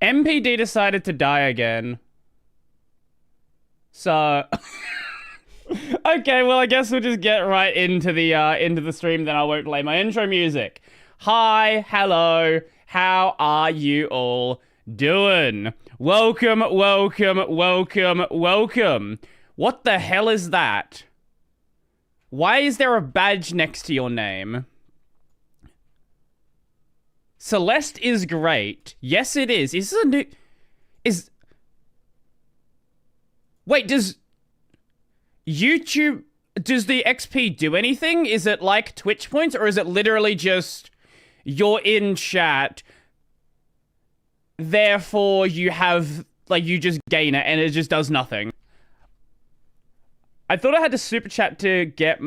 MPD decided to die again. So... Okay, well, I guess we'll just get right into the stream, then I won't play my intro music. Hi, hello, how are you all doing? Welcome, welcome, welcome, welcome. What the hell is that? Why is there a badge next to your name? Celeste is great. Yes, it is. Is this a new... Wait, does YouTube... Does the XP do anything? Is it like Twitch points, or is it literally just you're in chat, therefore you have, like, you just gain it and it just does nothing? I thought I had to super chat to get...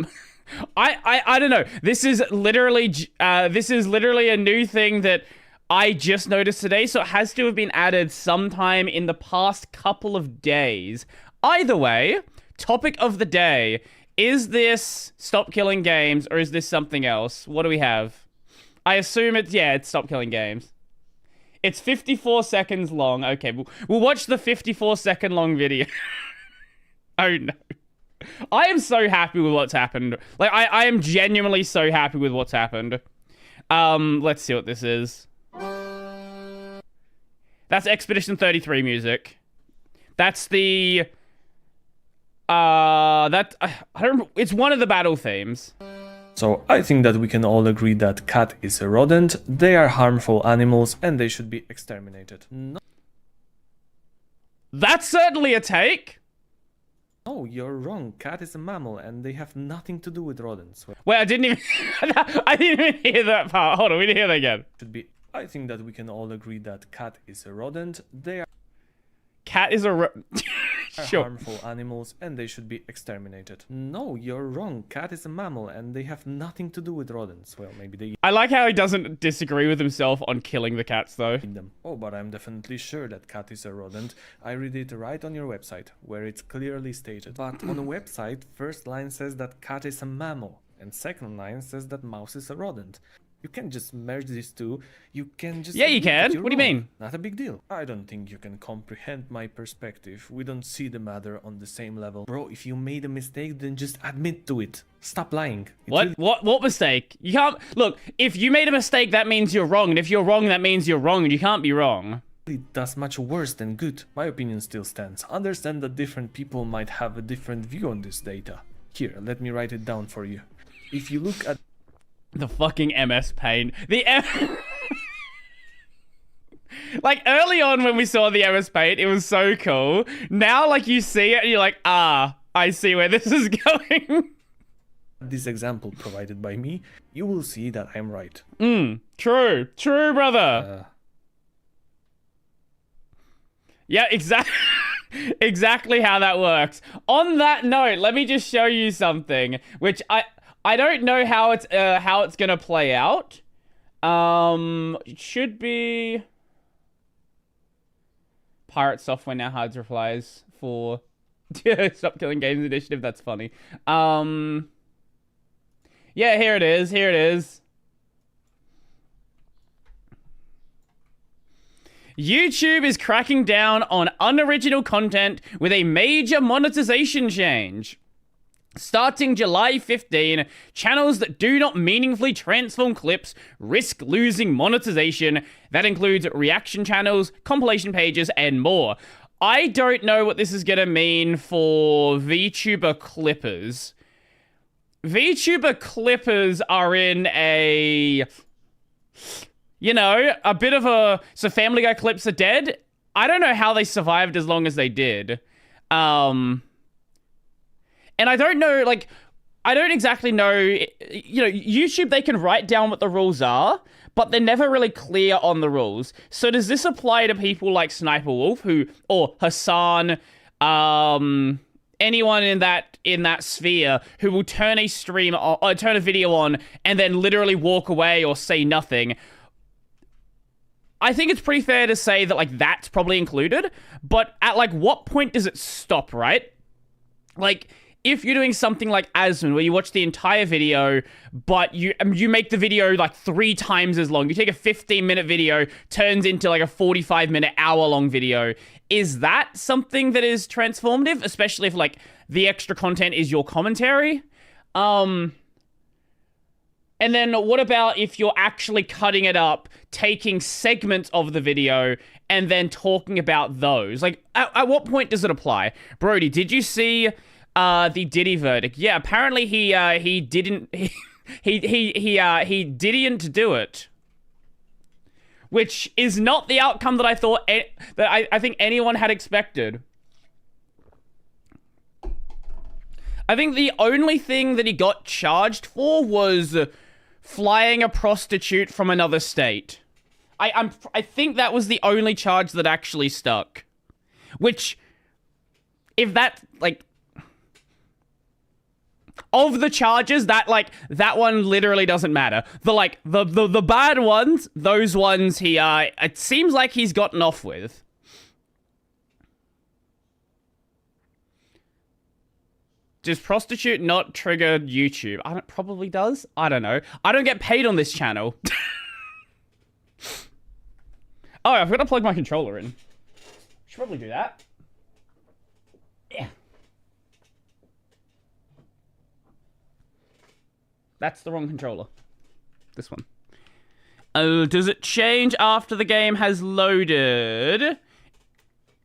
I don't know. This is literally a new thing that I just noticed today, so it has to have been added sometime in the past couple of days. Either way, topic of the day. Is this Stop Killing Games, or is this something else? What do we have? I assume it's Stop Killing Games. It's 54 seconds long. Okay, we'll watch the 54-second long video. Oh no. I am so happy with what's happened. Like, I am genuinely so happy with what's happened. Let's see what this is. That's Expedition 33 music. That's the... I don't... It's one of the battle themes. So I think that we can all agree that cat is a rodent, they are harmful animals, and they should be exterminated. That's certainly a take. No, you're wrong. Cat is a mammal, and they have nothing to do with rodents. Wait, I didn't even hear that part. Hold on, we need to hear that again. I think that we can all agree that cat is a rodent, they are Cat is a sure. harmful animals, and they should be exterminated. No, you're wrong. Cat is a mammal, and they have nothing to do with rodents. Well, maybe they I like how he doesn't disagree with himself on killing the cats, though. eat them. Oh, but I'm definitely sure that cat is a rodent. I read it right on your website, where it's clearly stated. But on the website, first line says that cat is a mammal, and second line says that mouse is a rodent. You can't just merge these two. You can just... Yeah, you admit that can. you're What do you wrong. mean? Not a big deal. I don't think you can comprehend my perspective. We don't see the matter on the same level. Bro, if you made a mistake, then just admit to it. Stop lying. What mistake? You can't... Look, if you made a mistake, that means you're wrong. And if you're wrong, that means you're wrong. And you can't be wrong. It does much worse than good. My opinion still stands. Understand that different people might have a different view on this data. Here, let me write it down for you. If you look at... The fucking MS Paint. Like, early on when we saw the MS Paint, it was so cool. Now, like, you see it and you're like, I see where this is going. This example provided by me, you will see that I'm right. True, brother. Yeah, exactly how that works. On that note, let me just show you something, which I don't know how it's gonna play out. It should be Pirate Software now hides replies for Stop Killing Games Initiative. That's funny. Yeah, here it is. Here it is. YouTube is cracking down on unoriginal content with a major monetization change. Starting July 15, channels that do not meaningfully transform clips risk losing monetization. That includes reaction channels, compilation pages, and more. I don't know what this is going to mean for VTuber clippers. VTuber clippers are in a... You know, a bit of a... So Family Guy clips are dead? I don't know how they survived as long as they did. And I don't know, like, I don't exactly know, you know, YouTube, they can write down what the rules are, but they're never really clear on the rules. So does this apply to people like Sniper Wolf, or Khazan, anyone in that sphere who will turn a stream or turn a video on and then literally walk away or say nothing? I think it's pretty fair to say that, like, that's probably included, but at, like, what point does it stop, right? Like, if you're doing something like Asmon, where you watch the entire video, but you make the video like 3 times as long. You take a 15-minute video, turns into like a 45-minute, hour-long video. Is that something that is transformative? Especially if like the extra content is your commentary? And then what about if you're actually cutting it up, taking segments of the video, and then talking about those? Like, at what point does it apply? Brody, did you see the Diddy verdict? Yeah, apparently he didn't he didn't do it, which is not the outcome that I thought that I think anyone had expected. I think the only thing that he got charged for was flying a prostitute from another state. I think that was the only charge that actually stuck. Which, if that, like, of the charges, that one literally doesn't matter. The bad ones, those ones it seems like he's gotten off with. Does prostitute not trigger YouTube? Probably does. I don't know. I don't get paid on this channel. Oh, I've got to plug my controller in. Should probably do that. Yeah. That's the wrong controller. This one. Oh, does it change after the game has loaded?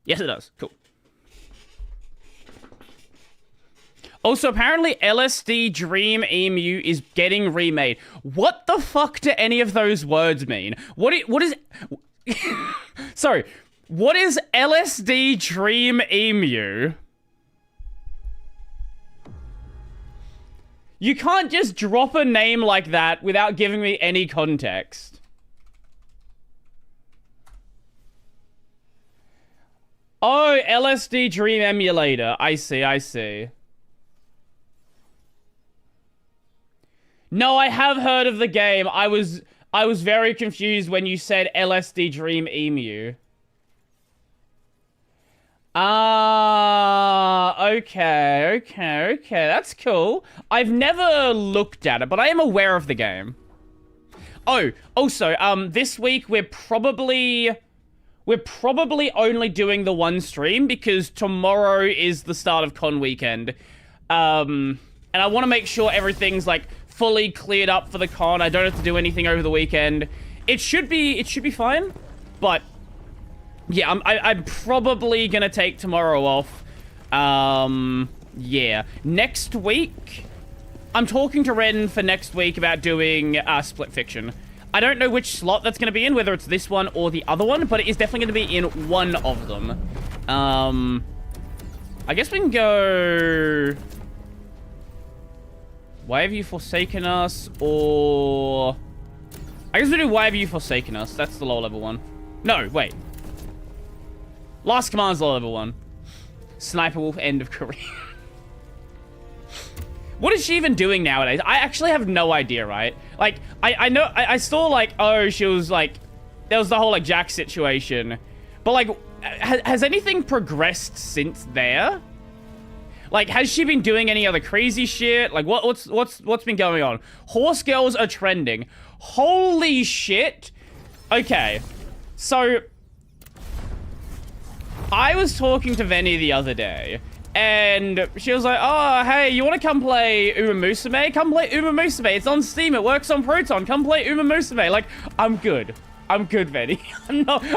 Yes, it does. Cool. Also, apparently LSD Dream Emu is getting remade. What the fuck do any of those words mean? What is... Sorry. What is LSD Dream Emu? You can't just drop a name like that without giving me any context. Oh, LSD Dream Emulator. I see. No, I have heard of the game. I was very confused when you said LSD Dream Emu. Okay. That's cool. I've never looked at it, but I am aware of the game. Oh, also, this week we're probably only doing the one stream because tomorrow is the start of con weekend. And I want to make sure everything's like fully cleared up for the con. I don't have to do anything over the weekend. It should be fine, but yeah, I'm probably gonna take tomorrow off. Yeah. Next week, I'm talking to Ren for next week about doing Split Fiction. I don't know which slot that's gonna be in, whether it's this one or the other one, but it is definitely gonna be in one of them. I guess we can go... Why have you forsaken us, or... I guess we do Why have you forsaken us? That's the low level one. No, wait. Last Command's low level one. Sniper Wolf, end of career. What is she even doing nowadays? I actually have no idea, right? Like, I know, I saw, like, oh, she was, like... There was the whole, like, Jack situation. But, like, has anything progressed since there? Like, has she been doing any other crazy shit? Like, what's been going on? Horse girls are trending. Holy shit. Okay. So, I was talking to Venny the other day, and she was like, oh, hey, you want to come play Uma Musume? Come play Uma Musume. It's on Steam. It works on Proton. Come play Uma Musume. Like, I'm good. I'm good, Venny.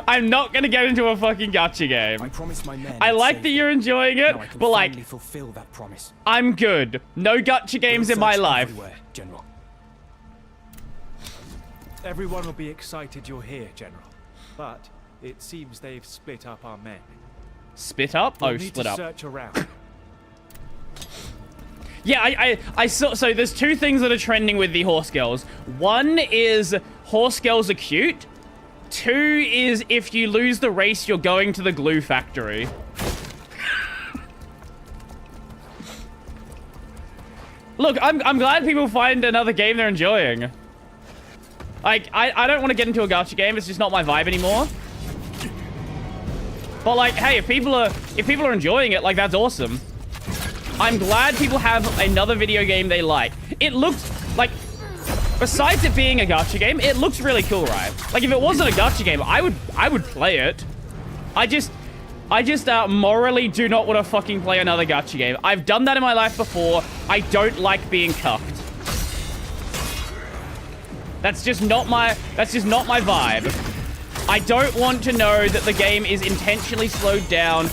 I'm not gonna get into a fucking gacha game. I promised my men. I like that you're enjoying it, now I can but like, fulfill that promise. I'm good. No gacha games in my life. General. Everyone will be excited you're here, General. But it seems they've split up our men. Split up? We'll Oh, need split to up. Search around. Yeah, I saw. So there's two things that are trending with the horse girls. One is horse girls are cute. Two is if you lose the race, you're going to the glue factory. Look, I'm glad people find another game they're enjoying. Like, I don't want to get into a gacha game. It's just not my vibe anymore. But like, hey, if people are enjoying it, like, that's awesome. I'm glad people have another video game they like. It looks like, besides it being a gacha game, it looks really cool, right? Like, if it wasn't a gacha game, I would play it. I just morally do not want to fucking play another gacha game. I've done that in my life before. I don't like being cucked. That's just not my vibe. I don't want to know that the game is intentionally slowed down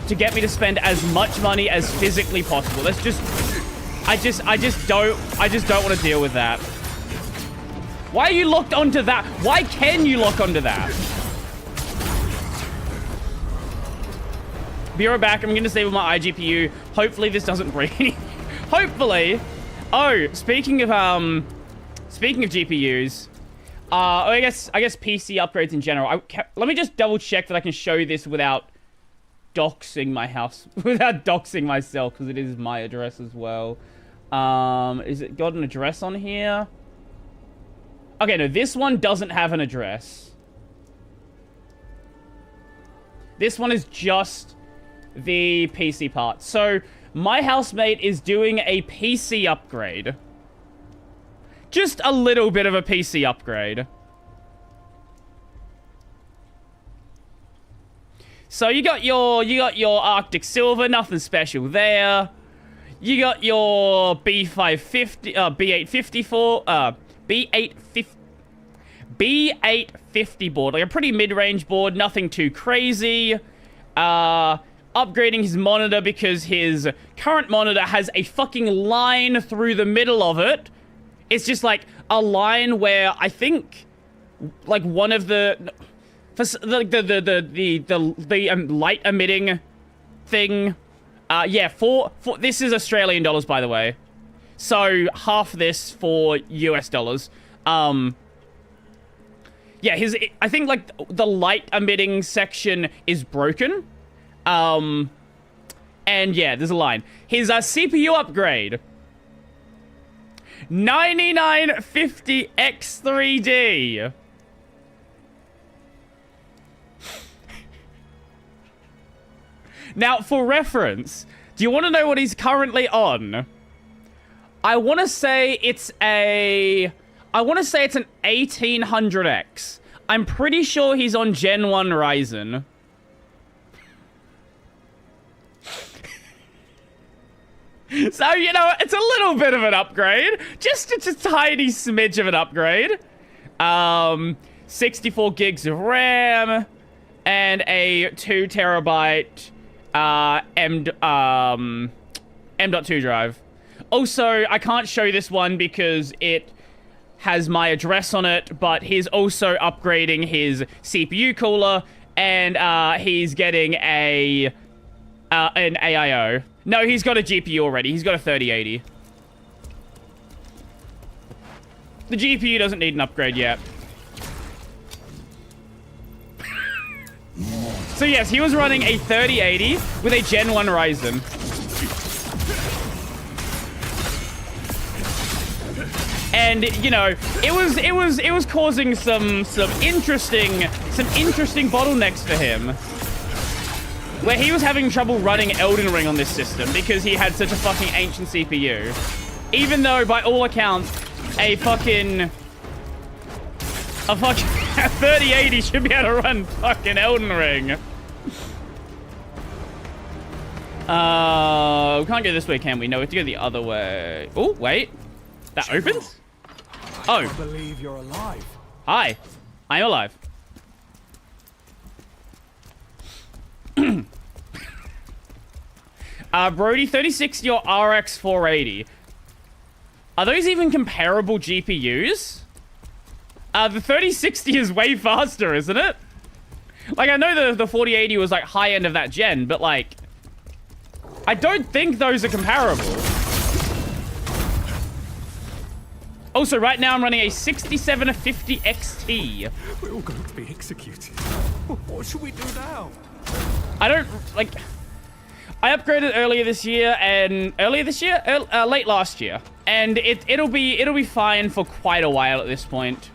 to get me to spend as much money as physically possible. That's just, I just don't want to deal with that. Why are you locked onto that? Why can you lock onto that? Be right back. I'm going to disable my iGPU. Hopefully this doesn't break any. Hopefully. Oh, speaking of GPUs, I guess PC upgrades in general. Let me just double check that I can show this without doxing my house, without doxing myself, because it is my address as well. Is it got an address on here? Okay, no, this one doesn't have an address. This one is just the PC part. So, my housemate is doing a PC upgrade. Just a little bit of a PC upgrade. So you got your Arctic Silver, nothing special there. You got your B850 board, like a pretty mid-range board, nothing too crazy. Upgrading his monitor because his current monitor has a fucking line through the middle of it. It's just like a line where I think, like, one of the light emitting thing. Yeah, for this is Australian dollars, by the way. So half this for US dollars. Yeah, I think like the light emitting section is broken. And yeah, there's a line. His CPU upgrade. 9950 X3D. Now, for reference, do you want to know what he's currently on? I want to say it's an 1800X. I'm pretty sure he's on Gen 1 Ryzen. So, you know, it's a little bit of an upgrade. Just a tiny smidge of an upgrade. 64 gigs of RAM. And a 2 terabyte M.2 drive. Also, I can't show this one because it has my address on it, but he's also upgrading his CPU cooler, and he's getting an AIO. No, he's got a GPU already. He's got a 3080. The GPU doesn't need an upgrade yet. So yes, he was running a 3080 with a Gen 1 Ryzen. And you know, it was causing some interesting bottlenecks for him, where he was having trouble running Elden Ring on this system because he had such a fucking ancient CPU. Even though, by all accounts, a 3080 should be able to run fucking Elden Ring. We can't go this way, can we? No, we have to go the other way. Oh, wait. That opens? Oh. I believe you're alive. Hi. I'm alive. Brody, 3060 or RX 480? Are those even comparable GPUs? The 3060 is way faster, isn't it? Like, I know the 4080 was, like, high end of that gen, but, like, I don't think those are comparable. Also, right now I'm running a 6750 XT. We're all going to be executed. What should we do now? I don't, like... I upgraded earlier this year, and... late last year. And it'll be fine for quite a while at this point.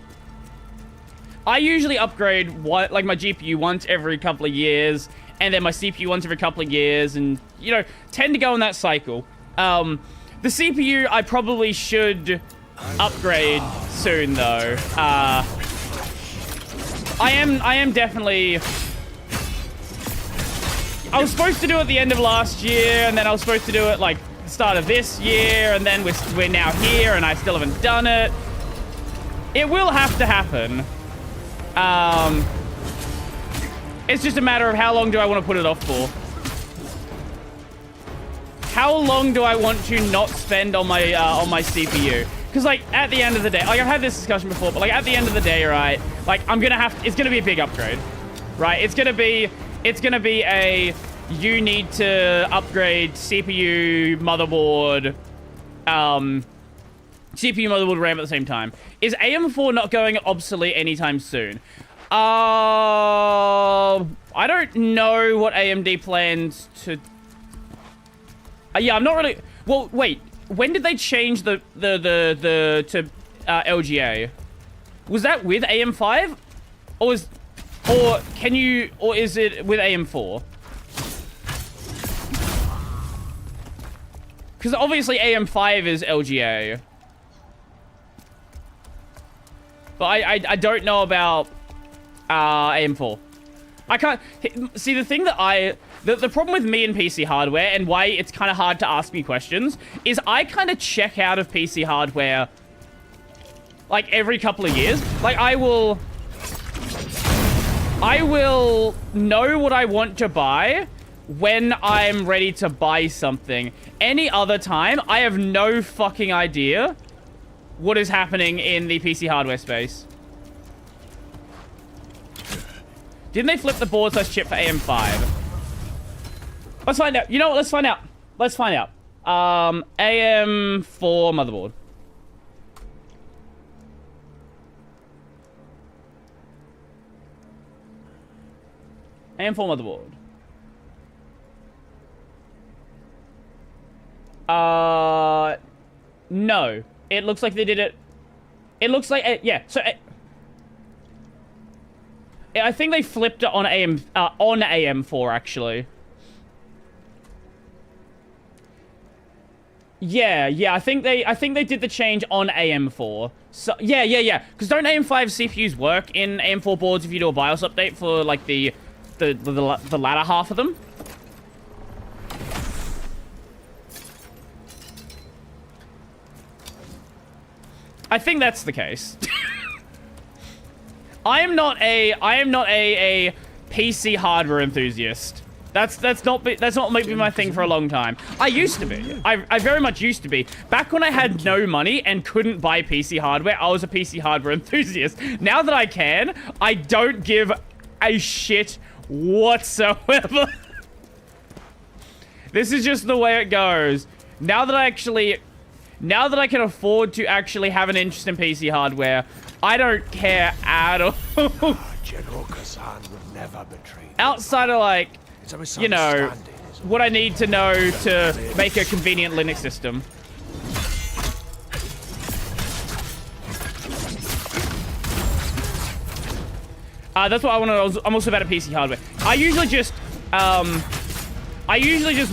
I usually upgrade, my GPU once every couple of years, and then my CPU once every couple of years, and, you know, tend to go in that cycle. The CPU I probably should upgrade soon, though. I am definitely... I was supposed to do it at the end of last year, and then I was supposed to do it, like, the start of this year, and then we're now here, and I still haven't done it. It will have to happen. It's just a matter of how long do I want to put it off for. How long do I want to not spend on my CPU? Because, like, at the end of the day, like, I've had this discussion before, but, like, at the end of the day, right, like, it's gonna be a big upgrade, right? It's gonna be a, you need to upgrade CPU, motherboard, CPU, motherboard, RAM at the same time. Is AM4 not going obsolete anytime soon? I don't know what AMD plans to... yeah, I'm not really... Well, wait. When did they change to LGA? Was that with AM5? Or is it with AM4? Because obviously AM5 is LGA. But I don't know about AM4. I can't... See, the thing that the problem with me and PC hardware, and why it's kind of hard to ask me questions, is I kind of check out of PC hardware, like, every couple of years. Like, I will know what I want to buy when I'm ready to buy something. Any other time, I have no fucking idea what is happening in the PC hardware space. Didn't they flip the board slash chip for AM5? Let's find out. You know what? Let's find out. Let's find out. AM4 motherboard. AM4 motherboard. No. It looks like they did it. It looks like, yeah. So, I think they flipped it on AM4 actually. Yeah. I think they did the change on AM4. So yeah. Because don't AM5 CPUs work in AM4 boards if you do a BIOS update for like the latter half of them? I think that's the case. I am not a PC hardware enthusiast. That's not maybe my thing for a long time. I used to be. I very much used to be. Back when I had no money and couldn't buy PC hardware, I was a PC hardware enthusiast. Now that I can, I don't give a shit whatsoever. This is just the way it goes. Now that I can afford to actually have an interest in PC hardware, I don't care at all. General Khazan would never betray you. Outside of, like, you know, what I need to know to make a convenient Linux system. That's what I want to know. I'm also about a PC hardware. I usually just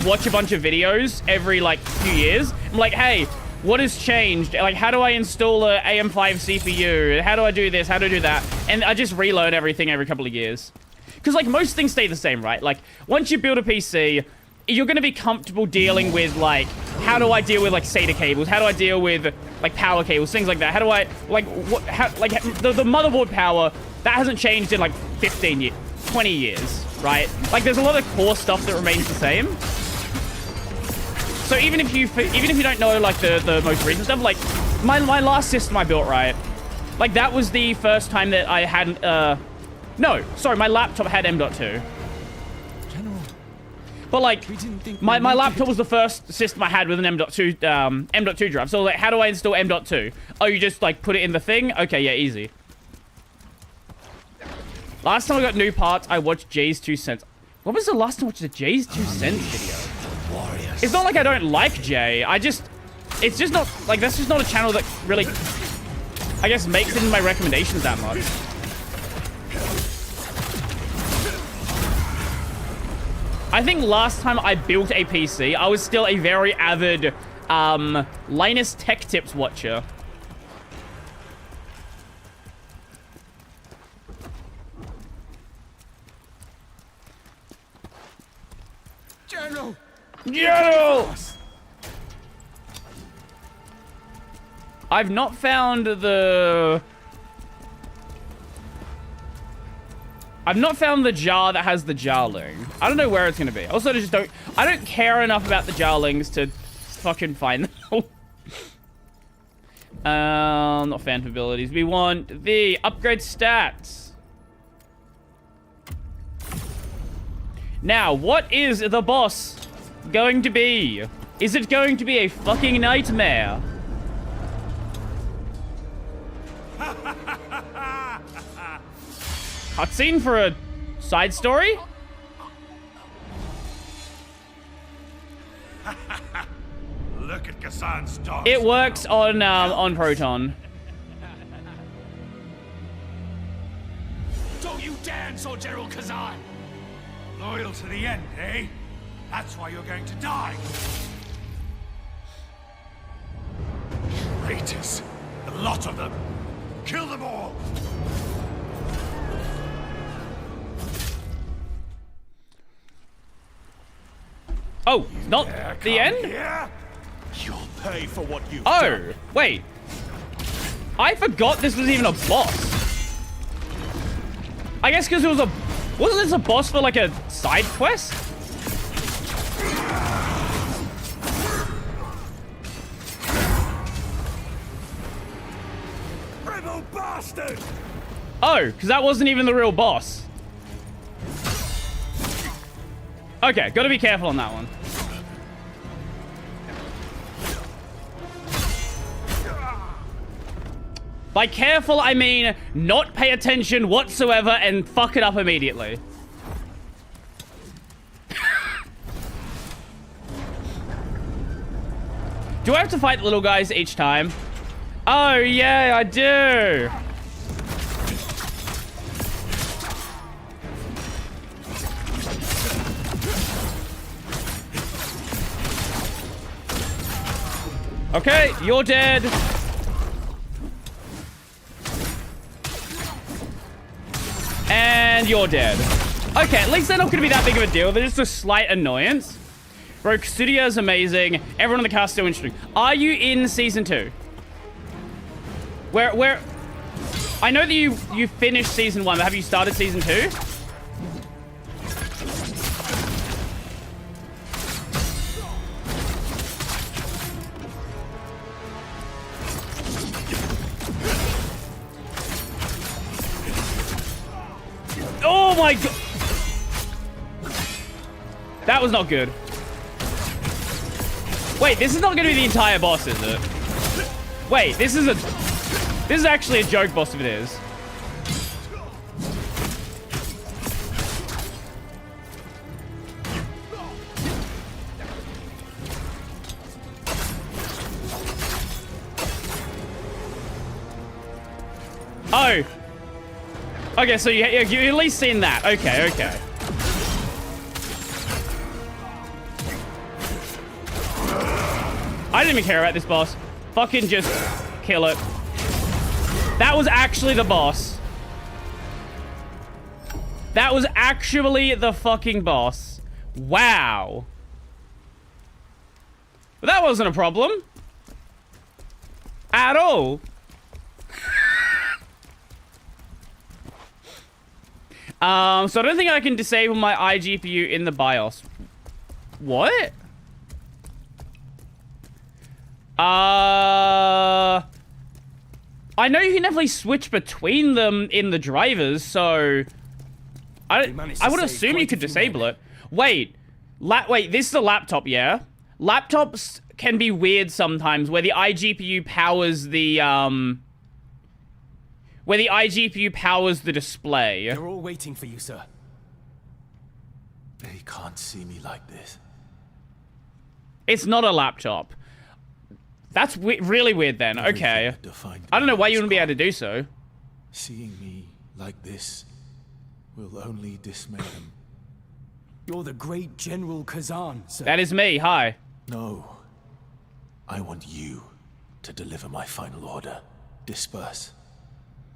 watch a bunch of videos every, like, few years. I'm like, hey, what has changed? Like, how do I install a AM5 CPU? How do I do this? How do I do that? And I just relearn everything every couple of years. Because, like, most things stay the same, right? Like, once you build a PC, you're going to be comfortable dealing with, like, how do I deal with, like, SATA cables? How do I deal with, like, power cables? Things like that. How do I, like, the motherboard power, that hasn't changed in, like, 15 years, 20 years, right? Like, there's a lot of core stuff that remains the same. So even if you don't know, like, the most recent stuff, like, my last system I built, right? Like, that was the first time that I had, no, sorry, my laptop had M.2. General, but, like, my laptop was the first system I had with an M.2 drive. So, like, how do I install M.2? Oh, you just, like, put it in the thing? Okay, yeah, easy. Last time I got new parts, I watched Jay's 2 cents. When was the last time I watched a Jay's 2 cents video? It's not like I don't like Jay. It's just not, like, that's just not a channel that really, I guess, makes it in my recommendations that much. I think last time I built a PC, I was still a very avid Linus Tech Tips watcher. General! General! I've not found the... I've not found the jar that has the jarling. I don't know where it's gonna be. Also, I don't care enough about the jarlings to fucking find them. Not phantom abilities. We want the upgrade stats. Now, what is the boss going to be? Is it going to be a fucking nightmare? Cutscene for a side story? Look at Khazan's dogs. It works on Proton. Don't you dance, or General Khazan! Loyal to the end, eh? That's why you're going to die. Traitors. The lot of them. Kill them all. Oh, not the end? Here. You'll pay for what you've Oh, done. wait. I forgot this was even a boss. I guess because it was wasn't this a boss for like a side quest? Rebel bastard! Oh, because that wasn't even the real boss. Okay, gotta be careful on that one. By careful, I mean not pay attention whatsoever and fuck it up immediately. Do I have to fight the little guys each time? Oh, yeah, I do. Okay, you're dead. And you're dead. Okay, at least they're not going to be that big of a deal. They're just a slight annoyance. Bro, Studio is amazing. Everyone in the cast is so interesting. Are you in Season 2? Where... I know that you finished Season 1, but have you started Season 2? Oh my god! That was not good. Wait, this is not gonna be the entire boss, is it? Wait, this is actually a joke boss if it is. Oh. Okay, so you at least seen that. Okay, okay. I didn't even care about this boss. Fucking just kill it. That was actually the boss. That was actually the fucking boss. Wow. But that wasn't a problem. At all. So I don't think I can disable my iGPU in the BIOS. What? I know you can definitely switch between them in the drivers, so I would assume you could disable it. Wait, wait, this is a laptop, yeah? Laptops can be weird sometimes where the iGPU powers the display. They're all waiting for you, sir. They can't see me like this. It's not a laptop. That's really weird then. Okay. I don't know why you wouldn't be able to do so. Seeing me like this will only dismay them. You're the great General Khazan, sir. That is me. Hi. No. I want you to deliver my final order. Disperse.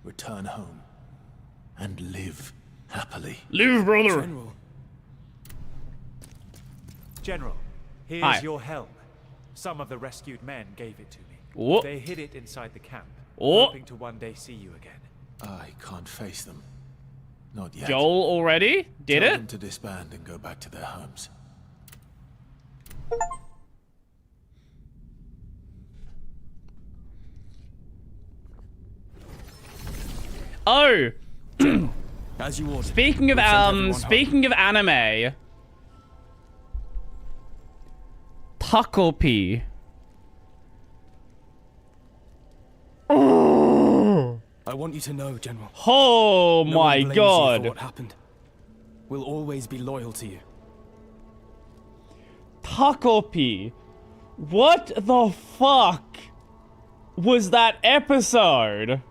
Return home. And live happily. Live, brother. General, General, here's Hi. your helm. Some of the rescued men gave it to me. Oh. They hid it inside the camp, Oh. hoping to one day see you again. I can't face them. Not yet. Joel already did Tell it. them to disband and go back to their homes. Oh, as you ordered. speaking of We've sent everyone home. speaking of anime, Pucklepee. I want you to know, General. Oh no my one blames you for god. what happened. We'll always be loyal to you. Pucklepee. What the fuck was that episode?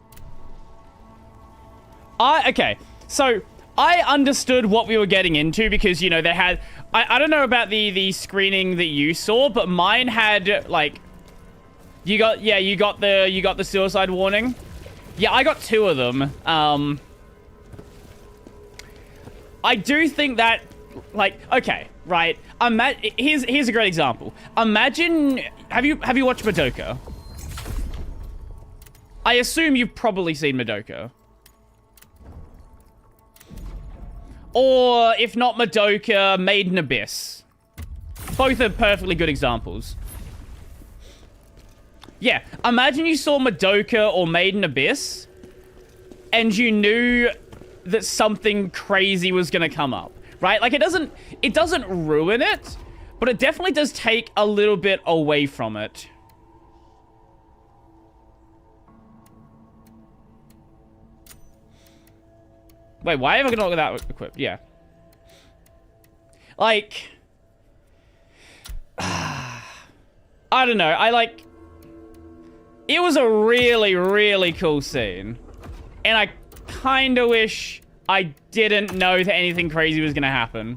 Okay, so I understood what we were getting into because, you know, they had... I don't know about the screening that you saw, but mine had, like... You got the suicide warning? Yeah, I got 2 of them. I do think that, like, okay, right. Here's a great example. Imagine, have you watched Madoka? I assume you've probably seen Madoka. Or, if not Madoka, Maiden Abyss. Both are perfectly good examples. Yeah, imagine you saw Madoka or Maiden Abyss, and you knew that something crazy was gonna come up, right? Like, it doesn't ruin it, but it definitely does take a little bit away from it. Wait, why have I got that equipped? Yeah. Like... I don't know, it was a really, really cool scene. And I kind of wish I didn't know that anything crazy was going to happen.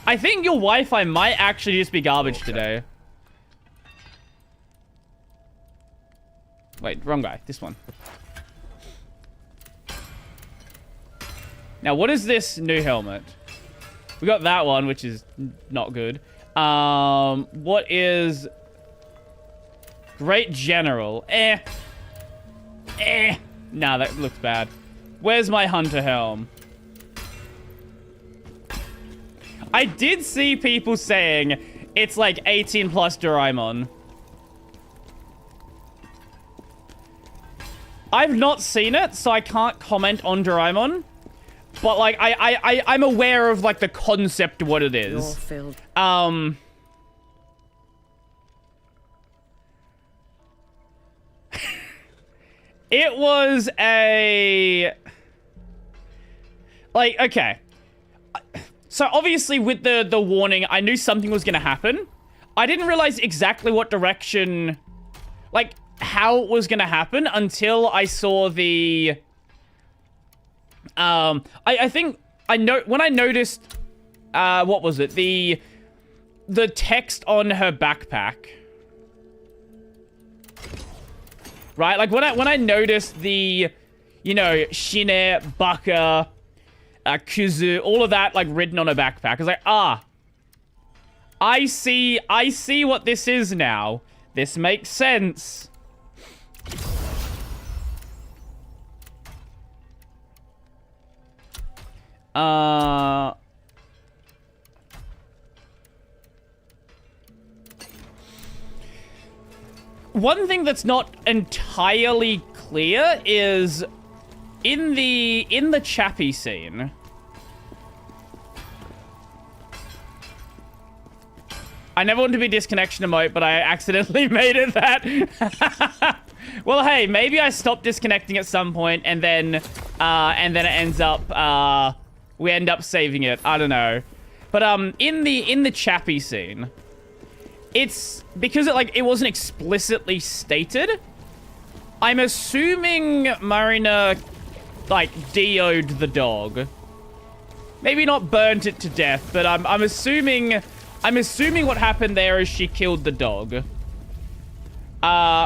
I think your Wi-Fi might actually just be garbage today. Wait, wrong guy. This one. Now, what is this new helmet? We got that one, which is not good. What is... Great General? Nah, that looks bad. Where's my Hunter helm? I did see people saying it's like 18 plus Doraemon. I've not seen it, so I can't comment on Doraemon. But, like, I'm aware of, like, the concept of what it is. You're filled. It was a... Like, okay. So, obviously, with the warning, I knew something was going to happen. I didn't realize exactly what direction... Like, how it was going to happen until I saw the... I think... When I noticed... what was it? The text on her backpack... Right? Like, when I noticed the, you know, Shine, Baka, Kuzu, all of that, like, written on her backpack, I was like, I see what this is now. This makes sense. One thing that's not entirely clear is in the Chappie scene. I never wanted to be disconnection emote, but I accidentally made it that. Well, hey, maybe I stopped disconnecting at some point, and then it ends up we end up saving it. I don't know, but in the Chappie scene. It's because it wasn't explicitly stated. I'm assuming Marina like, DO'd the dog. Maybe not burnt it to death, but I'm assuming what happened there is she killed the dog.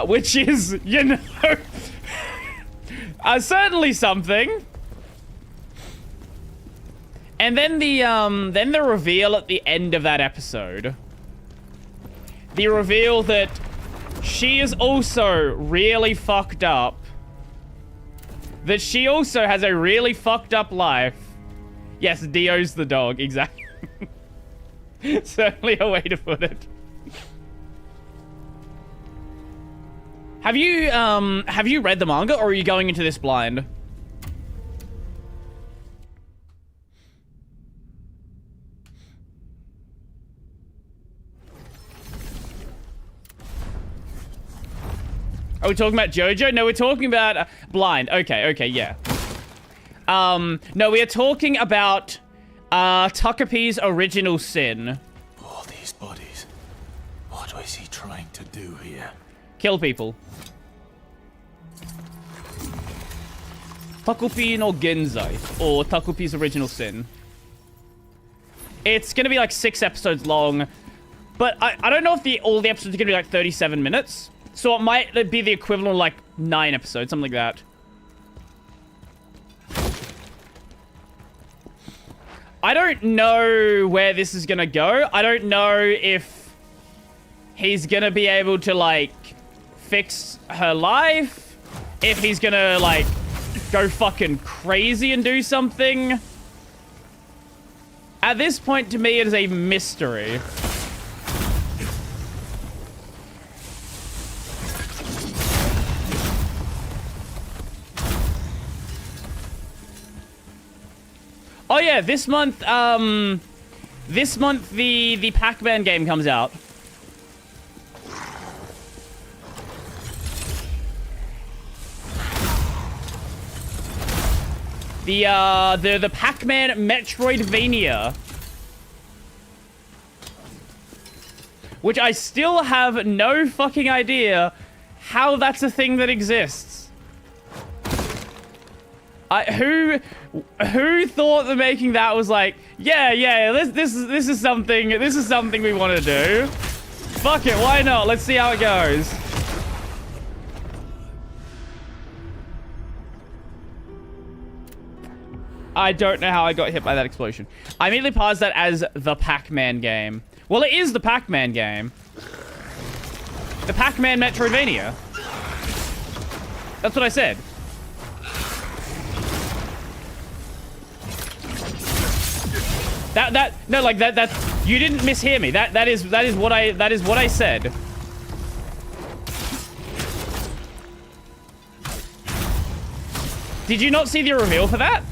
Which is, you know, certainly something. And then the reveal at the end of that episode. The reveal that she is also really fucked up. That she also has a really fucked up life. Yes, Dio's the dog, exactly. Certainly a way to put it. Have you read the manga, or are you going into this blind? Are we talking about JoJo? No, we're talking about blind. Okay, yeah. No, we are talking about Tuckapi's Original Sin. All these bodies. What was he trying to do here? Kill people. Takupi no Genzai, or Takupi's Original Sin. It's gonna be like 6 episodes long, but I don't know if all the episodes are gonna be like 37 minutes. So it might be the equivalent of like 9 episodes, something like that. I don't know where this is gonna go. I don't know if he's gonna be able to, like, fix her life. If he's gonna, like, go fucking crazy and do something. At this point, to me, it is a mystery. Oh yeah, this month the Pac-Man game comes out. The Pac-Man Metroidvania. Which I still have no fucking idea how that's a thing that exists. Who thought that making that was like, yeah, this is something we want to do. Fuck it, why not? Let's see how it goes. I don't know how I got hit by that explosion. I immediately paused that as the Pac-Man game. Well, it is the Pac-Man game. The Pac-Man Metroidvania. That's what I said. That you didn't mishear me. That is what I said. Did you not see the reveal for that?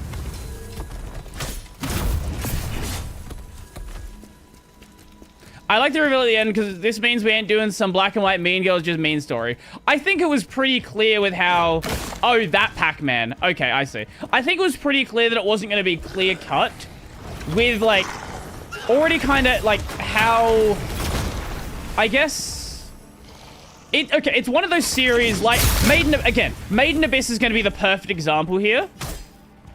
I like the reveal at the end because this means we ain't doing some black and white Mean Girls Just Mean story. I think it was pretty clear with how... Oh, that Pac-Man. Okay, I see. I think it was pretty clear that it wasn't going to be clear cut. With, like, already kind of, like, how... I guess... Okay, it's one of those series, like, Made in Abyss is going to be the perfect example here.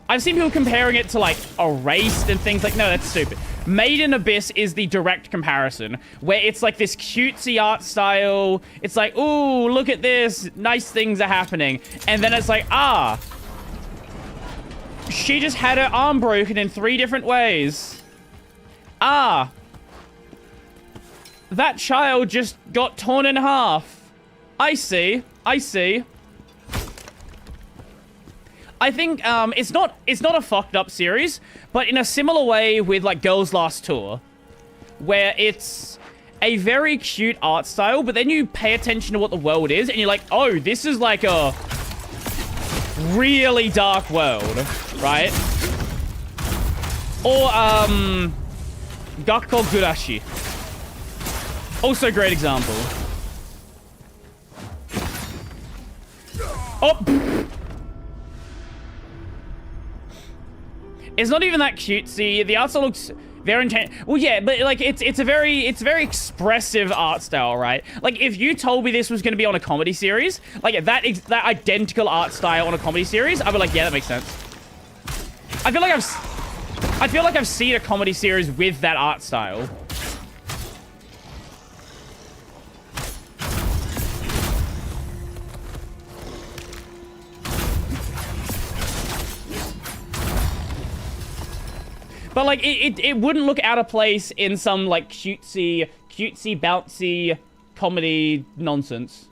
I've seen people comparing it to, like, Erased and things like... No, that's stupid. Made in Abyss is the direct comparison, where it's like this cutesy art style. It's like, ooh, look at this. Nice things are happening. And then it's like, ah. She just had her arm broken in 3 different ways. Ah. That child just got torn in half. I see. I see. I think it's not a fucked up series, but in a similar way with like Girls Last Tour, where it's a very cute art style, but then you pay attention to what the world is, and you're like, oh, this is like a really dark world, right? Or Gakko Gurashi, also a great example. Oh. It's not even that cutesy. The art style looks... Their intent. Well, yeah, but like it's a very expressive art style, right? Like if you told me this was going to be on a comedy series, like that identical art style on a comedy series, I'd be like, yeah, that makes sense. I feel like I've seen a comedy series with that art style. But, like, it wouldn't look out of place in some, like, cutesy, bouncy comedy nonsense.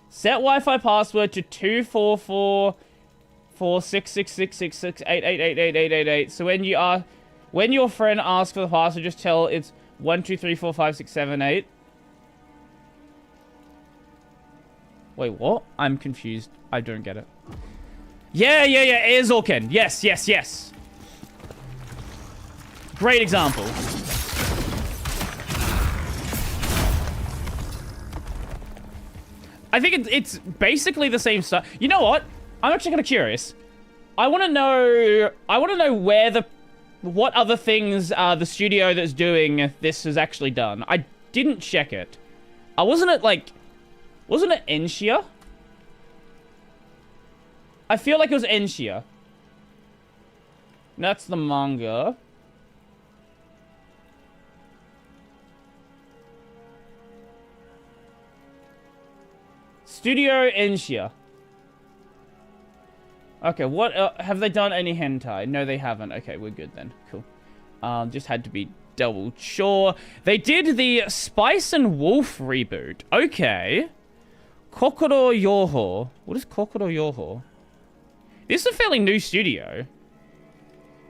Set Wi-Fi password to 24446666688888888. So when your friend asks for the password, just tell it's 123456788. Wait, what? I'm confused. I don't get it. Yeah, Airzorken. Yes. Great example. I think it's basically the same stuff. You know what? I'm actually kind of curious. I want to know what other things the studio that's doing this has actually done. I didn't check it. Wasn't it Enshia? I feel like it was Enshia. That's the manga. Studio Enshia. Okay, what have they done any hentai? No, they haven't. Okay, we're good then. Cool. Just had to be double sure. They did the Spice and Wolf reboot. Okay. Kokoro Yoho. What is Kokoro Yoho? This is a fairly new studio.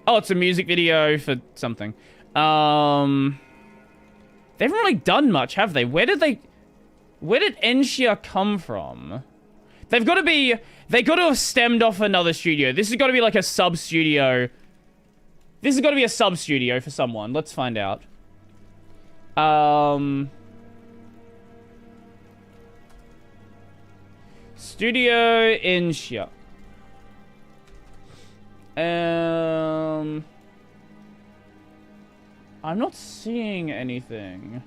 Oh, it's a music video for something. They haven't really done much, have they? Where did Enshia come from? They got to have stemmed off another studio. This has got to be like a sub-studio. This has got to be a sub-studio for someone. Let's find out. Studio Enshia. I'm not seeing anything.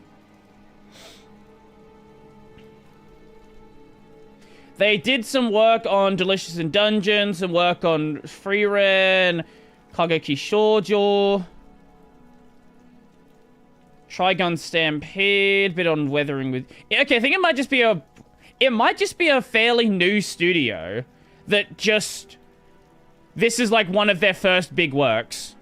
They did some work on Delicious in Dungeon, some work on Freeren, Kageki Shoujo, Trigun Stampede, bit on Weathering with... Okay, I think it might just be a fairly new studio that just... This is like one of their first big works.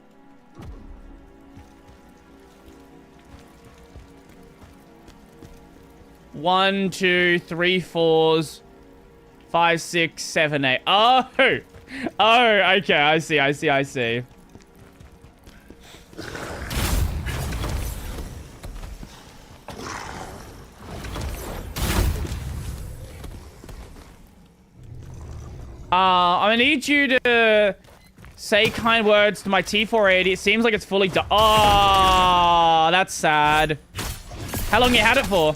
One, two, three, fours, 5, 6, 7, 8. Oh, okay. I see. I'm gonna need you to say kind words to my T480. It seems like it's fully done. Oh, that's sad. How long you had it for?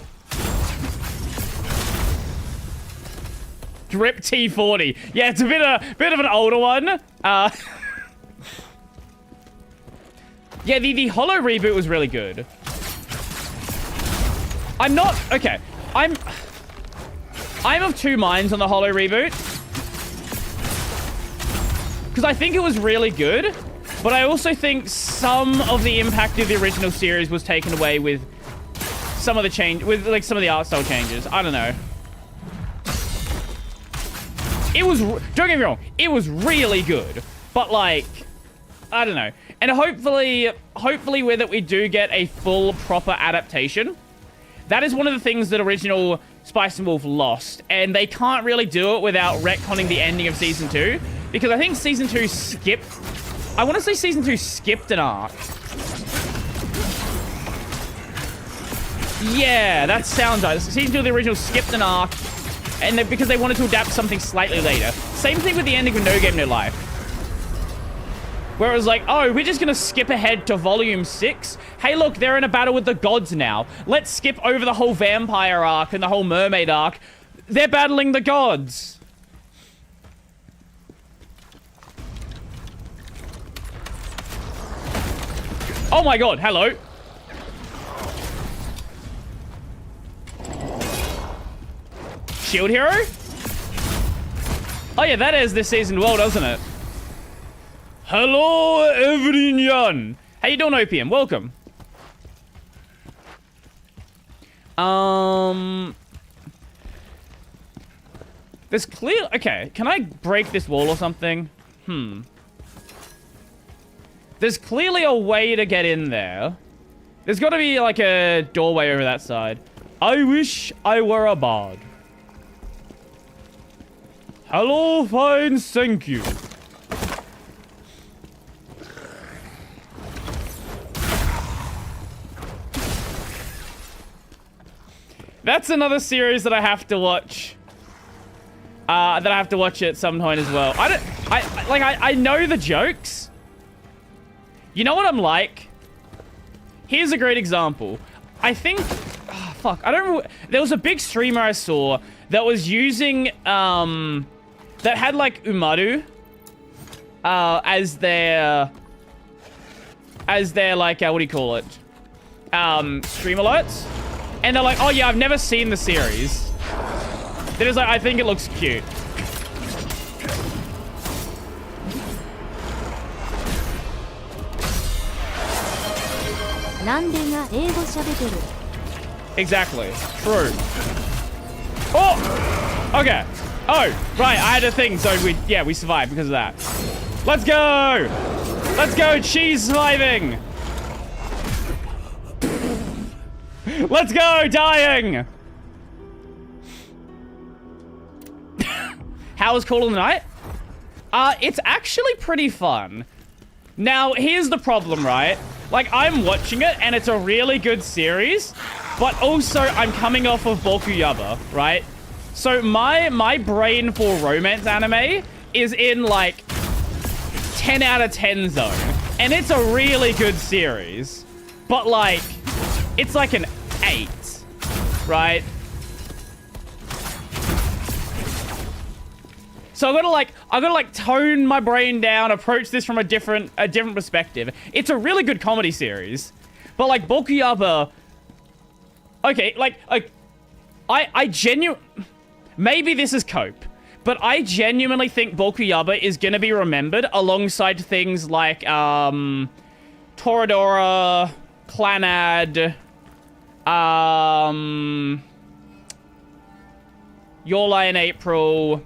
Drip T40. Yeah, it's a bit of an older one. Yeah, the Hollow reboot was really good. I'm of two minds on the Hollow reboot. Because I think it was really good, but I also think some of the impact of the original series was taken away with some of the some of the art style changes. I don't know. Don't get me wrong, it was really good, but like, I don't know. And hopefully with it we do get a full proper adaptation. That is one of the things that original Spice and Wolf lost, and they can't really do it without retconning the ending of Season 2, because I think Season 2 skipped... I want to say Season 2 skipped an arc. Yeah, that sounds right. Season 2 of the original skipped an arc, and because they wanted to adapt something slightly later. Same thing with the ending of No Game No Life. Where it was like, oh, we're just going to skip ahead to Volume 6. Hey, look, they're in a battle with the gods now. Let's skip over the whole vampire arc and the whole mermaid arc. They're battling the gods. Oh my god, hello. Shield hero? Oh yeah, that is this season well, doesn't it? Hello, everyone. How you doing, OPM? Welcome. There's clear... Okay, can I break this wall or something? There's clearly a way to get in there. There's got to be, like, a doorway over that side. I wish I were a bard. Hello, fine, thank you. That's another series that I have to watch. That I have to watch at some point as well. I know the jokes. You know what I'm like? Here's a great example. I think... Oh, fuck. I don't remember. There was a big streamer I saw that was using... that had, like, Umaru. As their, like, what do you call it? Stream alerts. And they're like, oh, yeah, I've never seen the series. They're just like, I think it looks cute. Exactly. True. Oh! Okay. Oh, right, I had a thing, so we survived because of that. Let's go! Let's go, cheese surviving! Let's go, dying! How was Call of the Night? It's actually pretty fun. Now, here's the problem, right? Like, I'm watching it, and it's a really good series, but also, I'm coming off of Bokuyaba, right? So, my brain for romance anime is in, like, 10 out of 10 zone. And it's a really good series. But, like, it's like an 8, right? So I gotta tone my brain down, approach this from a different perspective. It's a really good comedy series, but like Bokuyaba, okay, I maybe this is cope, but I genuinely think Bokuyaba is gonna be remembered alongside things like Toradora, Clanad, Your Lie in April.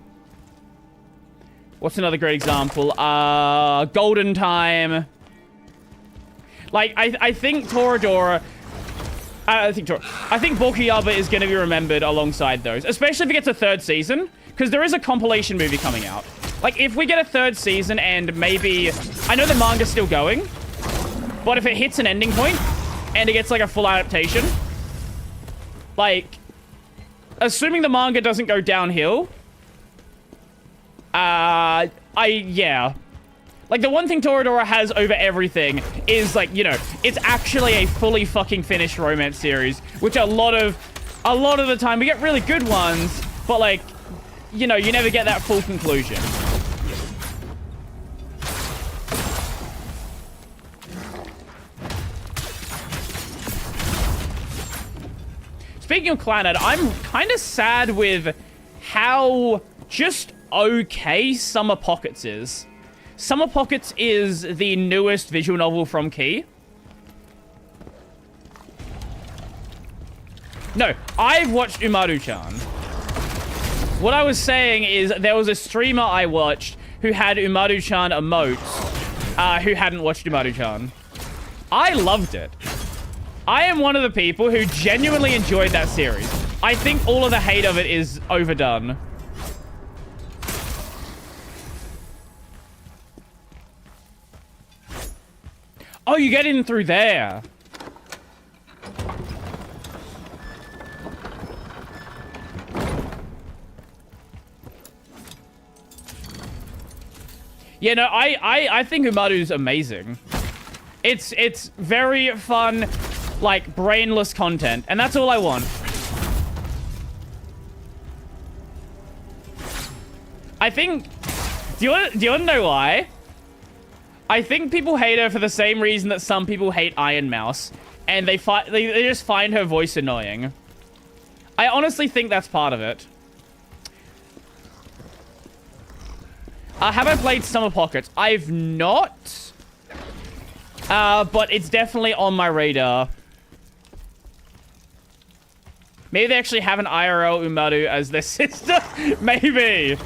What's another great example? Golden Time. Like, I think Toradora... I think Bokuyaba is going to be remembered alongside those. Especially if it gets a 3rd season. Because there is a compilation movie coming out. Like, if we get a 3rd season and maybe... I know the manga's still going. But if it hits an ending point and it gets, like, a full adaptation... Like... Assuming the manga doesn't go downhill... yeah. Like, the one thing Toradora has over everything is, like, you know, it's actually a fully fucking finished romance series, which a lot of the time, we get really good ones, but, like, you know, you never get that full conclusion. Speaking of Clannad, I'm kind of sad with how just okay Summer Pockets is. Summer Pockets is the newest visual novel from Key. No, I've watched Umaru-chan. What I was saying is there was a streamer I watched who had Umaru-chan emotes who hadn't watched Umaru-chan. I loved it. I am one of the people who genuinely enjoyed that series. I think all of the hate of it is overdone. Oh, you get in through there. Yeah, no, I think Umaru's amazing. It's very fun, like, brainless content, and that's all I want. I think... Do you want to know why? I think people hate her for the same reason that some people hate Iron Mouse. And they just find her voice annoying. I honestly think that's part of it. Have I played Summer Pockets? I've not. But it's definitely on my radar. Maybe they actually have an IRL Umaru as their sister? Maybe.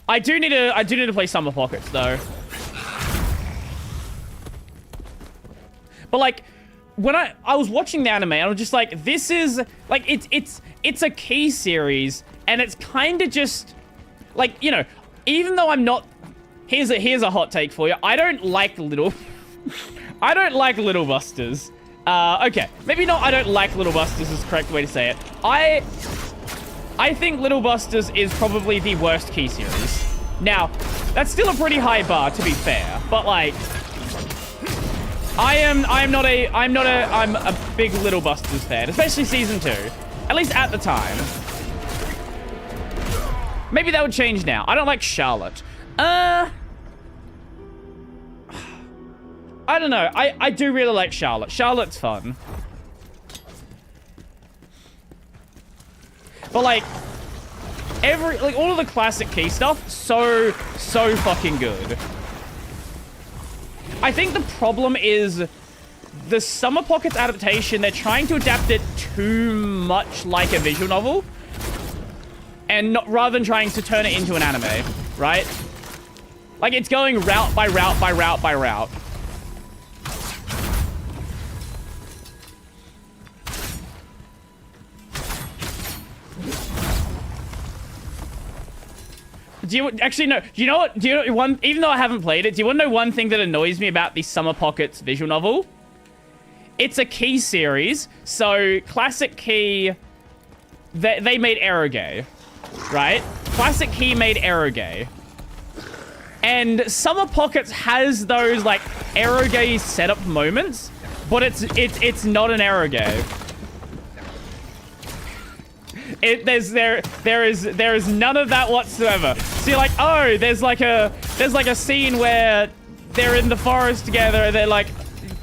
I do need to play Summer Pockets though. But like, when I was watching the anime, I was just like, this is like it's a key series, and it's kind of just like, you know, even though I'm not. Here's a hot take for you. I don't like Little Busters. Okay, maybe not. I don't like Little Busters is the correct way to say it. I think Little Busters is probably the worst key series. Now, that's still a pretty high bar, to be fair. But like, I'm a big Little Busters fan, especially season 2, at least at the time. Maybe that would change now. I don't like Charlotte. I don't know. I do really like Charlotte. Charlotte's fun. But like, all of the classic key stuff, so fucking good. I think the problem is the Summer Pockets adaptation, they're trying to adapt it too much like a visual novel. And rather than trying to turn it into an anime, right? Like, it's going route by route by route by route. Actually, no. Do you know what? Even though I haven't played it, do you want to know one thing that annoys me about the Summer Pockets visual novel? It's a key series, so classic key, they made Eroge, right? Classic key made Eroge. And Summer Pockets has those like Eroge setup moments, but it's not an Eroge. There is none of that whatsoever. So you're like, oh, there's like a scene where they're in the forest together, they're like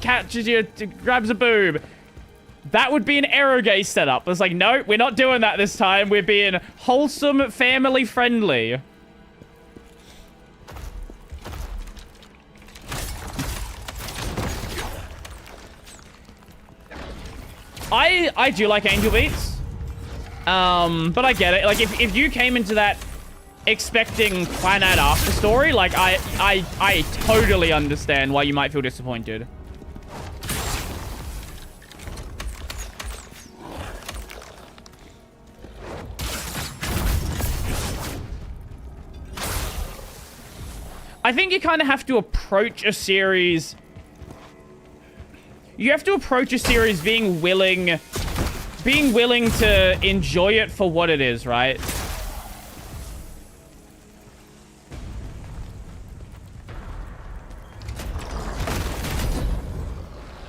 catches you, grabs a boob. That would be an Eroge setup. It's like, no, we're not doing that this time. We're being wholesome, family friendly. I do like Angel Beats. But I get it. Like, if you came into that expecting Planet After story, like, I totally understand why you might feel disappointed. I think you kind of have to approach a series... You have to approach a series being willing to enjoy it for what it is, right?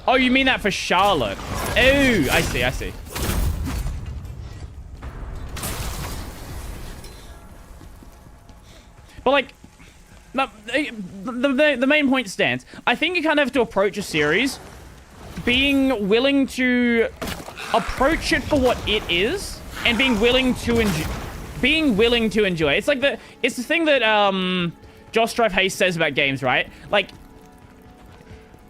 Oh, you mean that for Charlotte? Oh, I see. But like, the main point stands. I think you kind of have to approach a series being willing to approach it for what it is and being willing to enjoy. It's like it's the thing that Josh Strife Hayes says about games, right? Like,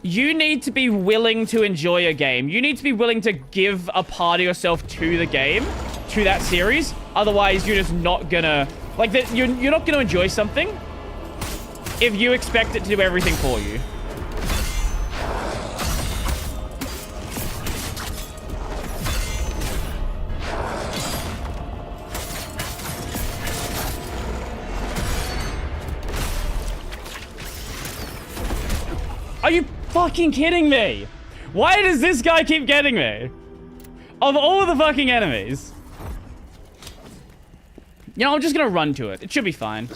you need to be willing to enjoy a game. You need to be willing to give a part of yourself to the game, to that series. Otherwise, you're just not gonna like that. You're not gonna enjoy something if you expect it to do everything for you. Are you fucking kidding me? Why does this guy keep getting me? Of all the fucking enemies. You know, I'm just gonna run to it. It should be fine.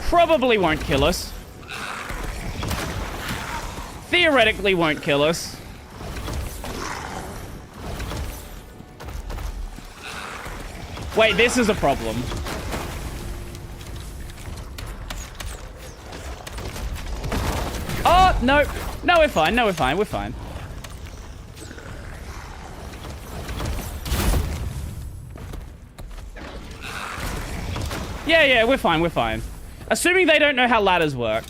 Probably won't kill us. Theoretically won't kill us. Wait, this is a problem. Oh, no. No, we're fine. No, we're fine. We're fine. Yeah, we're fine. We're fine. Assuming they don't know how ladders work.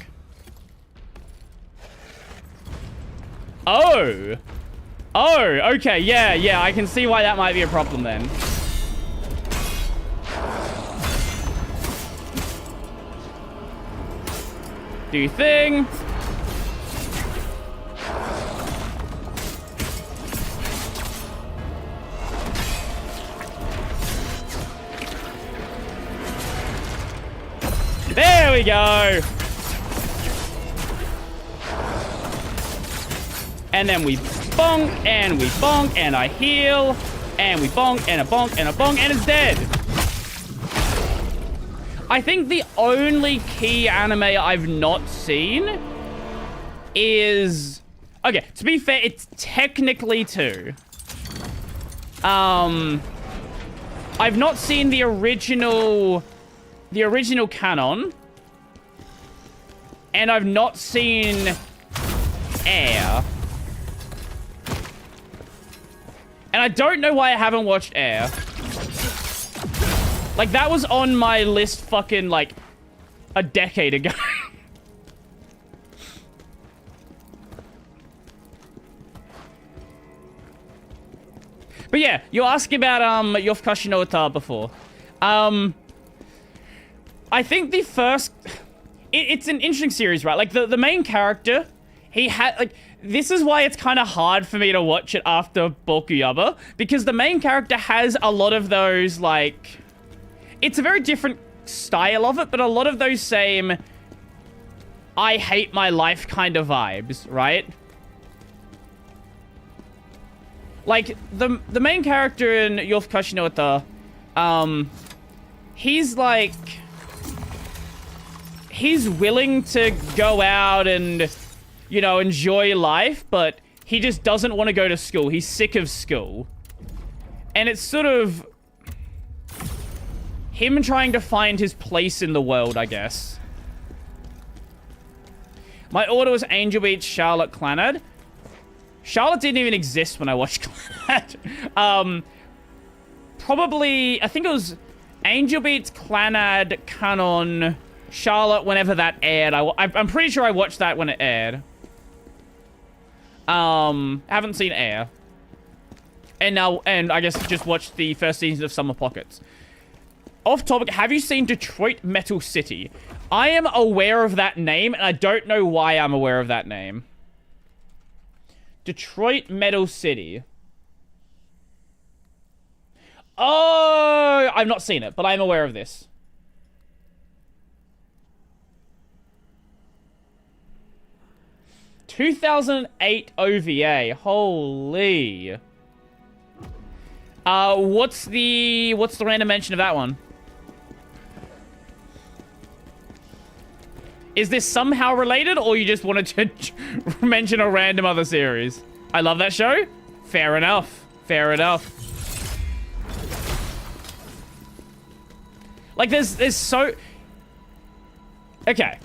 Oh. Oh, okay. Yeah. I can see why that might be a problem then. Do your thing. There we go. And then we bonk, and we bonk, and I heal, and we bonk, and a bonk, and a bonk, and it's dead. I think the only key anime I've not seen is... Okay, to be fair, it's technically two. I've not seen the original canon, and I've not seen Air. And I don't know why I haven't watched Air. Like, that was on my list fucking, like, a decade ago. But yeah, you asked about, Yofukashi no Uta before. I think the first... It's an interesting series, right? Like, the main character, he had, like... This is why it's kind of hard for me to watch it after Bokuyaba, because the main character has a lot of those, like... It's a very different style of it, but a lot of those same... I hate my life kind of vibes, right? Like, the main character in Yofukashi no Uta, he's like... He's willing to go out and... you know, enjoy life, but he just doesn't want to go to school. He's sick of school. And it's sort of him trying to find his place in the world, I guess. My order was Angel Beats, Charlotte, Clannad. Charlotte didn't even exist when I watched Clannad. Probably, I think it was Angel Beats, Clannad, Canon, Charlotte, whenever that aired. I'm pretty sure I watched that when it aired. Haven't seen Air. And I guess just watched the first season of Summer Pockets. Off topic, have you seen Detroit Metal City? I am aware of that name, and I don't know why I'm aware of that name. Detroit Metal City. Oh, I've not seen it, but I'm aware of this. ...2008 OVA. Holy. What's the random mention of that one? Is this somehow related, or you just wanted to mention a random other series? I love that show. Fair enough. Fair enough. Like, there's so... Okay.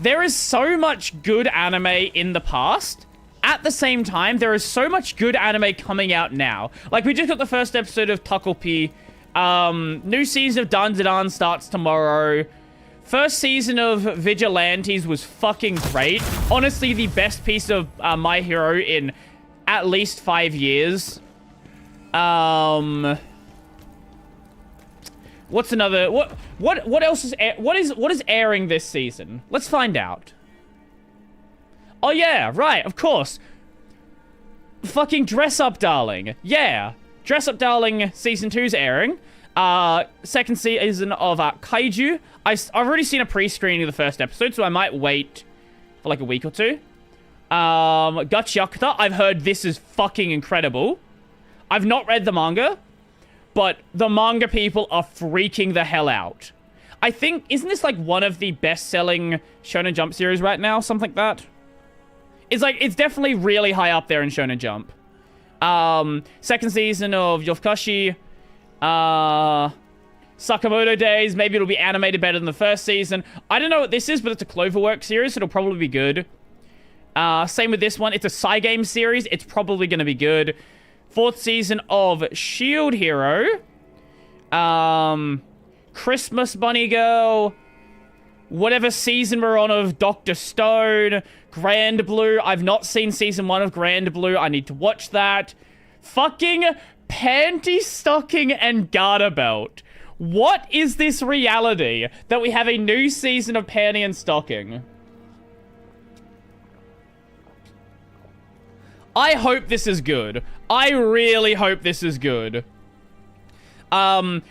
There is so much good anime in the past. At the same time, there is so much good anime coming out now. Like, we just got the first episode of Takopi. New season of Dandadan starts tomorrow. First season of Vigilantes was fucking great. Honestly, the best piece of My Hero in at least 5 years. What's another... What else is... What is airing this season? Let's find out. Oh, yeah. Right. Of course. Fucking Dress Up Darling. Yeah. Dress Up Darling Season 2's airing. Second season of Kaiju. I've already seen a pre-screening of the first episode, so I might wait for like a week or two. Gachiakuta. I've heard this is fucking incredible. I've not read the manga, but the manga people are freaking the hell out. I think, isn't this like one of the best-selling Shonen Jump series right now? Something like that. It's definitely really high up there in Shonen Jump. Second season of Yofukashi. Sakamoto Days, maybe it'll be animated better than the first season. I don't know what this is, but it's a Cloverworks series, so it'll probably be good. Same with this one. It's a Cygames series. It's probably going to be good. 4th season of Shield Hero. Christmas Bunny Girl. Whatever season we're on of Dr. Stone. Grand Blue. I've not seen season 1 of Grand Blue. I need to watch that. Fucking Panty Stocking and Garter Belt. What is this reality that we have a new season of Panty and Stocking? I hope this is good. I really hope this is good. Tensei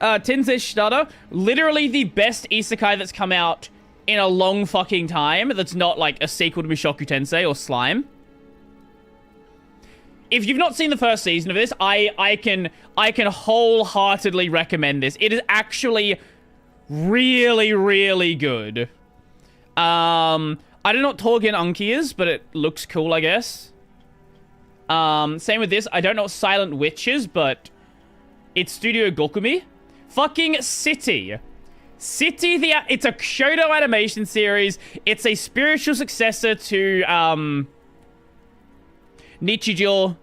Shitara, literally the best isekai that's come out in a long fucking time. That's not like a sequel to Mushoku Tensei or Slime. If you've not seen the first season of this, I can wholeheartedly recommend this. It is actually really, really good. I don't know what Torgen Anki is, but it looks cool, I guess. Same with this. I don't know what Silent Witch is, but it's Studio Gokumi. Fucking City. City, it's a Kyoto animation series. It's a spiritual successor to, Nichijou.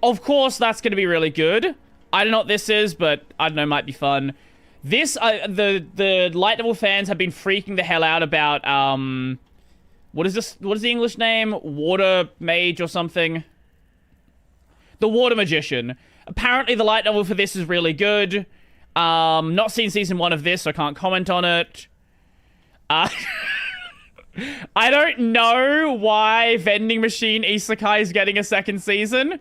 Of course, that's going to be really good. I don't know what this is, but I don't know, might be fun. This, the light novel fans have been freaking the hell out about, what is this? What is the English name? Water Mage or something? The Water Magician. Apparently, the light novel for this is really good. Not seen season 1 of this, so I can't comment on it. I don't know why Vending Machine Isekai is getting a 2nd season.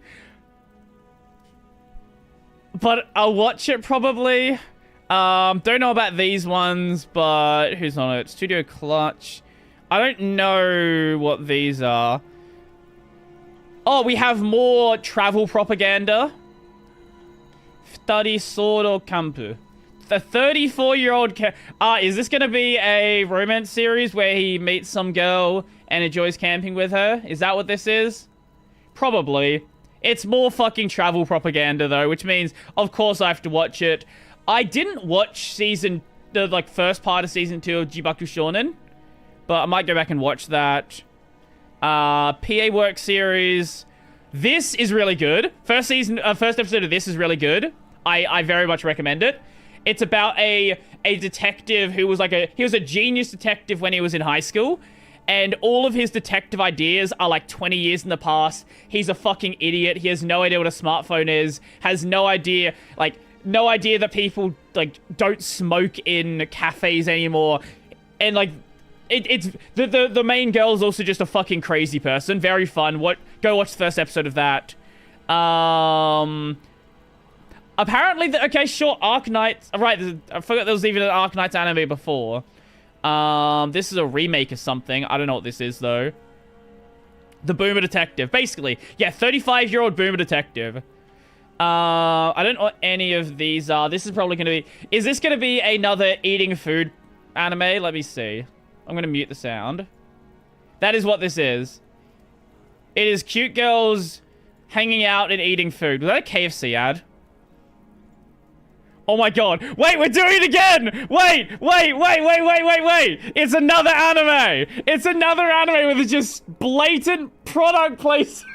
But I'll watch it probably. Don't know about these ones, but who's on it? Studio Clutch. I don't know what these are. Oh, we have more travel propaganda. Study Soro Campu. The 34-year-old... is this going to be a romance series where he meets some girl and enjoys camping with her? Is that what this is? Probably. It's more fucking travel propaganda, though, which means, of course, I have to watch it. I didn't watch the first part of season 2 of Jibaku Shonen, but I might go back and watch that. PA Work series. This is really good. First episode of this is really good. I very much recommend it. It's about a detective who was he was a genius detective when he was in high school, and all of his detective ideas are like 20 years in the past. He's a fucking idiot. He has no idea what a smartphone is, has no idea that people don't smoke in cafes anymore. And it's the main girl is also just a fucking crazy person. Very fun. Go watch the first episode of that. Apparently, okay, sure, Arknights. Right, I forgot there was even an Arknights anime before. This is a remake of something. I don't know what this is, though. The Boomer Detective. Basically, yeah, 35-year-old Boomer Detective. I don't know what any of these are. This is probably going to be... Is this going to be another eating food anime? Let me see. I'm going to mute the sound. That is what this is. It is cute girls hanging out and eating food. Was that a KFC ad? Oh my god. Wait, we're doing it again! Wait! It's another anime! It's another anime with just blatant product placement.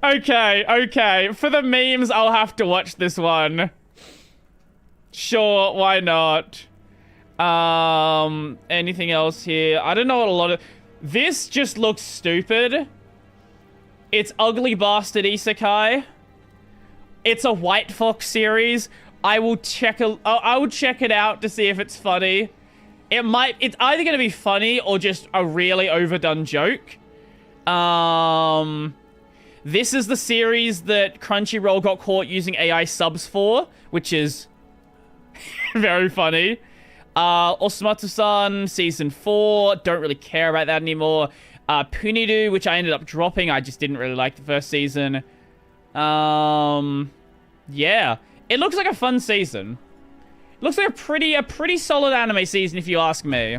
Okay. For the memes, I'll have to watch this one. Sure, why not? Anything else here? I don't know what a lot of... This just looks stupid. It's Ugly Bastard Isekai. It's a White Fox series. I will check it out to see if it's funny. It's either going to be funny or just a really overdone joke. This is the series that Crunchyroll got caught using AI subs for, which is very funny. Osumatsu-san Season 4. Don't really care about that anymore. Puniru, which I ended up dropping. I just didn't really like the first season. Yeah. It looks like a fun season. It looks like a pretty solid anime season, if you ask me.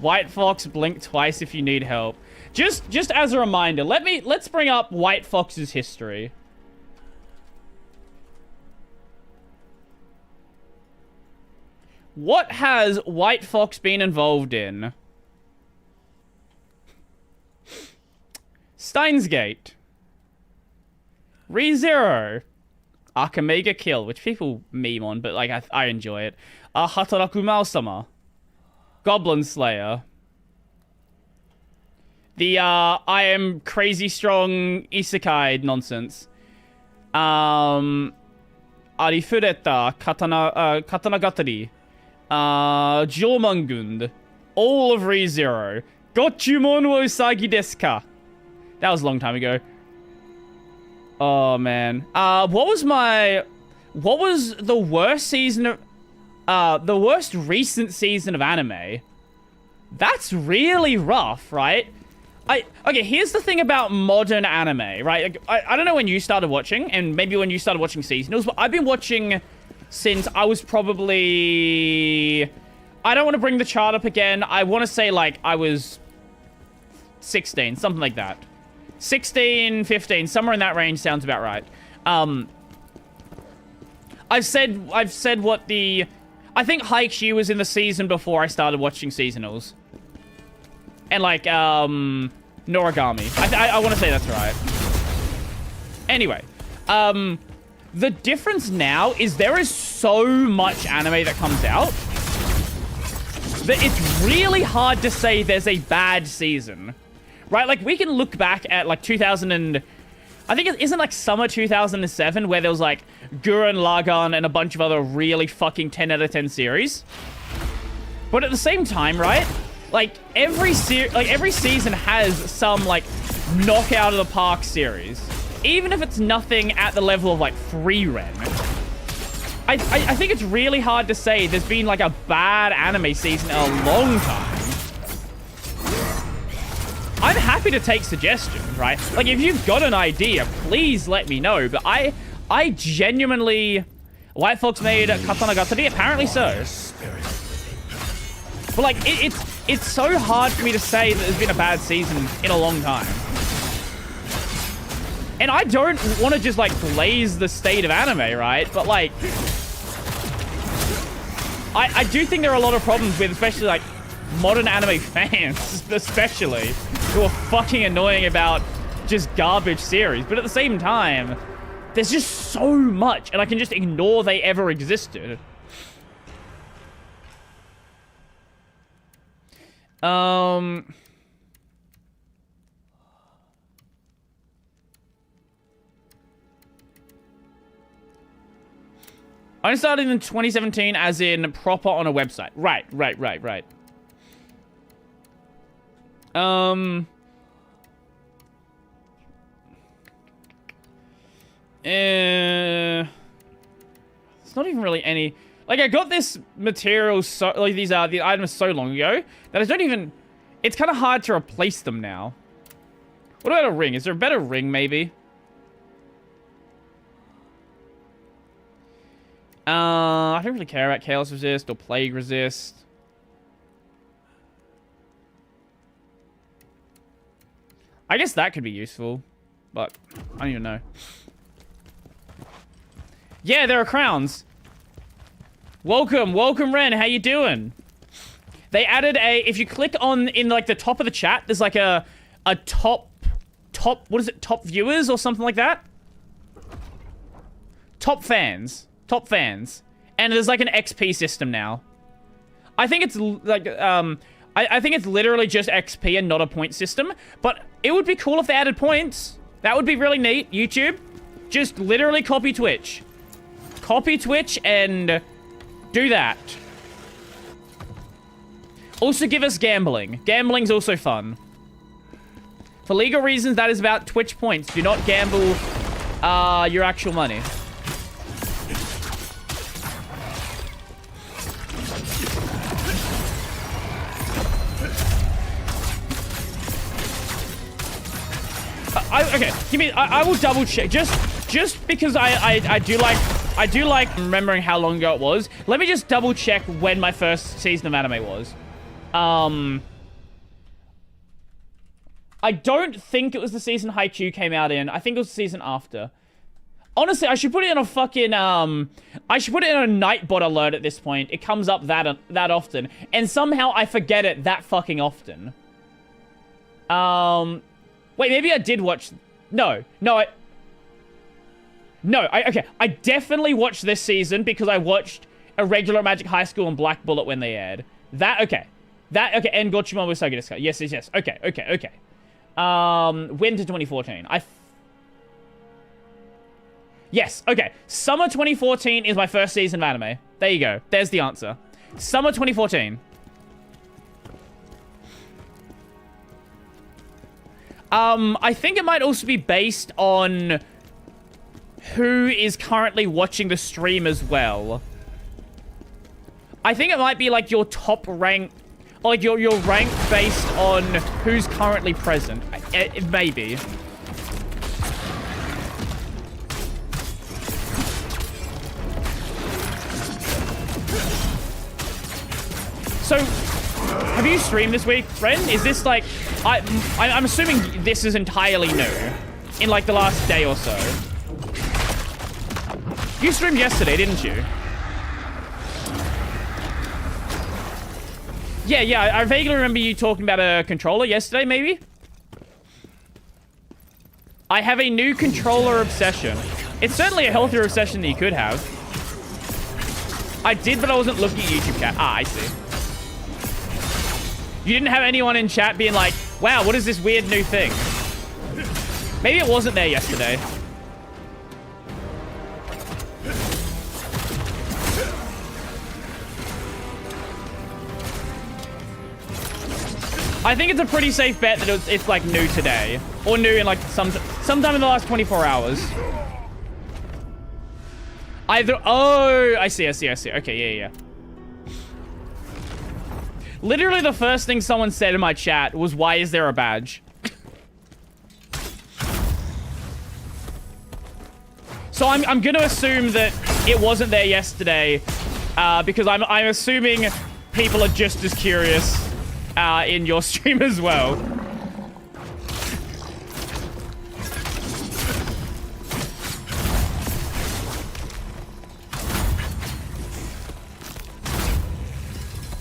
White Fox, blink twice if you need help. Just as a reminder, let's bring up White Fox's history. What has White Fox been involved in? Steins Gate. ReZero. Akamega Kill, which people meme on, but like I enjoy it. Hataraku Maosama. Goblin Slayer. The I am crazy strong isekai nonsense. Arifureta, Katanagatari. Jomangund. All of ReZero. Gochumon wo usagi desu ka? That was a long time ago. Oh man. What was the worst season of the worst recent season of anime? That's really rough, right? Okay, here's the thing about modern anime, right? Like, I don't know when you started watching, and maybe when you started watching seasonals, but I've been watching since I was probably... I don't want to bring the chart up again. I want to say, like, I was 16, something like that. 16, 15, somewhere in that range sounds about right. I've said what the... I think Haikyuu was in the season before I started watching seasonals. And, like, Noragami. I want to say that's right. Anyway, the difference now is there is so much anime that comes out that it's really hard to say there's a bad season. Right? Like, we can look back at, like, 2000 and... I think it isn't, like, summer 2007 where there was, like, Gurren Lagann and a bunch of other really fucking 10 out of 10 series. But at the same time, right? Like, every season has some, like, knock out of the park series. Even if it's nothing at the level of, like, Free Ren. I think it's really hard to say there's been, like, a bad anime season in a long time. I'm happy to take suggestions, right? Like, if you've got an idea, please let me know. But I genuinely... White Fox made Katanagatari? Apparently so. But, like, it's so hard for me to say that there's been a bad season in a long time. And I don't want to just, like, blaze the state of anime, right? But, like... I do think there are a lot of problems with, especially, like, modern anime fans, especially, who are fucking annoying about just garbage series. But at the same time, there's just so much, and I can just ignore they ever existed. I started in 2017 as in proper on a website. Right. It's not even really any... Like, I got this material so... Like, these are the items so long ago that I don't even... It's kind of hard to replace them now. What about a ring? Is there a better ring, maybe? I don't really care about Chaos Resist or Plague Resist. I guess that could be useful, but I don't even know. Yeah, there are crowns. Welcome, Ren. How you doing? They added a... If you click on in like the top of the chat, there's like a top. What is it? Top viewers or something like that. Top fans. And there's like an XP system now. I think it's like, I think it's literally just XP and not a point system. But it would be cool if they added points. That would be really neat. YouTube, just literally copy Twitch. Copy Twitch and do that. Also give us gambling. Gambling's also fun. For legal reasons, that is about Twitch points. Do not gamble your actual money. Okay, give me... I will double check. Just because I do like remembering how long ago it was. Let me just double check when my first season of anime was. I don't think it was the season Haikyuu came out in. I think it was the season after. Honestly, I should put it in a fucking, I should put it in a Nightbot alert at this point. It comes up that often. And somehow I forget it that fucking often. Wait, maybe I did watch... No, okay. I definitely watched this season because I watched Irregular Magic High School and Black Bullet when they aired. Okay, and Gochima was Saga Desu. Yes. Okay. Winter 2014. Yes, okay. Summer 2014 is my first season of anime. There you go. There's the answer. Summer 2014. I think it might also be based on who is currently watching the stream as well. I think it might be like your top rank, like your rank based on who's currently present. Maybe. So, have you streamed this week, friend? Is this like... I'm assuming this is entirely new. In like the last day or so. You streamed yesterday, didn't you? Yeah, I vaguely remember you talking about a controller yesterday, maybe? I have a new controller obsession. It's certainly a healthier obsession than you could have. I did, but I wasn't looking at YouTube chat. Ah, I see. You didn't have anyone in chat being like, wow, what is this weird new thing? Maybe it wasn't there yesterday. I think it's a pretty safe bet that it's like new today. Or new in like sometime in the last 24 hours. Either, oh, I see. Okay, yeah. Literally the first thing someone said in my chat was, why is there a badge? So I'm going to assume that it wasn't there yesterday, because I'm assuming people are just as curious in your stream as well.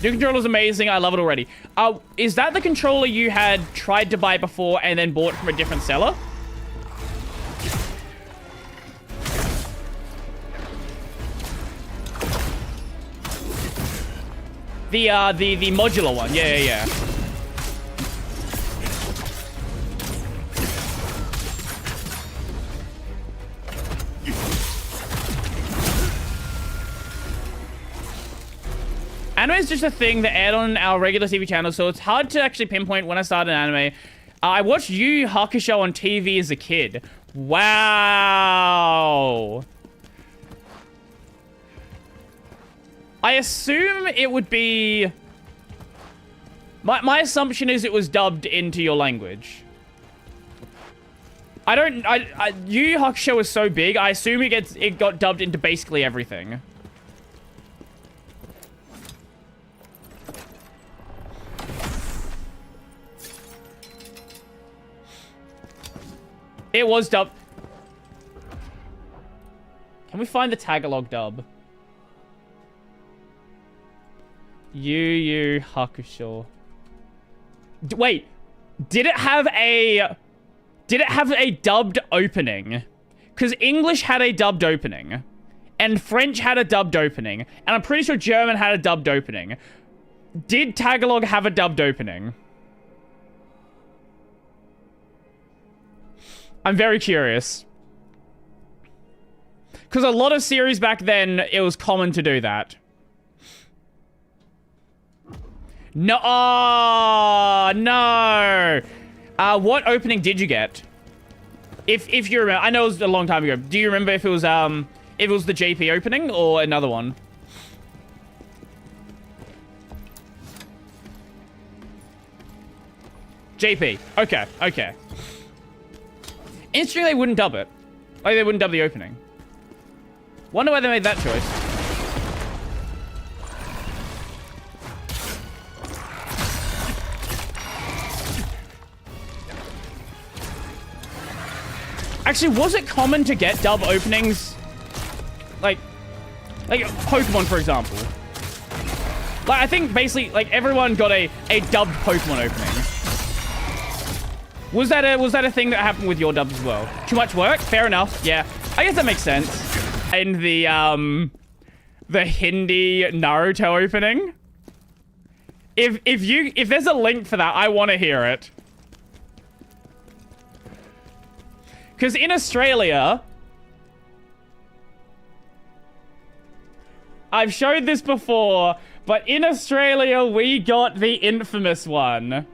New controller's amazing. I love it already. Is that the controller you had tried to buy before and then bought from a different seller? The modular one. Yeah. Anime is just a thing that aired on our regular TV channel, so it's hard to actually pinpoint when I started anime. I watched Yu Yu Hakusho on TV as a kid. Wow. I assume it would be... My assumption is it was dubbed into your language. Yu Yu Hakusho is so big, I assume it got dubbed into basically everything. It was dubbed. Can we find the Tagalog dub? Yu Yu Hakusho. Wait, did it have a dubbed opening? Because English had a dubbed opening, and French had a dubbed opening, and I'm pretty sure German had a dubbed opening. Did Tagalog have a dubbed opening? I'm very curious. Because a lot of series back then, it was common to do that. No, oh, no. What opening did you get? If you remember, I know it was a long time ago. Do you remember if it was the JP opening or another one? JP. Okay. Interesting they wouldn't dub it. Like, they wouldn't dub the opening. Wonder why they made that choice. Actually, was it common to get dub openings? Like Pokemon, for example. Like, I think basically, like, everyone got a dubbed Pokemon opening. Was that a thing that happened with your dubs as well? Too much work? Fair enough. Yeah, I guess that makes sense. In the Hindi Naruto opening. If there's a link for that, I want to hear it. Because in Australia, I've showed this before, but in Australia, we got the infamous one.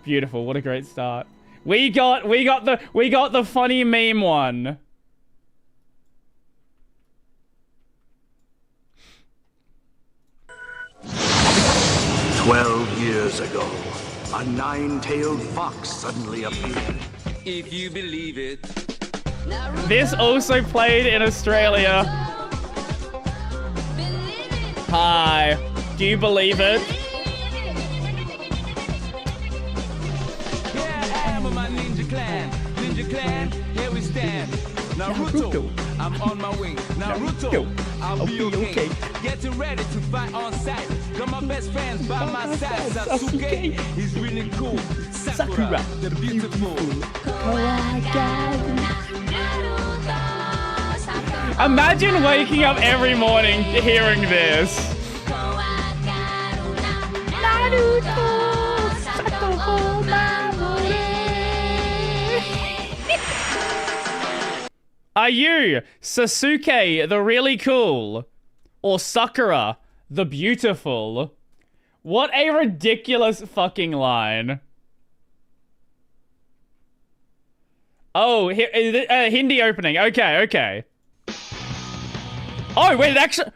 Beautiful, what a great start. We got the funny meme one. Years ago, a nine-tailed fox suddenly appeared. If you believe it. This also played in Australia. Hi. Do you believe it? Yeah, I am with my ninja clan. Ninja clan, here we stand. Naruto, I'm on my way. Naruto, I'll be okay. Getting ready to fight on sight. Got my best friends by my side. Sasuke, he's really cool. Sakura, the beautiful. Imagine waking up every morning hearing this. Are you Sasuke, the really cool? Or Sakura, the beautiful? What a ridiculous fucking line. Oh, Hindi opening. Okay. Oh, wait, it actually...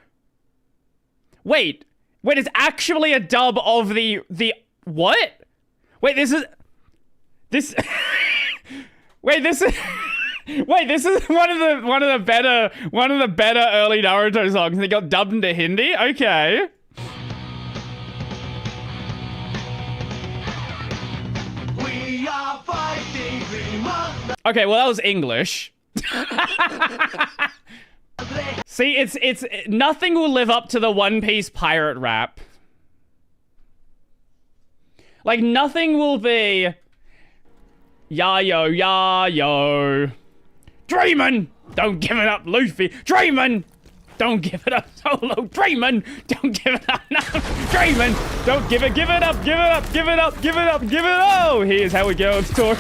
Wait, it's actually a dub of the... What? Wait, this is... Wait, this is... Wait, this is one of the better early Naruto songs. They got dubbed into Hindi? Okay. We are fighting dreamers. Okay, well that was English. See, it's nothing will live up to the One Piece pirate rap. Like nothing will be Yayo. Dreamin'! Don't give it up, Luffy! Dreamin'! Don't give it up, Solo! Dreamin'! Don't give it up, no! Dreamin'! Don't give it up! Oh! Here's how we go to talk.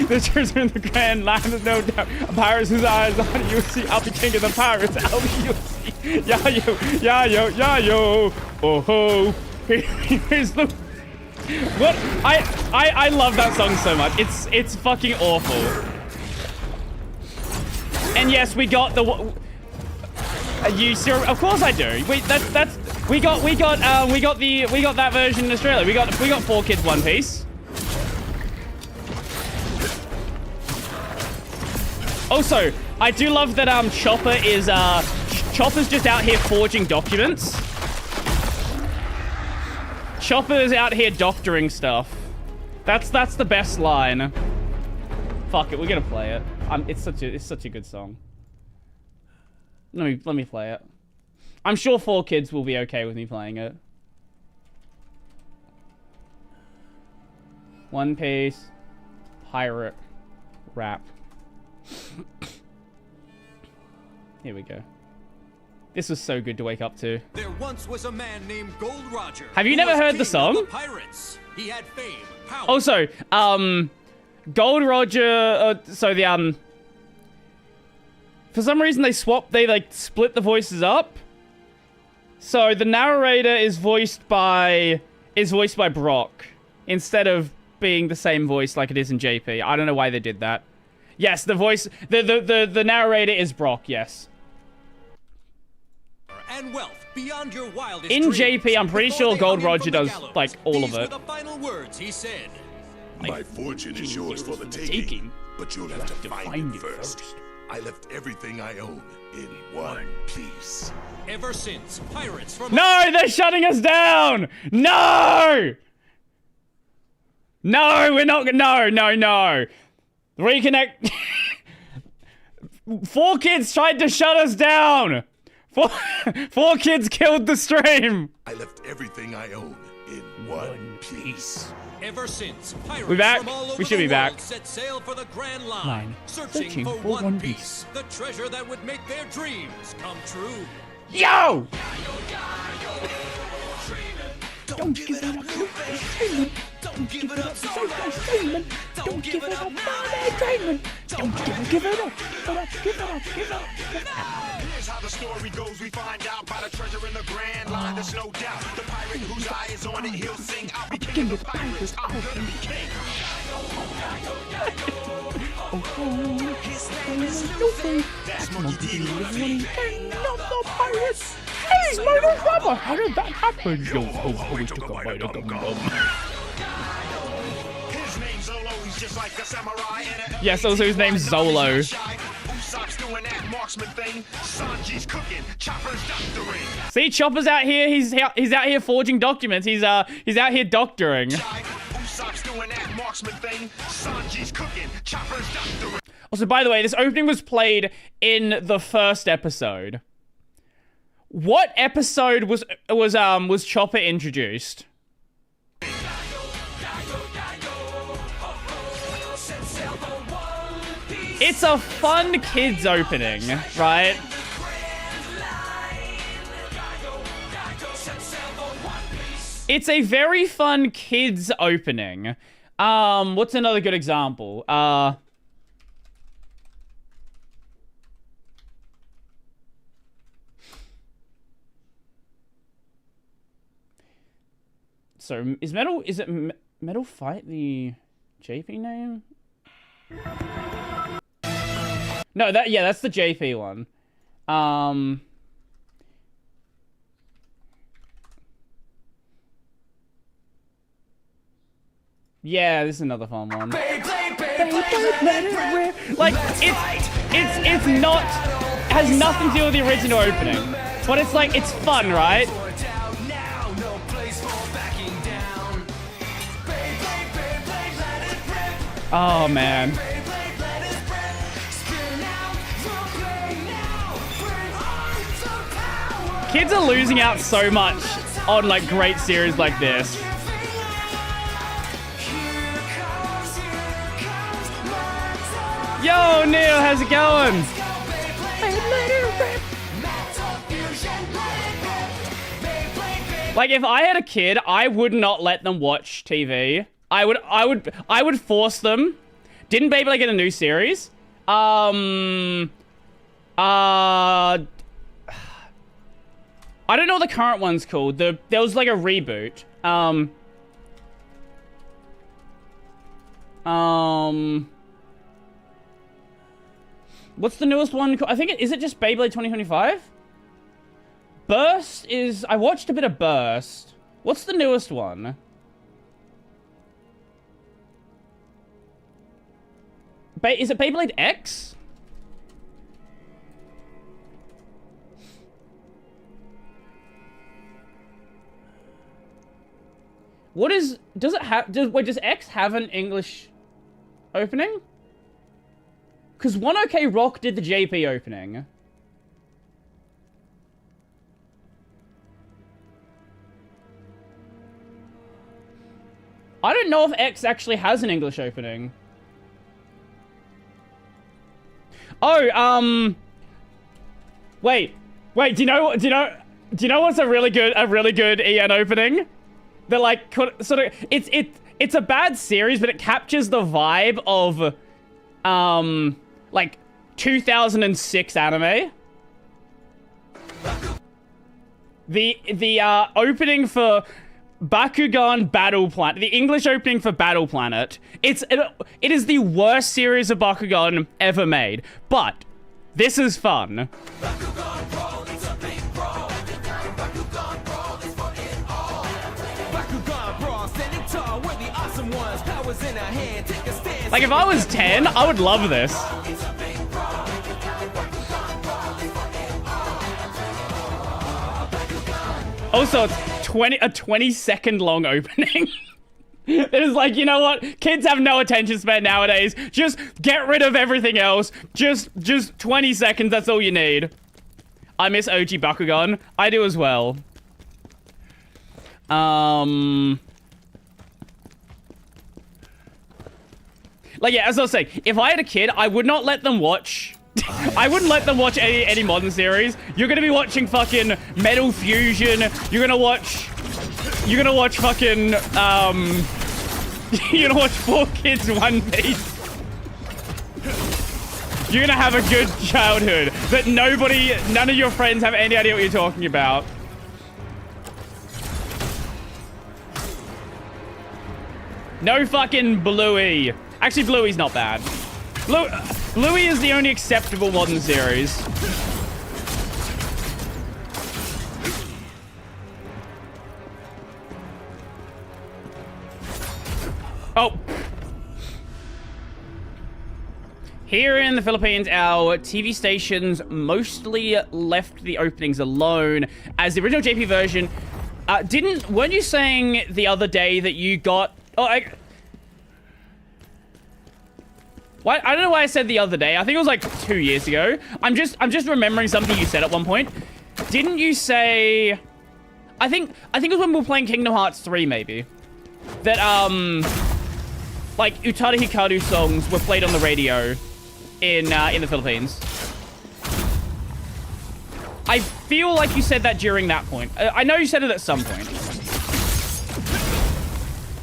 The children in the grand line, there's no doubt. A pirate's whose eyes on you see. I'll be king of the pirates. I'll be you see. Yayo. Oh ho. Here's the... What? I love that song so much. It's fucking awful. And yes, we got the... you sure? Of course I do. Wait, that's... We got that version in Australia. We got 4Kids One Piece. Also, I do love that Chopper is Chopper's just out here forging documents. Chopper's out here doctoring stuff. That's the best line. Fuck it, we're gonna play it. It's such a good song. Let me play it. I'm sure 4Kids will be okay with me playing it. One Piece pirate rap. Here we go. This was so good to wake up to. There once was a man named Gold Roger. Have you never heard the song? Pirates. He had fame, power. Also, Gold Roger. For some reason they split the voices up. So the narrator is voiced by Brock instead of being the same voice like it is in JP. I don't know why they did that. Yes, the voice, the narrator is Brock. Yes. And wealth beyond your wildest in dreams. JP, I'm pretty sure Gold Roger does gallows, like all of these were it. the final words he said. My fortune is yours for the taking, but you'll have to find it first. I left everything I own in one piece. Ever since, pirates from... No, they're shutting us down! No! No, we're not. No. Reconnect. 4 kids tried to shut us down. 4 kids killed the stream. I left everything I own in one piece. Ever since, pirates We back? from all over We should the be back. world set sail for the Grand Line, Line. searching for One Piece, the treasure that would make their dreams come true. Yo! Don't give it up, you baby. Don't give it up, so dreaming. Don't give it up, dreaming. Don't give it up, give it up. Here's how the story goes. We find out about a treasure in the Grand Line. There's no doubt. The pirate whose eye is on it, he'll sing. I'll be king of the pirates. I'm gonna be king. His name is Luffy. That's Monkey D. Luffy. King of the pirates. Hey, motherfucker! How did that happen? Yo, we took a bite of gum. His name's Zolo. He's just like a samurai. Yes, also his name's Zolo. Usopp's doing that marksman thing. Sanji's cooking. Chopper's doctoring. See, Chopper's out here. He's out here forging documents. He's out here doctoring. Usopp's doing that marksman thing. Sanji's cooking. Chopper's doctoring. Also, by the way, this opening was played in the first episode. What episode was Chopper introduced? It's a fun kids opening, right? It's a very fun kids opening. What's another good example? So is it Metal Fight the JP name? No, that's the JP one. Yeah, this is another fun one. Like it's not has nothing to do with the original opening, but it's like it's fun, right? Oh man. Kids are losing out so much on like great series like this. Yo, Neil, how's it going? Like, if I had a kid, I would not let them watch TV. I would force them. Didn't Beyblade get a new series? I don't know what the current one's called. There was like a reboot. What's the newest one? I think is it just Beyblade 2025? Burst is... I watched a bit of Burst. What's the newest one? Is it Beyblade X? What is... Does it have... Does X have an English opening? Because 1OK Rock did the JP opening. I don't know if X actually has an English opening. Oh, wait, do you know what's a really good EN opening? They're like sort of it's a bad series, but it captures the vibe of like 2006 anime. The opening for Bakugan Battle Planet, the English opening for Battle Planet, it is the worst series of Bakugan ever made, but this is fun. Bakugan Brawl, it's a big brawl. Bakugan Brawl is for it all. Bakugan Brawl, standing tall, we're the awesome ones. Powers in our hand, take a stand. Like, if I was 10, I would love this. It's a big brawl. Bakugan Brawl is for it all. Also, it's a 20-second long opening. It is like, you know what? Kids have no attention span nowadays. Just get rid of everything else. Just 20 seconds, that's all you need. I miss OG Bakugan. I do as well. Like, yeah, as I was saying, if I had a kid, I would not let them watch... I wouldn't let them watch any modern series. You're gonna be watching fucking Metal Fusion. You're gonna watch fucking, you're gonna watch 4 Kids, 1 Piece. You're gonna have a good childhood that none of your friends have any idea what you're talking about. No fucking Bluey. Actually, Bluey's not bad. Bluey is the only acceptable modern series. Oh. Here in the Philippines, our TV stations mostly left the openings alone, as the original JP version weren't you saying the other day that you got... What? I don't know why I said the other day. I think it was like 2 years ago. I'm just remembering something you said at one point. Didn't you say... I think it was when we were playing Kingdom Hearts 3, maybe. That, like, Utada Hikaru songs were played on the radio in the Philippines. I feel like you said that during that point. I know you said it at some point.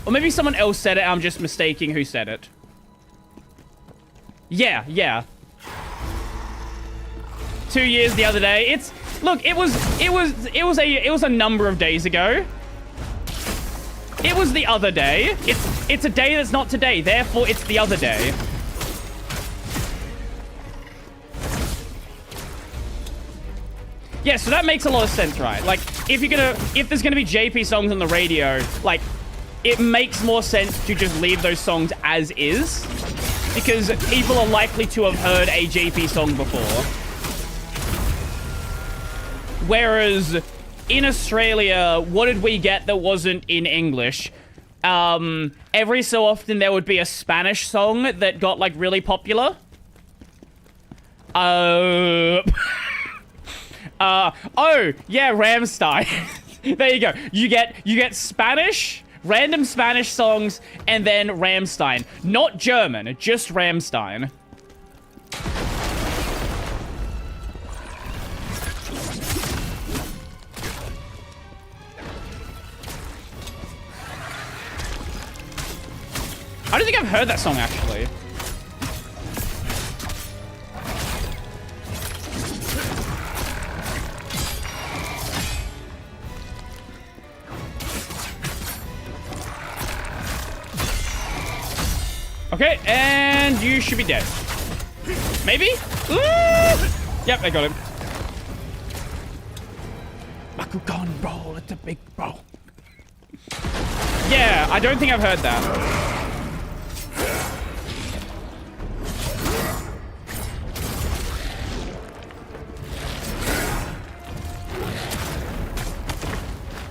Or maybe someone else said it, I'm just mistaking who said it. Yeah. 2 years the other day. Look, it was a number of days ago. It was the other day. It's a day that's not today, therefore it's the other day. Yeah, so that makes a lot of sense, right? Like, if there's gonna be JP songs on the radio, like, it makes more sense to just leave those songs as is. Because people are likely to have heard a JP song before. Whereas in Australia, what did we get that wasn't in English? Every so often there would be a Spanish song that got like really popular. Oh yeah, Rammstein. There you go. You get Spanish, random Spanish songs, and then Rammstein. Not German, just Rammstein. I don't think I've heard that song, actually. Okay, and you should be dead. Maybe? Ooh! Yep, I got him. Bakugan roll, it's a big roll. Yeah, I don't think I've heard that.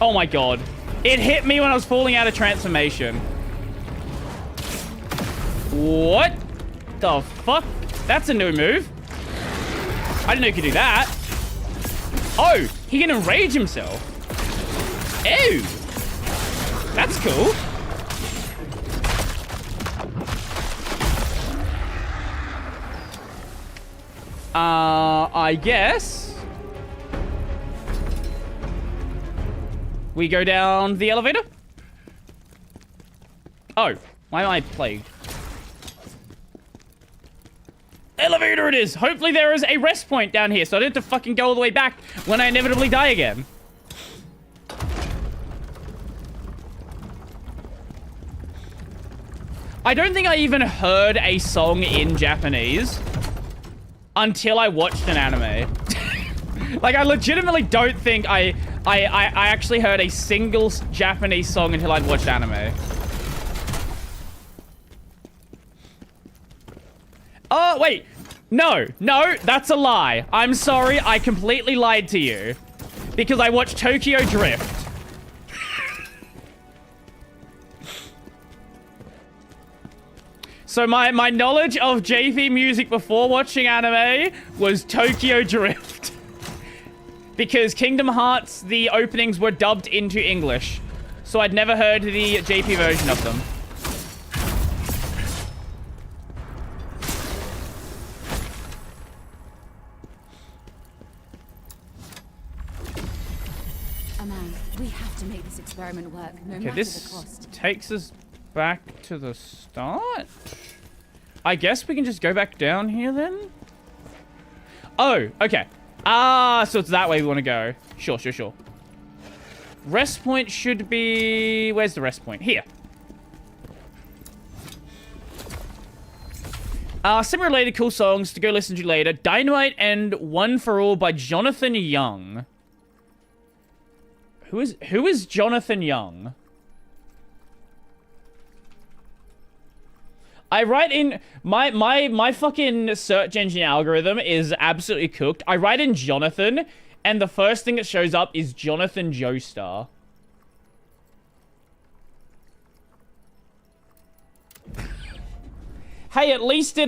Oh my god. It hit me when I was falling out of transformation. What the fuck? That's a new move. I didn't know you could do that. Oh, he can enrage himself. Ew. That's cool. I guess we go down the elevator. Oh, why am I plagued? Elevator it is! Hopefully there is a rest point down here, so I don't have to fucking go all the way back when I inevitably die again. I don't think I even heard a song in Japanese until I watched an anime. Like, I legitimately don't think I actually heard a single Japanese song until I'd watched anime. Oh, wait. No, that's a lie. I'm sorry, I completely lied to you. Because I watched Tokyo Drift. So my knowledge of JP music before watching anime was Tokyo Drift. Because Kingdom Hearts, the openings were dubbed into English. So I'd never heard the JP version of them. Amand, we have to make this experiment work, no matter This the cost. takes us back to the start. I guess we can just go back down here then? Oh, okay. Ah, so it's that way we want to go. Sure. Rest point should be... Where's the rest point? Here. Some related cool songs to go listen to later. Dynamite and One for All by Jonathan Young. Who is Jonathan Young? I write in... My fucking search engine algorithm is absolutely cooked. I write in Jonathan, and the first thing that shows up is Jonathan Joestar. Hey, at least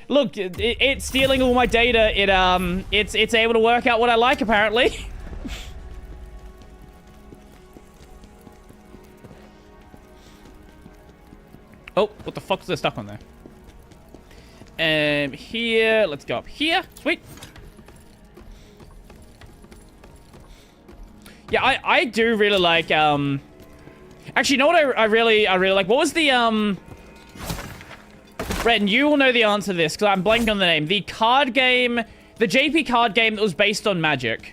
it's stealing all my data. It's able to work out what I like, apparently. Oh, what the fuck's there stuck on there? Here, let's go up here. Sweet. Yeah, I do really like, actually, you know what I really like? What was the, Red, you will know the answer to this, because I'm blanking on the name. The card game, the JP card game that was based on Magic.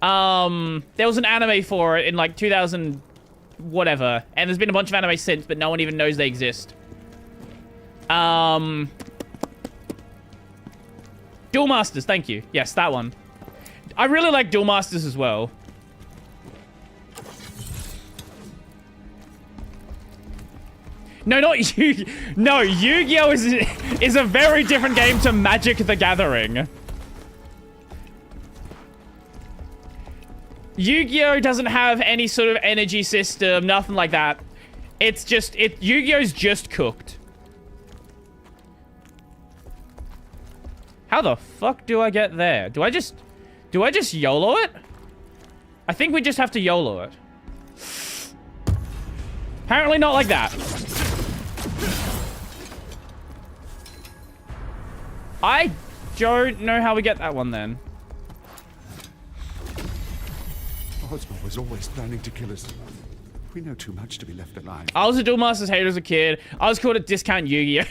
There was an anime for it in, like, 2000... whatever, and there's been a bunch of anime since, but no one even knows they exist. Duel Masters, thank you. Yes, that one. I really like Duel Masters as well. No, not Yu. No, Yu-Gi-Oh is a very different game to Magic the Gathering. Yu-Gi-Oh doesn't have any sort of energy system, nothing like that. It's just, Yu-Gi-Oh's just cooked. How the fuck do I get there? Do I just YOLO it? I think we just have to YOLO it. Apparently not like that. I don't know how we get that one then. Osmo was always planning to kill us. We know too much to be left alive. I was a Duel Masters hater as a kid. I was called a discount Yu-Gi-Oh.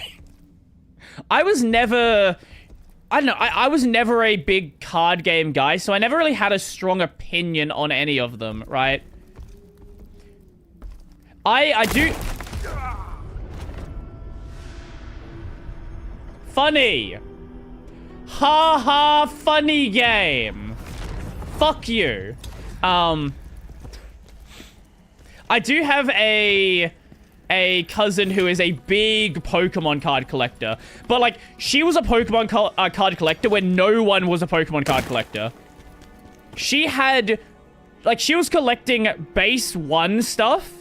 I was never... I don't know. I was never a big card game guy, so I never really had a strong opinion on any of them, right? I do... Funny. Ha ha, funny game. Fuck you. I do have a cousin who is a big Pokemon card collector. But, like, she was a Pokemon card collector when no one was a Pokemon card collector. She had... Like, she was collecting base 1 stuff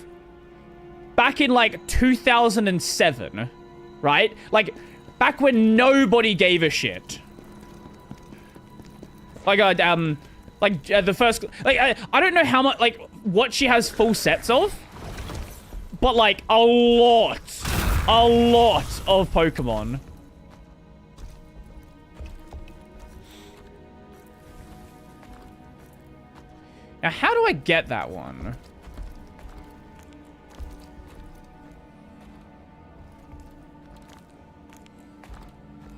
back in, like, 2007. Right? Like, back when nobody gave a shit. Like, the first... Like, I don't know how much... Like, what she has full sets of. But, like, a lot of Pokemon. Now, how do I get that one?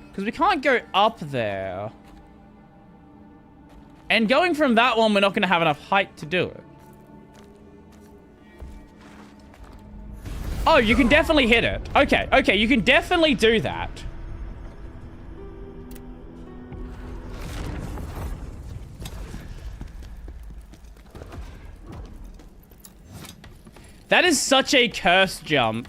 Because we can't go up there. And going from that one, we're not going to have enough height to do it. Oh, you can definitely hit it. Okay, okay, you can definitely do that. That is such a cursed jump.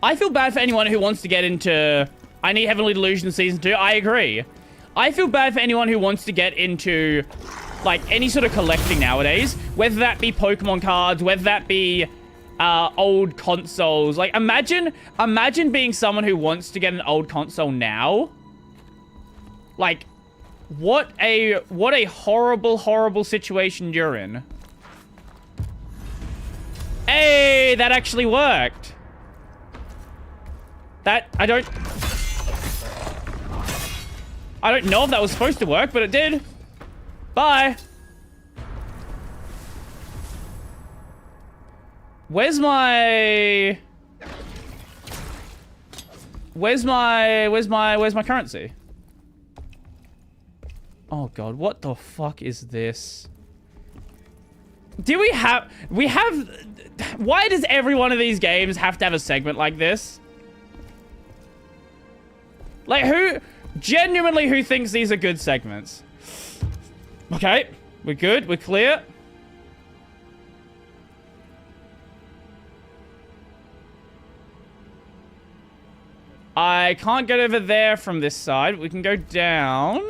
I feel bad for anyone who wants to get into... I Need Heavenly Delusion Season 2. I agree. I feel bad for anyone who wants to get into, like, any sort of collecting nowadays. Whether that be Pokemon cards, whether that be... old consoles. Like, imagine being someone who wants to get an old console now. Like, what a horrible, horrible situation you're in. Hey, that actually worked. I don't know if that was supposed to work, but it did. Bye. Where's my currency? Oh god, what the fuck is this? Why does every one of these games have to have a segment like this? Like, who thinks these are good segments? Okay, we're good, we're clear. I can't get over there from this side. We can go down.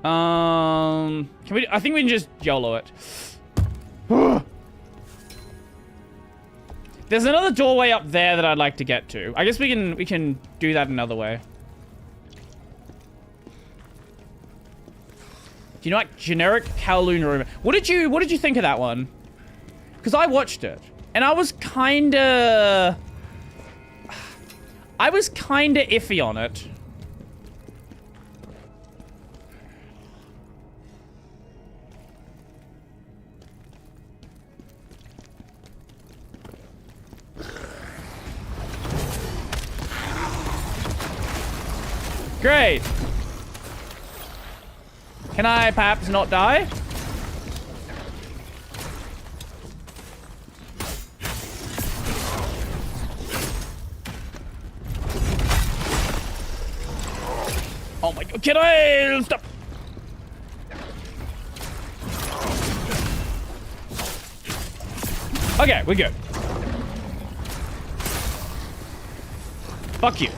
Can we? I think we can just YOLO it. There's another doorway up there that I'd like to get to. I guess we can do that another way. Do you know, like, generic Kowloon room? What did you think of that one? Because I watched it and I was kinda iffy on it. Great. Can I perhaps not die? Oh my god, can I stop? Okay, we're good. Fuck you.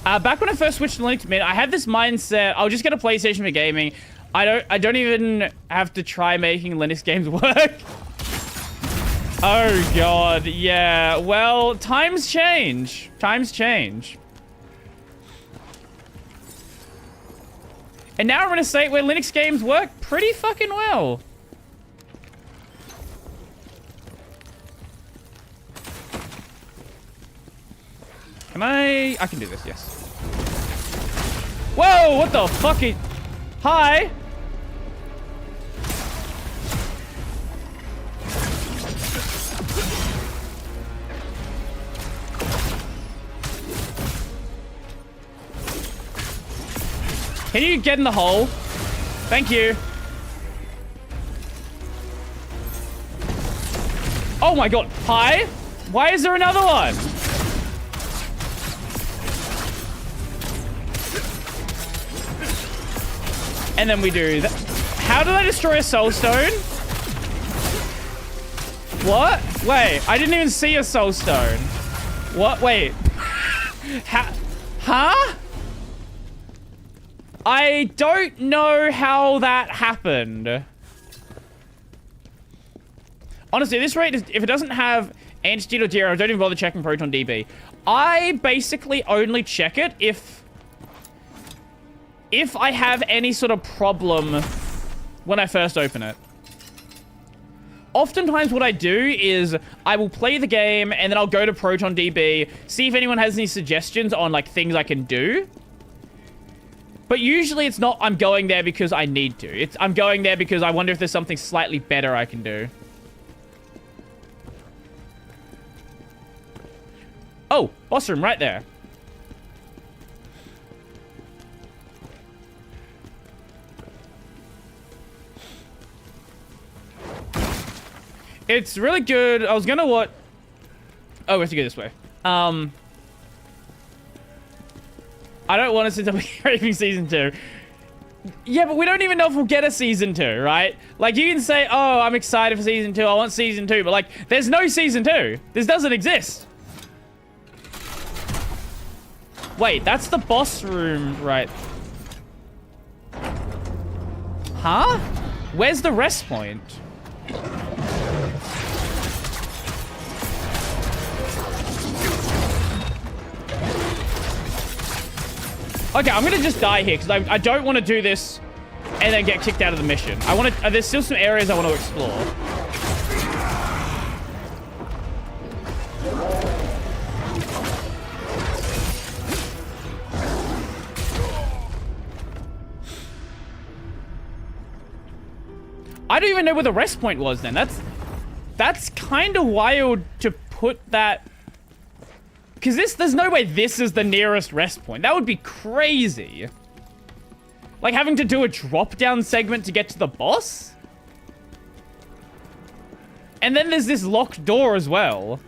Back when I first switched to Linux Mint, I had this mindset, I'll just get a PlayStation for gaming. I don't even have to try making Linux games work. Oh god, yeah. Well, times change. Times change. And now we're in a state where Linux games work pretty fucking well. Can I can do this, yes. Whoa, what the fuck is... Hi! Can you get in the hole? Thank you. Oh my god, hi? Why is there another one? And then we do that. How did I destroy a soul stone? What? Wait, I didn't even see a soul stone. What? Wait. Huh? I don't know how that happened. Honestly, at this rate, if it doesn't have anti-cheat or zero, I don't even bother checking Proton DB. I basically only check it if I have any sort of problem when I first open it. Oftentimes what I do is I will play the game and then I'll go to Proton DB, see if anyone has any suggestions on like things I can do. But usually it's not I'm going there because I need to. I'm going there because I wonder if there's something slightly better I can do. Oh, boss room right there. It's really good. I was gonna what? Oh, we have to go this way. I don't want to sit up craving season 2. Yeah, but we don't even know if we'll get a season 2, right? Like, you can say, oh, I'm excited for season 2. I want season 2. But, like, there's no season 2. This doesn't exist. Wait, that's the boss room, right? Huh? Where's the rest point? Okay, I'm gonna just die here because I don't want to do this and then get kicked out of the mission. I want to. There's still some areas I want to explore. I don't even know where the rest point was then. That's kind of wild to put that. Because there's no way this is the nearest rest point. That would be crazy. Like having to do a drop-down segment to get to the boss? And then there's this locked door as well.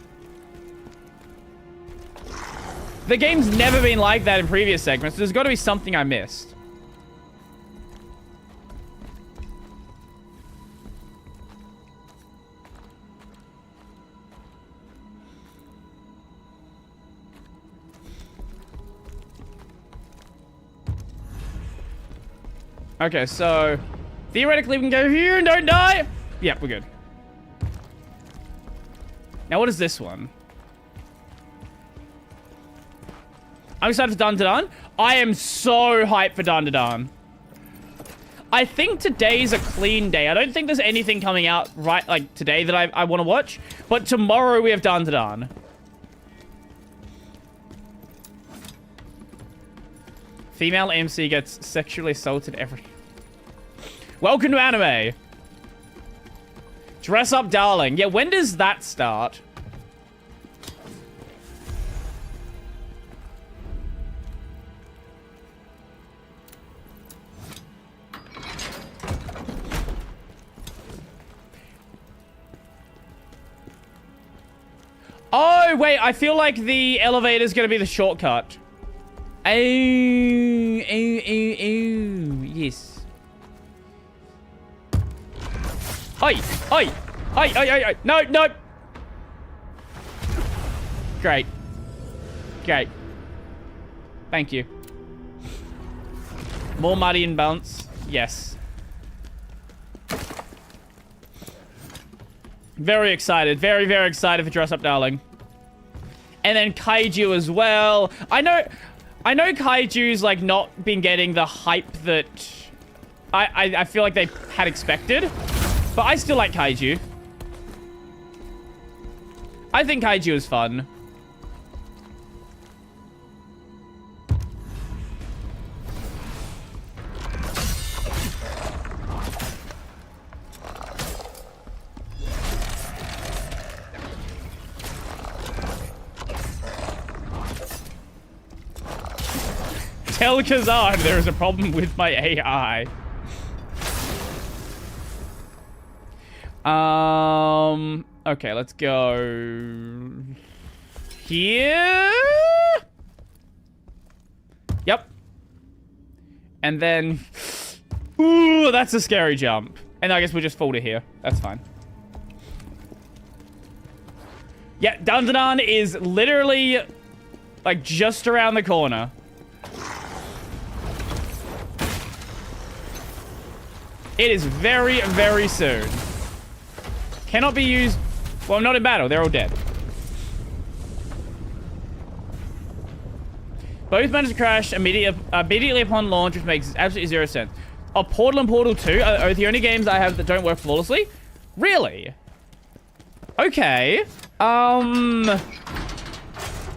The game's never been like that in previous segments. There's got to be something I missed. Okay, so theoretically we can go here and don't die. Yeah, we're good. Now, what is this one? I'm excited for Dun Dun Dun. I am so hyped for Dun Dun Dun. I think today's a clean day. I don't think there's anything coming out right like today that I want to watch. But tomorrow we have Dun Dun Dun. Female MC gets sexually assaulted every... Welcome to anime. Dress up, darling. Yeah, when does that start? Oh, wait. I feel like the elevator is going to be the shortcut. Oh, yes. Oi, oi, oi, oi, oi, no, no. Great. Great. Thank you. More muddy and bounce. Yes. Very excited. Very, very excited for Dress Up Darling. And then Kaiju as well. I know Kaiju's like not been getting the hype that I feel like they had expected. But I still like Kaiju. I think Kaiju is fun. Tell Khazan there is a problem with my AI. Okay, let's go here. Yep. And then, ooh, that's a scary jump. And I guess we'll just fall to here. That's fine. Yeah, Dun Dun Dun is literally like just around the corner. It is very, very soon. Cannot be used... Well, not in battle. They're all dead. Both managed to crash immediately upon launch, which makes absolutely zero sense. Oh, Portal and Portal 2 are the only games I have that don't work flawlessly? Really? Okay.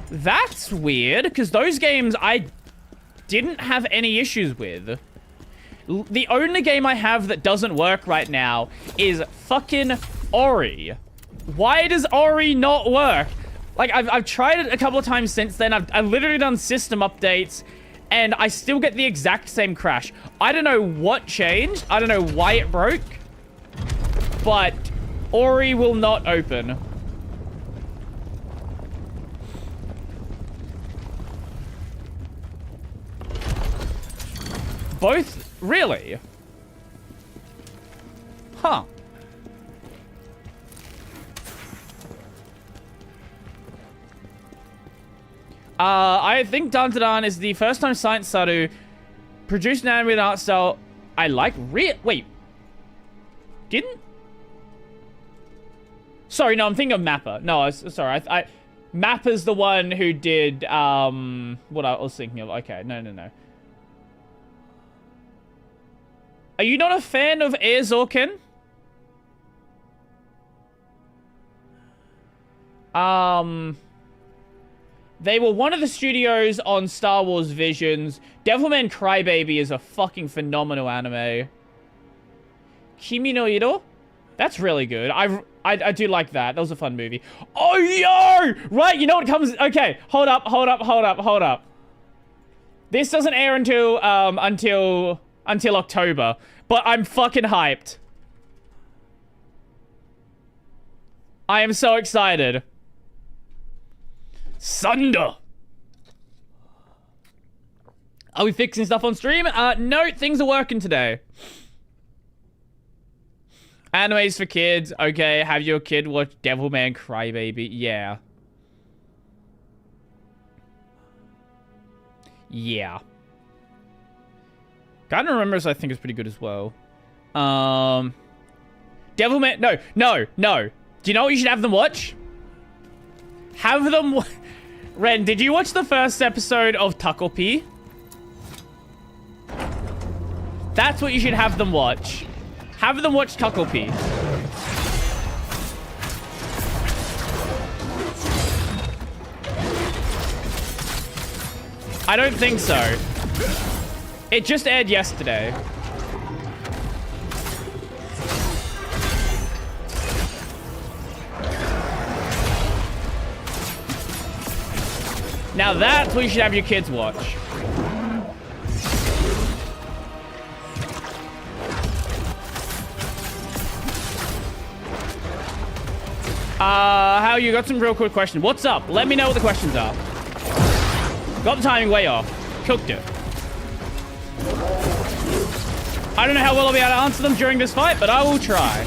That's weird, because those games I didn't have any issues with. The only game I have that doesn't work right now is fucking Ori. Why does Ori not work? Like, I've tried it a couple of times since then. I've literally done system updates, and I still get the exact same crash. I don't know what changed. I don't know why it broke. But Ori will not open. Both? Really? Huh. I think Dandadan is the first time Science Saru produced an animated art style I like. Wait. Didn't? Sorry, no, I'm thinking of Mappa. No, sorry. Mappa's the one who did, what I was thinking of. Okay, no. Are you not a fan of Air Zorkin? They were one of the studios on Star Wars Visions. Devilman Crybaby is a fucking phenomenal anime. Kimi no Iro? That's really good. I do like that. That was a fun movie. Oh, yo! Right, you know what comes... Okay, hold up. This doesn't air until October, but I'm fucking hyped. I am so excited. Sunder. Are we fixing stuff on stream? No, things are working today. Animes for kids. Okay, have your kid watch Devilman Crybaby. Yeah. Garden of Remembrance I think is pretty good as well. Devilman... No. Do you know what you should have them watch? Have them... Ren, did you watch the first episode of Takopi? That's what you should have them watch. Have them watch Takopi. I don't think so. It just aired yesterday. Now that's what you should have your kids watch. How you got some real quick questions. What's up? Let me know what the questions are. Got the timing way off. Cooked it. I don't know how well I'll be able to answer them during this fight, but I will try.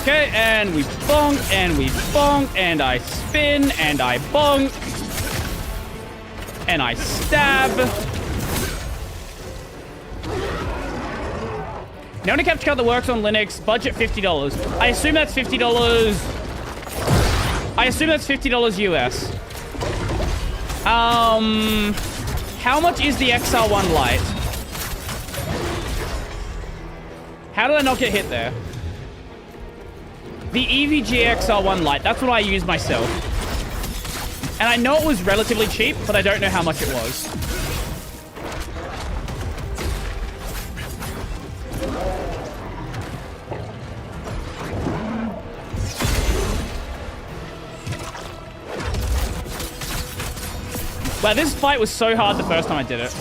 Okay, and we bonk, and I spin, and I bonk, and I stab. Now, on a capture card that works on Linux, budget $50. I assume that's $50. I assume that's $50 US. How much is the XR1 Lite? How did I not get hit there? The EVG XR1 Lite, that's what I use myself. And I know it was relatively cheap, but I don't know how much it was. Wow, this fight was so hard the first time I did it.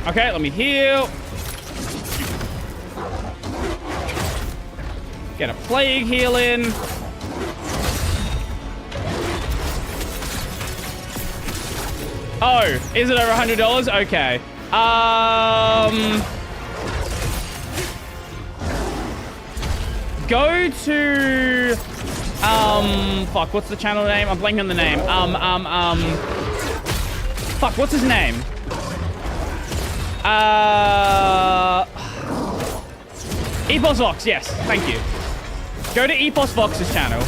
Okay, let me heal. Get a plague heal in. Oh, is it over $100? Okay. Go to... fuck, what's the channel name? I'm blanking on the name. Fuck, what's his name? Epos Vox, yes, thank you. Go to Epos Vox's channel.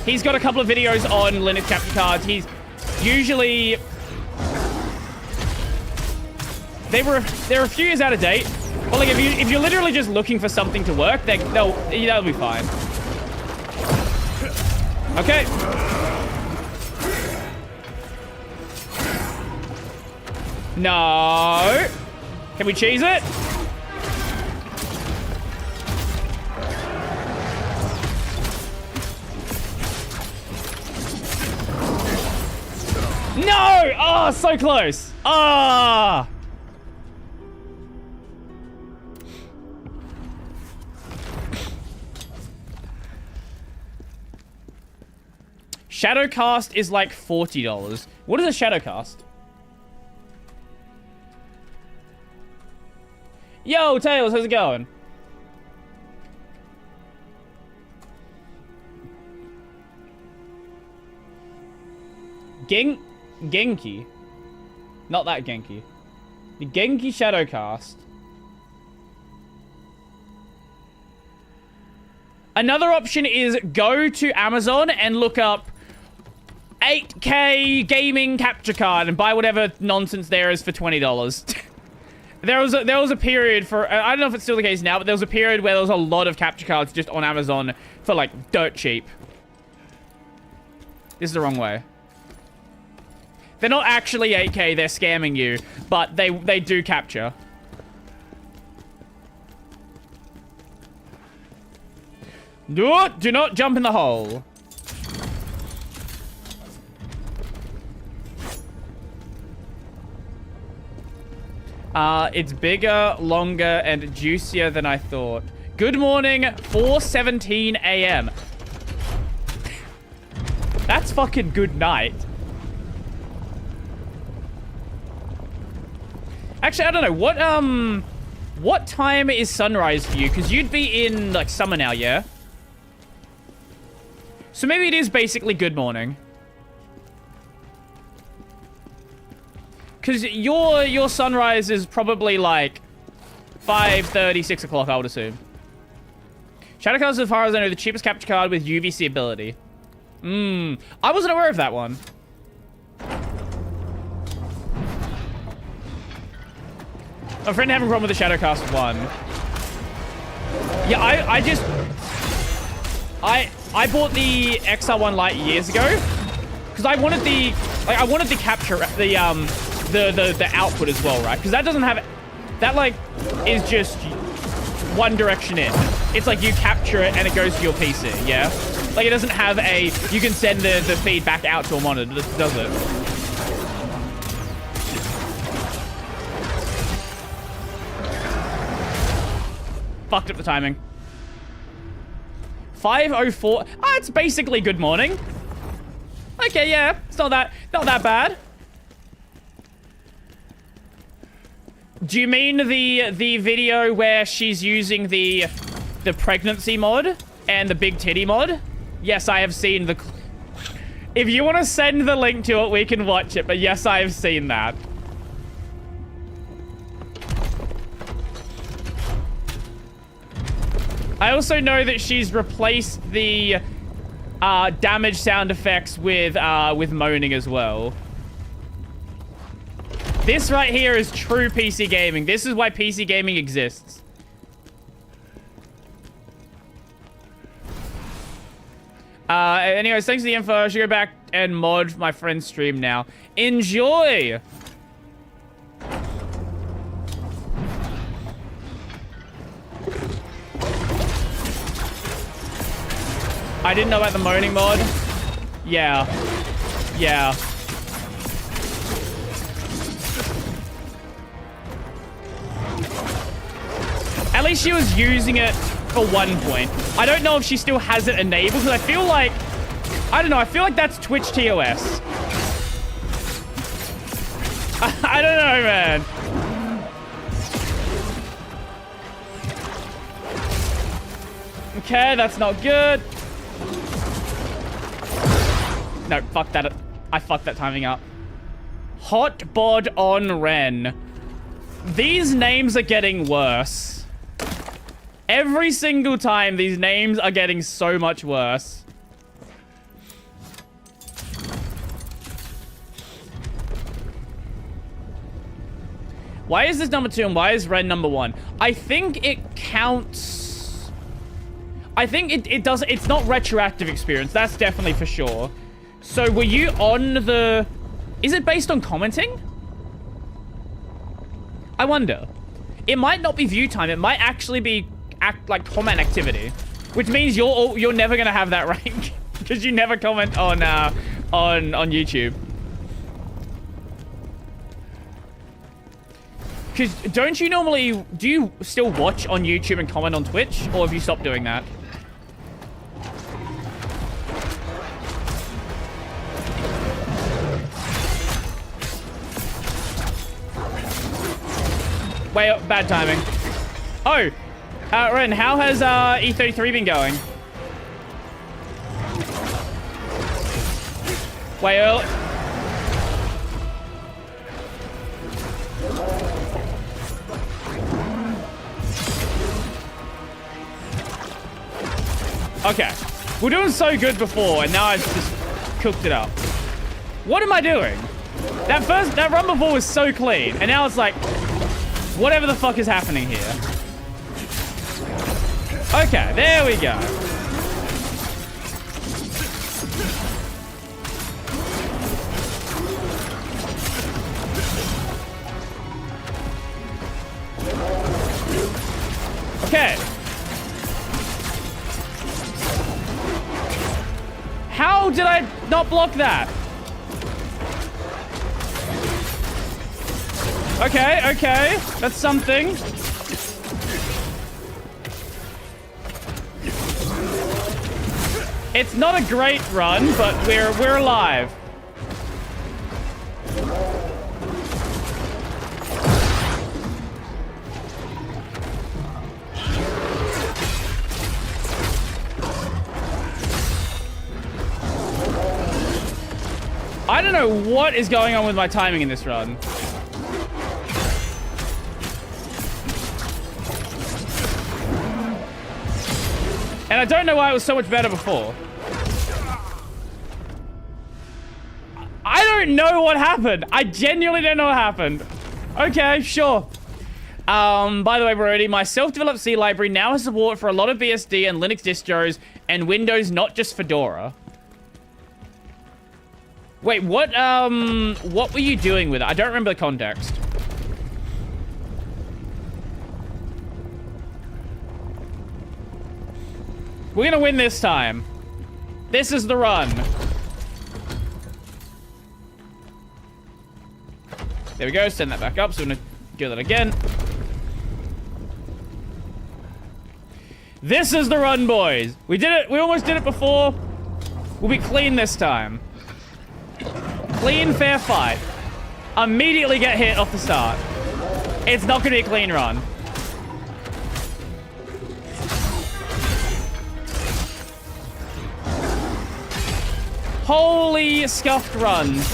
He's got a couple of videos on Linux capture cards. He's usually... They're a few years out of date. But like, if you're literally just looking for something to work, that'll be fine. Okay. No. Can we cheese it? Oh, so close. Ah. Shadowcast is like $40. What is a Shadowcast? Yo, Tails, how's it going? Genki. Not that Genki. The Genki Shadowcast. Another option is go to Amazon and look up 8K gaming capture card and buy whatever nonsense there is for $20. There was a period for, I don't know if it's still the case now, but there was a period where there was a lot of capture cards just on Amazon for like dirt cheap. This is the wrong way. They're not actually 8K, they're scamming you, but they do capture. Do not jump in the hole. It's bigger, longer, and juicier than I thought. Good morning, 4:17 a.m. That's fucking good night. Actually, I don't know. What time is sunrise for you? Because you'd be in, like, summer now, yeah? So maybe it is basically good morning. Because your sunrise is probably, like, 5:30, 6 o'clock, I would assume. Shadowcast, as far as I know, the cheapest capture card with UVC ability. I wasn't aware of that one. My friend having a problem with the Shadowcast 1. Yeah, I bought the XR1 Lite years ago because I wanted the capture the output as well, right? Because that doesn't have that, like, is just one direction in. It's like you capture it and it goes to your PC, yeah? Like it doesn't have you can send the feed back out to a monitor, does it? Fucked up the timing. 5:04. Ah, it's basically good morning. Okay, yeah, it's not that bad. Do you mean the video where she's using the pregnancy mod and the big titty mod? Yes, I have seen the. If you want to send the link to it, we can watch it. But yes, I have seen that. I also know that she's replaced the damage sound effects with moaning as well. This right here is true PC gaming. This is why PC gaming exists. Anyways, thanks for the info. I should go back and mod my friend's stream now. Enjoy! I didn't know about the moaning mod. Yeah. Yeah. At least she was using it for one point. I don't know if she still has it enabled, because I feel like... I don't know, I feel like that's Twitch TOS. I don't know, man. Okay, that's not good. No, fuck that. I fucked that timing up. Hot bod on Ren. These names are getting worse. Every single time, these names are getting so much worse. Why is this number 2 and why is Ren number 1? I think it counts. I think it does. It's not retroactive experience. That's definitely for sure. So were you on the... Is it based on commenting? I wonder. It might not be view time. It might actually be like comment activity, which means you're never gonna have that rank because you never comment on YouTube. Because don't you normally... Do you still watch on YouTube and comment on Twitch? Or have you stopped doing that? Wait, bad timing. Oh, Ren, how has E33 been going? Wait, okay, we're doing so good before, and now I've just cooked it up. What am I doing? That run before was so clean, and now it's like, whatever the fuck is happening here. Okay, there we go. Okay. How did I not block that? Okay, okay. That's something. It's not a great run, but we're alive. I don't know what is going on with my timing in this run. And I don't know why it was so much better before. I don't know what happened. I genuinely don't know what happened. Okay, sure. By the way, Brody, my self-developed C library now has support for a lot of BSD and Linux distros and Windows, not just Fedora. Wait, what were you doing with it? I don't remember the context. We're gonna win this time. This is the run. There we go, send that back up, so we're gonna do that again. This is the run, boys. We did it, we almost did it before. We'll be clean this time. Clean, fair fight. Immediately get hit off the start. It's not gonna be a clean run. Holy scuffed runs.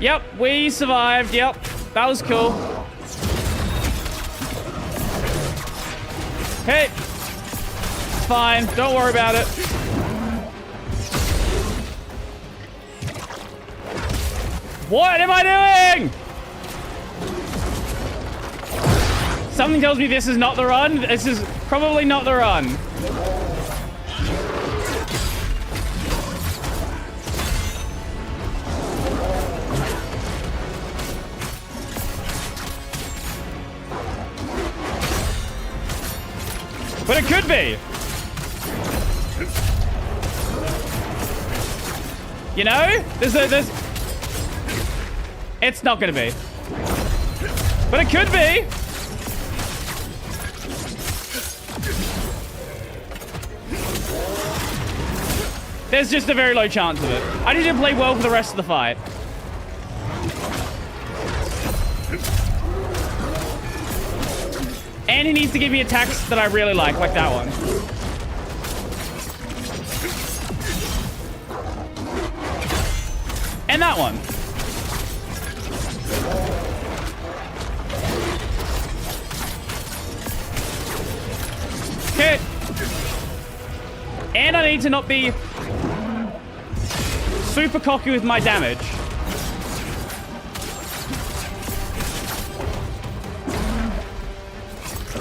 Yep, we survived. Yep, that was cool. Hey. Fine, don't worry about it. What am I doing? Something tells me this is not the run. This is probably not the run. But it could be. You know? There's... It's not gonna be. But it could be. There's just a very low chance of it. I need to play well for the rest of the fight. And he needs to give me attacks that I really like that one. And that one. Okay. And I need to not be super cocky with my damage.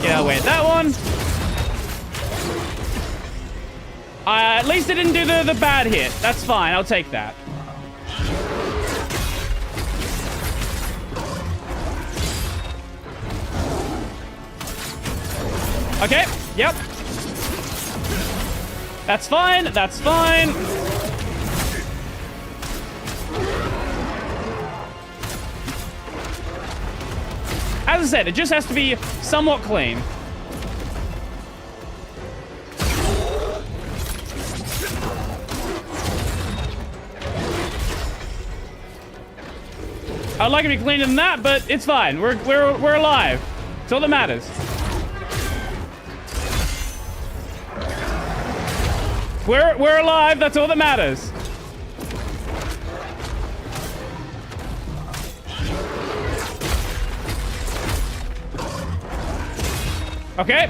Get away with that one. At least I didn't do the bad hit. That's fine. I'll take that. Okay. Yep. That's fine. That's fine. As I said, it just has to be somewhat clean. I'd like it to be cleaner than that, but it's fine. We're alive. That's all that matters. We're alive. That's all that matters. Okay.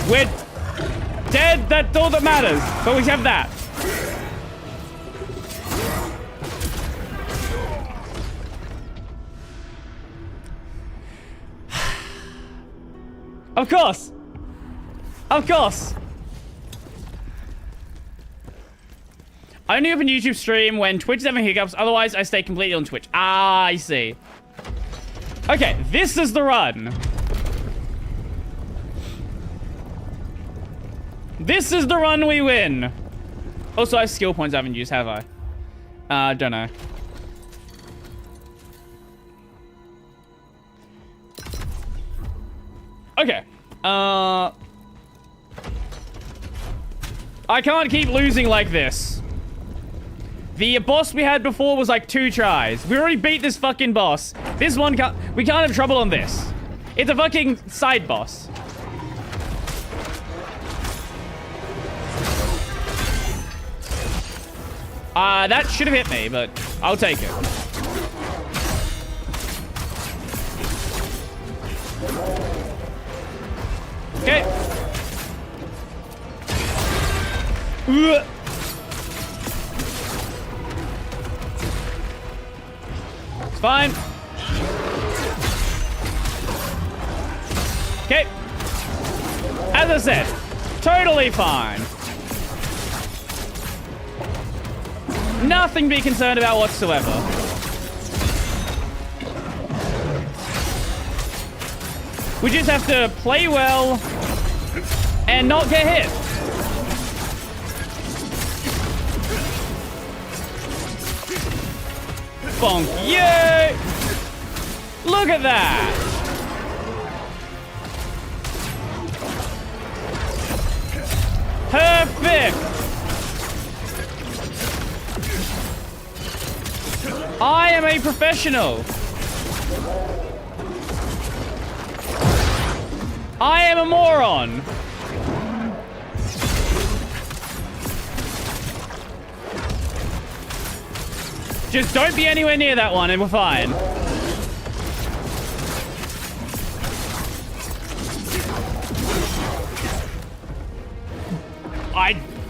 We're dead. That's all that matters. But we have that. Of course. Of course. I only open YouTube stream when Twitch is having hiccups. Otherwise, I stay completely on Twitch. Ah, I see. Okay, this is the run. This is the run we win. Also, I have skill points I haven't used, have I? Don't know. Okay. I can't keep losing like this. The boss we had before was like 2 tries. We already beat this fucking boss. This one we can't have trouble on this. It's a fucking side boss. That should have hit me, but I'll take it. Okay. It's fine. Okay. As I said, totally fine. Nothing to be concerned about whatsoever. We just have to play well and not get hit. Bonk. Yay! Look at that. Perfect. I am a professional. I am a moron. Just don't be anywhere near that one and we're fine.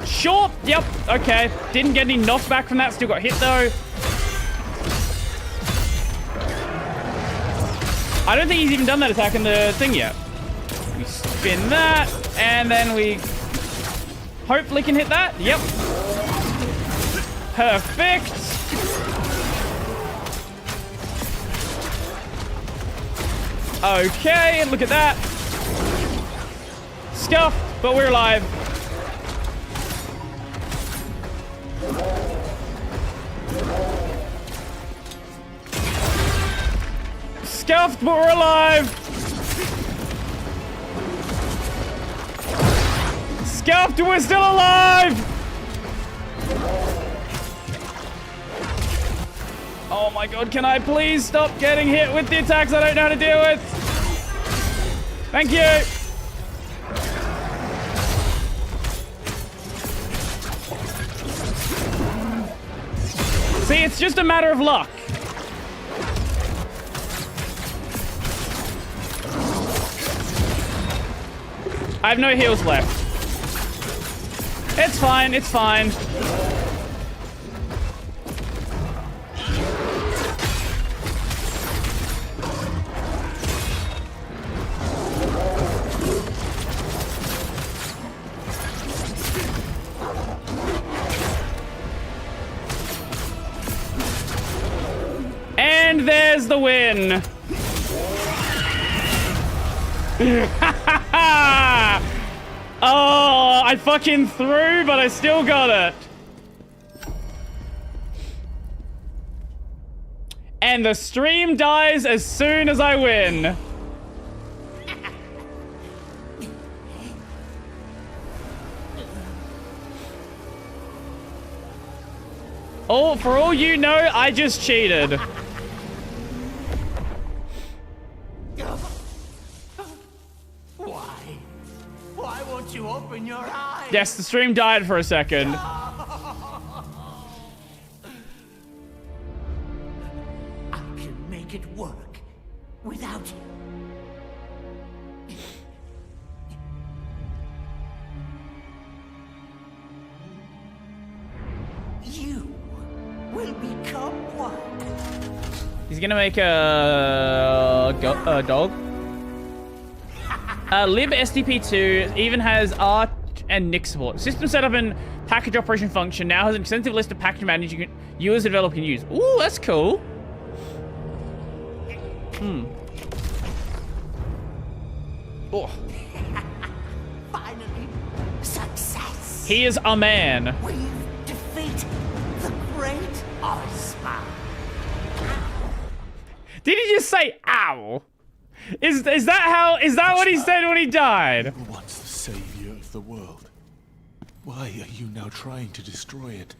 Sure. Yep. Okay. Didn't get any knockback from that. Still got hit though. I don't think he's even done that attack in the thing yet. We spin that, and then we hopefully can hit that. Yep. Perfect. Okay, look at that. Scuffed, but we're alive. Scuffed, but we're alive. Scuffed, we're still alive. Oh my god, can I please stop getting hit with the attacks I don't know how to deal with? Thank you. See, it's just a matter of luck. I have no heals left. It's fine, it's fine. And there's the win. Oh, I fucking threw, but I still got it. And the stream dies as soon as I win. Oh, for all you know, I just cheated. Why won't you open your eyes? Yes, the stream died for a second. I can make it work without you. You will become one. He's gonna make a dog. Lib SDP2 even has art and Nick support. System setup and package operation function now has an extensive list of package managers you as a developer can use. Ooh, that's cool. Oh. Finally, success. He is a man. We've defeated the great Ozma. Did he just say ow? Is that what he said when he died? Once the savior of the world. Why are you now trying to destroy it?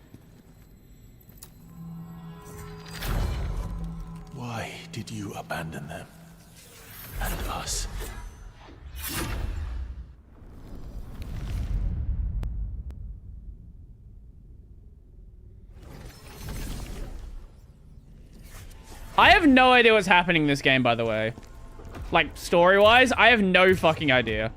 Why did you abandon them? And us? I have no idea what's happening in this game, by the way. Like, story-wise, I have no fucking idea.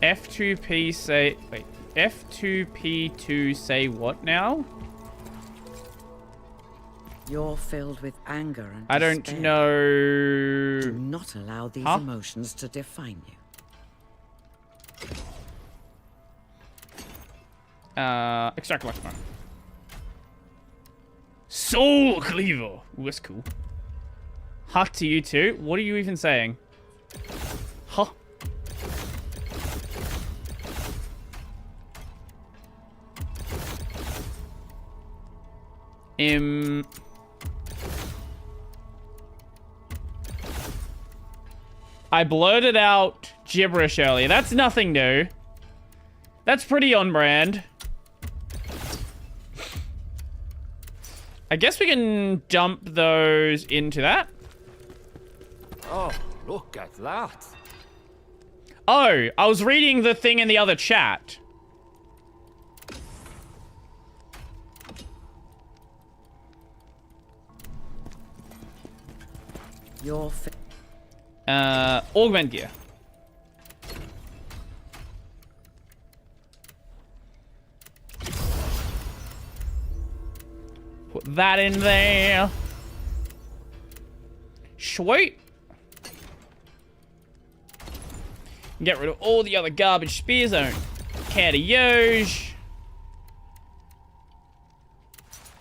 F2P say... Wait. F2P2 say what now? You're filled with anger and I don't despair. know... Do not allow these Huh? emotions to define you. Extract Electron. Soul Cleaver. Ooh, that's cool. Huh to you too? What are you even saying? Huh? I blurted out gibberish earlier. That's nothing new. That's pretty on brand. I guess we can dump those into that. Oh, look at that. Oh, I was reading the thing in the other chat. Your augment gear. Put that in there. Sweet. Get rid of all the other garbage spears. I don't care to use.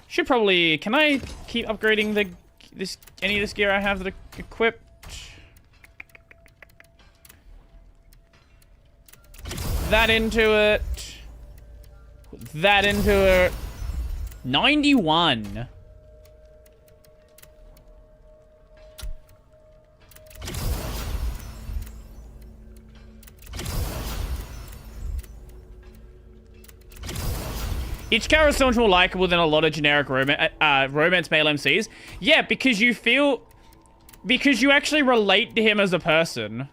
Should probably... Can I keep upgrading any of this gear I have that are equipped? That into it. Put that into it. 91. Each character is so much more likable than a lot of generic romance male MCs. Yeah, because you actually relate to him as a person.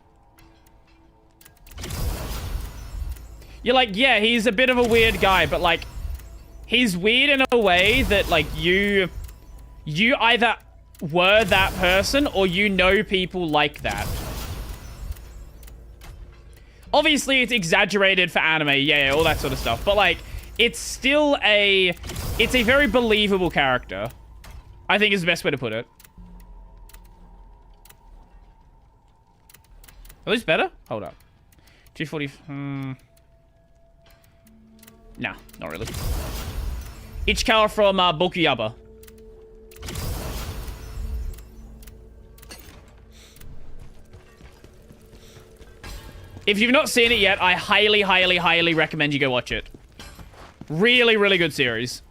You're like, yeah, he's a bit of a weird guy, but like, he's weird in a way that like you either were that person or you know people like that. Obviously, it's exaggerated for anime, yeah, all that sort of stuff, but like, it's still it's a very believable character. I think is the best way to put it. Are these better? Hold up. 240, Nah, not really. Ichikawa from Bokuyaba. If you've not seen it yet, I highly, highly, highly recommend you go watch it. Really, really good series.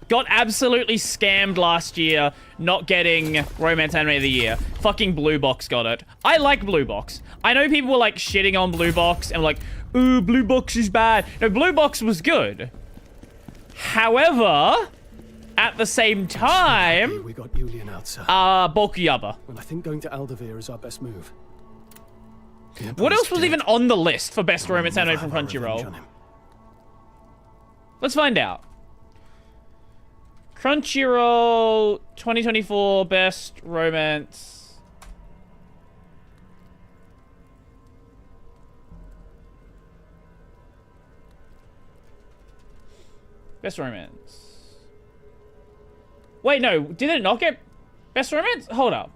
Got absolutely scammed last year not getting Romance Anime of the Year. Fucking Blue Box got it. I like Blue Box. I know people were like shitting on Blue Box and like, ooh, Blue Box is bad. No, Blue Box was good. However, at the same time, we got Julian out, sir. Bokuyaba. And I think going to Aldavir is our best move. What else was even on the list for best romance anime from Crunchyroll? Let's find out. Crunchyroll 2024 best romance. Best romance. Wait, no, did it not get best romance? Hold up.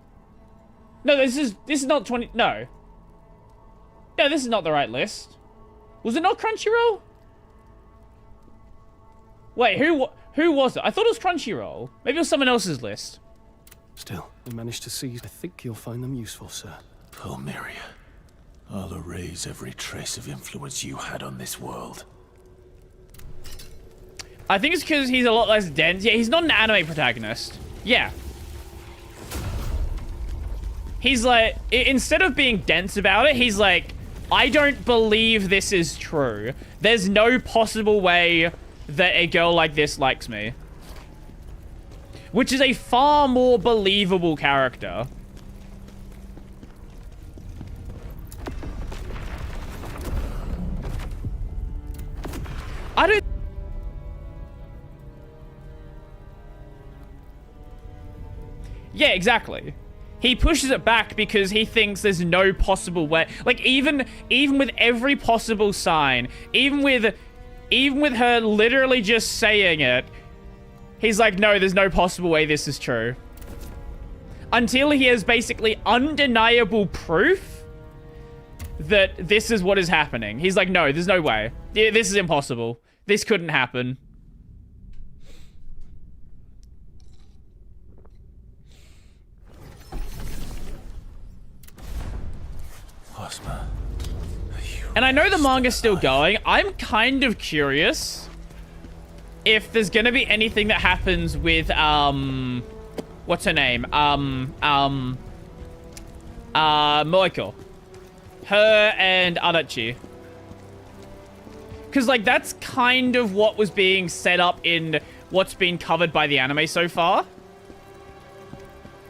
No, this is not 20. No. No, this is not the right list. Was it not Crunchyroll? Wait, who was it? I thought it was Crunchyroll. Maybe it was someone else's list. Still, we managed to seize. I think you'll find them useful, sir. Palmyria, I'll erase every trace of influence you had on this world. I think it's because he's a lot less dense. Yeah, he's not an anime protagonist. Yeah. He's like, instead of being dense about it, he's like, I don't believe this is true. There's no possible way that a girl like this likes me. Which is a far more believable character. I don't... Yeah, exactly. He pushes it back because he thinks there's no possible way. Like, even with every possible sign, even with her literally just saying it, he's like, no, there's no possible way this is true. Until he has basically undeniable proof that this is what is happening. He's like, no, there's no way. This is impossible. This couldn't happen. And I know the manga's still going. I'm kind of curious if there's gonna be anything that happens with, what's her name? Moeko. Her and Adachi. Because, like, that's kind of what was being set up in what's been covered by the anime so far.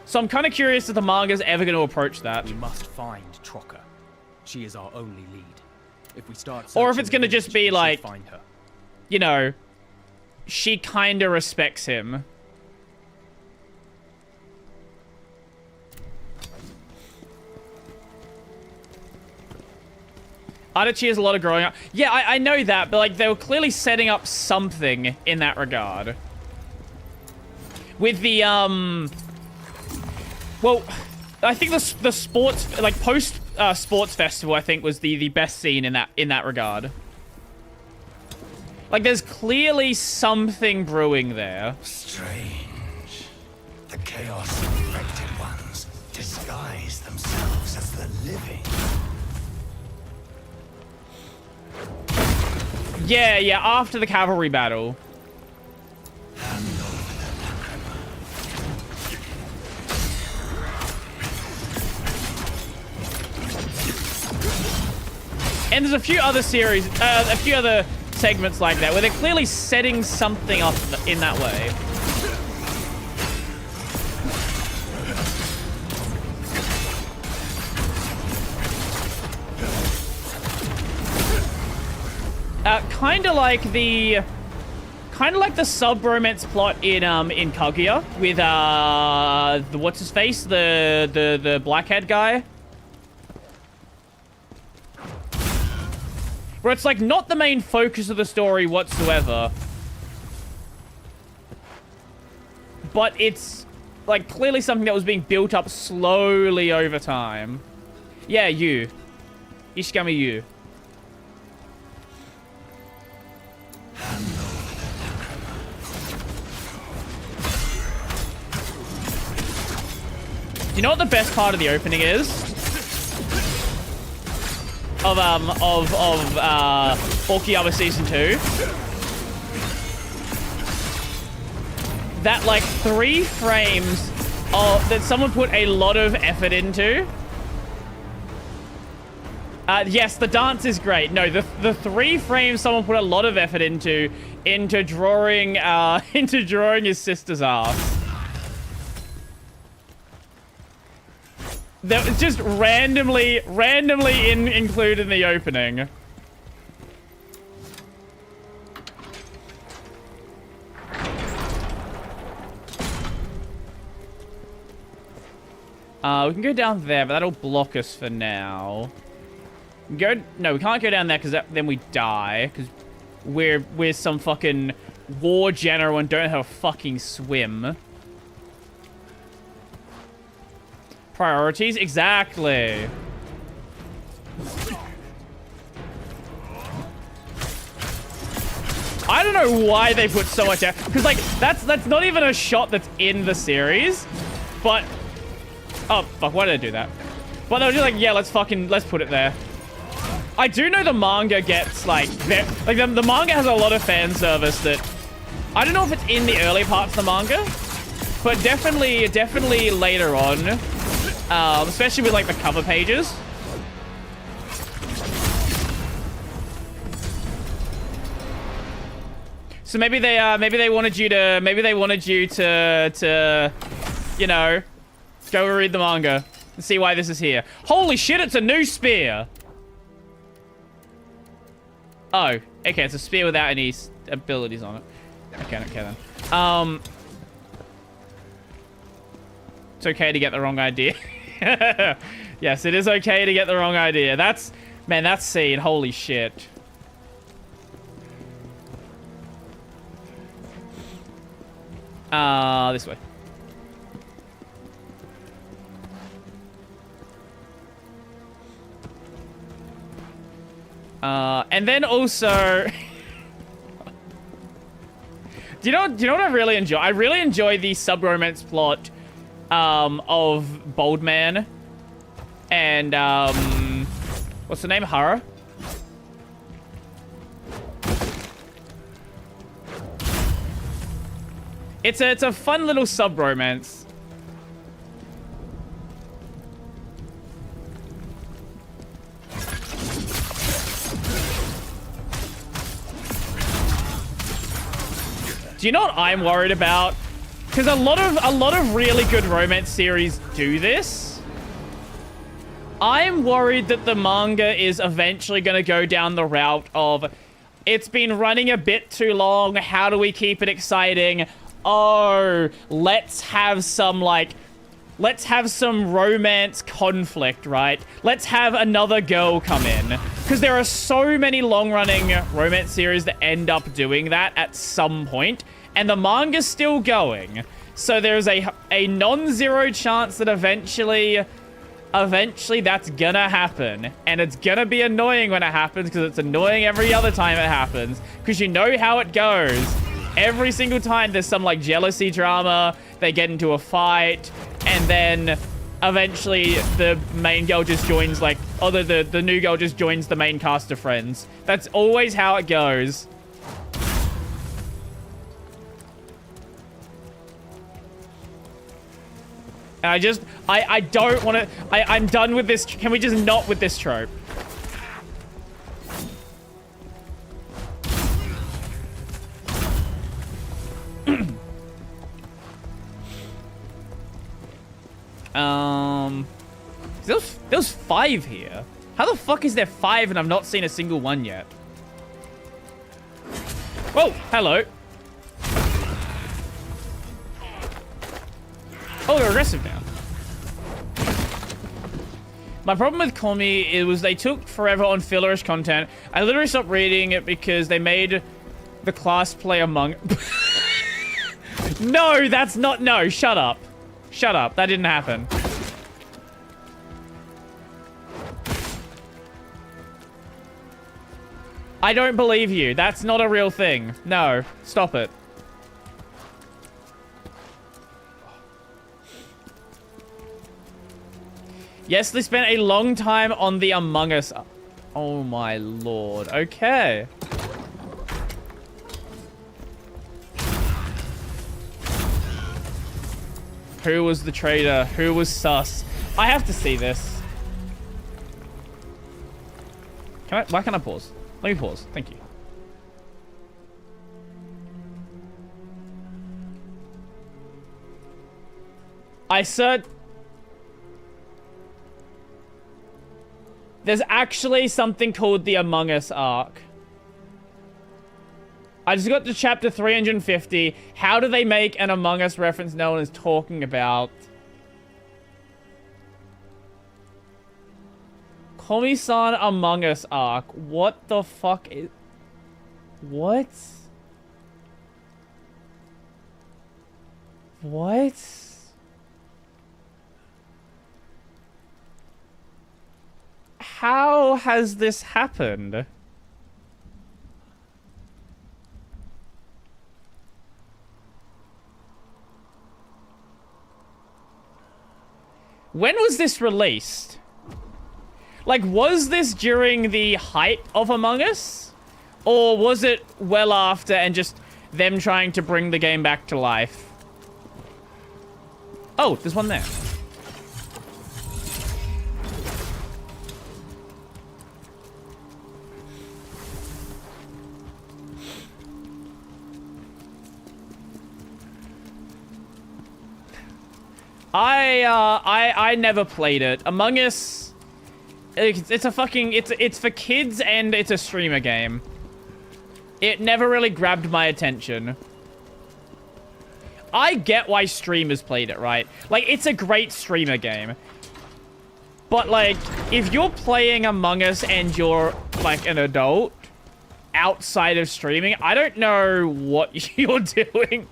So I'm kind of curious if the manga's ever going to approach that. We must find Trocker. She is our only lead. If we start or if it's going to just be like, find her. You know, she kind of respects him. Adachi has a lot of growing up. Yeah, I know that, but like they were clearly setting up something in that regard. With the well, I think the sports, like post sports festival, I think was the best scene in that regard. Like there's clearly something brewing there. Strange. The chaos infected ones disguise themselves as the living. Yeah, after the cavalry battle. And there's a few other series, a few other segments like that, where they're clearly setting something up in that way. Kind of like the sub-romance plot in Kaguya with the what's his face, the blackhead guy, where it's like not the main focus of the story whatsoever, but it's like clearly something that was being built up slowly over time. Yeah, you, Ishigami, you. You know what the best part of the opening is? Okiyama Season 2. That, like, 3 frames that someone put a lot of effort into. Yes, the dance is great. No, the 3 frames someone put a lot of effort into drawing his sister's ass. That was just randomly included in the opening. We can go down there, but that'll block us for now. No, we can't go down there because then we die. Because we're some fucking war general and don't know how to fucking swim. Priorities? Exactly. I don't know why they put so much effort. Because, like, that's not even a shot that's in the series. But... Oh, fuck, why did I do that? But they were just like, yeah, let's put it there. I do know the manga gets, like the manga has a lot of fan service that... I don't know if it's in the early parts of the manga. But definitely later on. Especially with, like, the cover pages. So maybe they wanted you to, you know, go read the manga and see why this is here. Holy shit, it's a new spear. Oh, okay, it's a spear without any abilities on it. Okay then. It's okay to get the wrong idea. Yes, it is okay to get the wrong idea. Man, that scene, holy shit. This way. And then also... Do you know what I really enjoy? I really enjoy the sub-romance plot of Bold Man and what's the name? Hara? It's a fun little sub-romance. Do you know what I'm worried about? Because a lot of really good romance series do this. I'm worried that the manga is eventually going to go down the route of it's been running a bit too long. How do we keep it exciting? Oh, let's have some romance conflict, right? Let's have another girl come in. Because there are so many long-running romance series that end up doing that at some point, and the manga's still going. So there's a non-zero chance that eventually that's gonna happen. And it's gonna be annoying when it happens, because it's annoying every other time it happens. Because you know how it goes. Every single time there's some, like, jealousy drama, they get into a fight, and then eventually the main girl just joins, like, or the new girl just joins the main cast of friends. That's always how it goes. And I don't want to... I'm done with this. Can we just not with this trope? There's 5 here. How the fuck is there 5 and I've not seen a single one yet? Whoa, hello. Oh, they're aggressive now. My problem with Komi was they took forever on fillerish content. I literally stopped reading it because they made the class play among... No, that's not... No, shut up. Shut up. That didn't happen. I don't believe you. That's not a real thing. No, stop it. Yes, they spent a long time on the Among Us Oh my lord. Okay. Who was the traitor? Who was sus? I have to see this. Why can't I pause? Let me pause. Thank you. There's actually something called the Among Us arc. I just got to chapter 350. How do they make an Among Us reference no one is talking about? Komi-san Among Us arc. What the fuck is... What? What? How has this happened? When was this released? Like, was this during the height of Among Us? Or was it well after and just them trying to bring the game back to life? Oh, there's one there. I never played it. Among Us, it's a fucking, it's for kids and it's a streamer game. It never really grabbed my attention. I get why streamers played it, right? Like, it's a great streamer game. But, like, if you're playing Among Us and you're, like, an adult outside of streaming, I don't know what you're doing.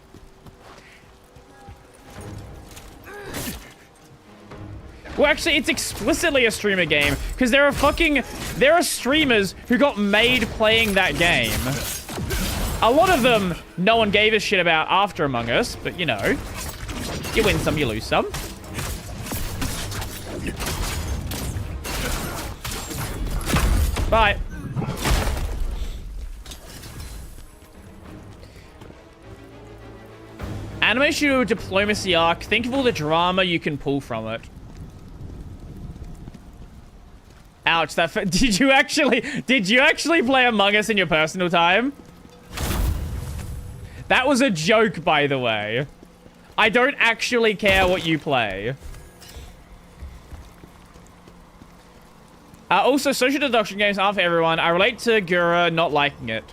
Well, actually, it's explicitly a streamer game, because there are streamers who got made playing that game. A lot of them, no one gave a shit about after Among Us, but, you know, you win some, you lose some. Bye. Anime studio diplomacy arc. Think of all the drama you can pull from it. Ouch, did you actually play Among Us in your personal time? That was a joke, by the way. I don't actually care what you play. Also, social deduction games aren't for everyone. I relate to Gura not liking it.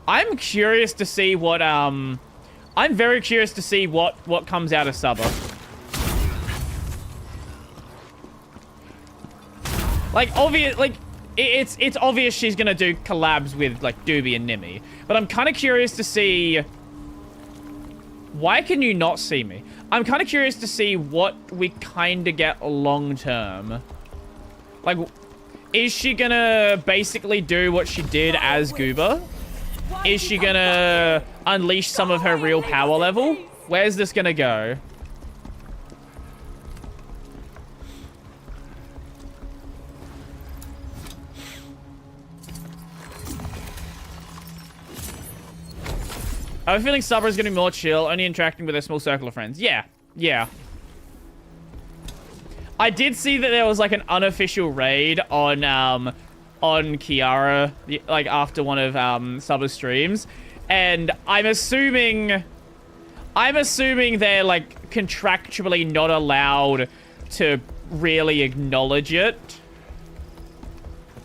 I'm curious to see what, I'm very curious to see what comes out of Saba. Like, it's obvious she's gonna do collabs with, like, Doobie and Nimmy. But I'm kind of curious to see... Why can you not see me? I'm kind of curious to see what we kind of get long-term. Like, is she gonna basically do what she did as Goober? Is she gonna unleash some of her real power level? Where's this gonna go? I have a feeling Sabra is going to be more chill, only interacting with a small circle of friends. Yeah, yeah. I did see that there was like an unofficial raid on Kiara, like after one of Sabra's streams, and I'm assuming they're like contractually not allowed to really acknowledge it,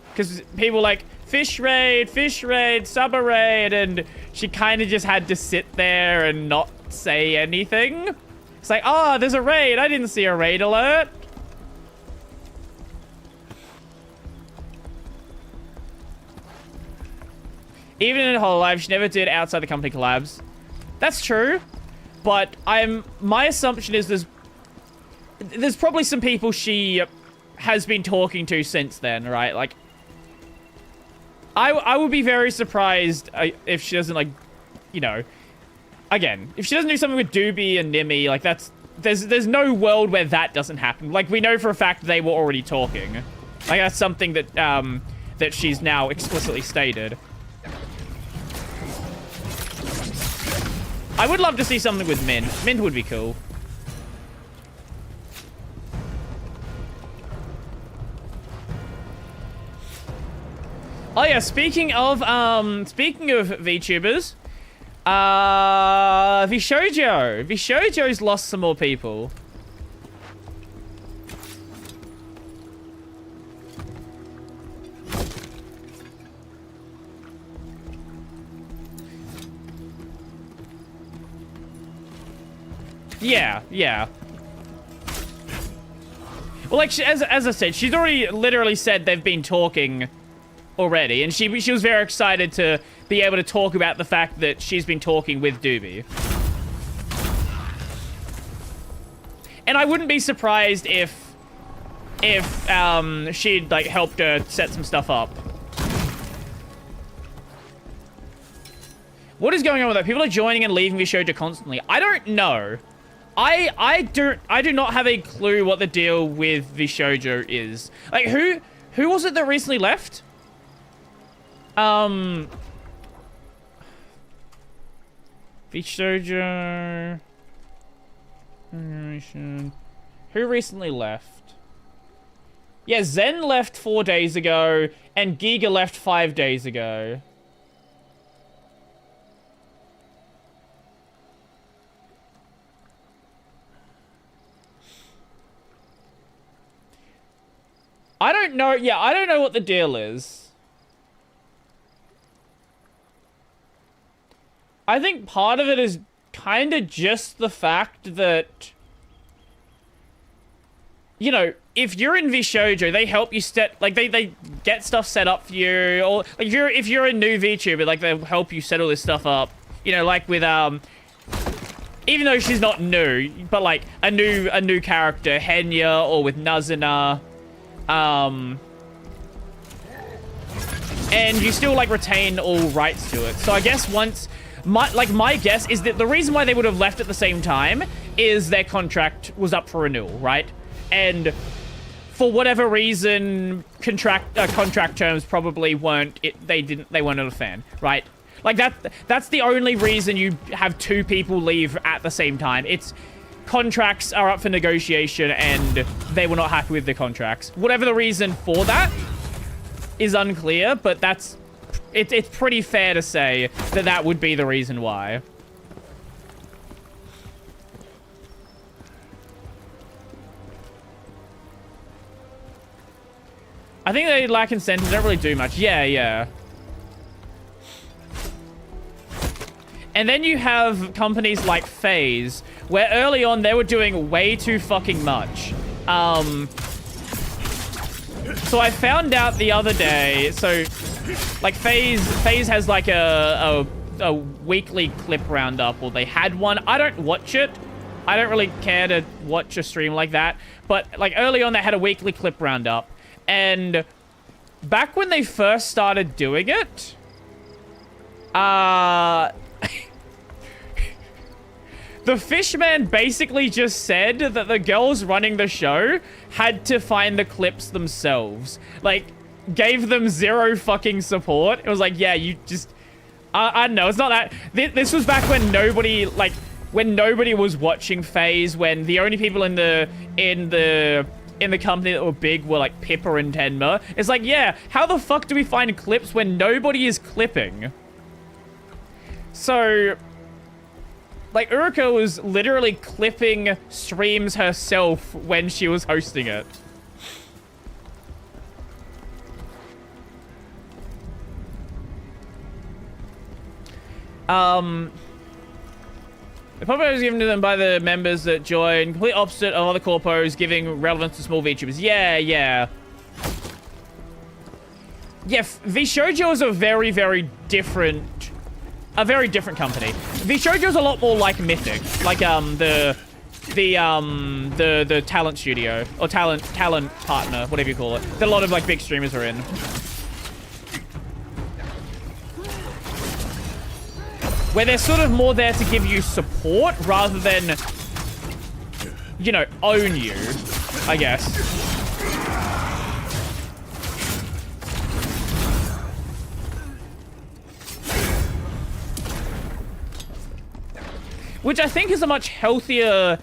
because people like fish raid, Sabra raid, and she kind of just had to sit there and not say anything. It's like, oh, there's a raid. I didn't see a raid alert. Even in Hololive, she never did outside the company collabs. That's true, but my assumption is there's probably some people she has been talking to since then, right? Like, I would be very surprised if she doesn't, like, you know, again, if she doesn't do something with Doobie and Nimmy, like, there's no world where that doesn't happen. Like, we know for a fact they were already talking. Like, that's something that, that she's now explicitly stated. I would love to see something with Mint. Mint would be cool. Oh yeah, speaking of VTubers, Vishojo's lost some more people. Yeah. Well, like, as I said, she's already literally said they've been talking already, and she was very excited to be able to talk about the fact that she's been talking with Doobie. And I wouldn't be surprised if she'd, like, helped her set some stuff up. What is going on with that? People are joining and leaving Vishojo constantly. I don't know. I do not have a clue what the deal with Vishojo is. Like, who was it that recently left? Vishojo. Who recently left? Yeah, Zen left 4 days ago, and Giga left 5 days ago. I don't know. Yeah, I don't know what the deal is. I think part of it is kind of just the fact that, you know, if you're in Vishojo, they help you they get stuff set up for you, or like if you're a new VTuber, like they'll help you set all this stuff up. You know, like with even though she's not new, but like a new character, Henya, or with Nazuna. And you still, like, retain all rights to it. So I guess once... My guess is that the reason why they would have left at the same time is their contract was up for renewal, right? And for whatever reason, contract terms probably weren't... They weren't a fan, right? Like, that's the only reason you have two people leave at the same time. It's... Contracts are up for negotiation, and they were not happy with the contracts. Whatever the reason for that is unclear, but it's pretty fair to say that that would be the reason why. I think they lack incentives, don't really do much. Yeah. And then you have companies like FaZe, where early on they were doing way too fucking much. So I found out the other day, so like FaZe has like a weekly clip roundup, or they had one. I don't watch it. I don't really care to watch a stream like that. But like early on they had a weekly clip roundup. And back when they first started doing it, the Fishman basically just said that the girls running the show had to find the clips themselves. Like, gave them zero fucking support. It was like, yeah, you just... I don't know, it's not that... This was back when nobody, like... When nobody was watching FaZe, when the only people in the company that were big were, like, Pippa and Tenma. It's like, yeah, how the fuck do we find clips when nobody is clipping? So... Like, Uruka was literally clipping streams herself when she was hosting it. The pop was given to them by the members that joined. Complete opposite of other corpos, giving relevance to small VTubers. Yeah. Yeah, Vishojo is a very, very different company. Vishojo is a lot more like Mythic, like the talent studio or talent partner, whatever you call it. That a lot of like big streamers are in. Where they're sort of more there to give you support rather than, you know, own you, I guess. which I think is a much healthier...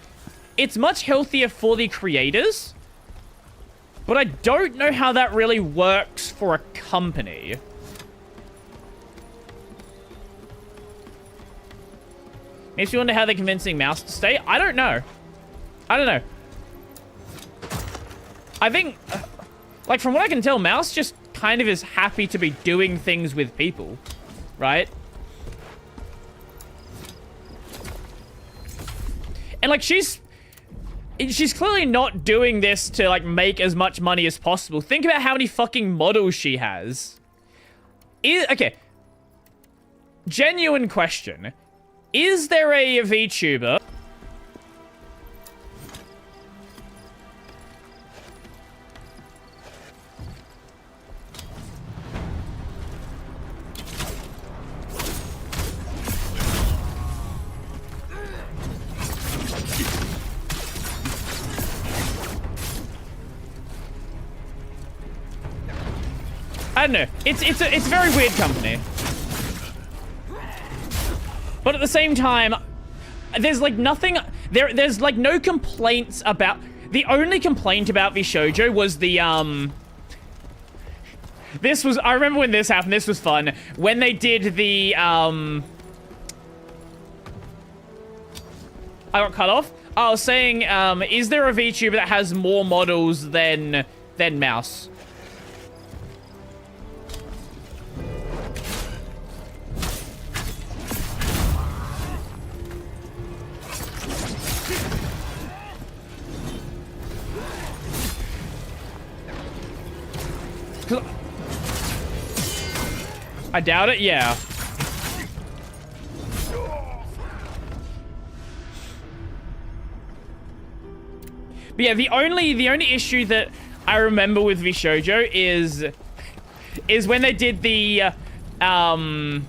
It's much healthier for the creators, but I don't know how that really works for a company. Makes me wonder how they're convincing Mouse to stay. I don't know. I don't know. I think, like, from what I can tell, Mouse just kind of is happy to be doing things with people, right? And, like, she's clearly not doing this to, like, make as much money as possible. Think about how many fucking models she has. Okay. Genuine question. Is there a VTuber... I don't know. It's a very weird company. But at the same time, there's like nothing... There's like no complaints about... The only complaint about VShojo was the, This was... I remember when this happened. This was fun. When they did the, I got cut off. I was saying, is there a VTuber that has more models than Mouse? I doubt it, yeah. But yeah, the only issue that I remember with VShojo is when they did the what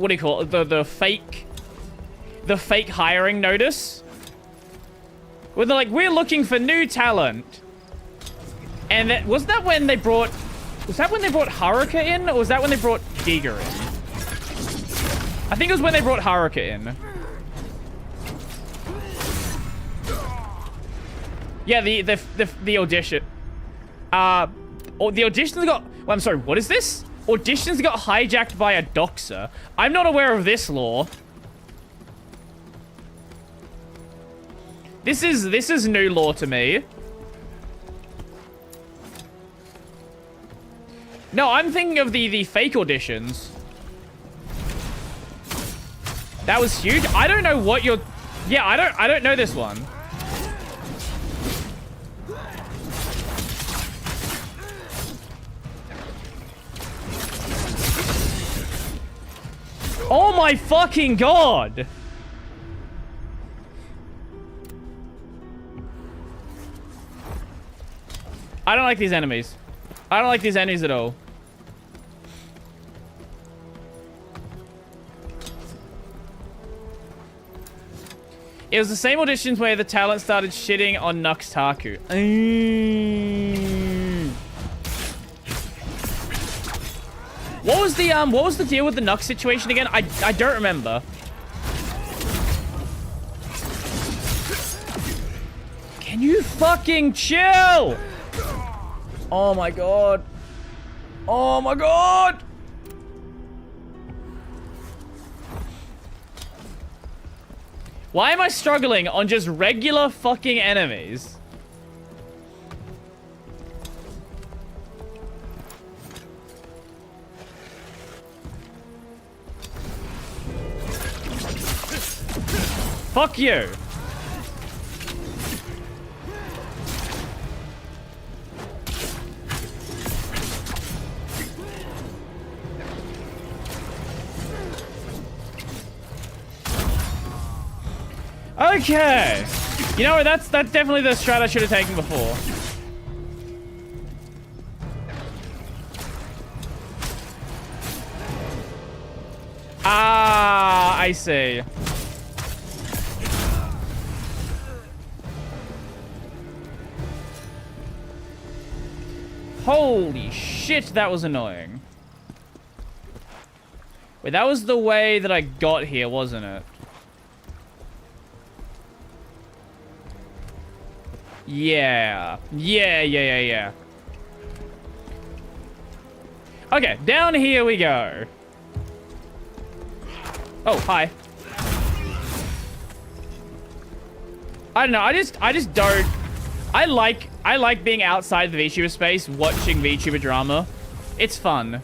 do you call it? The fake hiring notice. Where they're like, we're looking for new talent. And that wasn't that when they brought... Was that when they brought Haruka in? Or was that when they brought Giga in? I think it was when they brought Haruka in. Yeah, the audition. The auditions got... Well, I'm sorry, what is this? Auditions got hijacked by a doxer. I'm not aware of this law. This is new law to me. No, I'm thinking of the fake auditions. That was huge. I don't know what you're... Yeah, I don't know this one. Oh my fucking god! I don't like these enemies. I don't like these enemies at all. It was the same auditions where the talent started shitting on Nuxtaku. What was the deal with the Nux situation again? I don't remember. Can you fucking chill? Oh my god. Oh my god. Why am I struggling on just regular fucking enemies? Fuck you. Okay. You know what? That's definitely the strat I should have taken before. Ah, I see. Holy shit, that was annoying. Wait, that was the way that I got here, wasn't it? Yeah. Yeah. Okay, down here we go. Oh, hi. I don't know, I just don't... I like being outside the VTuber space, watching VTuber drama. It's fun.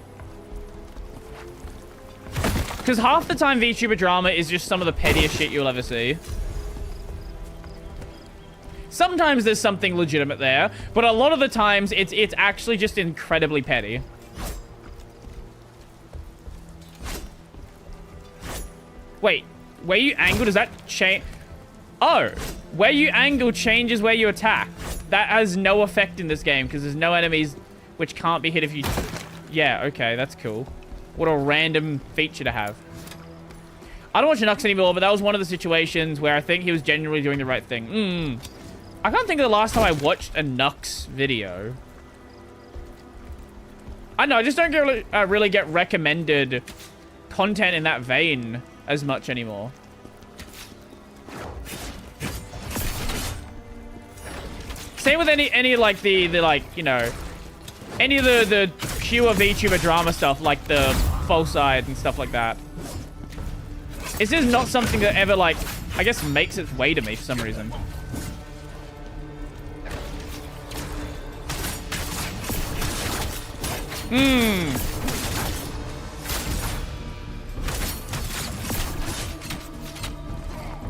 Because half the time VTuber drama is just some of the pettiest shit you'll ever see. Sometimes there's something legitimate there, but a lot of the times it's actually just incredibly petty. Wait, where you angle, does that change? Oh, where you angle changes where you attack. That has no effect in this game because there's no enemies which can't be hit if you... Yeah, okay, that's cool. What a random feature to have. I don't watch Nux anymore, but that was one of the situations where I think he was genuinely doing the right thing. I can't think of the last time I watched a Nux video. I know, I just don't really get recommended content in that vein as much anymore. Same with any like the like, you know, any of the pure VTuber drama stuff, like the False Side and stuff like that. It's just not something that ever, like, I guess makes its way to me for some reason.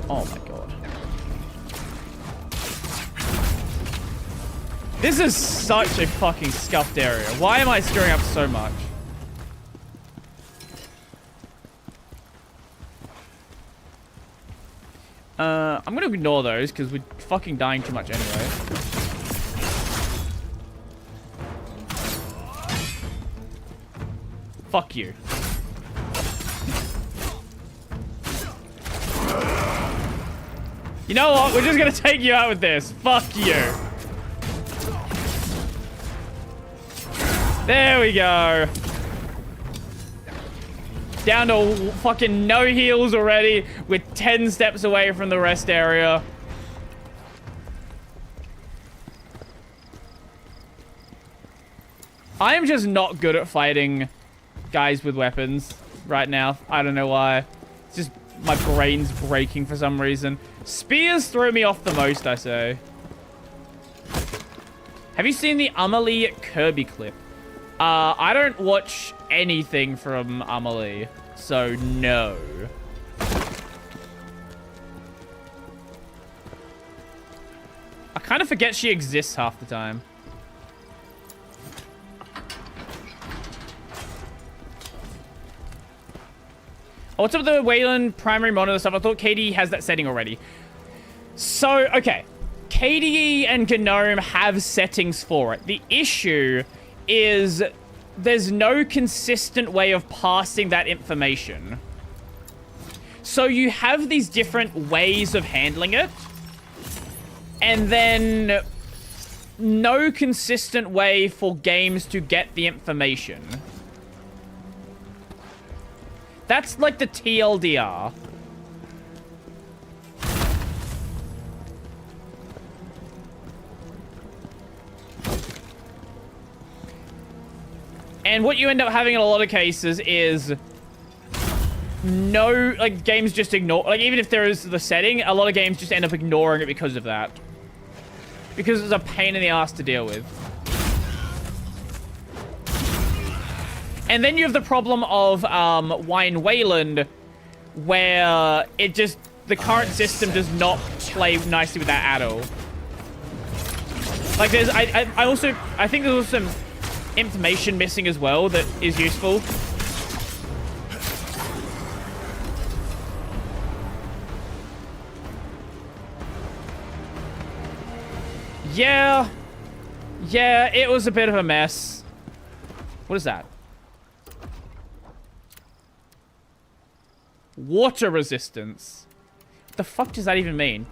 Oh my god. This is such a fucking scuffed area. Why am I screwing up so much? I'm gonna ignore those because we're fucking dying too much anyway. Fuck you. You know what? We're just gonna take you out with this. Fuck you. There we go. Down to fucking no heals already. We're 10 steps away from the rest area. I am just not good at fighting guys with weapons right now. I don't know why. It's just my brain's breaking for some reason. Spears throw me off the most, I say. Have you seen the Amelie Kirby clip? I don't watch anything from Amelie, so no. I kind of forget she exists half the time. Oh, what's up with the Wayland primary monitor stuff? I thought KDE has that setting already. So, okay. KDE and GNOME have settings for it. The issue is there's no consistent way of passing that information. So you have these different ways of handling it, and then no consistent way for games to get the information. That's like the TLDR. And what you end up having in a lot of cases is no, like, games just ignore, like, even if there is the setting, a lot of games just end up ignoring it because of that. Because it's a pain in the ass to deal with. And then you have the problem of Wine Wayland, where it just, the current system does not play nicely with that at all. Like, there's, I think there's also some information missing as well that is useful. Yeah, it was a bit of a mess. What is that? Water resistance. What the fuck does that even mean?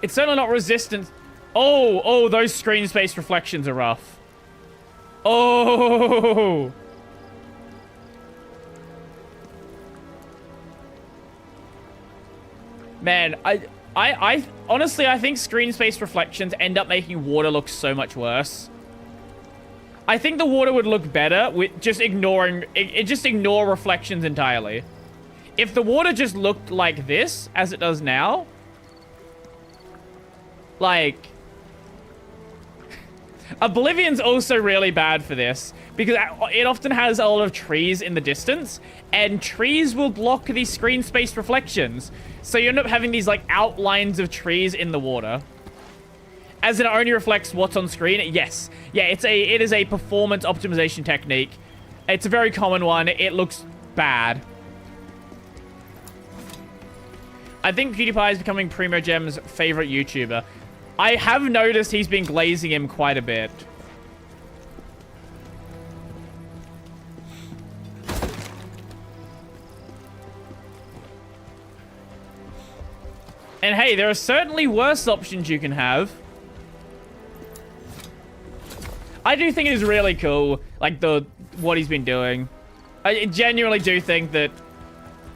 It's certainly not resistant. Oh, those screen space reflections are rough. Oh! Man, I honestly, I think screen space reflections end up making water look so much worse. I think the water would look better with just ignoring, just ignore reflections entirely. If the water just looked like this, as it does now, like, Oblivion's also really bad for this because it often has a lot of trees in the distance, and trees will block these screen space reflections. So you end up having these like outlines of trees in the water. As it only reflects what's on screen. Yes. Yeah, it is a performance optimization technique. It's a very common one. It looks bad. I think PewDiePie is becoming Primo Gem's favorite YouTuber. I have noticed he's been glazing him quite a bit. And hey, there are certainly worse options you can have. I do think it is really cool, like, what he's been doing. I genuinely do think that,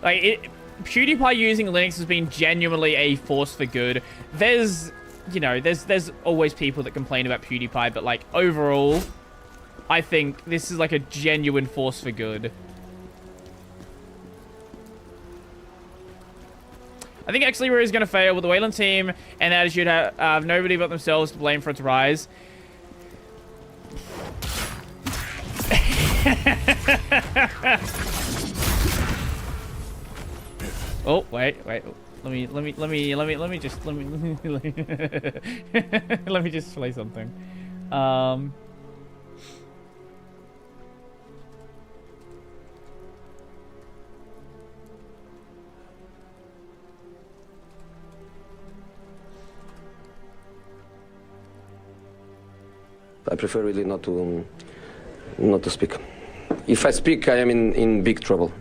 like, PewDiePie using Linux has been genuinely a force for good. There's, you know, there's always people that complain about PewDiePie, but, like, overall, I think this is, like, a genuine force for good. I think actually where he's going to fail with the Wayland team and attitude have nobody but themselves to blame for its rise. Oh, wait. Let me just play something. I prefer really not to speak. If I speak, I am in big trouble.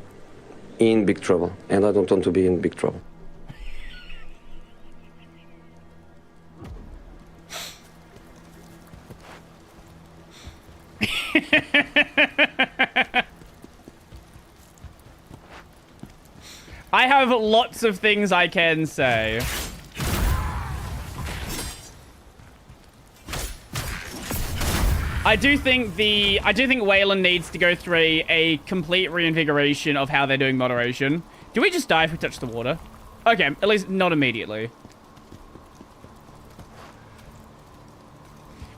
In big trouble. And I don't want to be in big trouble. I have lots of things I can say. I do think Wayland needs to go through a complete reinvigoration of how they're doing moderation. Do we just die if we touch the water? Okay, at least not immediately.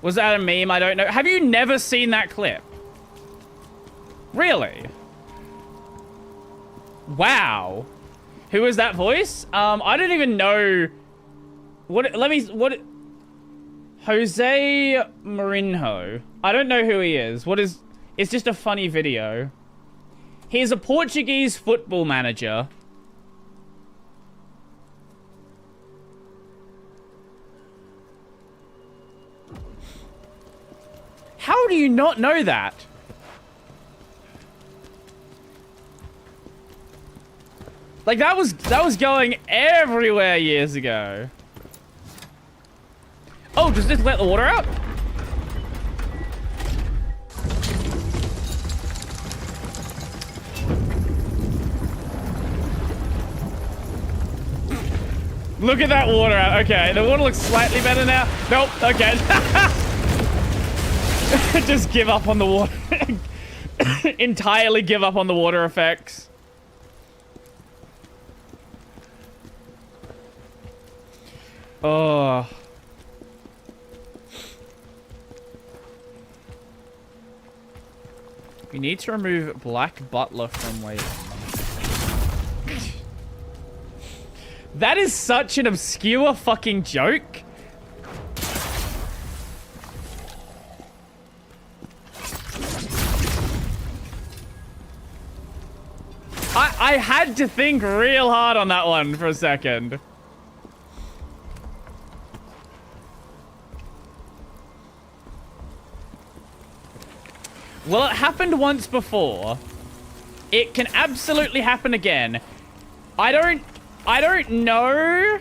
Was that a meme? I don't know. Have you never seen that clip? Really? Wow. Who is that voice? I don't even know. What? Jose Mourinho. I don't know who he is. It's just a funny video. He's a Portuguese football manager. How do you not know that? Like, that was going everywhere years ago. Oh, does this let the water out? Look at that water out. Okay, the water looks slightly better now. Nope, okay. Just give up on the water. Entirely give up on the water effects. Oh. We need to remove Black Butler from Wayland. That is such an obscure fucking joke. I had to think real hard on that one for a second. Well, it happened once before. It can absolutely happen again. I don't know.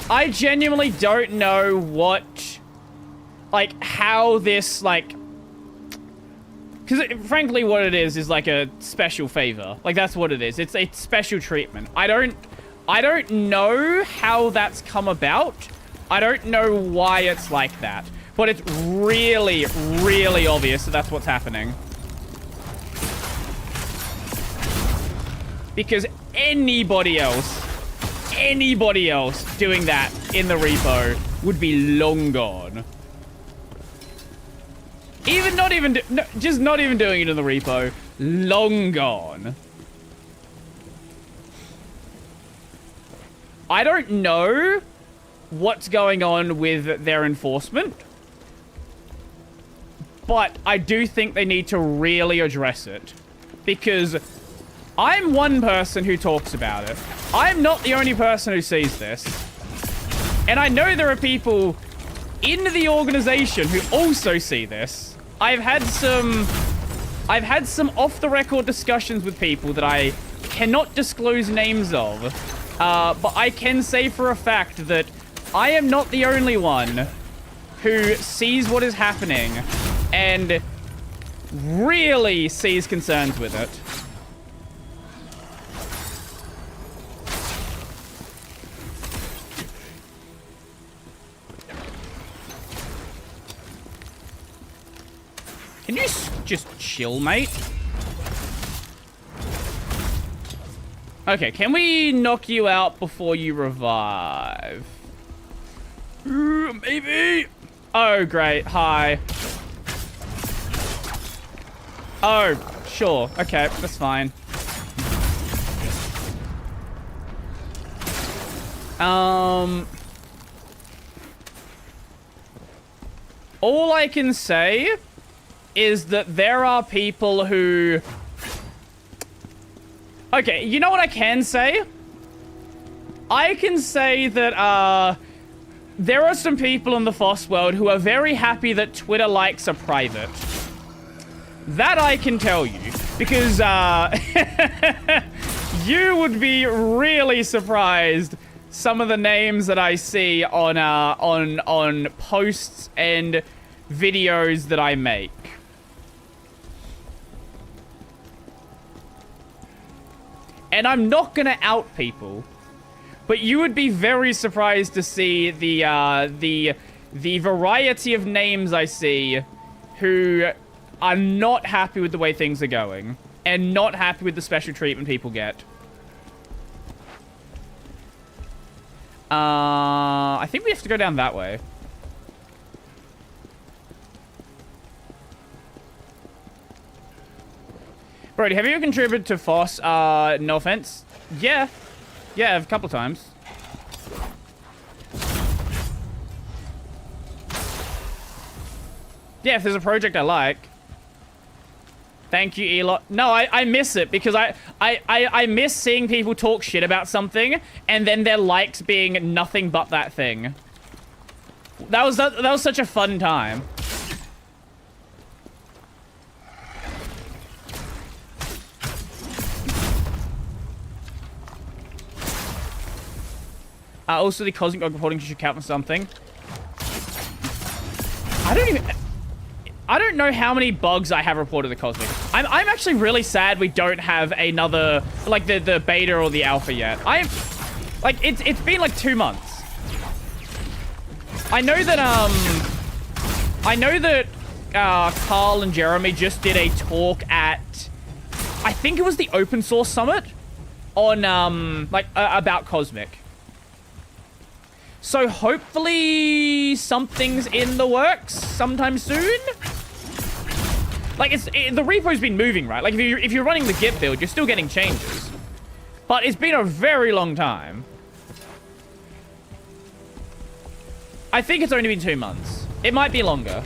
I genuinely don't know what, like, how this, like, because frankly what it is like a special favor. Like, that's what it is. It's a special treatment. I don't I don't know how that's come about. I don't know why it's like that. But it's really, really obvious that that's what's happening. Because anybody else doing that in the repo would be long gone. Just not even doing it in the repo, long gone. I don't know what's going on with their enforcement, but I do think they need to really address it, because I'm one person who talks about it. I'm not the only person who sees this. And I know there are people in the organization who also see this. I've had some off-the-record discussions with people that I cannot disclose names of, but I can say for a fact that I am not the only one who sees what is happening and really sees concerns with it. Can you just chill, mate? Okay, can we knock you out before you revive? Maybe. Oh, great. Hi. Oh, sure. Okay, that's fine. All I can say is that there are people who... Okay, you know what I can say? I can say that, there are some people in the FOSS world who are very happy that Twitter likes are private. That I can tell you. Because, you would be really surprised some of the names that I see on posts and videos that I make. And I'm not gonna out people, but you would be very surprised to see the variety of names I see who are not happy with the way things are going and not happy with the special treatment people get. I think we have to go down that way. Brody, have you ever contributed to FOSS? No offense. Yeah. Yeah, a couple times. Yeah, if there's a project I like. Thank you, Elon. No, I miss it because I miss seeing people talk shit about something and then their likes being nothing but that thing. That was such a fun time. Also, the Cosmic Dog reporting should count for something. I don't know how many bugs I have reported the Cosmic. I'm actually really sad we don't have another, like, the beta or the alpha yet. It's been like 2 months. I know that Carl and Jeremy just did a talk at, I think it was the Open Source Summit on, about Cosmic. So hopefully something's in the works sometime soon. Like the repo's been moving, right? Like if you're running the Git build, you're still getting changes. But it's been a very long time. I think it's only been 2 months. It might be longer.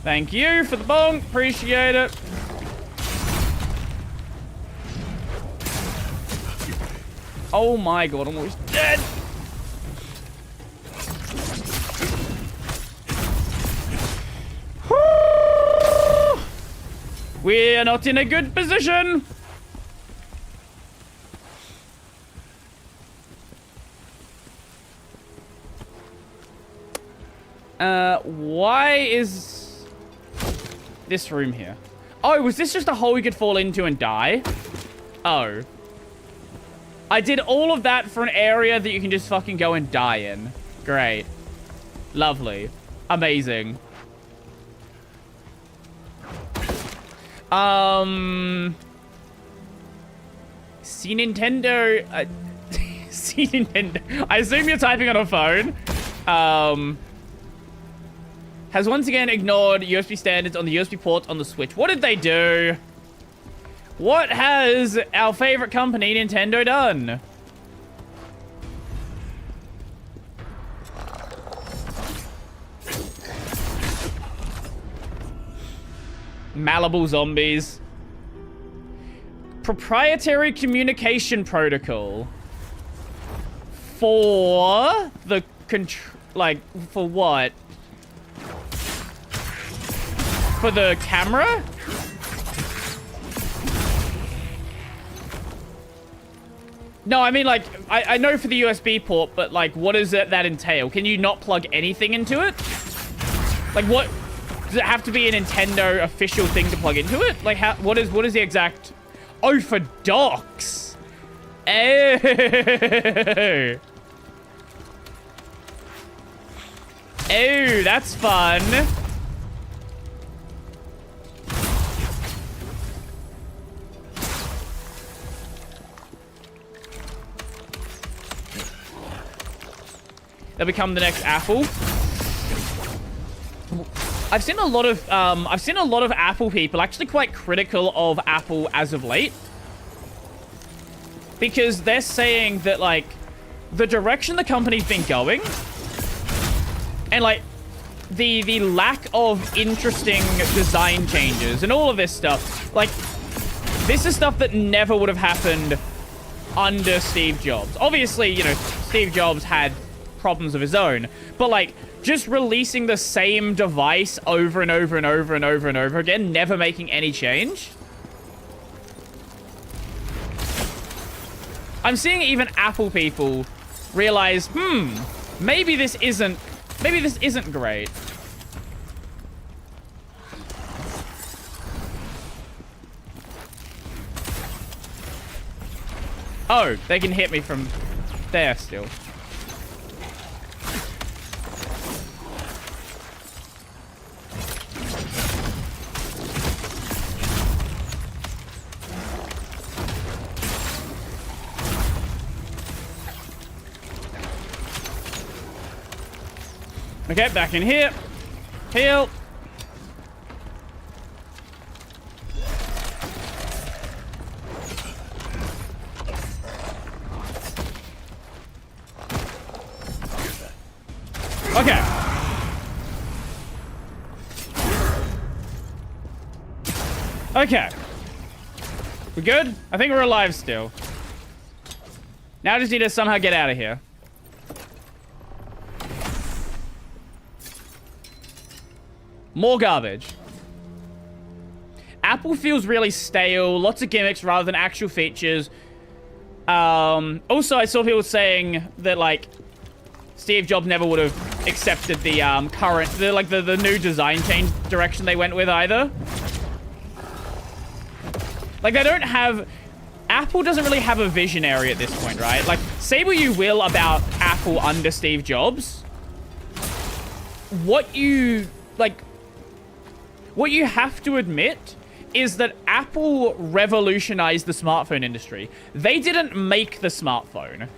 Thank you for the bonk. Appreciate it. Oh my god, I'm almost dead. We're not in a good position. Why is this room here? Oh, was this just a hole you could fall into and die? Oh. I did all of that for an area that you can just fucking go and die in. Great. Lovely. Amazing. See Nintendo. See Nintendo. I assume you're typing on a phone. Has once again ignored USB standards on the USB port on the Switch. What did they do? What has our favorite company, Nintendo, done? Malibu zombies. Proprietary communication protocol. For the for what? For the camera? No, I mean, like, I know for the USB port, but, like, what does that entail? Can you not plug anything into it? Like, what? Does it have to be a Nintendo official thing to plug into it? Like, what is the exact... Oh, for docks! Oh! Oh, that's fun. They'll become the next Apple. I've seen a lot of Apple people actually quite critical of Apple as of late, because they're saying that, like, the direction the company's been going and, like, the lack of interesting design changes and all of this stuff, like, this is stuff that never would have happened under Steve Jobs. Obviously, you know, Steve Jobs had problems of his own, but, like, just releasing the same device over and over and over and over and over again, never making any change. I'm seeing even Apple people realize, maybe this isn't great. Oh, they can hit me from there still. Okay, back in here. Heal. Okay. Okay. We good? I think we're alive still. Now I just need to somehow get out of here. More garbage. Apple feels really stale. Lots of gimmicks rather than actual features. Also, I saw people saying that, like, Steve Jobs never would have accepted the the new design change direction they went with either. Like, they don't have... Apple doesn't really have a visionary at this point, right? Like, say what you will about Apple under Steve Jobs. What you have to admit is that Apple revolutionized the smartphone industry. They didn't make the smartphone.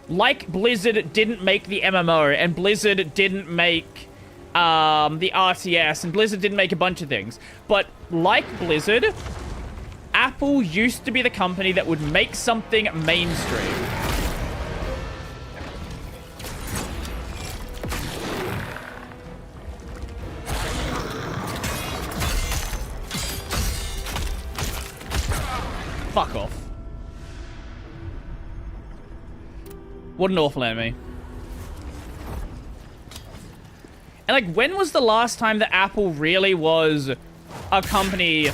Like Blizzard didn't make the MMO, and Blizzard didn't make the RTS, and Blizzard didn't make a bunch of things. But like Blizzard, Apple used to be the company that would make something mainstream. Fuck off. What an awful enemy. And, like, when was the last time that Apple really was a company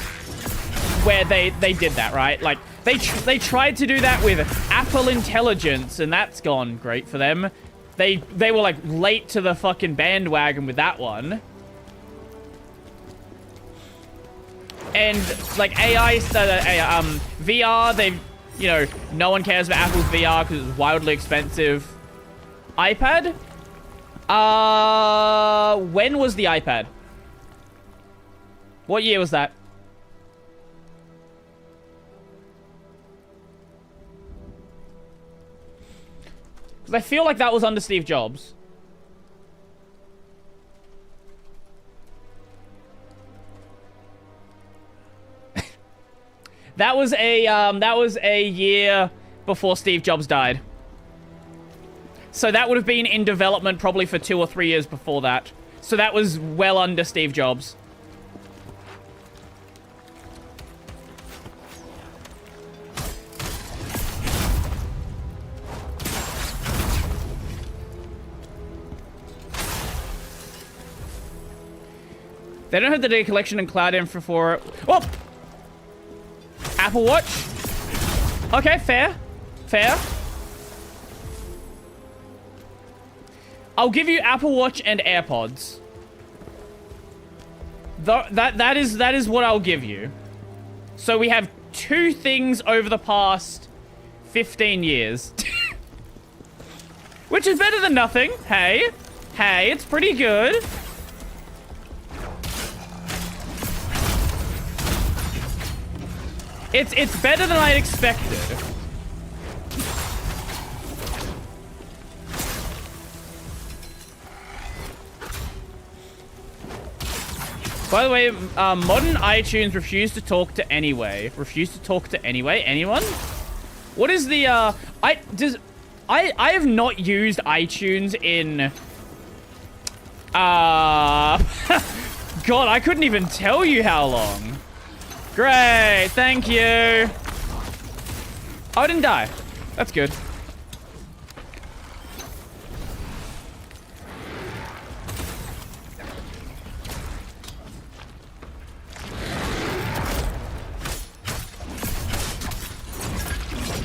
where they did that, right? Like, they tried to do that with Apple Intelligence, and that's gone great for them. They were like late to the fucking bandwagon with that one. And like VR, they've, you know, no one cares about Apple's VR because it's wildly expensive. iPad? When was the iPad? What year was that? Because I feel like that was under Steve Jobs. That was a year before Steve Jobs died. So that would have been in development probably for 2 or 3 years before that. So that was well under Steve Jobs. They don't have the data collection and cloud info for it. Oh! Apple Watch? Okay, fair. Fair. I'll give you Apple Watch and AirPods. That is what I'll give you. So we have 2 things over the past 15 years. Which is better than nothing. Hey. Hey, it's pretty good. It's better than I expected. By the way, modern iTunes refuse to talk to anyway. Refuse to talk to anyway? Anyone? What is the, I have not used iTunes in, God, I couldn't even tell you how long. Great, thank you. Oh, I didn't die. That's good.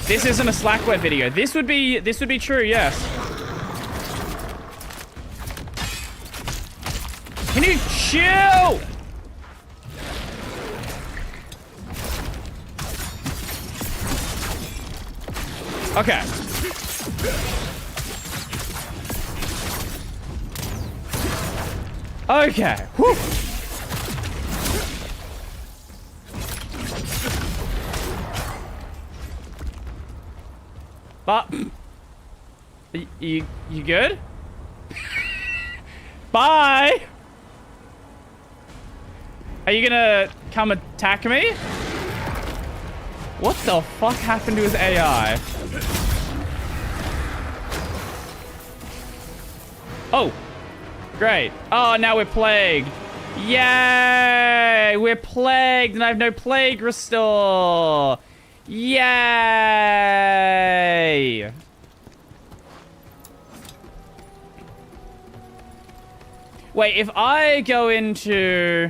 This isn't a Slackware video. This would be true, yes. Can you chill? Okay. Okay. Whew. But you good? Bye. Are you gonna come attack me? What the fuck happened to his AI? Oh, great. Oh, now we're plagued. Yay! We're plagued and I have no plague restore. Yay! Wait, if I go into...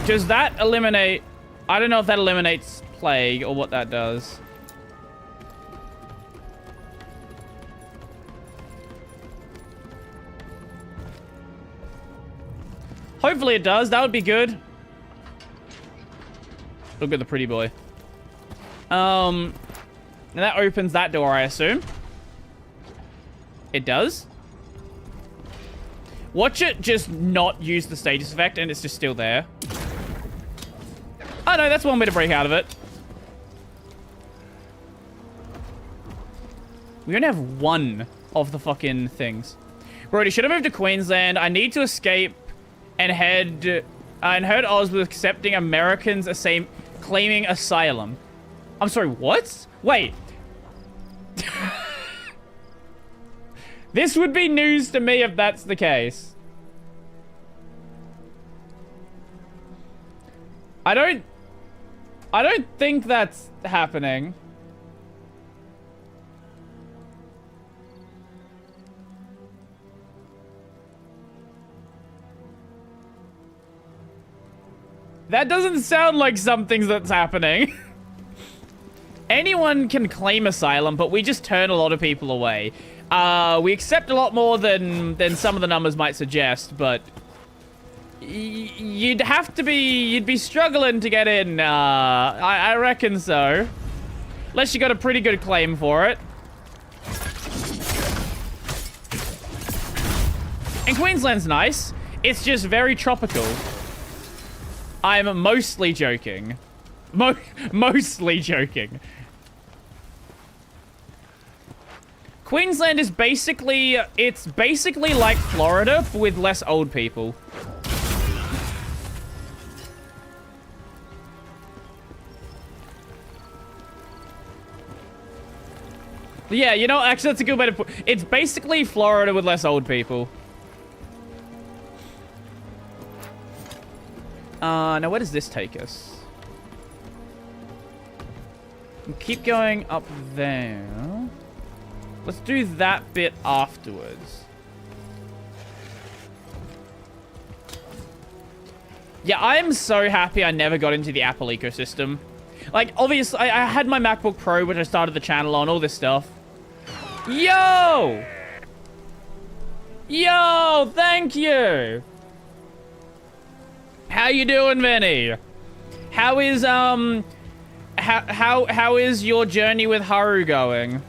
Does that eliminate... I don't know if that eliminates plague or what that does. Hopefully it does. That would be good. Look at the pretty boy. And that opens that door, I assume. It does. Watch it just not use the status effect and it's just still there. Oh no, that's one way to break out of it. We only have one of the fucking things. Brody, should I move to Queensland? I need to escape and heard Oz was accepting Americans claiming asylum. I'm sorry, what? Wait. This would be news to me if that's the case. I don't think that's happening. That doesn't sound like something that's happening. Anyone can claim asylum, but we just turn a lot of people away. We accept a lot more than some of the numbers might suggest, but you'd be struggling to get in. I reckon so. Unless you got a pretty good claim for it. And Queensland's nice. It's just very tropical. I'm mostly joking. Mostly joking. Queensland is basically, it's basically like Florida, but with less old people. Yeah, you know, actually that's a good way to put it. It's basically Florida with less old people. Now where does this take us? We'll keep going up there. Let's do that bit afterwards. Yeah, I am so happy I never got into the Apple ecosystem. Like, obviously, I had my MacBook Pro, which I started the channel on, all this stuff. Yo! Yo, thank you! How you doing, Vinny? How is, how is your journey with Haru going?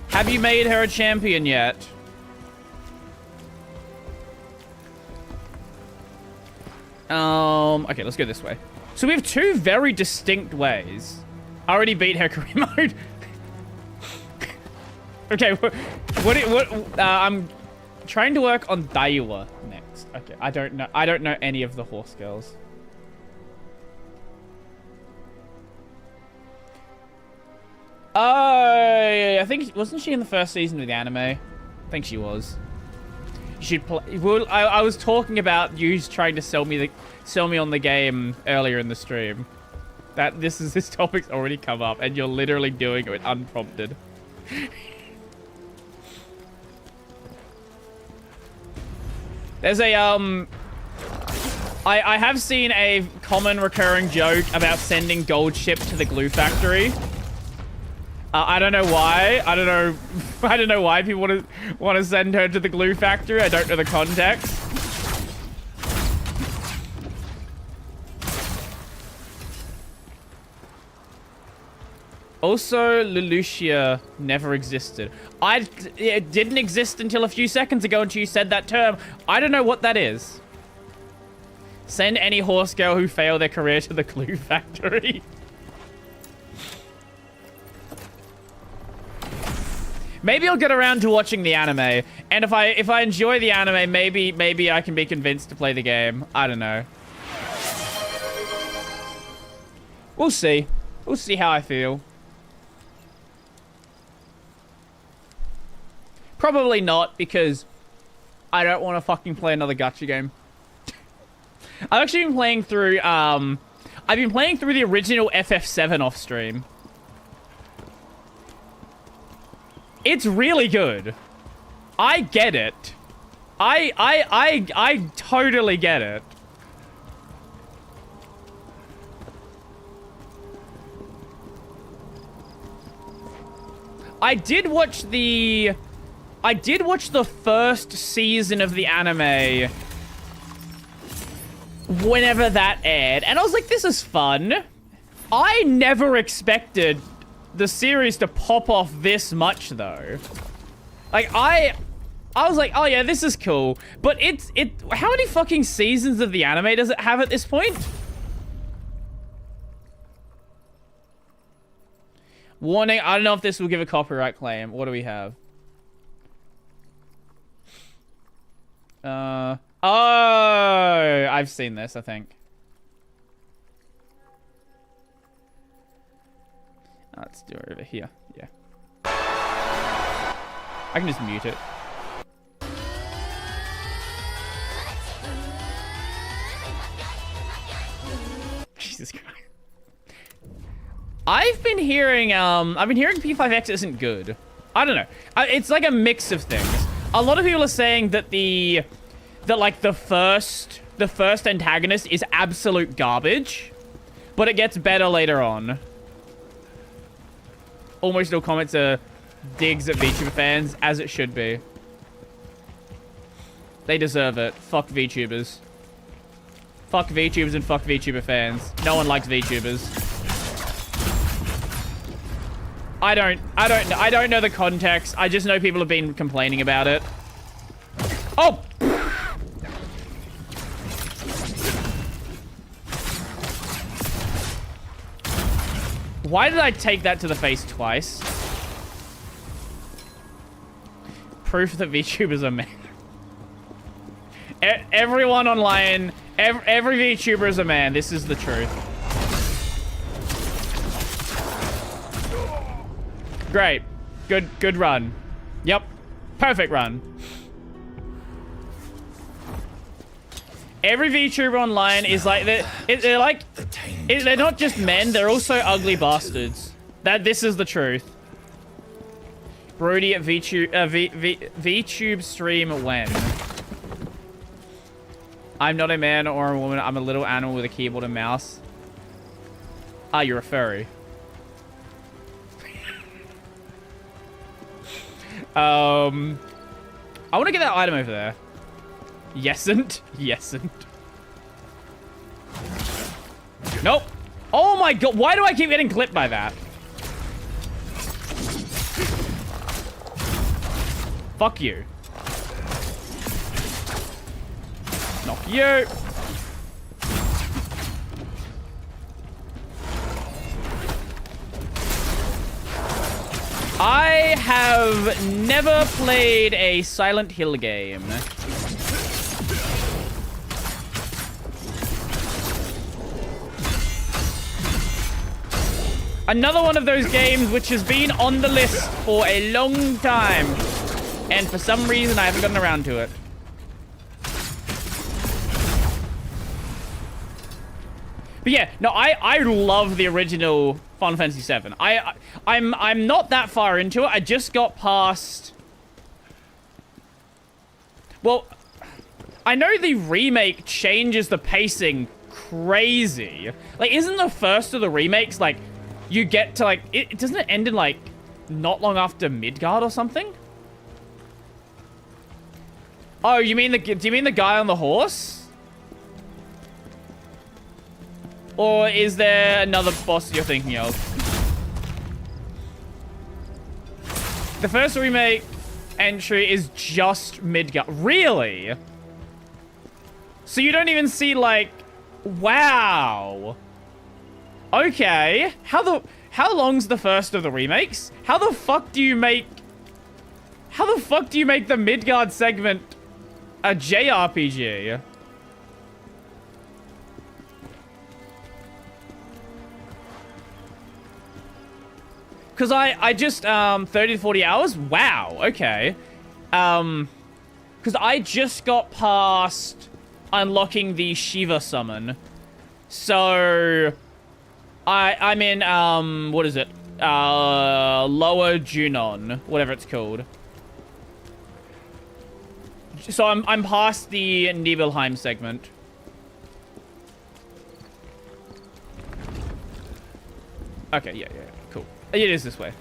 Have you made her a champion yet? Okay, let's go this way. So we have two very distinct ways. I already beat her career mode. Okay, I'm trying to work on Daiwa next. Okay, I don't know any of the horse girls. I think, wasn't she in the first season of the anime? I think she was. You should play. Well, I was talking about you trying to sell me on the game earlier in the stream. This topic's already come up, and you're literally doing it unprompted. There's a I have seen a common recurring joke about sending gold ship to the glue factory. I don't know why. I don't know why people want to send her to the glue factory. I don't know the context. Also, Lelouchia never existed. It didn't exist until a few seconds ago until you said that term. I don't know what that is. Send any horse girl who failed their career to the glue factory. Maybe I'll get around to watching the anime, and if I enjoy the anime, maybe I can be convinced to play the game. I don't know. We'll see. We'll see how I feel. Probably not, because I don't want to fucking play another gacha game. I've actually been playing through, I've been playing through the original FF7 off stream. It's really good. I get it. I totally get it. I did watch the first season of the anime whenever that aired, and I was like, this is fun. I never expected the series to pop off this much, though. Like, I was like, oh yeah, this is cool. But how many fucking seasons of the anime does it have at this point? Warning, I don't know if this will give a copyright claim. What do we have? Oh, I've seen this, I think. Let's do it over here. Yeah. I can just mute it. Jesus Christ. I've been hearing P5X isn't good. I don't know. It's like a mix of things. A lot of people are saying that the first antagonist is absolute garbage, but it gets better later on. Almost all comments are digs at VTuber fans, as it should be. They deserve it. Fuck VTubers. Fuck VTubers and fuck VTuber fans. No one likes VTubers. I don't know the context. I just know people have been complaining about it. Oh! Why did I take that to the face twice? Proof that VTubers are men. Everyone online, every VTuber is a man. This is the truth. Great. Good run. Yep. Perfect run. Every VTuber online is like they're like they're not just men, they're also ugly bastards. This is the truth. Brody at VTube stream when? I'm not a man or a woman. I'm a little animal with a keyboard and mouse. Ah, you're a furry. I want to get that item over there. Yesn't. Yesn't. Nope. Oh my god. Why do I keep getting clipped by that? Fuck you. Knock you. I have never played a Silent Hill game. Another one of those games which has been on the list for a long time. And for some reason, I haven't gotten around to it. But yeah, no, I love the original Final Fantasy VII. I'm not that far into it. I just got past... Well, I know the remake changes the pacing crazy. Like, isn't the first of the remakes, like, you get to, like... Doesn't it end in, like, not long after Midgard or something? Oh, do you mean the guy on the horse? Or is there another boss you're thinking of? The first remake entry is just Midgard. Really? So you don't even see, like... Wow. Okay. How long's the first of the remakes? How the fuck do you make the Midgard segment a JRPG? Because I just, 30 to 40 hours? Wow, okay. Because I just got past unlocking the Shiva summon. So, I'm in, what is it? Lower Junon, whatever it's called. So I'm past the Nibelheim segment. Okay, yeah, cool. It is this way.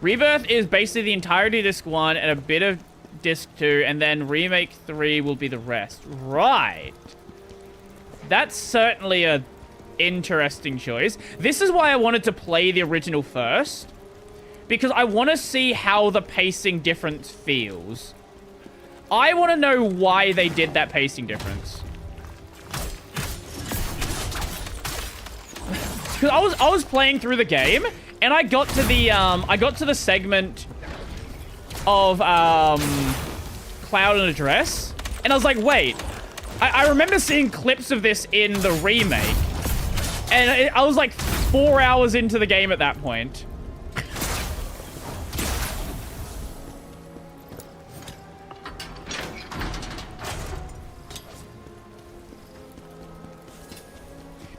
Rebirth is basically the entirety of Disc 1 and a bit of Disc 2, and then Remake 3 will be the rest. Right. That's certainly a interesting choice. This is why I wanted to play the original first. Because I want to see how the pacing difference feels. I want to know why they did that pacing difference. Because I was playing through the game, and I got to the segment of Cloud and Address, and I was like, wait, I remember seeing clips of this in the remake, and I was like 4 hours into the game at that point.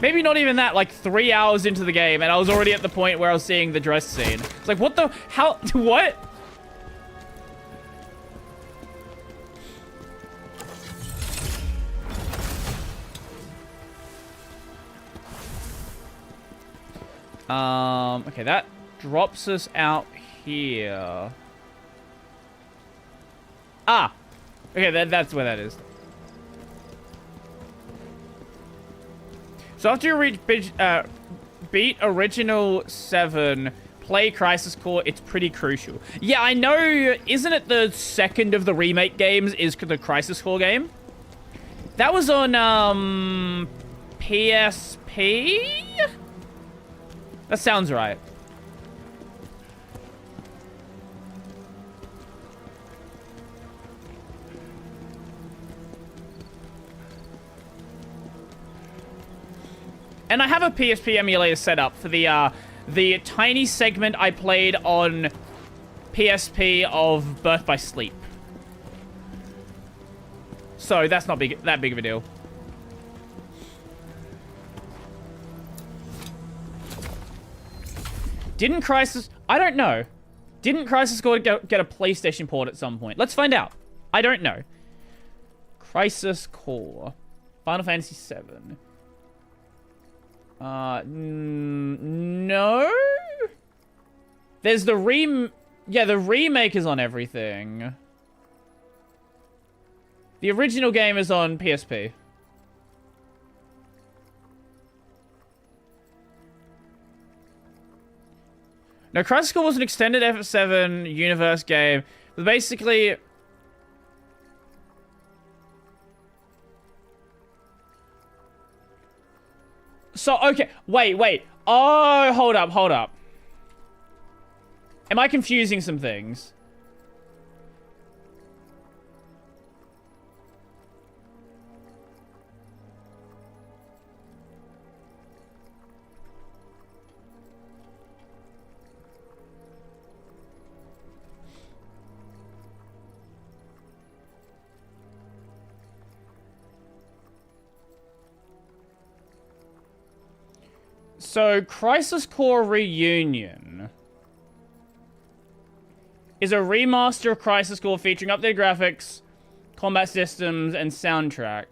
Maybe not even that, like 3 hours into the game, and I was already at the point where I was seeing the dress scene. It's like, what the, how, what? Okay, that drops us out here. Ah! Okay, that's where that is. So after you reach beat Original 7, play Crisis Core, it's pretty crucial. Yeah, I know, isn't it the second of the remake games is the Crisis Core game? That was on, PSP? That sounds right. And I have a PSP emulator set up for the tiny segment I played on PSP of Birth by Sleep. So that's not that big of a deal. Didn't Crisis... I don't know. Didn't Crisis Core get a PlayStation port at some point? Let's find out. I don't know. Crisis Core. Final Fantasy VII. No? There's the yeah, the remake is on everything. The original game is on PSP. No, Crisis Core was an extended FF7 universe game. But basically... So, okay. Wait. Oh, hold up. Am I confusing some things? So, Crisis Core Reunion is a remaster of Crisis Core featuring updated graphics, combat systems, and soundtrack.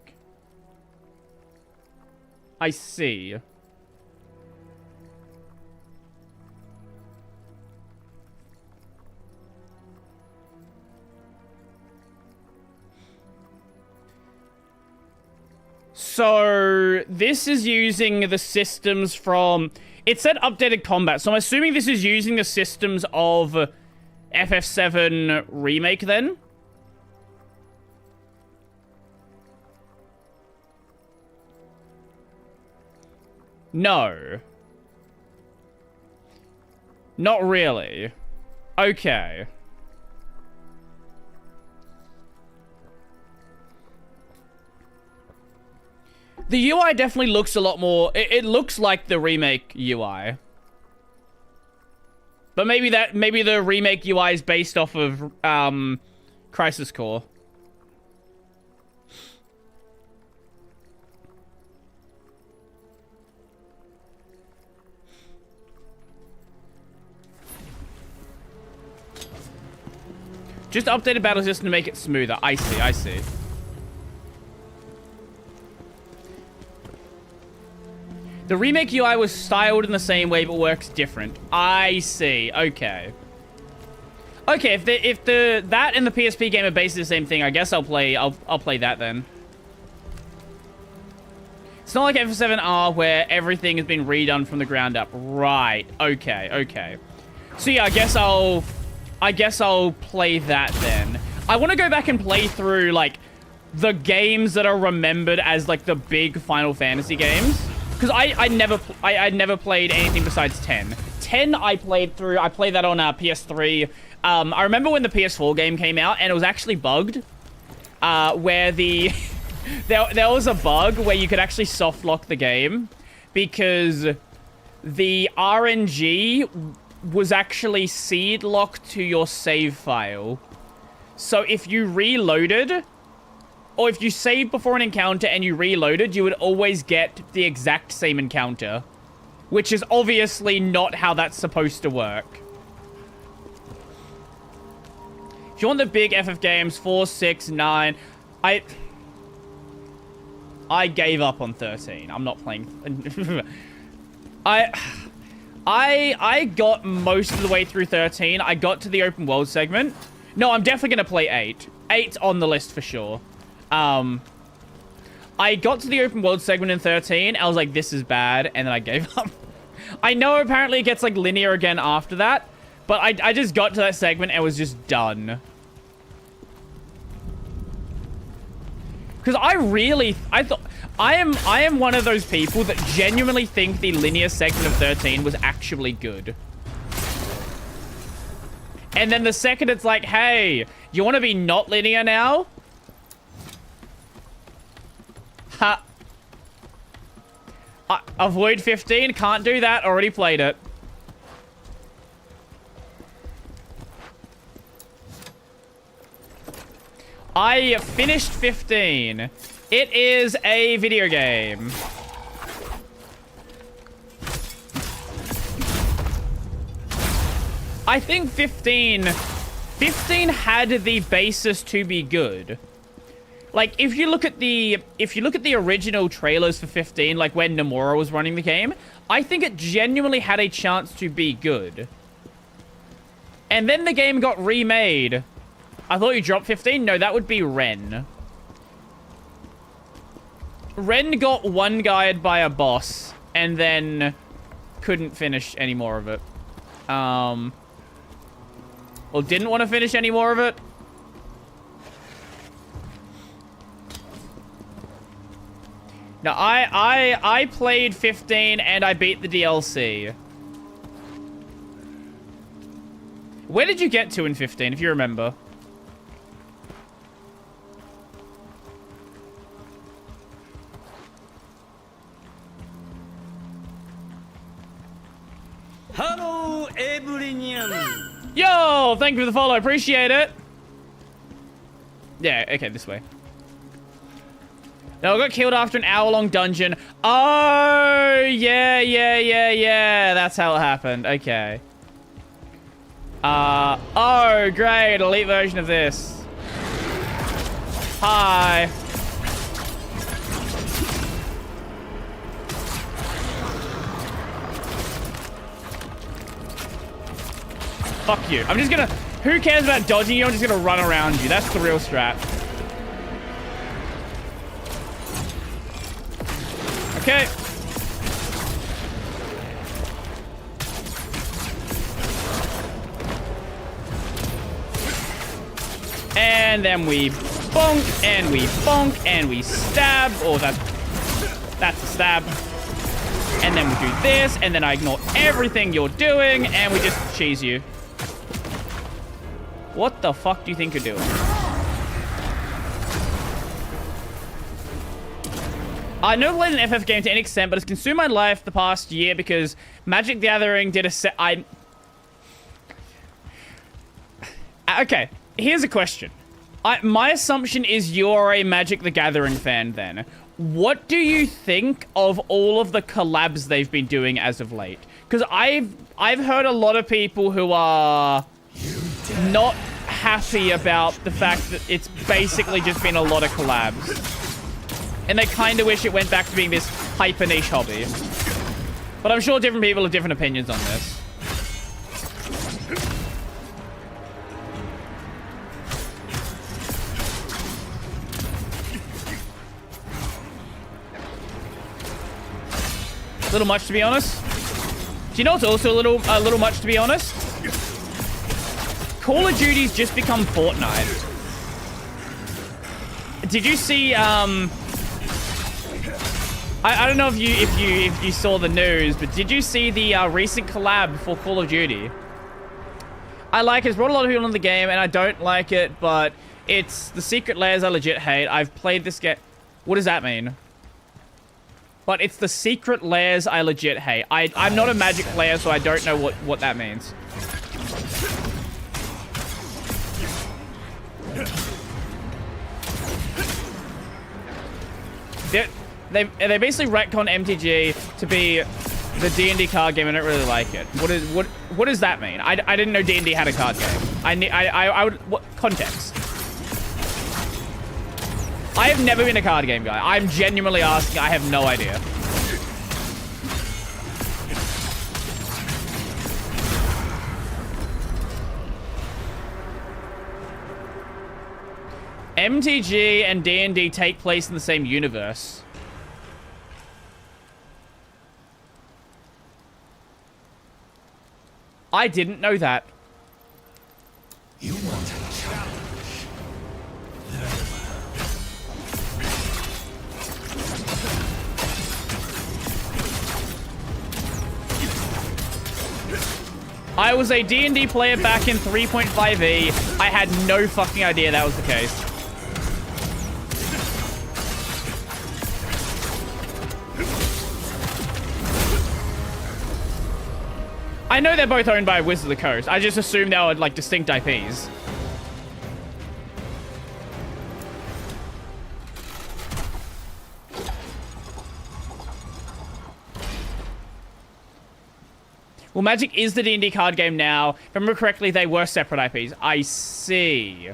I see. So, this is using the systems from... It said updated combat, so I'm assuming this is using the systems of FF7 Remake, then? No. Not really. Okay. The UI definitely looks a lot more... It looks like the remake UI. But maybe the remake UI is based off of Crisis Core. Just updated battle system to make it smoother. I see. The remake UI was styled in the same way, but works different. I see. Okay. Okay, if that and the PSP game are basically the same thing, I guess I'll play that then. It's not like FF7R where everything has been redone from the ground up. Right. Okay. So yeah, I guess I'll play that then. I want to go back and play through like the games that are remembered as like the big Final Fantasy games. Because I never played anything besides 10. 10 I played that on PS3. I remember when the PS4 game came out and it was actually bugged. Where there was a bug where you could actually soft lock the game. Because the RNG was actually seed locked to your save file. So if you reloaded... Or if you saved before an encounter and you reloaded, you would always get the exact same encounter. Which is obviously not how that's supposed to work. If you want the big FF games, 4, 6, 9... I gave up on 13. I'm not playing... I got most of the way through 13. I got to the open world segment. No, I'm definitely going to play 8. 8's on the list for sure. I got to the open world segment in 13. I was like, this is bad. And then I gave up. I know apparently it gets like linear again after that. But I just got to that segment and was just done. Because I thought... I am one of those people that genuinely think the linear segment of 13 was actually good. And then the second it's like, hey, you want to be not linear now? Ha. Avoid 15. Can't do that. Already played it. I finished 15. It is a video game. I think 15 had the basis to be good. Like, if you look at the original trailers for 15, like when Nomura was running the game, I think it genuinely had a chance to be good. And then the game got remade. I thought you dropped 15? No, that would be Ren. Ren got one-guyed by a boss, and then couldn't finish any more of it. Or didn't want to finish any more of it. No, I played 15 and I beat the DLC. Where did you get to in 15, if you remember? Hello, everyone. Yo, thank you for the follow. Appreciate it. Yeah, okay, this way. No, I got killed after an hour-long dungeon. Oh, yeah. That's how it happened. Okay. Oh, great. Elite version of this. Hi. Fuck you. I'm just gonna... Who cares about dodging you? I'm just gonna run around you. That's the real strat. Okay. And then we bonk, and we bonk, and we stab. Oh, that's a stab. And then we do this, and then I ignore everything you're doing, and we just cheese you. What the fuck do you think you're doing? I never played an FF game to any extent, but it's consumed my life the past year because Magic the Gathering did a set... Okay, here's a question. My assumption is you're a Magic the Gathering fan then. What do you think of all of the collabs they've been doing as of late? Because I've heard a lot of people who are not happy about the fact that it's basically just been a lot of collabs. And they kind of wish it went back to being this hyper niche hobby. But I'm sure different people have different opinions on this. A little much, to be honest. Do you know what's also a little much, to be honest? Call of Duty's just become Fortnite. Did you see, I don't know if you saw the news, but did you see the recent collab for Call of Duty? I like it. It's brought a lot of people into the game, and I don't like it, but it's the secret layers I legit hate. I've played this game. What does that mean? But it's the secret layers I legit hate. I'm not a Magic player, so I don't know what that means. They basically retcon MTG to be the D&D card game. I don't really like it. What does that mean? I didn't know D&D had a card game. I would... What context? I have never been a card game guy. I'm genuinely asking. I have no idea. MTG and D&D take place in the same universe. I didn't know that. You want a challenge? I was a D&D player back in 3.5e. I had no fucking idea that was the case. I know they're both owned by Wizards of the Coast. I just assumed they were like distinct IPs. Well, Magic is the D&D card game now. If I remember correctly, they were separate IPs. I see.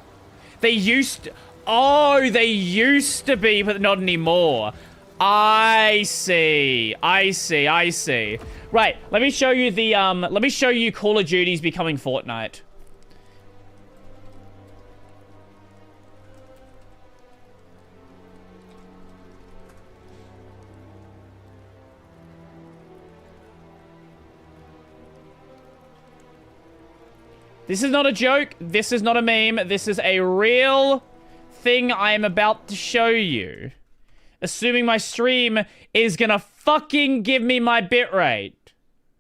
They used to... Oh, they used to be, but not anymore. I see. I see. I see. Right, let me show you the, let me show you Call of Duty's becoming Fortnite. This is not a joke. This is not a meme. This is a real thing I am about to show you. Assuming my stream is gonna fucking give me my bitrate.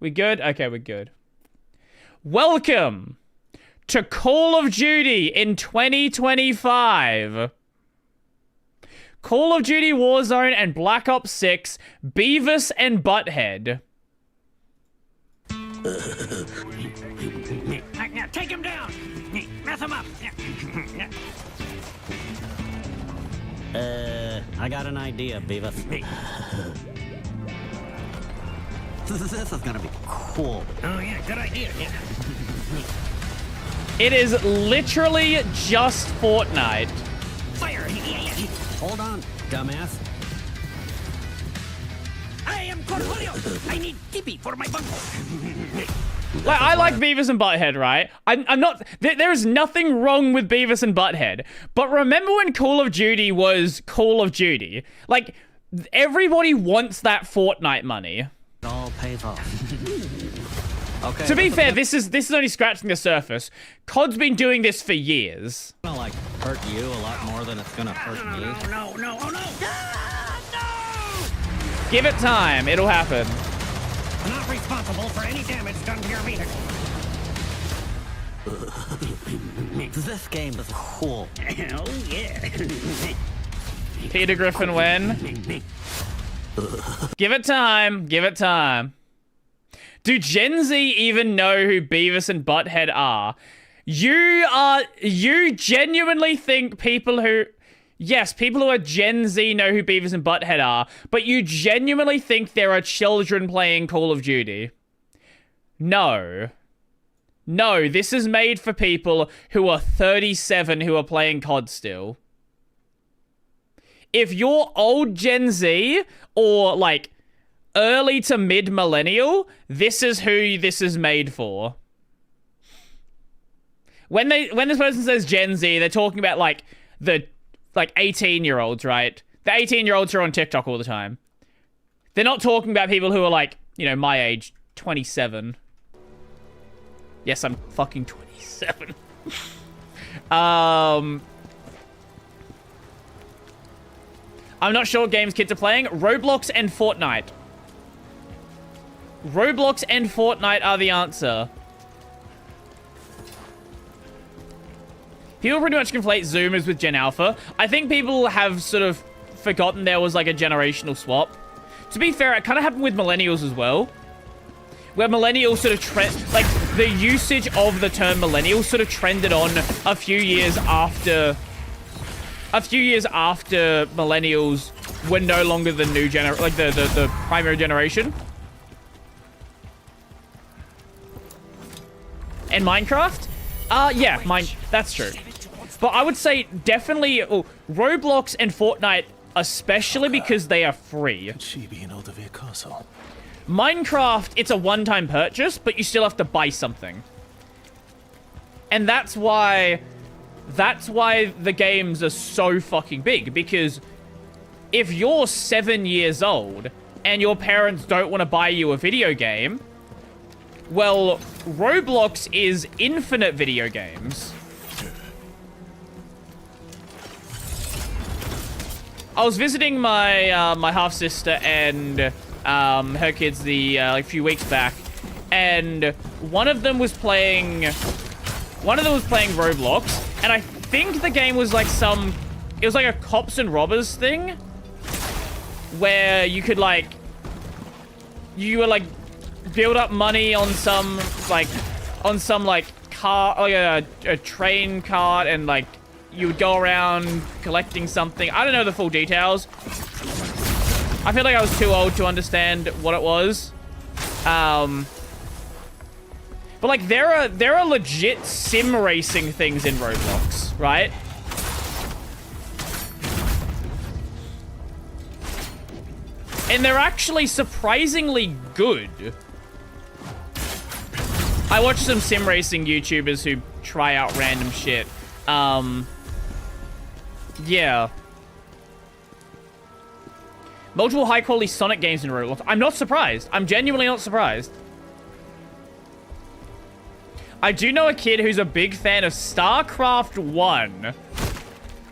We good? Okay, we're good. Welcome to Call of Duty in 2025. Call of Duty Warzone and Black Ops 6, Beavis and Butthead. Now take him down. Mess him up. I got an idea, Beavis. This is gonna be cool. Oh yeah, good idea. Yeah. It is literally just Fortnite. Fire! Hold on, dumbass. I am Cornholio. I need tippy for my bungle. Like, I like Beavis and Butthead, right? I'm not... There is nothing wrong with Beavis and Butthead. But remember when Call of Duty was Call of Duty? Like, everybody wants that Fortnite money. It all pays off. Okay. To be fair, this is only scratching the surface. COD's been doing this for years. It's gonna, like, hurt you a lot more than it's gonna hurt me. No, oh no! Give it time. It'll happen. Not responsible for any damage done to your vehicle. This game is cool. Oh yeah. Peter Griffin win. Give it time. Give it time. Do Gen Z even know who Beavis and Butthead are? You genuinely think people who... Yes, people who are Gen Z know who Beavis and Butthead are, but you genuinely think there are children playing Call of Duty? No. No, this is made for people who are 37 who are playing COD still. If you're old Gen Z or, like, early to mid-millennial, this is who this is made for. When this person says Gen Z, they're talking about, like, the... like 18-year-olds, right? The 18-year-olds who are on TikTok all the time. They're not talking about people who are like, you know, my age, 27. Yes, I'm fucking 27. I'm not sure what games kids are playing. Roblox and Fortnite. Roblox and Fortnite are the answer. People pretty much conflate Zoomers with Gen Alpha. I think people have sort of forgotten there was like a generational swap. To be fair, it kind of happened with millennials as well. Where millennials sort of like the usage of the term millennial sort of trended on a few years after millennials were no longer the new like the primary generation. And Minecraft? Yeah, that's true. But I would say definitely Roblox and Fortnite, especially because they are free. She be an Oldavir castle. Minecraft, it's a one-time purchase, but you still have to buy something. And that's why That's why the games are so fucking big, because if you're 7 years old and your parents don't want to buy you a video game, well, Roblox is infinite video games. I was visiting my my half sister and her kids a few weeks back, and one of them was playing Roblox, and I think the game was like it was like a cops and robbers thing, where you could build up money on some car, like a train cart, and like you would go around collecting something. I don't know the full details. I feel like I was too old to understand what it was. But like there are legit sim racing things in Roblox, right? And they're actually surprisingly good. I watch some sim racing YouTubers who try out random shit. Yeah. Multiple high-quality Sonic games in Roblox. I'm not surprised. I'm genuinely not surprised. I do know a kid who's a big fan of StarCraft 1.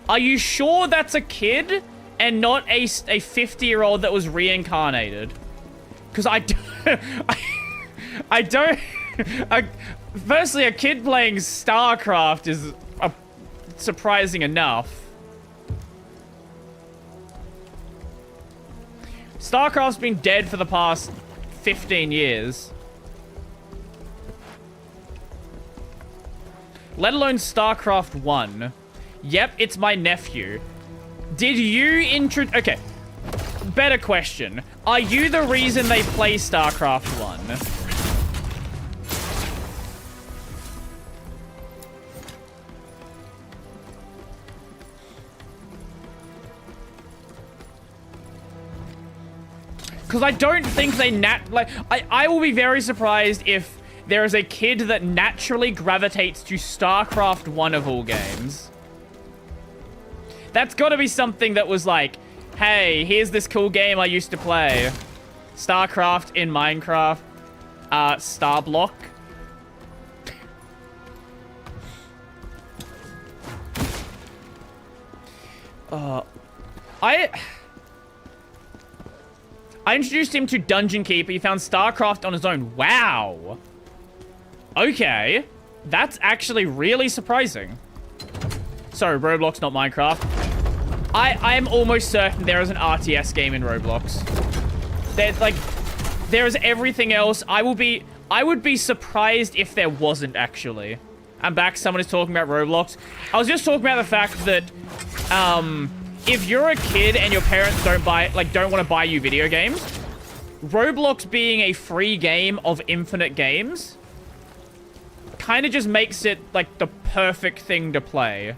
Are you sure that's a kid and not a 50-year-old that was reincarnated? Because I don't... Firstly, a kid playing StarCraft is surprising enough. StarCraft's been dead for the past 15 years. Let alone StarCraft 1. Yep, it's my nephew. Did you Okay. Better question. Are you the reason they play StarCraft 1? Because I don't think they I will be very surprised if there is a kid that naturally gravitates to StarCraft 1 of all games. That's got to be something that was like, hey, here's this cool game I used to play. StarCraft in Minecraft. Starblock. I introduced him to Dungeon Keeper. He found StarCraft on his own. Wow. Okay. That's actually really surprising. Sorry, Roblox, not Minecraft. I am almost certain there is an RTS game in Roblox. There is everything else. I would be surprised if there wasn't, actually. I'm back. Someone is talking about Roblox. I was just talking about the fact that, if you're a kid and your parents don't want to buy you video games, Roblox being a free game of infinite games kind of just makes it like the perfect thing to play.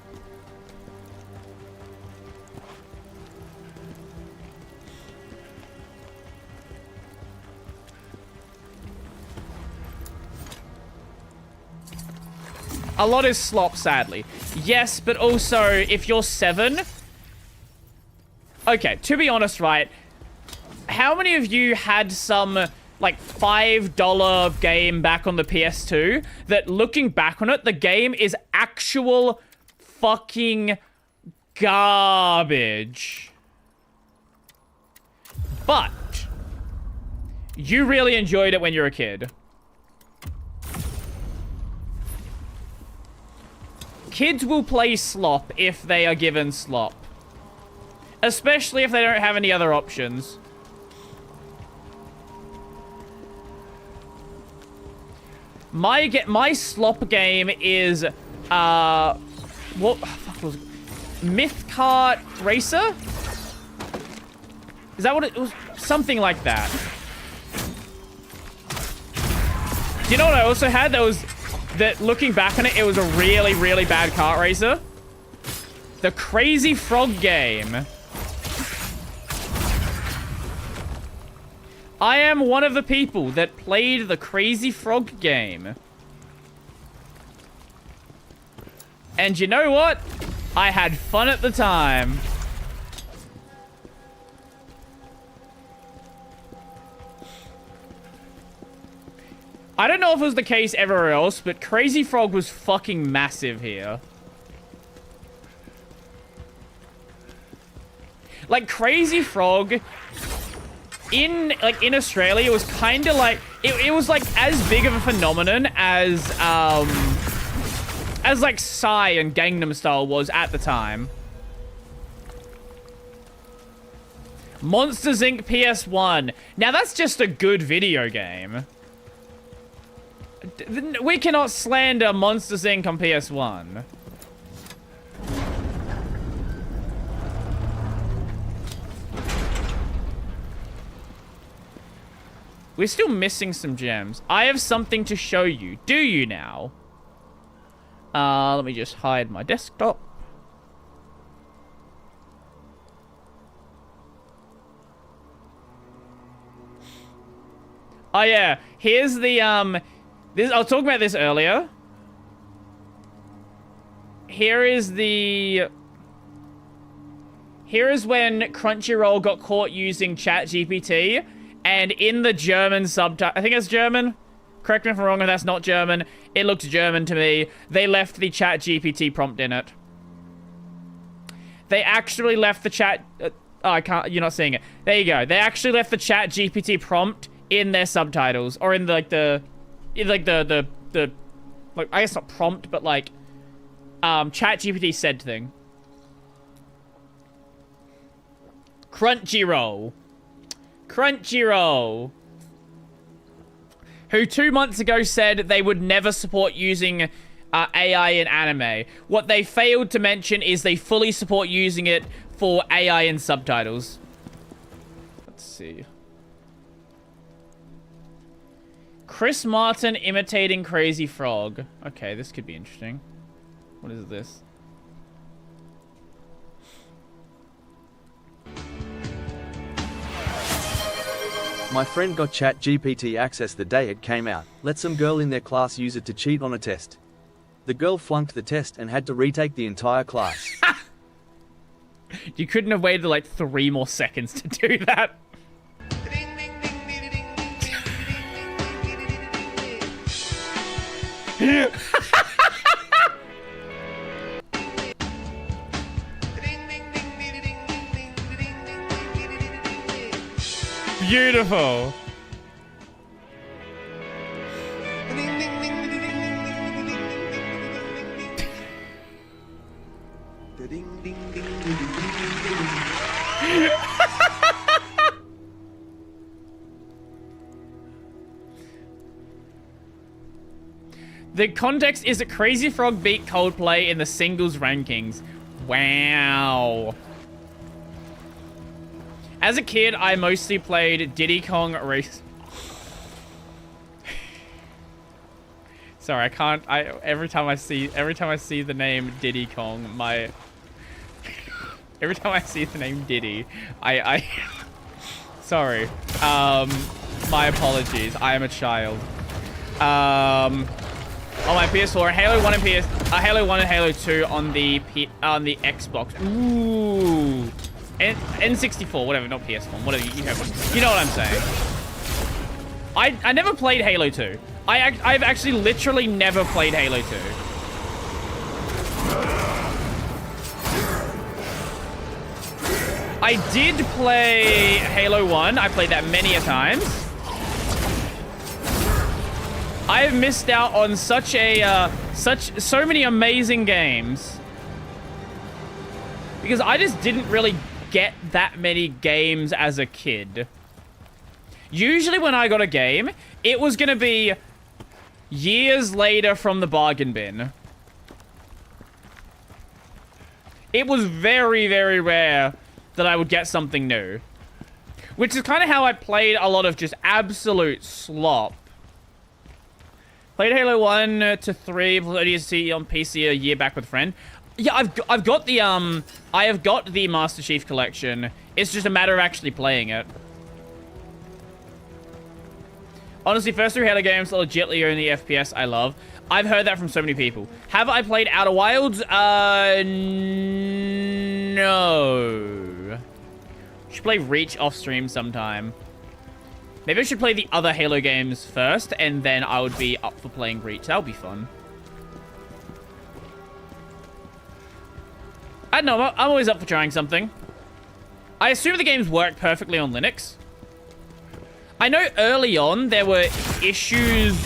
A lot is slop, sadly. Yes, but also, if you're 7... Okay, to be honest, right, how many of you had some, like, $5 game back on the PS2 that, looking back on it, the game is actual fucking garbage? But you really enjoyed it when you were a kid. Kids will play slop if they are given slop. Especially if they don't have any other options. My slop game is, what the fuck was it? Myth Kart Racer? Is that what it was? Something like that. Do you know what I also had? That looking back on it, it was a really, really bad kart racer. The Crazy Frog game. I am one of the people that played the Crazy Frog game. And you know what? I had fun at the time. I don't know if it was the case everywhere else, but Crazy Frog was fucking massive here. Like, Crazy Frog in Australia was kind of like it was like as big of a phenomenon as like Psy and Gangnam Style was at the time. Monsters Inc. PS1. Now that's just a good video game. We cannot slander Monsters Inc. on PS1. We're still missing some gems. I have something to show you. Do you now? Let me just hide my desktop. Oh yeah, here's the I was talking about this earlier. Here is when Crunchyroll got caught using ChatGPT, and in the German subtitle, I think it's German. Correct me if I'm wrong if that's not German. It looked German to me. They left the ChatGPT prompt in it. They actually left the chat. Oh, I can't. You're not seeing it. There you go. They actually left the ChatGPT prompt in their subtitles, or in like the like I guess not prompt, but like ChatGPT said thing. Crunchyroll, who 2 months ago said they would never support using AI in anime. What they failed to mention is they fully support using it for AI in subtitles. Let's see. Chris Martin imitating Crazy Frog. Okay, this could be interesting. What is this? My friend got ChatGPT access the day it came out. Let some girl in their class use it to cheat on a test. The girl flunked the test and had to retake the entire class. You couldn't have waited like 3 more seconds to do that. Beautiful. The context is that Crazy Frog beat Coldplay in the singles rankings. Wow. As a kid, I mostly played Diddy Kong Race. Sorry, I can't. Every time I see the name Diddy Kong, every time I see the name Diddy, sorry. My apologies. I am a child. On my PS4, Halo 1 and Halo 1 and Halo 2 on the Xbox. Ooh. N64, whatever, not PS1, whatever, you know what I'm saying. I never played Halo 2. I've actually literally never played Halo 2. I did play Halo 1. I played that many a times. I've missed out on so many amazing games. Because I just didn't really get that many games as a kid. Usually when I got a game, it was gonna be years later from the bargain bin. It was very, very rare that I would get something new. Which is kind of how I played a lot of just absolute slop. Played Halo 1 to 3, ODST on PC a year back with a friend. Yeah, I've got the I have got the Master Chief Collection. It's just a matter of actually playing it. Honestly, first 3 Halo games are legitly the only FPS I love. I've heard that from so many people. Have I played Outer Wilds? No. Should play Reach off stream sometime. Maybe I should play the other Halo games first, and then I would be up for playing Reach. That would be fun. I don't know. I'm always up for trying something. I assume the games work perfectly on Linux. I know early on there were issues.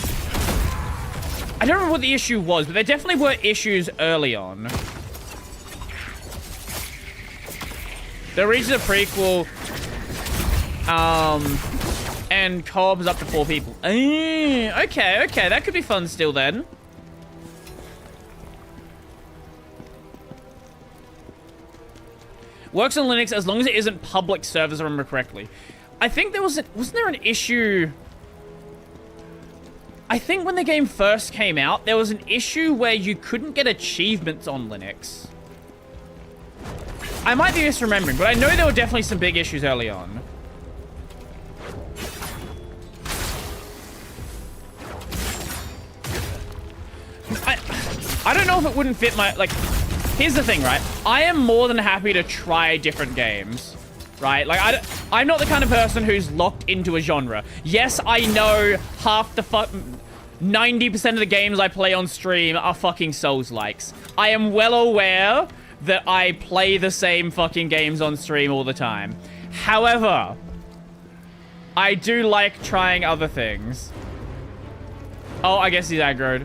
I don't remember what the issue was, but there definitely were issues early on. The Reach is a prequel. And co-op is up to 4 people. Okay. That could be fun still then. Works on Linux as long as it isn't public servers, if I remember correctly. I think there wasn't there an issue? I think when the game first came out, there was an issue where you couldn't get achievements on Linux. I might be misremembering, but I know there were definitely some big issues early on. I don't know if it wouldn't fit my, like, here's the thing, right? I am more than happy to try different games, right? Like, I'm not the kind of person who's locked into a genre. Yes, I know half the 90% of the games I play on stream are fucking Souls-likes. I am well aware that I play the same fucking games on stream all the time. However, I do like trying other things. Oh, I guess he's aggroed.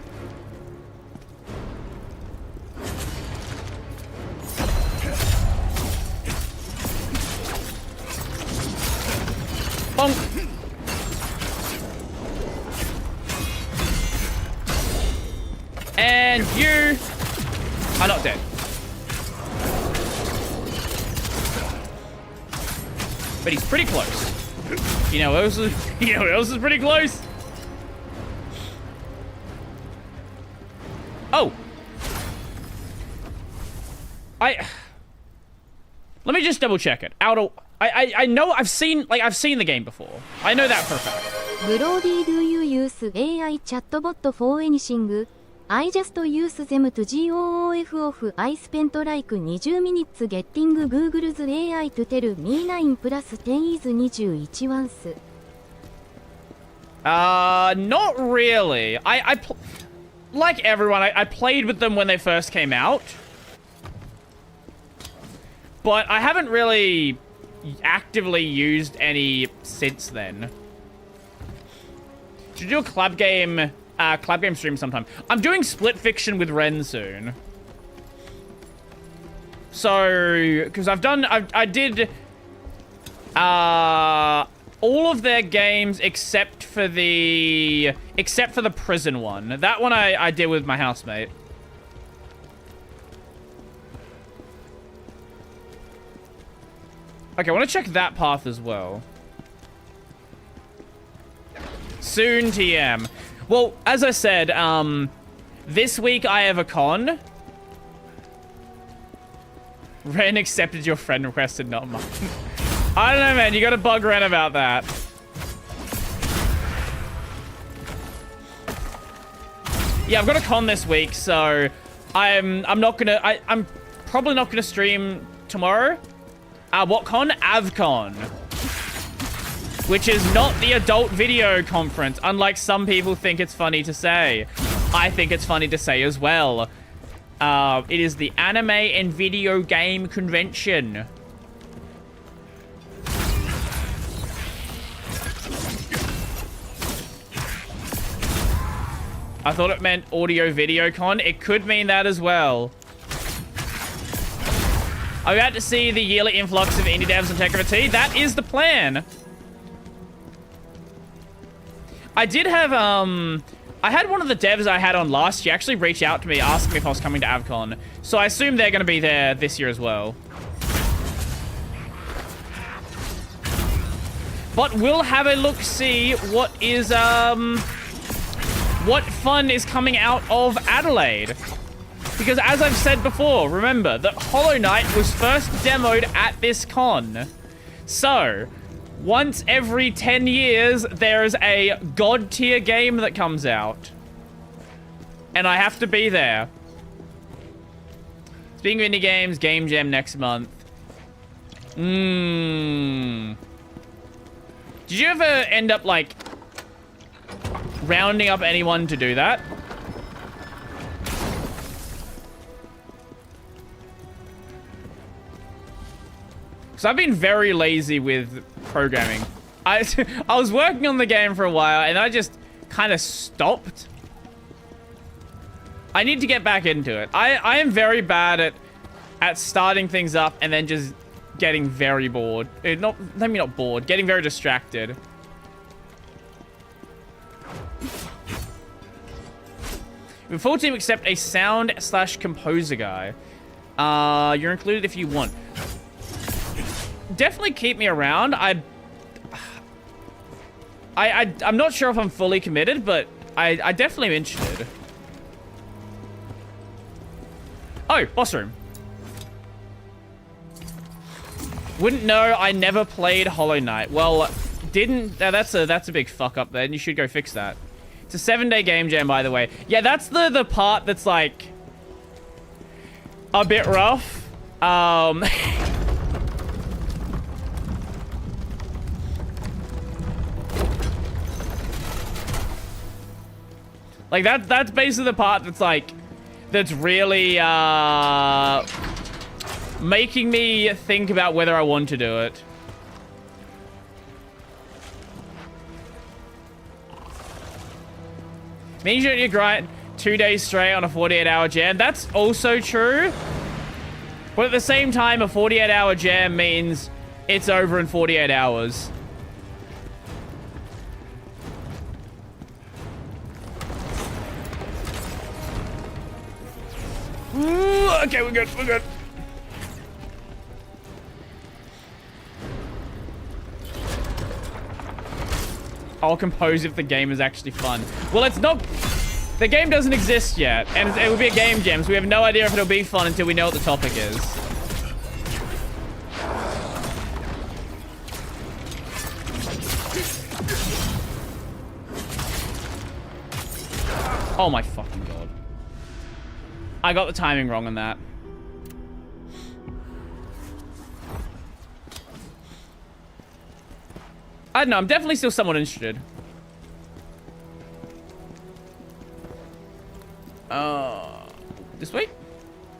Bonk. And you are not dead. But he's pretty close. You know who else is pretty close? Oh. Let me just double check it. I know I've seen the game before. I know that for a fact. Brody, do you use AI chatbot for anything? I just use them to go off. I spent like 20 minutes getting Google's AI to tell me 9 plus 10 is 21 once. Not really. Like everyone, I played with them when they first came out. But I haven't really actively used any since then. Should do a collab game stream sometime. I'm doing Split Fiction with Ren soon. So, because I did all of their games except for the prison one. That one I did with my housemate. Okay, I want to check that path as well. Soon, TM. Well, as I said, this week I have a con. Ren accepted your friend request and not mine. I don't know, man. You gotta bug Ren about that. Yeah, I've got a con this week, so I'm probably not gonna stream tomorrow. What con? AvCon. Which is not the adult video conference, unlike some people think it's funny to say. I think it's funny to say as well. It is the anime and video game convention. I thought it meant audio video con. It could mean that as well. I'm about to see the yearly influx of indie devs and TechRT. That is the plan. I did have, I had one of the devs I had on last year actually reach out to me asking me if I was coming to AvCon. So I assume they're going to be there this year as well. But we'll have a look, see what is, what fun is coming out of Adelaide. Because as I've said before, remember that Hollow Knight was first demoed at this con. So, Once every 10 years, there's a god tier game that comes out. And I have to be there. Speaking of indie games, Game Jam next month. Did you ever end up, like, rounding up anyone to do that? Because I've been very lazy with programming. I was working on the game for a while, and I just kind of stopped. I need to get back into it. I am very bad at starting things up and then just getting very bored. Maybe not bored, getting very distracted. The full team except a sound/composer guy. You're included if you want. Definitely keep me around. I'm not sure if I'm fully committed, but I definitely am interested. Oh, boss room. Wouldn't know. I never played Hollow Knight. Well, didn't. That's a big fuck up there. And you should go fix that. It's a 7-day game jam, by the way. Yeah, that's the part that's like a bit rough. Like that's basically the part that's like that's really making me think about whether I want to do it. Means you grind 2 days straight on a 48-hour jam. That's also true. But at the same time, a 48-hour jam means it's over in 48 hours. Ooh, okay, we're good, we're good. I'll compose if the game is actually fun. Well, it's not... The game doesn't exist yet, and it will be a game jam, so we have no idea if it'll be fun until we know what the topic is. Oh my fucking god. I got the timing wrong on that. I don't know, I'm definitely still somewhat interested. This week?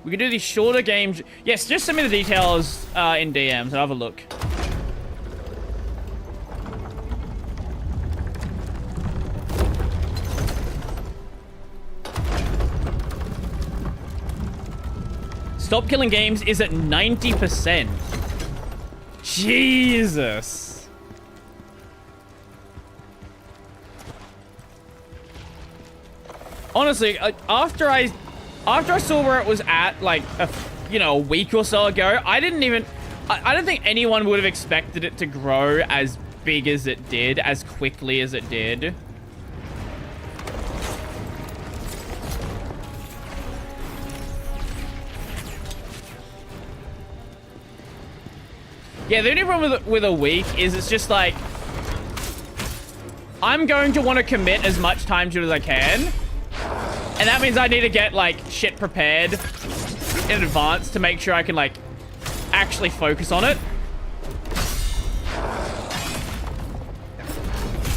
We can do these shorter games. Yes, just send me the details in DMs and I'll have a look. Stop Killing Games is at 90%. Jesus. Honestly, after I saw where it was at, like, a week or so ago, I don't think anyone would have expected it to grow as big as it did, as quickly as it did. Yeah, the only problem with a week is it's just like, I'm going to want to commit as much time to it as I can. And that means I need to get, like, shit prepared in advance to make sure I can, like, actually focus on it.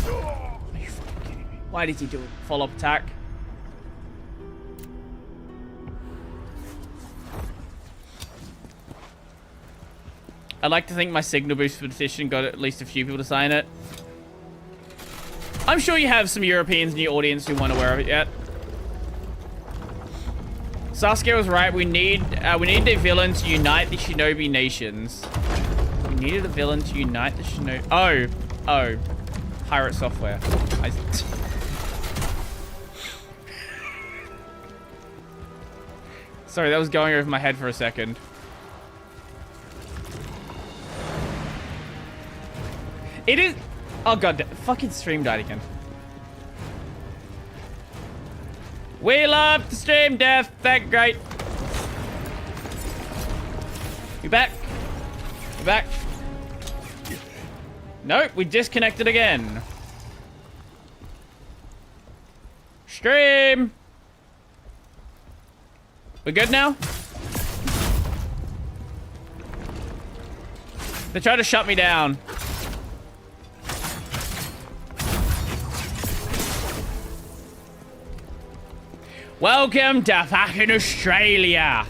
Are you fucking kidding me? Why did he do a follow-up attack? I'd like to think my signal boost petition got at least a few people to sign it. I'm sure you have some Europeans in your audience who weren't aware of it yet. Sasuke was right. We need a villain to unite the Shinobi nations. We needed a villain to unite the Shinobi. Oh, Pirate Software. Sorry, that was going over my head for a second. It is. Oh god, fucking stream died again. We love the stream death. That's great. You back? You back? Nope, we disconnected again. Stream! We good now? They tried to shut me down. Welcome to fucking Australia.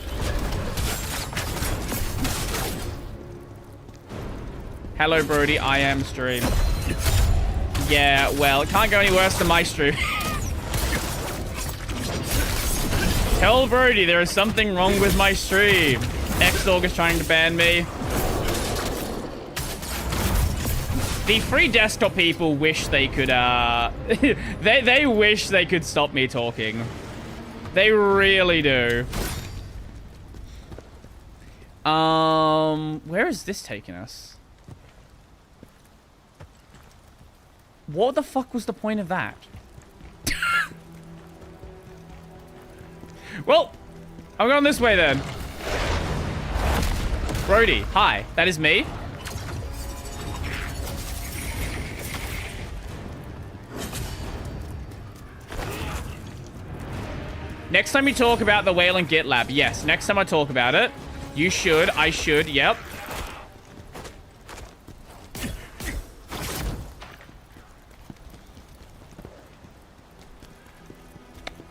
Hello, Brody. I am stream. Yeah, well, it can't go any worse than my stream. Tell Brody there is something wrong with my stream. X-Dog is trying to ban me. The free desktop people wish they could, they wish they could stop me talking. They really do. Where is this taking us? What the fuck was the point of that? Well, I'm going this way then. Brody, hi, that is me. Next time you talk about the Wayland GitLab. Yes, next time I talk about it. You should, I should, yep.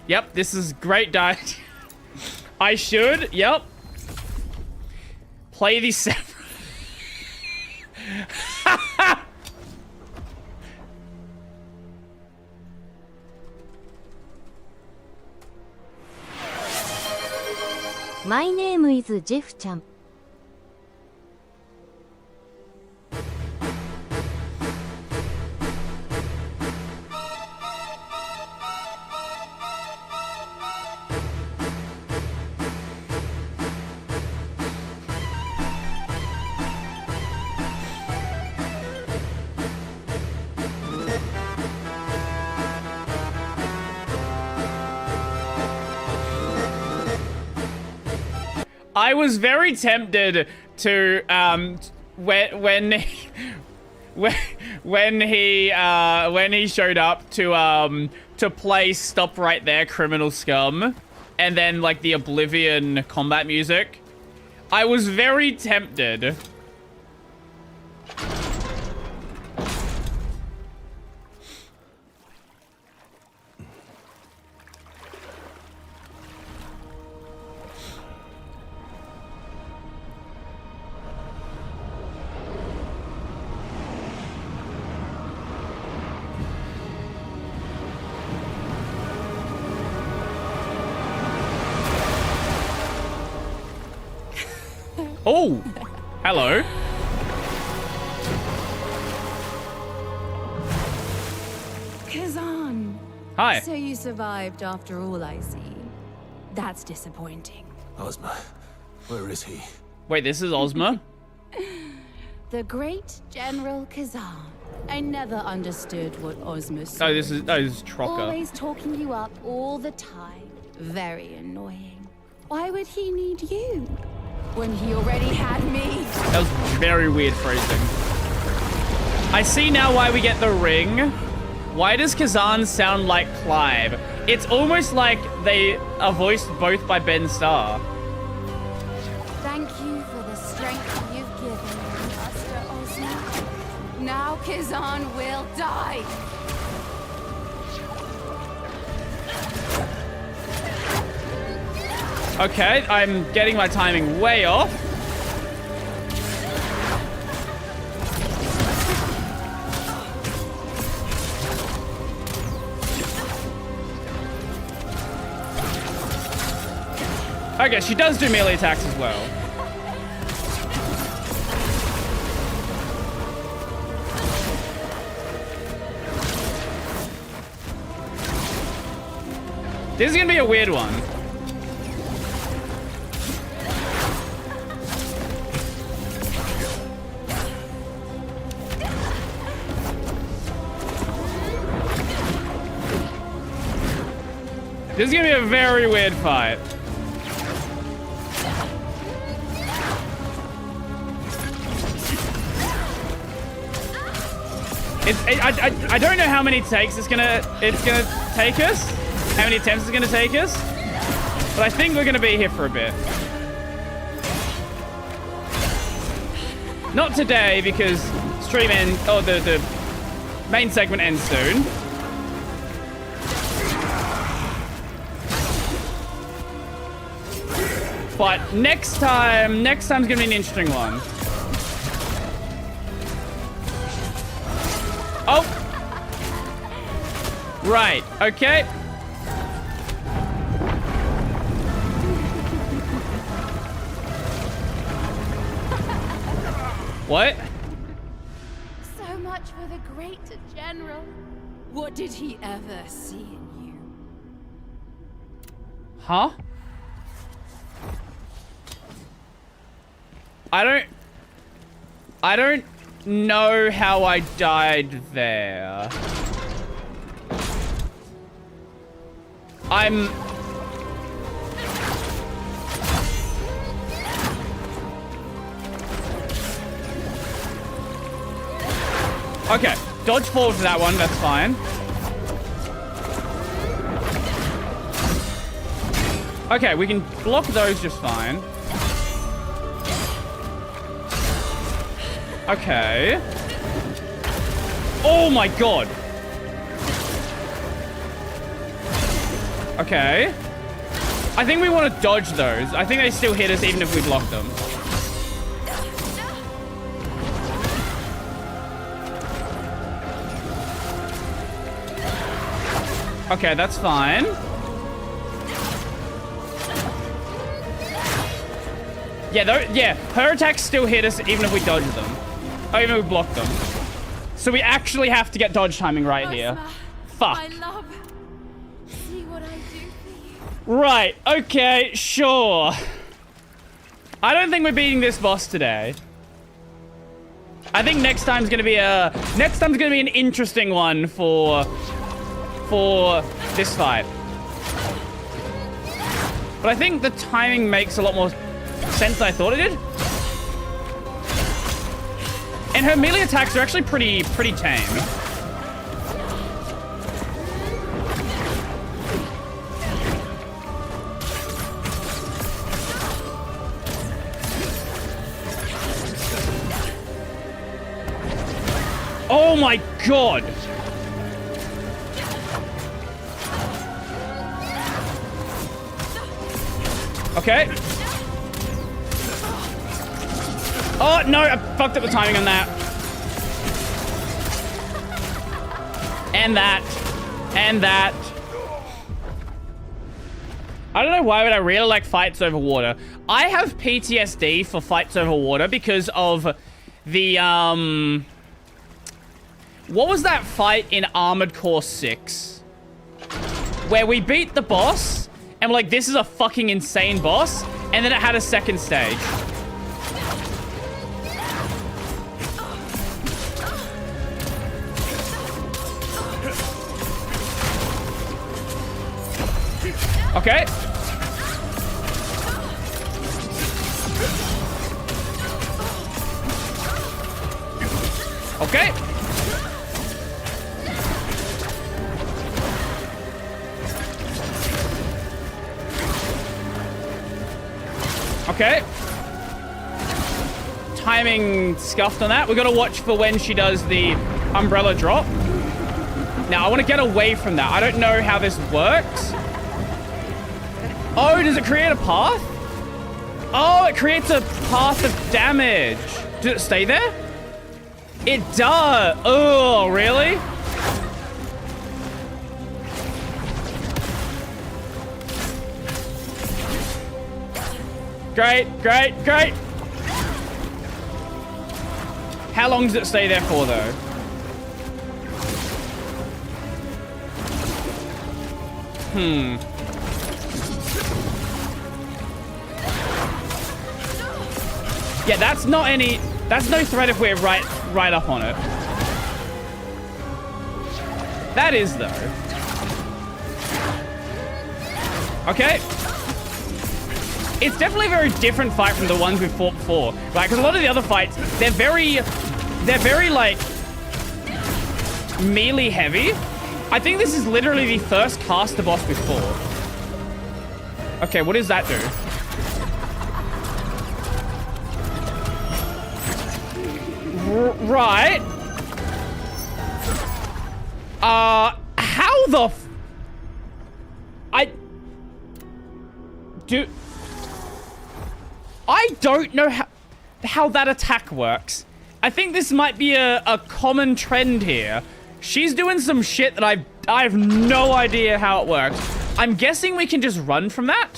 Yep, this is great diet. I should, yep. Play these separate. My name is Jeff-chan. I was very tempted to when he showed up to play Stop Right There, Criminal Scum, and then like the Oblivion combat music. I was very tempted. Oh, hello. Khazan. Hi. So you survived after all, I see. That's disappointing. Ozma, where is he? Wait, this is Ozma? The great General Khazan. I never understood what Ozma said. Oh, this is Trocker. Always talking you up all the time. Very annoying. Why would he need you? When he already had me. That was very weird phrasing. I see now why we get the ring. Why does Khazan sound like Clive? It's almost like they are voiced both by Ben Starr. Thank you for the strength you've given me, Master Ozma. Now Khazan will die. Okay, I'm getting my timing way off. Okay, she does do melee attacks as well. This is gonna be a weird one. This is gonna be a very weird fight. I don't know how many takes it's gonna take us. How many attempts it's gonna take us. But I think we're gonna be here for a bit. Not today because stream ends. Oh, the main segment ends soon. But next time's gonna be an interesting one. Oh! Right, okay. What? So much for the great general. What did he ever see in you? Huh? I don't know how I died there. Okay, dodge forward to that one, that's fine. Okay, we can block those just fine. Okay. Oh my god. Okay. I think we want to dodge those. I think they still hit us even if we block them. Okay, that's fine. Yeah, her attacks still hit us even if we dodge them. Or even if we block them. So we actually have to get dodge timing right here. Fuck. My love. See what I do for you. Right, okay, sure. I don't think we're beating this boss today. I think next time's gonna be an interesting one for this fight. But I think the timing makes a lot more sense than I thought it did. And her melee attacks are actually pretty tame. Oh my god! Okay. Oh, no, I fucked up the timing on that. And that. And that. I don't know why, but I really like fights over water. I have PTSD for fights over water because of the, what was that fight in Armored Core 6? Where we beat the boss, and we're like, this is a fucking insane boss, and then it had a second stage. Okay. Okay. Okay. Timing scuffed on that. We gotta watch for when she does the umbrella drop. Now, I want to get away from that. I don't know how this works. Oh, does it create a path? Oh, it creates a path of damage. Does it stay there? It does. Oh, really? Great, great, great. How long does it stay there for, though? Yeah, that's no threat if we're right up on it. That is, though. Okay. It's definitely a very different fight from the ones we fought before. Like, because a lot of the other fights, they're very, like, melee heavy. I think this is literally the first caster boss before. Okay, what does that do? Right. How the I don't know how that attack works. I think this might be a common trend here. She's doing some shit that I have no idea how it works. I'm guessing we can just run from that.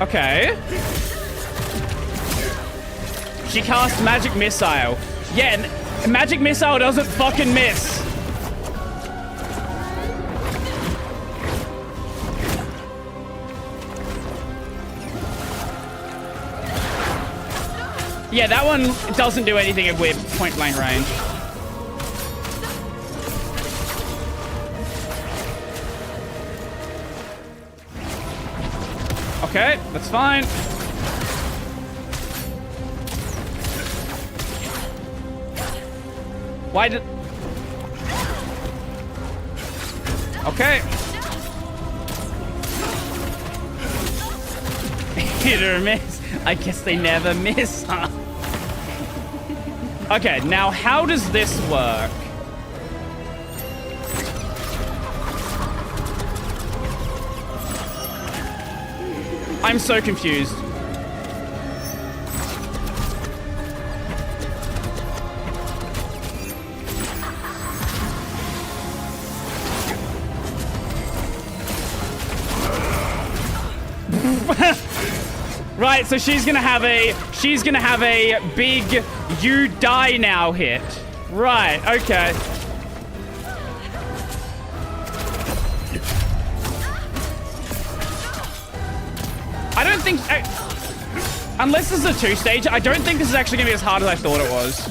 Okay. She casts Magic Missile. Yeah, Magic Missile doesn't fucking miss. Yeah, that one doesn't do anything at weird point blank range. Okay, that's fine. Why did... Okay. Hit or miss. I guess they never miss, huh? Okay, now how does this work? I'm so confused. Right, so she's gonna have a big you die now hit. Right, okay. I don't think... unless this is a two-stage, I don't think this is actually going to be as hard as I thought it was.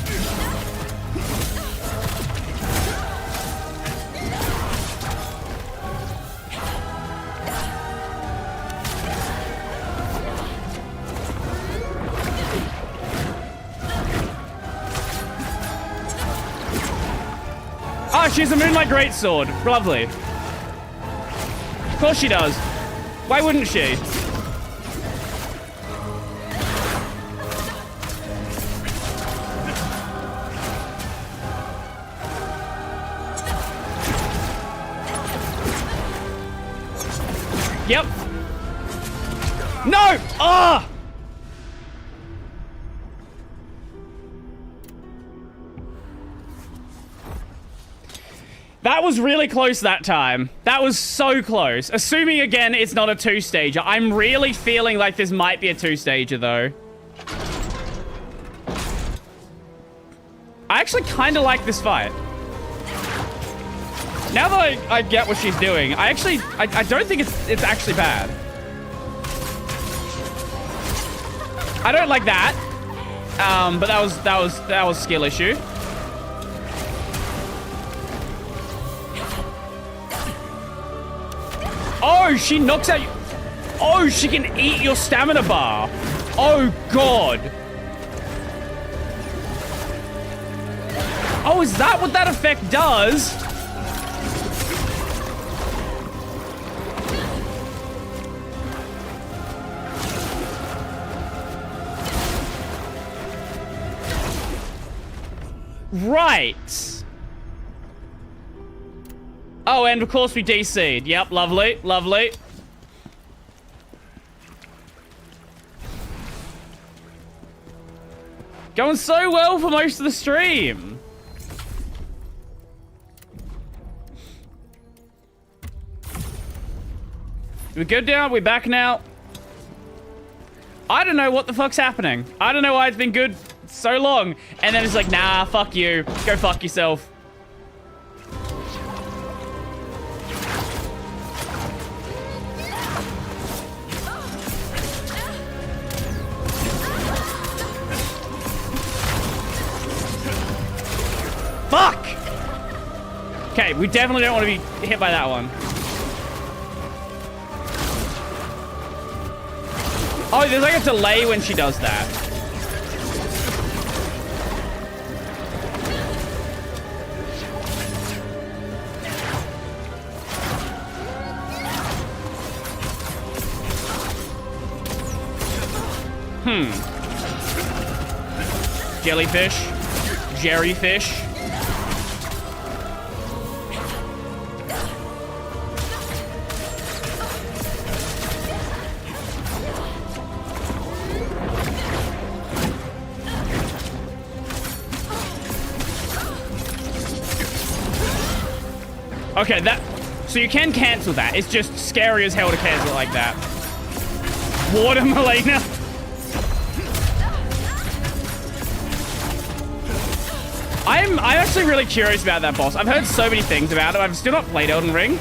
Oh, she has a Moonlight Greatsword. Lovely. Of course she does. Why wouldn't she? Yep. No! Ah! That was really close that time. That was so close. Assuming, again, it's not a two-stager. I'm really feeling like this might be a two-stager, though. I actually kind of like this fight. Now that I get what she's doing, I don't think it's actually bad. I don't like that. But that was skill issue. Oh, she knocks out you. Oh, she can eat your stamina bar. Oh, God. Oh, is that what that effect does? Right. Oh, and of course we DC'd. Yep, lovely, lovely. Going so well for most of the stream. We're good now? We're back now? I don't know what the fuck's happening. I don't know why it's been good so long. And then it's like, nah, fuck you. Go fuck yourself. Okay, we definitely don't want to be hit by that one. Oh, there's like a delay when she does that. Jellyfish. Jerryfish. Okay, so you can cancel that. It's just scary as hell to cancel it like that. Water, Melina. I'm actually really curious about that boss. I've heard so many things about it. I've still not played Elden Ring.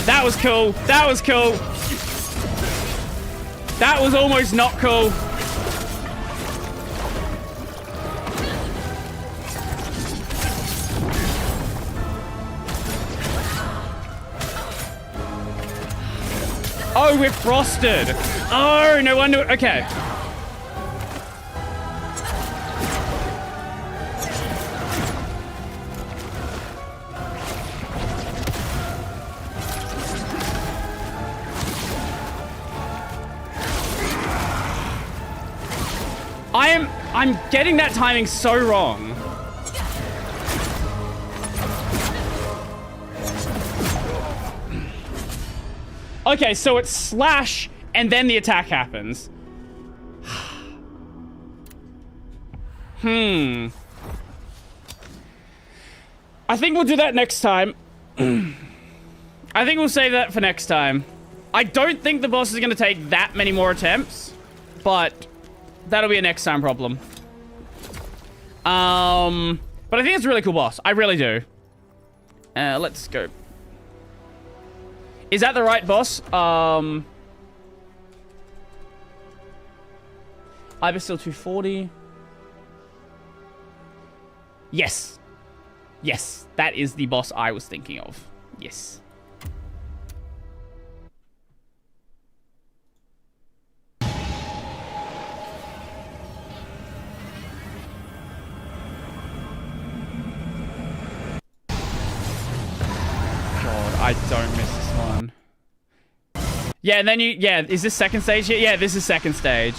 That was cool. That was cool. That was almost not cool. Oh, we're frosted. Oh, no wonder. Okay. I'm getting that timing so wrong. Okay, so it's slash and then the attack happens. I think we'll do that next time. I think we'll save that for next time. I don't think the boss is going to take that many more attempts, but that'll be a next time problem. But I think it's a really cool boss. I really do. Let's go. Is that the right boss? Imbecile 240. Yes. Yes, that is the boss I was thinking of. Yes. I don't miss this one. Yeah, and then yeah, is this second stage here? Yeah, this is second stage.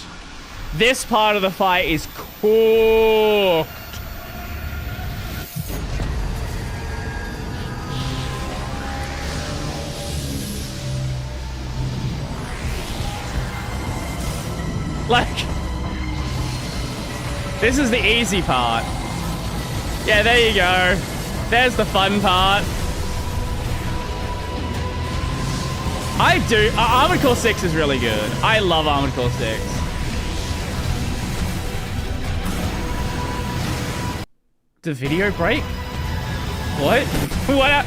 This part of the fight is cool. Like, this is the easy part. Yeah, there you go. There's the fun part. I do. Armored Core 6 is really good. I love Armored Core 6. Did the video break? What? What?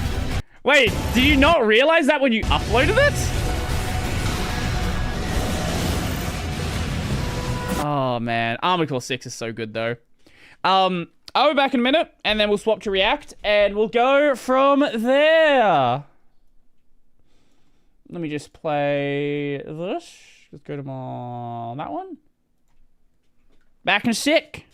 Wait, did you not realize that when you uploaded it? Oh, man. Armored Core 6 is so good, though. I'll be back in a minute, and then we'll swap to React, and we'll go from there. Let me just play this. Let's go to that one. Back in a sec.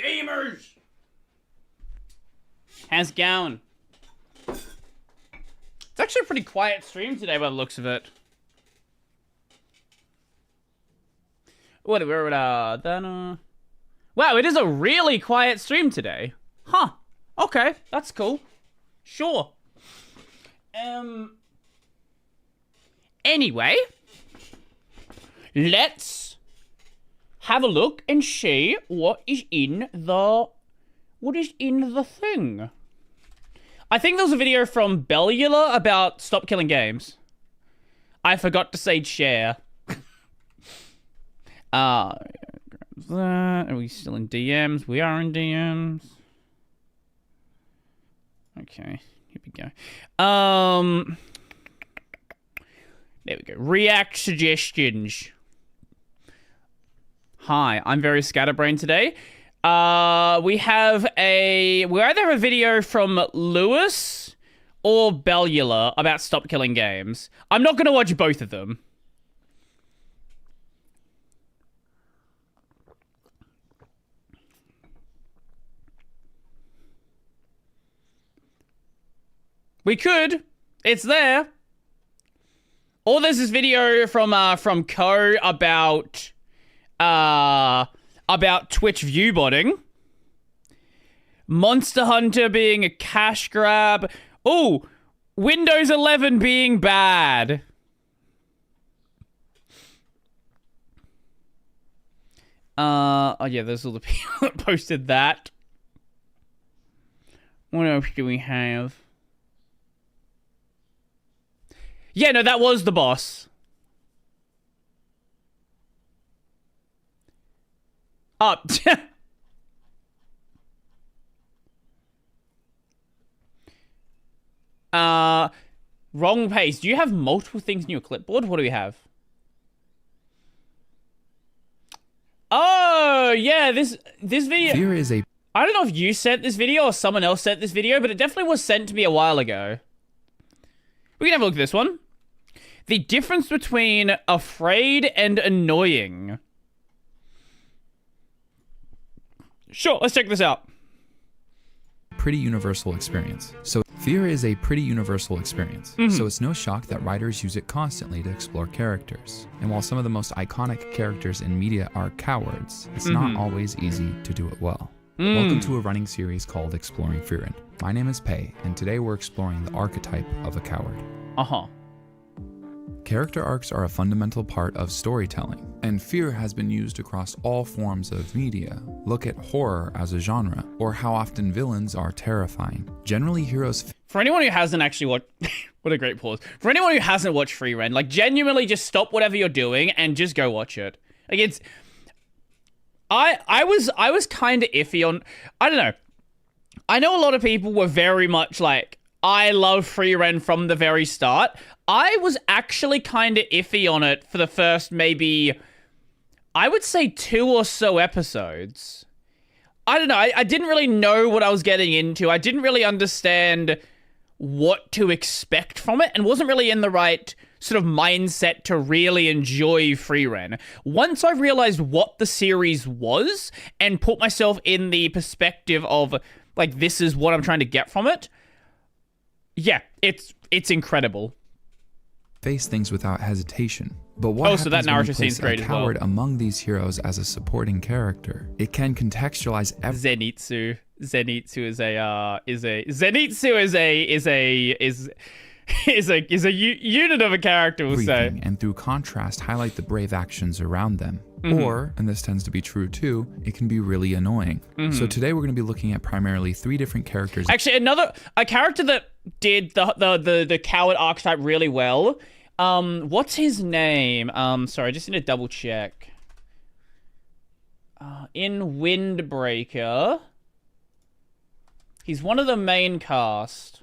gamers! How's it going? It's actually a pretty quiet stream today by the looks of it. Wow, it is a really quiet stream today. Huh. Okay, that's cool. Sure. Anyway, let's have a look and see what is in the thing. I think there was a video from Bellula about stop killing games. I forgot to say share. Are we still in DMs? We are in DMs. Okay, here we go. There we go. React suggestions. Hi, I'm very scatterbrained today. We either have a video from Lewis or Bellula about stop killing games. I'm not going to watch both of them. We could. It's there. Or there's this video from Co about Twitch viewbotting. Monster Hunter being a cash grab. Oh, Windows 11 being bad. Oh yeah, there's all the people that posted that. What else do we have? Yeah, no, that was the boss. Up. Wrong page. Do you have multiple things in your clipboard? What do we have? Oh, yeah, this video. Fear is a... I don't know if you sent this video or someone else sent this video, but it definitely was sent to me a while ago. We can have a look at this one. The difference between afraid and annoying. Sure, let's check this out. Pretty universal experience. So fear is a pretty universal experience. So it's no shock that writers use it constantly to explore characters. And while some of the most iconic characters in media are cowards, it's not always easy to do it well. Welcome to a running series called Exploring Frieren. My name is Pei, and today we're exploring the archetype of a coward. Character arcs are a fundamental part of storytelling, and fear has been used across all forms of media. Look at horror as a genre, or how often villains are terrifying. Generally, heroes... For anyone who hasn't actually watched... what a great pause. For anyone who hasn't watched Frieren, like, genuinely just stop whatever you're doing and just go watch it. Like, it's... I was kind of iffy on... I don't know. I know a lot of people were very much like, I love Frieren from the very start. I was actually kind of iffy on it for the first maybe, I would say 2 or so episodes. I don't know. I didn't really know what I was getting into. I didn't really understand what to expect from it and wasn't really in the right sort of mindset to really enjoy Frieren. Once I realized what the series was and put myself in the perspective of, like, this is what I'm trying to get from it, yeah, it's incredible. Face things without hesitation. But what happens that when Naruto you scene's place great a as well. coward among these heroes as a supporting character? It can contextualize Zenitsu. Zenitsu is a unit of a character, we'll say. And through contrast, highlight the brave actions around them. Or, and this tends to be true too, it can be really annoying. So today we're going to be looking at primarily 3 different characters. Actually, a character that did the coward archetype really well. What's his name? Sorry, I just need to double check. In Windbreaker, he's one of the main cast.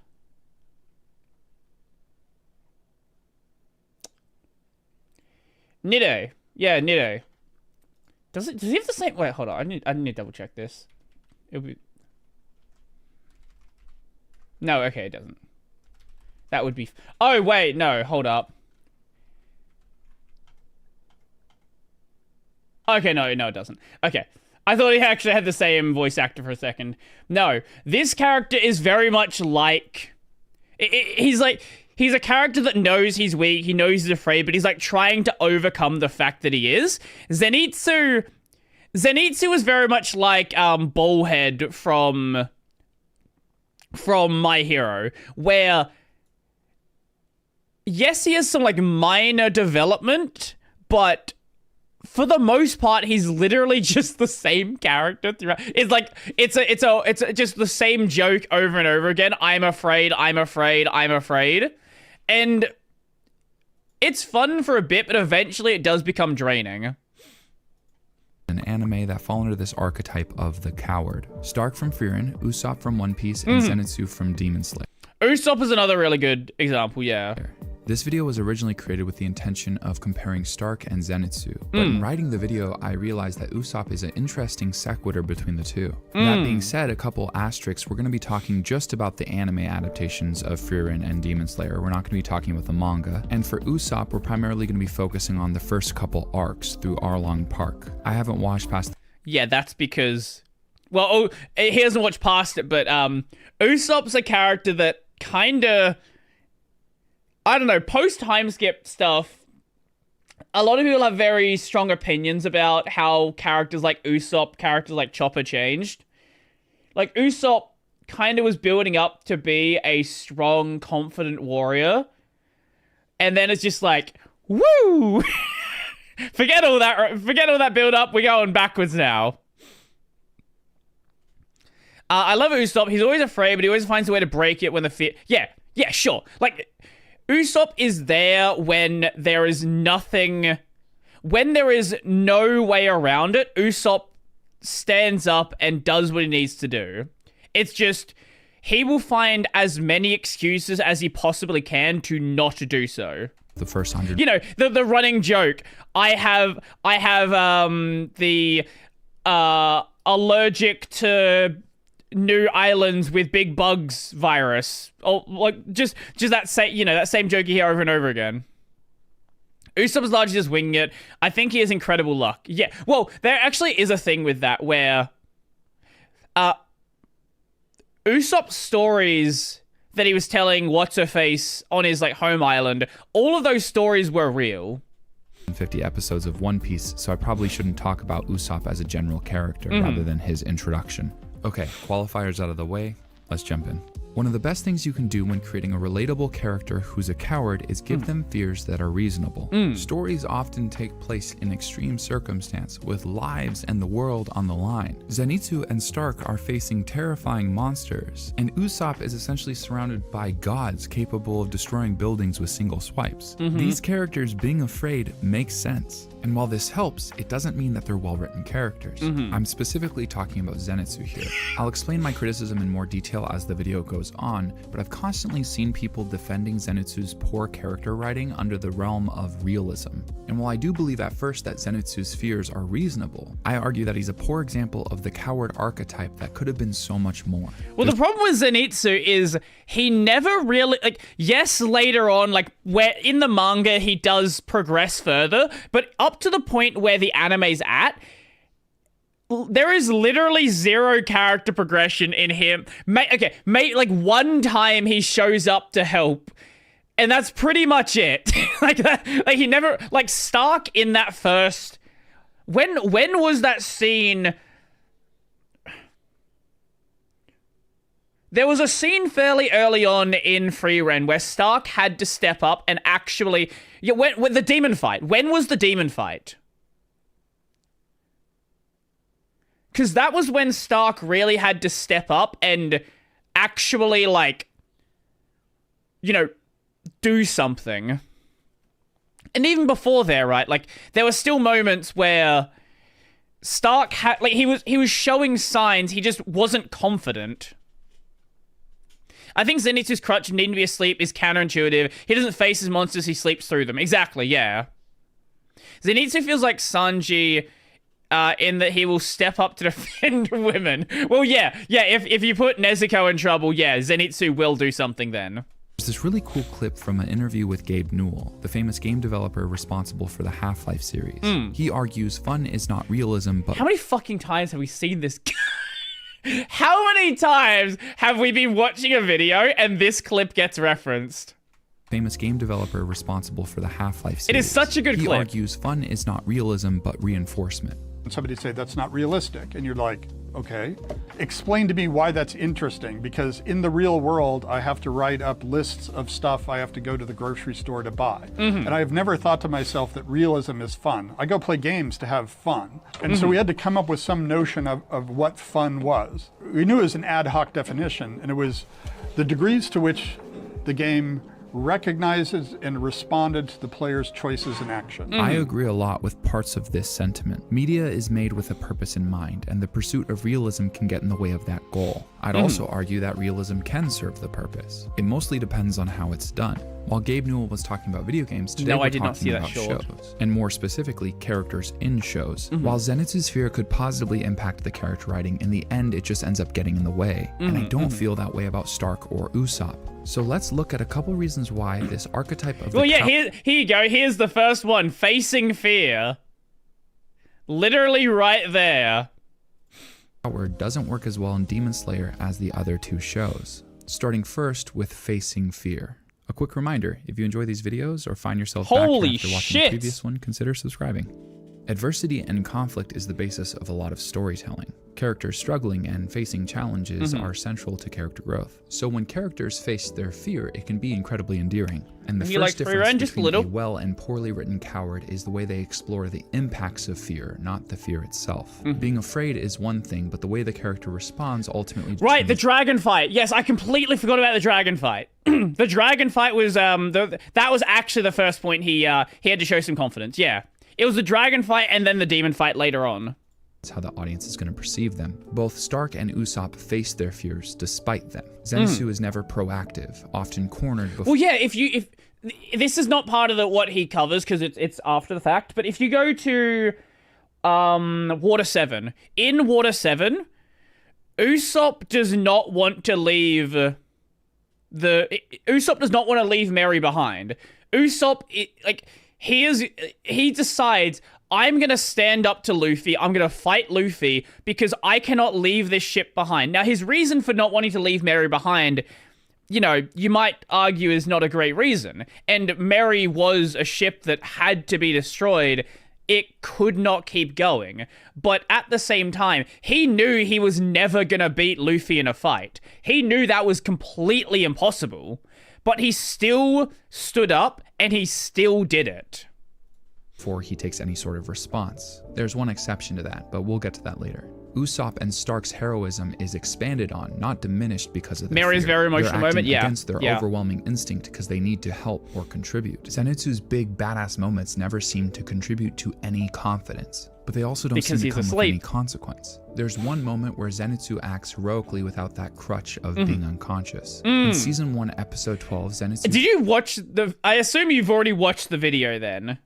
Nido. Yeah, Nido. Does he have the same... Wait, hold on. I need to double check this. It'll be... No, okay, it doesn't. That would be... Oh, wait, no, hold up. Okay, no, it doesn't. Okay. I thought he actually had the same voice actor for a second. No, this character is very much like... He's a character that knows he's weak, he knows he's afraid, but he's like trying to overcome the fact that he is. Zenitsu is very much like Bullhead from My Hero, where yes, he has some like minor development, but for the most part, he's literally just the same character throughout. It's like it's just the same joke over and over again. I'm afraid, I'm afraid, I'm afraid. And it's fun for a bit, but eventually it does become draining. An anime that fall under this archetype of the coward. Stark from Frieren, Usopp from One Piece, and Zenitsu from Demon Slayer. Usopp is another really good example, yeah. This video was originally created with the intention of comparing Stark and Zenitsu, but in writing the video, I realized that Usopp is an interesting sequitur between the two. That being said, a couple asterisks, we're going to be talking just about the anime adaptations of Frieren and Demon Slayer. We're not going to be talking about the manga. And for Usopp, we're primarily going to be focusing on the first couple arcs through Arlong Park. I haven't watched past... Yeah, that's because... Well, he hasn't watched past it, but Usopp's a character that kinda... I don't know, post-time skip stuff, a lot of people have very strong opinions about how characters like Usopp, characters like Chopper changed. Like, Usopp kind of was building up to be a strong, confident warrior, and then it's just like, woo! Forget all that build-up, we're going backwards now. I love Usopp, he's always afraid, but he always finds a way to break it when the fear... Yeah, sure. Like... Usopp is there when there is nothing... When there is no way around it, Usopp stands up and does what he needs to do. It's just, he will find as many excuses as he possibly can to not do so. The first 100... You know, the running joke. I have the allergic to... new islands with big bugs virus. Or like just that same joke you hear over and over again. Usopp's largely just winging it. I think he has incredible luck. Yeah. Well, there actually is a thing with that where Usopp's stories that he was telling What's-Her-Face on his like home island, all of those stories were real. 50 episodes of One Piece, so I probably shouldn't talk about Usopp as a general character rather than his introduction. Okay, qualifiers out of the way, let's jump in. One of the best things you can do when creating a relatable character who's a coward is give them fears that are reasonable. Stories often take place in extreme circumstance, with lives and the world on the line. Zenitsu and Stark are facing terrifying monsters, and Usopp is essentially surrounded by gods capable of destroying buildings with single swipes. These characters being afraid makes sense. And while this helps, it doesn't mean that they're well-written characters. I'm specifically talking about Zenitsu here. I'll explain my criticism in more detail as the video goes on, but I've constantly seen people defending Zenitsu's poor character writing under the realm of realism. And while I do believe at first that Zenitsu's fears are reasonable, I argue that he's a poor example of the coward archetype that could have been so much more. Well, the problem with Zenitsu is he never really, like, yes, later on, like, where in the manga he does progress further, but up to the point where the anime's at, there is literally zero character progression in him. Like one time he shows up to help, and that's pretty much it. like he never, like Stark in that first. When was that scene? There was a scene fairly early on in Frieren where Stark had to step up and actually, when the demon fight. When was the demon fight? Because that was when Stark really had to step up and actually, like, do something. And even before there, right, like, there were still moments where Stark had, like, he was showing signs, he just wasn't confident. I think Zenitsu's crutch needing to be asleep is counterintuitive. He doesn't face his monsters, he sleeps through them. Exactly, yeah. Zenitsu feels like Sanji... in that he will step up to defend women. Well, yeah. If you put Nezuko in trouble, yeah, Zenitsu will do something then. There's this really cool clip from an interview with Gabe Newell, the famous game developer responsible for the Half-Life series. He argues fun is not realism, but... How many fucking times have we seen this? How many times have we been watching a video and this clip gets referenced? Famous game developer responsible for the Half-Life series. It is such a good clip. He argues fun is not realism, but reinforcement. And somebody say that's not realistic, and you're like, okay, explain to me why that's interesting, because in the real world, I have to write up lists of stuff I have to go to the grocery store to buy. And I've never thought to myself that realism is fun. I go play games to have fun. And so we had to come up with some notion of what fun was. We knew it was an ad hoc definition, and it was the degrees to which the game recognizes and responded to the player's choices and actions. I agree a lot with parts of this sentiment. Media is made with a purpose in mind, and the pursuit of realism can get in the way of that goal. I'd also argue that realism can serve the purpose. It mostly depends on how it's done. While Gabe Newell was talking about video games, today we're talking about shows, and more specifically, characters in shows. While Zenitsu's fear could positively impact the character writing, in the end it just ends up getting in the way. And I don't feel that way about Stark or Usopp. So let's look at a couple reasons why this archetype of here you go. Here's the first one. Facing fear. Literally right there. Coward doesn't work as well in Demon Slayer as the other two shows. Starting first with Facing Fear. A quick reminder, if you enjoy these videos or find yourself back after watching the previous one, consider subscribing. Adversity and conflict is the basis of a lot of storytelling. Characters struggling and facing challenges are central to character growth. So when characters face their fear, it can be incredibly endearing. And the first difference between a well and poorly written coward is the way they explore the impacts of fear, not the fear itself. Being afraid is one thing, but the way the character responds ultimately... Right, the dragon fight. Yes, I completely forgot about the dragon fight. The dragon fight was, that was actually the first point he had to show some confidence, yeah. It was the dragon fight and then the demon fight later on. That's how the audience is going to perceive them. Both Stark and Usopp face their fears despite them. Zenitsu is never proactive, often cornered before... Well, yeah, if this is not part of what he covers because it's after the fact, but if you go to Water 7, in Water 7, Usopp does not want to leave Usopp does not want to leave Mary behind. Usopp, he decides, I'm going to stand up to Luffy, I'm going to fight Luffy, because I cannot leave this ship behind. Now, his reason for not wanting to leave Mary behind, you know, you might argue is not a great reason. And Mary was a ship that had to be destroyed. It could not keep going. But at the same time, he knew he was never going to beat Luffy in a fight. He knew that was completely impossible. But he still stood up, and he still did it. Before he takes any sort of response. There's one exception to that, but we'll get to that later. Usopp and Stark's heroism is expanded on, not diminished because of their Mary's fear. very emotional moment, yeah. Against their overwhelming instinct because they need to help or contribute. Zenitsu's big badass moments never seem to contribute to any confidence, but they also don't seem to come with any consequence. There's one moment where Zenitsu acts heroically without that crutch of being unconscious. In Season 1, Episode 12, Zenitsu... Did you watch I assume you've already watched the video then.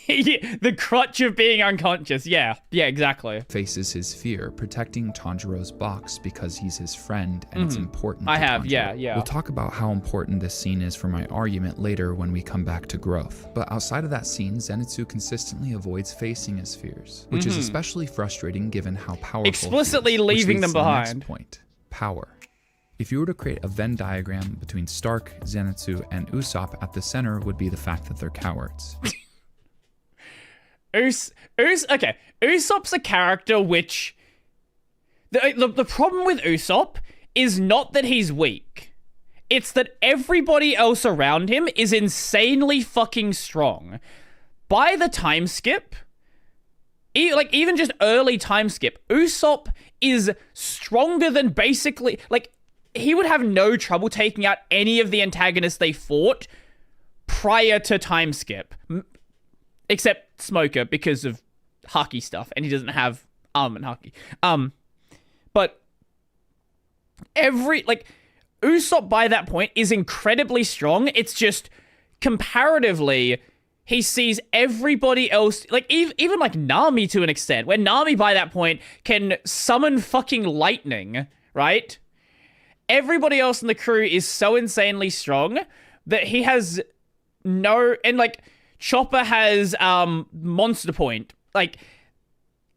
The crutch of being unconscious. Yeah, exactly. Faces his fear, protecting Tanjiro's box because he's his friend and it's important I to have, Tanjiro. yeah. We'll talk about how important this scene is for my argument later when we come back to growth. But outside of that scene, Zenitsu consistently avoids facing his fears, which is especially frustrating given how powerful explicitly leaving them behind. Next point, power. If you were to create a Venn diagram between Stark, Zenitsu, and Usopp, at the center would be the fact that they're cowards. Okay, Usopp's a character which... The problem with Usopp is not that he's weak. It's that everybody else around him is insanely fucking strong. By the time skip, even just early time skip, Usopp is stronger than basically... he would have no trouble taking out any of the antagonists they fought prior to time skip. Except Smoker because of Haki stuff, and he doesn't have armament Haki. But Usopp by that point is incredibly strong. It's just comparatively, he sees everybody else, even Nami to an extent, where Nami by that point can summon fucking lightning, right? everybody else in the crew is so insanely strong that he has no... And, like, Chopper has Monster Point. Like,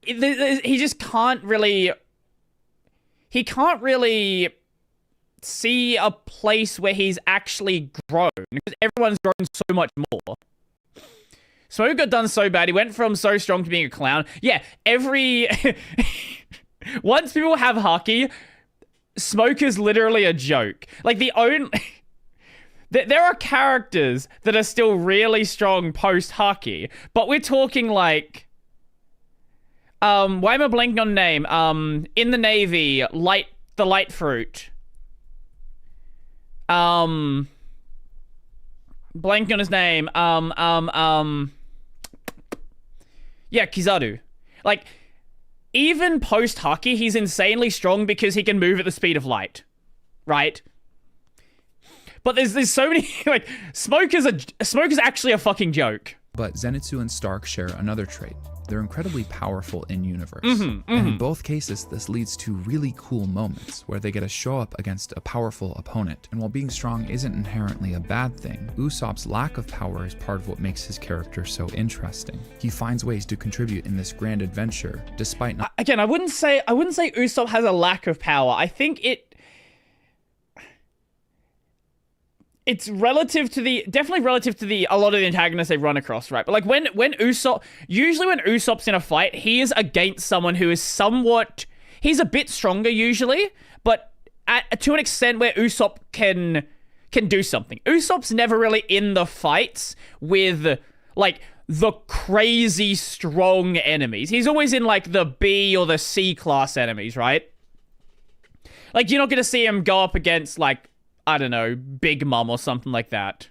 he just can't really... He can't really see a place where he's actually grown, because everyone's grown so much more. Smoke got done so bad. He went from so strong to being a clown. Yeah, once people have Haki, Smoke is literally a joke. Like, there are characters that are still really strong post-Haki, but we're talking like... why am I blanking on name? In the Navy, the Light Fruit. Blanking on his name. Yeah, Kizaru. Like, even post-Haki, he's insanely strong because he can move at the speed of light. Right? But there's so many, like, Smoke is actually a fucking joke. But Zenitsu and Stark share another trait. They're incredibly powerful in universe. And in both cases, this leads to really cool moments where they get to show up against a powerful opponent. And while being strong isn't inherently a bad thing, Usopp's lack of power is part of what makes his character so interesting. He finds ways to contribute in this grand adventure, despite not... Again, I wouldn't say Usopp has a lack of power. I think it's definitely relative to a lot of the antagonists they run across, right? But like when Usopp's in a fight, he is against someone who is he's a bit stronger usually, but to an extent where Usopp can do something. Usopp's never really in the fights with like the crazy strong enemies. He's always in like the B or the C class enemies, right? Like, you're not going to see him go up against like, I don't know, Big Mom or something like that.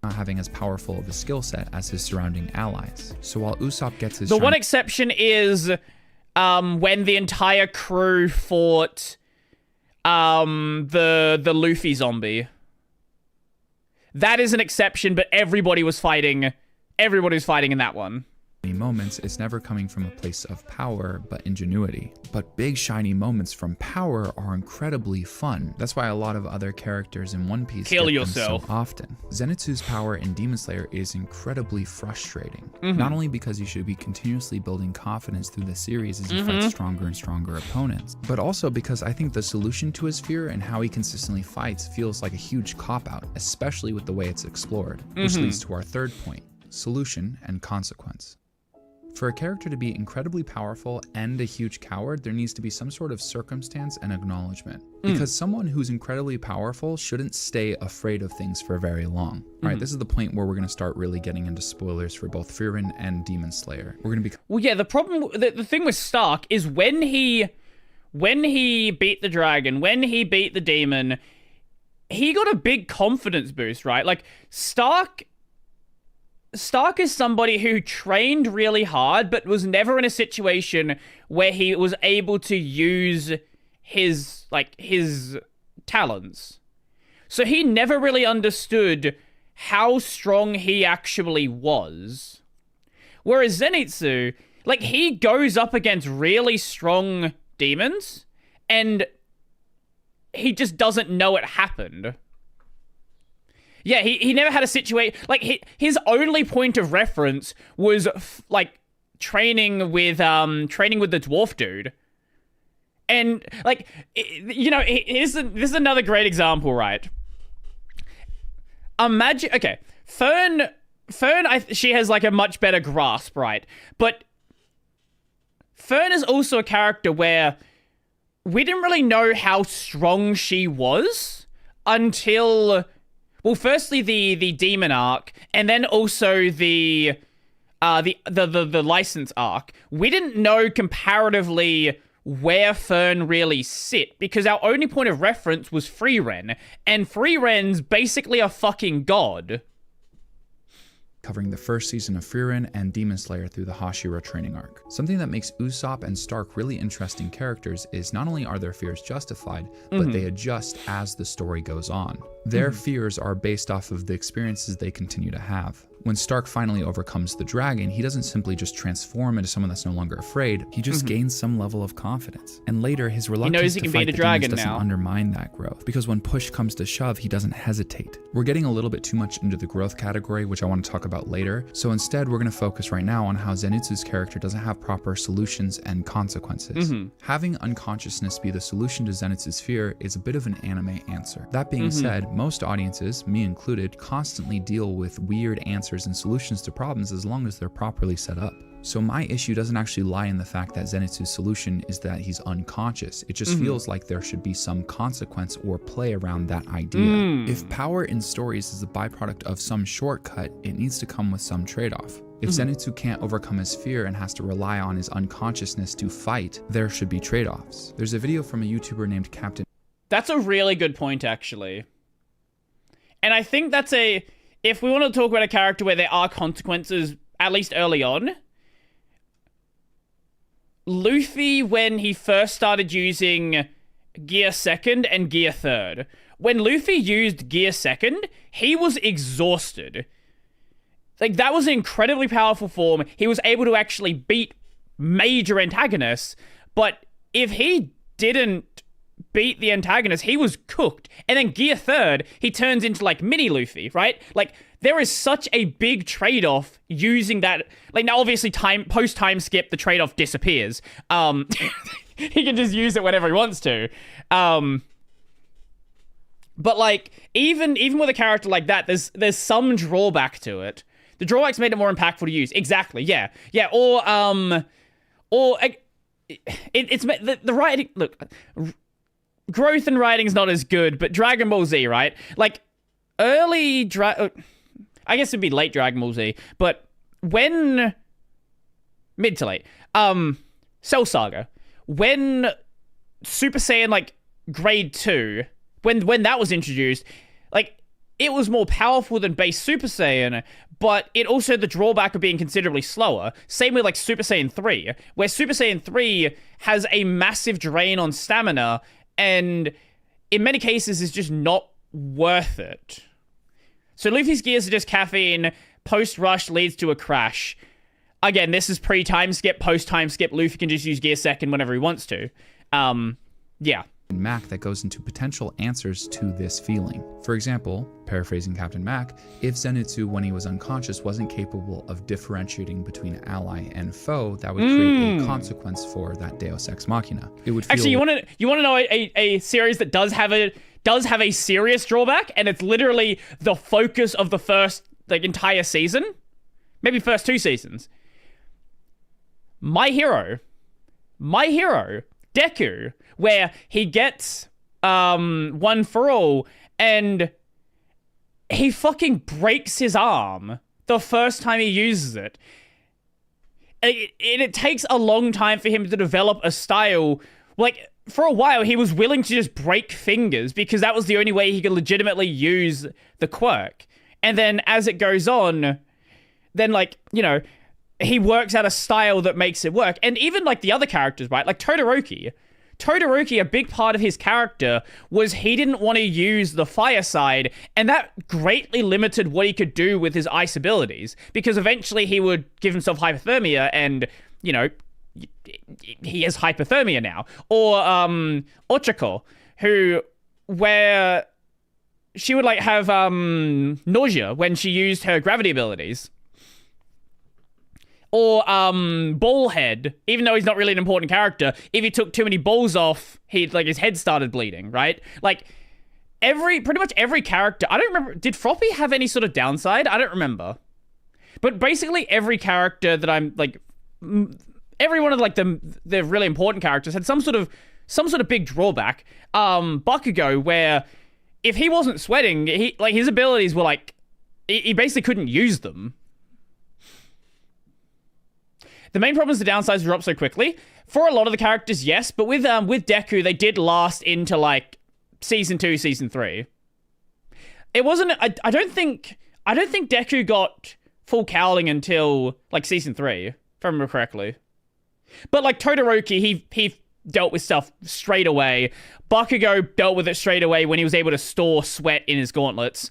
Not having as powerful of a skill set as his surrounding allies. So while Usopp gets his... The one exception is when the entire crew fought the Luffy zombie. That is an exception, but everybody was fighting in that one. Moments, it's never coming from a place of power, but ingenuity. But big shiny moments from power are incredibly fun. That's why a lot of other characters in One Piece kill get yourself them so often. Zenitsu's power in Demon Slayer is incredibly frustrating. Not only because you should be continuously building confidence through the series as you fight stronger and stronger opponents, but also because I think the solution to his fear and how he consistently fights feels like a huge cop-out, especially with the way it's explored. Which leads to our third point: solution and consequence. For a character to be incredibly powerful and a huge coward, there needs to be some sort of circumstance and acknowledgement. Because someone who's incredibly powerful shouldn't stay afraid of things for very long. Alright, this is the point where we're going to start really getting into spoilers for both Frieren and Demon Slayer. We're going to be... Well, yeah, the thing with Stark is when he beat the dragon, when he beat the demon, he got a big confidence boost, right? Like, Stark is somebody who trained really hard, but was never in a situation where he was able to use his talents. So he never really understood how strong he actually was. Whereas Zenitsu, like, he goes up against really strong demons, and he just doesn't know it happened. Yeah, he never had a situation... Like, his only point of reference was, like, training with the dwarf dude. And, like, you know, this is another great example, right? Imagine... Okay, Fern, she has, like, a much better grasp, right? But Fern is also a character where we didn't really know how strong she was until... Well, firstly, the demon arc, and then also the license arc. We didn't know comparatively where Fern really sit, because our only point of reference was Frieren, and Frieren's basically a fucking god. Covering the first season of Frieren and Demon Slayer through the Hashira training arc. Something that makes Usopp and Stark really interesting characters is not only are their fears justified, but they adjust as the story goes on. Their fears are based off of the experiences they continue to have. When Stark finally overcomes the dragon, he doesn't simply just transform into someone that's no longer afraid, he just gains some level of confidence. And later, his reluctance to fight the demons doesn't undermine that growth, because when push comes to shove, he doesn't hesitate. We're getting a little bit too much into the growth category, which I want to talk about later, so instead we're going to focus right now on how Zenitsu's character doesn't have proper solutions and consequences. Having unconsciousness be the solution to Zenitsu's fear is a bit of an anime answer. That being said, most audiences, me included, constantly deal with weird answers and solutions to problems as long as they're properly set up. So my issue doesn't actually lie in the fact that Zenitsu's solution is that he's unconscious. It just feels like there should be some consequence or play around that idea. If power in stories is a byproduct of some shortcut, it needs to come with some trade-off. If Zenitsu can't overcome his fear and has to rely on his unconsciousness to fight, there should be trade-offs. There's a video from a YouTuber named Captain. That's a really good point, actually. And I think that's if we want to talk about a character where there are consequences, at least early on, Luffy, when he first started using Gear Second and Gear Third, when Luffy used Gear Second, he was exhausted. Like, that was an incredibly powerful form. He was able to actually beat major antagonists, but if he didn't beat the antagonist, he was cooked. And then Gear Third, he turns into, like, mini Luffy, right? Like, there is such a big trade-off using that. Like, now, obviously, post-time skip, the trade-off disappears. He can just use it whenever he wants to. But, like, even with a character like that, there's some drawback to it. The drawbacks made it more impactful to use. Exactly, yeah. Yeah, it's the writing, look, growth in writing's not as good, but Dragon Ball Z, right? Like, I guess it'd be late Dragon Ball Z, but mid to late, Cell Saga, when Super Saiyan, like, Grade 2, when that was introduced, like, it was more powerful than base Super Saiyan, but it also had the drawback of being considerably slower. Same with, like, Super Saiyan 3, where Super Saiyan 3 has a massive drain on stamina, and in many cases is just not worth it. So Luffy's gears are just caffeine, post-rush leads to a crash. Again, this is pre-time skip, post-time skip, Luffy can just use Gear Second whenever he wants to. Yeah. Mac that goes into potential answers to this feeling. For example, paraphrasing Captain Mac, if Zenitsu when he was unconscious wasn't capable of differentiating between ally and foe, that would create a consequence for that Deus Ex Machina. It would feel actually, you want to know a series that does have a serious drawback, and it's literally the focus of the first, like, entire season, maybe first 2 seasons. My hero, Deku, where he gets One For All, and he fucking breaks his arm the first time he uses it. It takes a long time for him to develop a style. Like, for a while, he was willing to just break fingers because that was the only way he could legitimately use the quirk. And then as it goes on, then, like, you know, he works out a style that makes it work. And even, like, the other characters, right? Like Todoroki, a big part of his character was he didn't want to use the fire side, and that greatly limited what he could do with his ice abilities, because eventually he would give himself hypothermia, and, you know, he has hypothermia now. Or Ochako, where she would, like, have nausea when she used her gravity abilities. Or Ballhead, even though he's not really an important character, if he took too many balls off, his head started bleeding, right? Like, pretty much every character, I don't remember, did Froppy have any sort of downside? I don't remember. But basically every character that I'm, like, every one of, like, the really important characters had some sort of big drawback. Bakugo, where if he wasn't sweating, his abilities were, like, he basically couldn't use them. The main problem is the downsides drop so quickly. For a lot of the characters, yes, but with Deku, they did last into, like, season 2, season 3. It wasn't. I don't think Deku got full cowling until, like, season 3, if I remember correctly. But, like, Todoroki, he dealt with stuff straight away. Bakugo dealt with it straight away when he was able to store sweat in his gauntlets.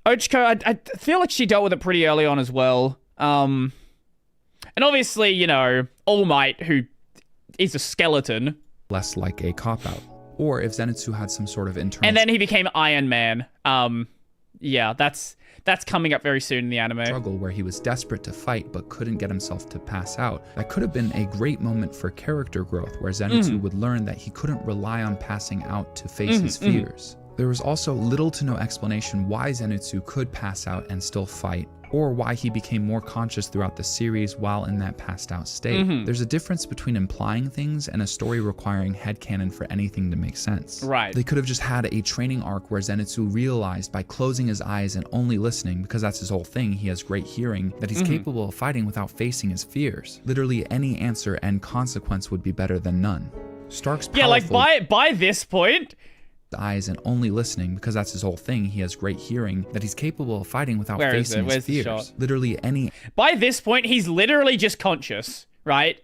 Ochiko, I feel like she dealt with it pretty early on as well. And obviously, you know, All Might, who is a skeleton. Less like a cop-out. Or if Zenitsu had some sort of internal... And then he became Iron Man. Yeah, that's coming up very soon in the anime. ...struggle where he was desperate to fight but couldn't get himself to pass out. That could have been a great moment for character growth where Zenitsu would learn that he couldn't rely on passing out to face his fears. There was also little to no explanation why Zenitsu could pass out and still fight, or why he became more conscious throughout the series while in that passed out state. There's a difference between implying things and a story requiring headcanon for anything to make sense. Right. They could have just had a training arc where Zenitsu realized by closing his eyes and only listening, because that's his whole thing, he has great hearing, that he's capable of fighting without facing his fears. Literally any answer and consequence would be better than none. Stark's powerful... Yeah, like by this point... eyes and only listening, because that's his whole thing, he has great hearing, that he's capable of fighting without facing his fears. Literally any... By this point, he's literally just conscious, right?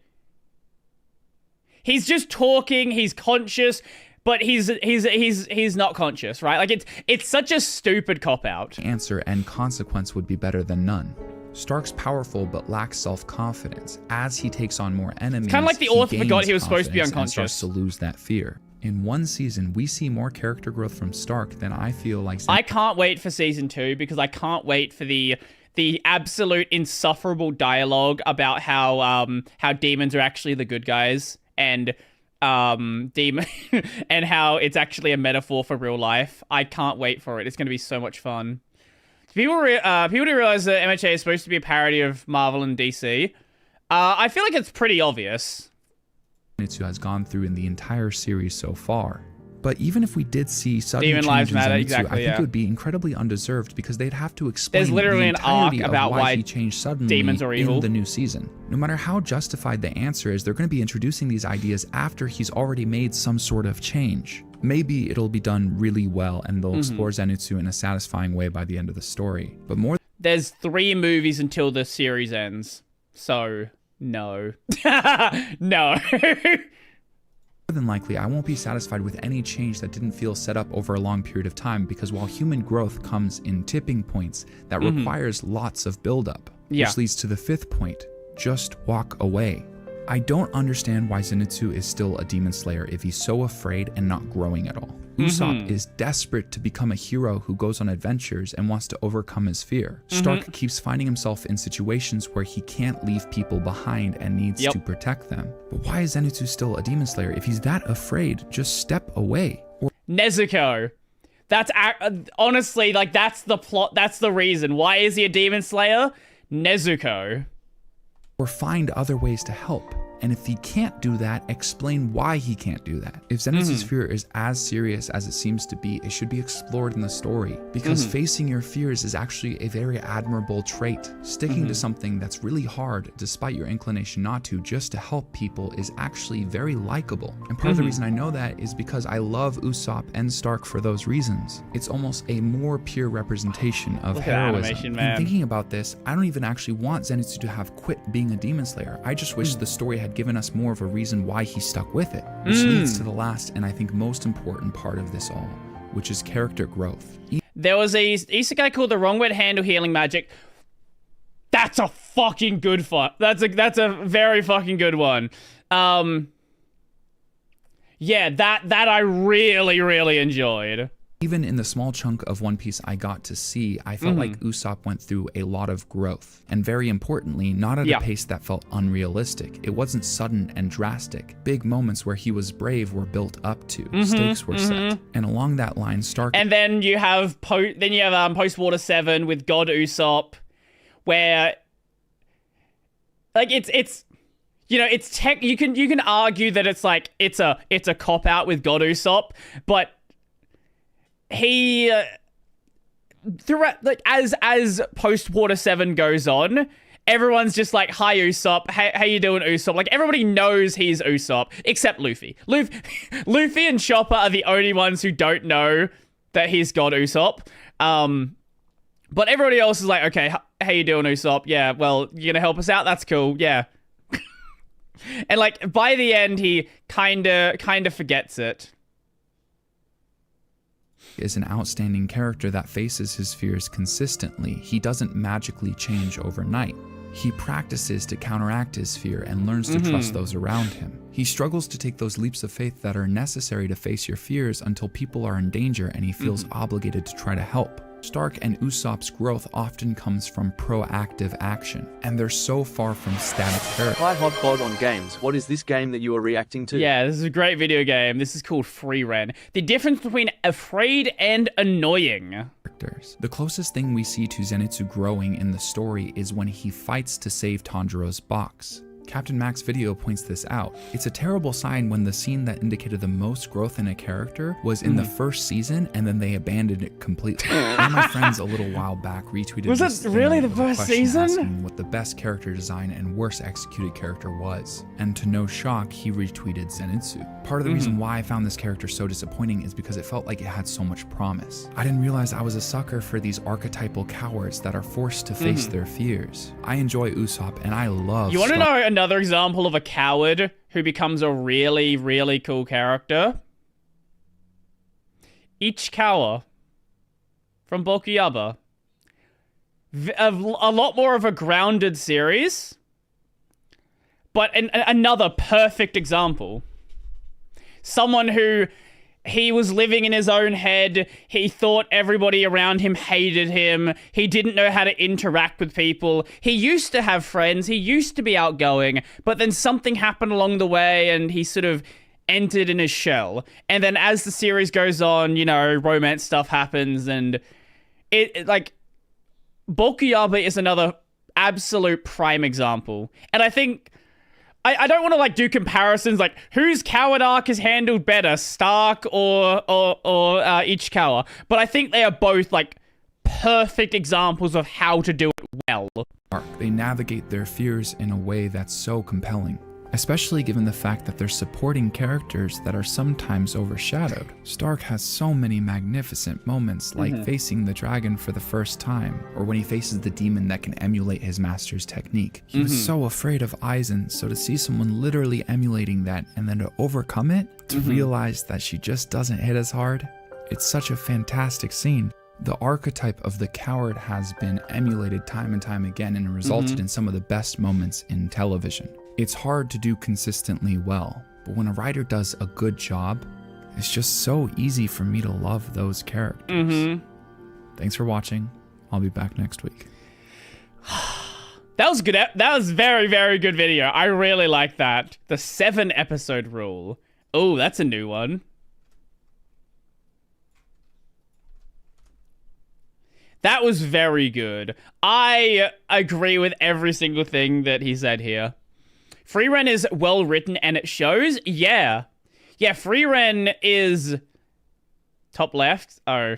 He's just talking, he's conscious, but he's not conscious, right? Like it's such a stupid cop-out. Answer and consequence would be better than none. Stark's powerful but lacks self-confidence. As he takes on more enemies, kind of like the author forgot he was supposed to be unconscious. And starts to lose that fear. In one season, we see more character growth from Stark than I feel like... I can't wait for season 2 because I can't wait for the absolute insufferable dialogue about how demons are actually the good guys and demon and how it's actually a metaphor for real life. I can't wait for it. It's going to be so much fun. People do realize that MHA is supposed to be a parody of Marvel and DC. I feel like it's pretty obvious. Zenitsu has gone through in the entire series so far. But even if we did see sudden Demon Lives change in Matter, Zenitsu, exactly, I think it would be incredibly undeserved because they'd have to explain There's literally the an arc entirety about of why he changed suddenly demons are evil in the new season. No matter how justified the answer is, they're going to be introducing these ideas after he's already made some sort of change. Maybe it'll be done really well and they'll explore Zenitsu in a satisfying way by the end of the story. But more... There's 3 movies until the series ends. So, no. No. More than likely, I won't be satisfied with any change that didn't feel set up over a long period of time, because while human growth comes in tipping points, that requires lots of buildup. Which leads to the 5th point, just walk away. I don't understand why Zenitsu is still a demon slayer if he's so afraid and not growing at all. Usopp is desperate to become a hero who goes on adventures and wants to overcome his fear. Stark keeps finding himself in situations where he can't leave people behind and needs to protect them. But why is Zenitsu still a demon slayer? If he's that afraid, just step away. Nezuko. That's honestly, like, that's the plot. That's the reason. Why is he a demon slayer? Nezuko. Or find other ways to help. And if he can't do that, explain why he can't do that. If Zenitsu's fear is as serious as it seems to be, it should be explored in the story. Because facing your fears is actually a very admirable trait. Sticking to something that's really hard, despite your inclination not to, just to help people, is actually very likable. And part of the reason I know that is because I love Usopp and Stark for those reasons. It's almost a more pure representation of heroism. And thinking about this, I don't even actually want Zenitsu to have quit being a demon slayer. I just wish the story had given us more of a reason why he stuck with it. Which leads to the last and I think most important part of this all, which is character growth. There was a isekai called The Wrong Way to Handle Healing Magic. That's a fucking good That's a very fucking good one. Yeah, that I really, really enjoyed. Even in the small chunk of One Piece I got to see, I felt like Usopp went through a lot of growth. And very importantly, not at a pace that felt unrealistic. It wasn't sudden and drastic. Big moments where he was brave were built up to. Stakes were set. And along that line, Stark... And then you have Post-Water 7 with God Usopp, where... Like, it's... You know, it's tech... You can argue that it's like... It's a cop-out with God Usopp, but... He throughout, like, as Post-Water 7 goes on, everyone's just like, "Hi Usopp, how you doing, Usopp?" Like, everybody knows he's Usopp except Luffy. Luffy and Chopper are the only ones who don't know that he's God Usopp. But everybody else is like, "Okay, how you doing, Usopp? Yeah, well, you gonna help us out? That's cool. Yeah." And like by the end, he kinda forgets it. is an outstanding character that faces his fears consistently. He doesn't magically change overnight. He practices to counteract his fear and learns to trust those around him. He struggles to take those leaps of faith that are necessary to face your fears until people are in danger and he feels obligated to try to help. Stark and Usopp's growth often comes from proactive action, and they're so far from static characters. Hi Hotbod on games, what is this game that you are reacting to? Yeah, this is a great video game. This is called Free Ren. The difference between afraid and annoying. The closest thing we see to Zenitsu growing in the story is when he fights to save Tanjiro's box. Captain Mac's video points this out. It's a terrible sign when the scene that indicated the most growth in a character was in the first season and then they abandoned it completely. One of my friends a little while back retweeted Was this it really the thing with a first question season? asking what the best character design and worst executed character was. And to no shock, he retweeted Zenitsu. Part of the reason why I found this character so disappointing is because it felt like it had so much promise. I didn't realize I was a sucker for these archetypal cowards that are forced to face their fears. I enjoy Usopp and I love You want to know another example of a coward who becomes a really, really cool character? Ichikawa from Bokuyaba. A lot more of a grounded series, but another perfect example. Someone who he was living in his own head. He thought everybody around him hated him. He didn't know how to interact with people. He used to have friends. He used to be outgoing, but then something happened along the way and he sort of entered in his shell. And then as the series goes on, you know, romance stuff happens and it like Bokuyaba is another absolute prime example. And I think I don't want to like do comparisons like whose coward arc is handled better, Stark or Ichikawa, but I think they are both like perfect examples of how to do it well. They navigate their fears in a way that's so compelling, especially given the fact that they're supporting characters that are sometimes overshadowed. Stark has so many magnificent moments, like facing the dragon for the first time, or when he faces the demon that can emulate his master's technique. He was so afraid of Aizen, so to see someone literally emulating that and then to overcome it, to realize that she just doesn't hit as hard, it's such a fantastic scene. The archetype of the coward has been emulated time and time again and resulted in some of the best moments in television. It's hard to do consistently well, but when a writer does a good job, it's just so easy for me to love those characters. Thanks for watching. I'll be back next week. That was good. That was very, very good video. I really like that. The 7-episode rule. Oh, that's a new one. That was very good. I agree with every single thing that he said here. Free Ren is well written and it shows. Yeah. Yeah, Free Ren is top left. Oh.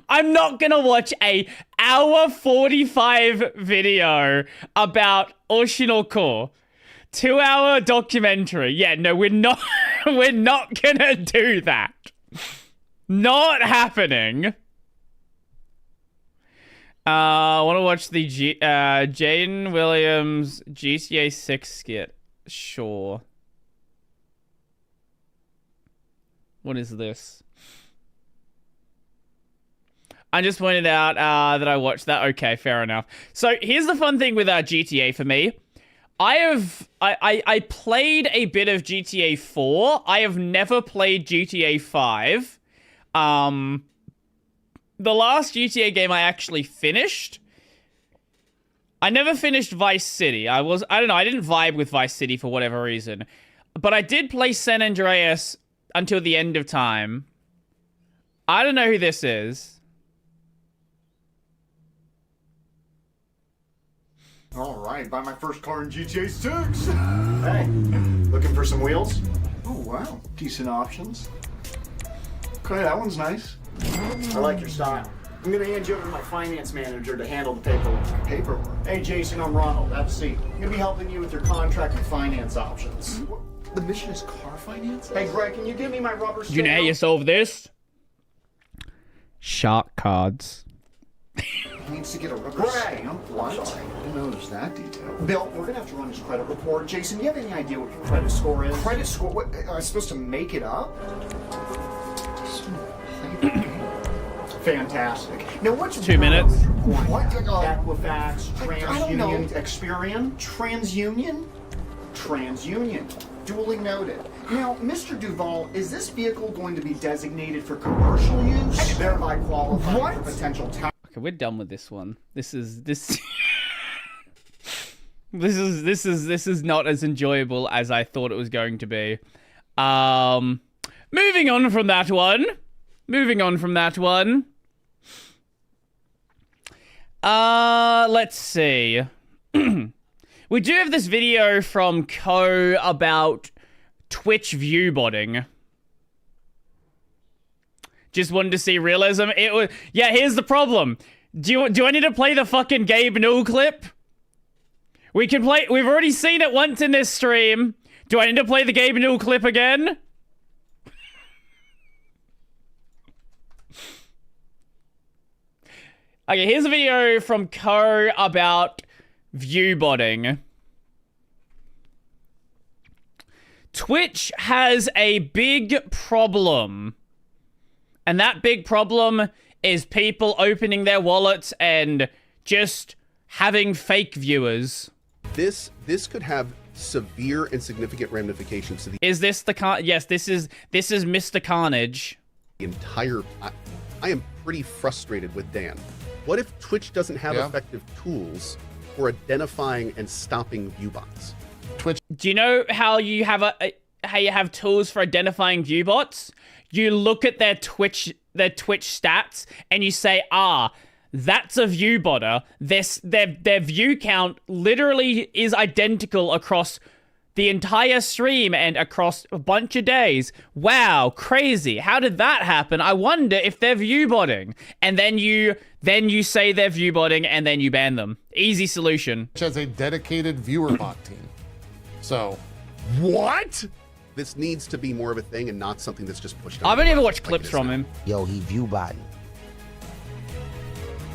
I'm not gonna watch a hour 45 video about Oshinoko. 2-hour documentary. Yeah, no, we're not gonna do that. Not happening. I want to watch the Jaden Williams GTA 6 skit. Sure. What is this? I just pointed out that I watched that. Okay, fair enough. So here's the fun thing with GTA for me. I played a bit of GTA 4. I have never played GTA 5. The last GTA game I actually finished, I never finished Vice City. I don't know, I didn't vibe with Vice City for whatever reason. But I did play San Andreas until the end of time. I don't know who this is. All right, buy my first car in GTA 6. Hey, looking for some wheels? Oh, wow, decent options. Okay, that one's nice. I like your style. I'm gonna hand you over to my finance manager to handle the paperwork. Paperwork? Hey, Jason, I'm Ronald. Have a seat. I'm gonna be helping you with your contract and finance options. The mission is car finance? Hey, Greg, can you give me my rubber stamp? You know how you solve this? Shark cards. He needs to get a rubber stamp? What? I didn't notice that detail. Bill, we're gonna have to run his credit report. Jason, do you have any idea what your credit score is? Credit score? What? Am I supposed to make it up? Fantastic. Now, what's 2 minutes? What? Equifax, TransUnion, Experian, TransUnion, TransUnion. Duly noted. Now, Mr. Duval, is this vehicle going to be designated for commercial use, thereby qualifying for potential tax? Okay, we're done with this one. This is this is not as enjoyable as I thought it was going to be. Moving on from that one. Let's see. We do have this video from Ko about Twitch view botting. Just wanted to see realism. It was, yeah, here's the problem. Do I need to play the fucking Gabe Newell clip? We've already seen it once in this stream. Do I need to play the Gabe Newell clip again? Okay, here's a video from Ko about view botting. Twitch has a big problem. And that big problem is people opening their wallets and just having fake viewers. This could have severe and significant ramifications to the Is this the yes, this is Mr. Carnage. Entire I am pretty frustrated with Dan. What if Twitch doesn't have effective tools for identifying and stopping viewbots? Twitch. Do you know how you have tools for identifying viewbots? You look at their Twitch stats and you say, that's a view botter. Their view count literally is identical across the entire stream and across a bunch of days. Wow, crazy. How did that happen? I wonder if they're view botting. And then you say they're view botting and then you ban them. Easy solution. Which has a dedicated viewer bot team. So, what? This needs to be more of a thing and not something that's just pushed. I've only ever watched clips from him. Yo, he view botting.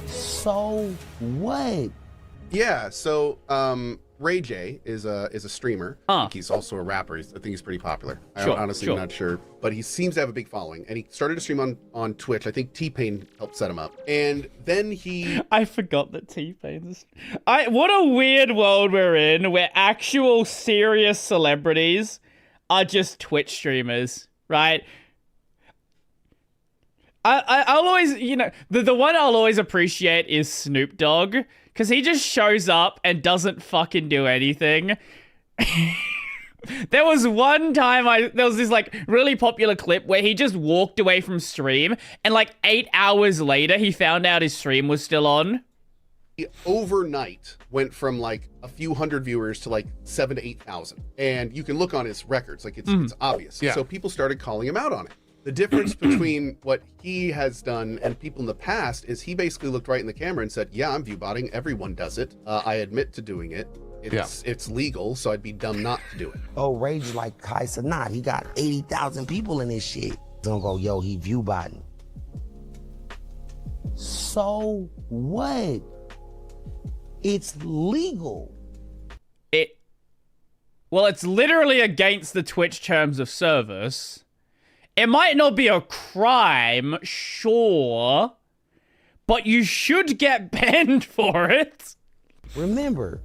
So what? Yeah, so Ray J is a streamer. I think he's also a rapper. I think he's pretty popular. I'm honestly not sure, but he seems to have a big following. And he started to stream on Twitch. I think T-Pain helped set him up. And then I forgot that T-Pain's. What a weird world we're in, where actual serious celebrities are just Twitch streamers, right? I'll always, the one I'll always appreciate is Snoop Dogg, because he just shows up and doesn't fucking do anything. There was one time there was this really popular clip where he just walked away from stream and 8 hours later he found out his stream was still on. He overnight went from a few hundred viewers to 7,000 to 8,000, and you can look on his records, it's obvious. Yeah. So people started calling him out on it. The difference between what he has done and people in the past is he basically looked right in the camera and said, yeah, I'm viewbotting. Everyone does it. I admit to doing it. It's legal, so I'd be dumb not to do it. Oh, Rage like Kaisa not. He got 80,000 people in his shit. Don't go, yo, he viewbotting. So what? It's legal. Well, it's literally against the Twitch terms of service. It might not be a crime, sure, but you should get banned for it. Remember,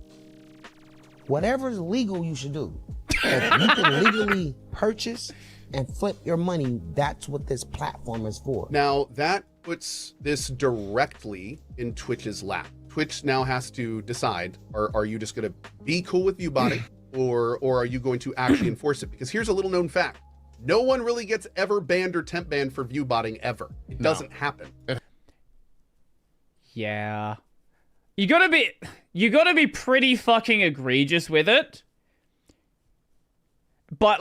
whatever's legal, you should do. If you can legally purchase and flip your money, that's what this platform is for. Now, that puts this directly in Twitch's lap. Twitch now has to decide, are you just going to be cool with viewbotting, or are you going to actually enforce it? Because here's a little known fact. No one really gets ever banned or temp banned for viewbotting ever. It doesn't happen. Yeah. You gotta be pretty fucking egregious with it. But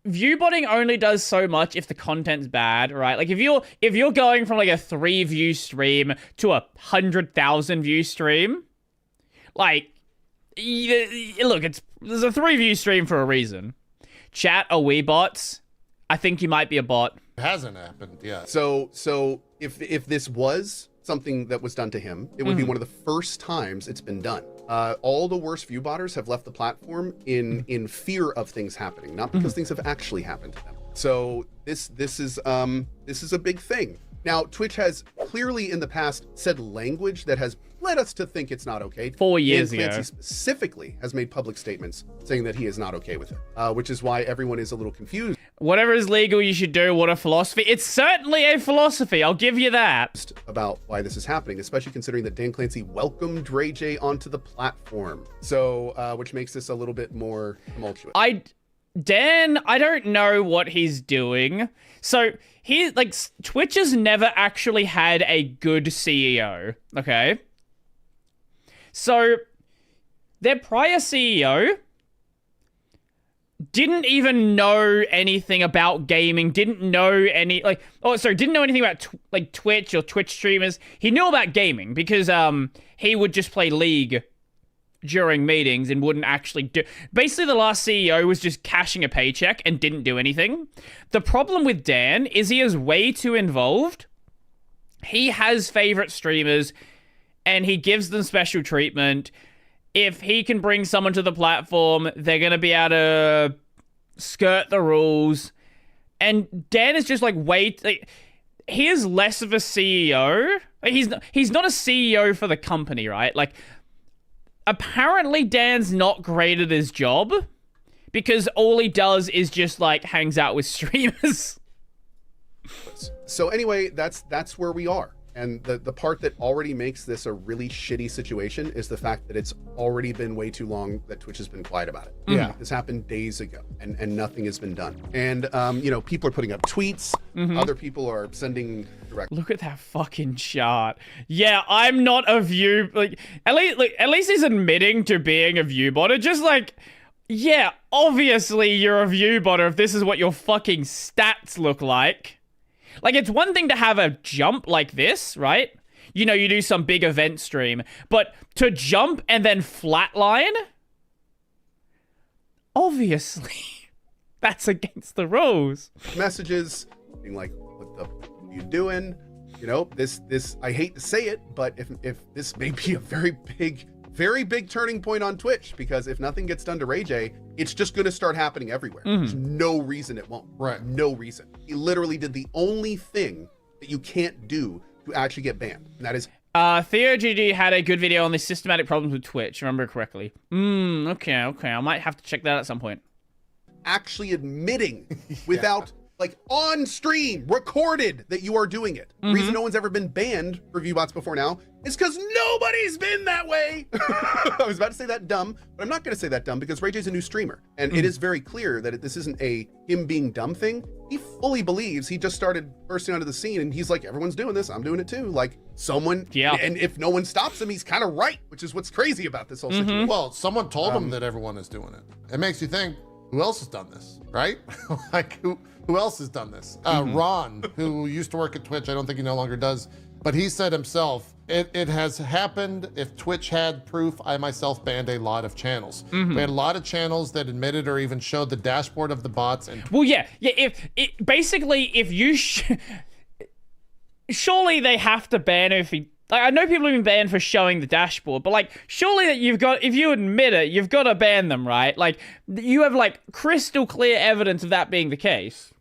viewbotting only does so much if the content's bad, right? If you're going from a 3 view stream to a 100,000 view stream, look, there's a 3 view stream for a reason. Chat, are we bots? I think you might be a bot. It hasn't happened yet. So if this was something that was done to him, it would be one of the first times it's been done. All the worst viewbotters have left the platform in fear of things happening, not because things have actually happened to them. So this is a big thing. Now, Twitch has clearly in the past said language that has led us to think it's not okay. 4 years and Clancy ago. specifically has made public statements saying that he is not okay with it, which is why everyone is a little confused. Whatever is legal, you should do. What a philosophy. It's certainly a philosophy. I'll give you that. About why this is happening, especially considering that Dan Clancy welcomed Ray J onto the platform. So, which makes this a little bit more tumultuous. Dan, I don't know what he's doing. So Twitch has never actually had a good CEO, okay? So their prior CEO didn't even know anything about gaming, didn't know anything about Twitch or Twitch streamers. He knew about gaming because he would just play League during meetings and wouldn't actually do. Basically, the last CEO was just cashing a paycheck and didn't do anything. The problem with Dan is he is way too involved. He has favorite streamers and he gives them special treatment. If he can bring someone to the platform, they're going to be able to skirt the rules. And Dan is just he is less of a CEO. He's not a CEO for the company, right? Apparently Dan's not great at his job because all he does is just hangs out with streamers. So anyway, that's where we are. And the part that already makes this a really shitty situation is the fact that it's already been way too long that Twitch has been quiet about it. Yeah. This happened days ago and nothing has been done. And, people are putting up tweets. Other people are sending direct. Look at that fucking chart. Yeah, I'm not a view. At least he's admitting to being a view botter. Just yeah, obviously you're a view botter if this is what your fucking stats look like. It's one thing to have a jump like this, right? You do some big event stream, but to jump and then flatline? Obviously, that's against the rules. Messages being like, what the f are you doing? This, I hate to say it, but if this may be a very big turning point on Twitch, because if nothing gets done to Ray J, it's just going to start happening everywhere. There's no reason it won't. Right. No reason. He literally did the only thing that you can't do to actually get banned, and that is... Theo GG had a good video on the systematic problems with Twitch, remember correctly. Okay. I might have to check that out at some point. Actually admitting without... on stream, recorded that you are doing it. The reason no one's ever been banned for ViewBots before now is because nobody's been that way. I was about to say that dumb, but I'm not going to say that dumb because Ray J's a new streamer. And it is very clear that this isn't a him being dumb thing. He fully believes he just started bursting onto the scene and he's like, everyone's doing this, I'm doing it too. Yeah. And if no one stops him, he's kind of right, which is what's crazy about this whole situation. Well, someone told him that everyone is doing it. It makes you think, who else has done this, right? Who else has done this? Ron, who used to work at Twitch, I don't think he no longer does, but he said himself, it has happened. If Twitch had proof, I myself banned a lot of channels. We had a lot of channels that admitted or even showed the dashboard of the bots. And well, yeah. If you surely they have to ban if he. I know people have been banned for showing the dashboard, but surely that if you admit it, you've got to ban them, right? You have crystal clear evidence of that being the case.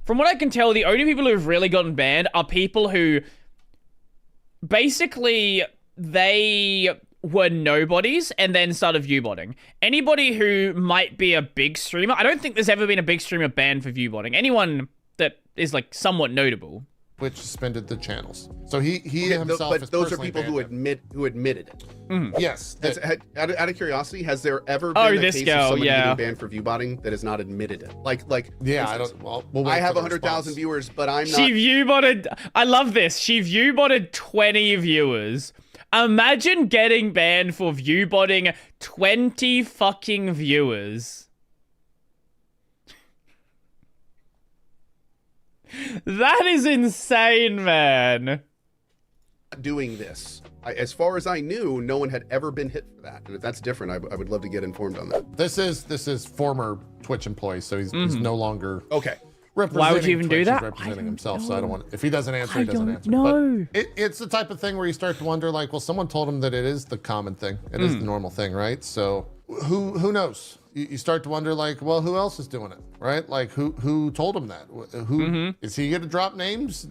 From what I can tell, the only people who've really gotten banned are people who basically they were nobodies and then started viewbotting. Anybody who might be a big streamer, I don't think there's ever been a big streamer banned for viewbotting. Anyone that is somewhat notable. Which suspended the channels. So he himself. But those are people who admitted it. Yes. Out of curiosity, has there ever been a case of someone getting banned for viewbotting that has not admitted it? Yeah, I don't. Well, I have 100,000 viewers, but I'm not. She viewbotted. I love this. She viewbotted 20 viewers. Imagine getting banned for viewbotting 20 fucking viewers. That is insane, man. Doing this. As far as I knew, no one had ever been hit for that. And if that's different, I would love to get informed on that. This is former Twitch employee, so he's no longer okay. Why would you even do that? He's representing himself, so I don't want. If he doesn't answer, he doesn't answer. No. But it's the type of thing where you start to wonder, well, someone told him that it is the common thing, it is the normal thing, right? So who knows? You start to wonder, like, well, who else is doing it, right? Like, who told him that? Who is he going to drop names?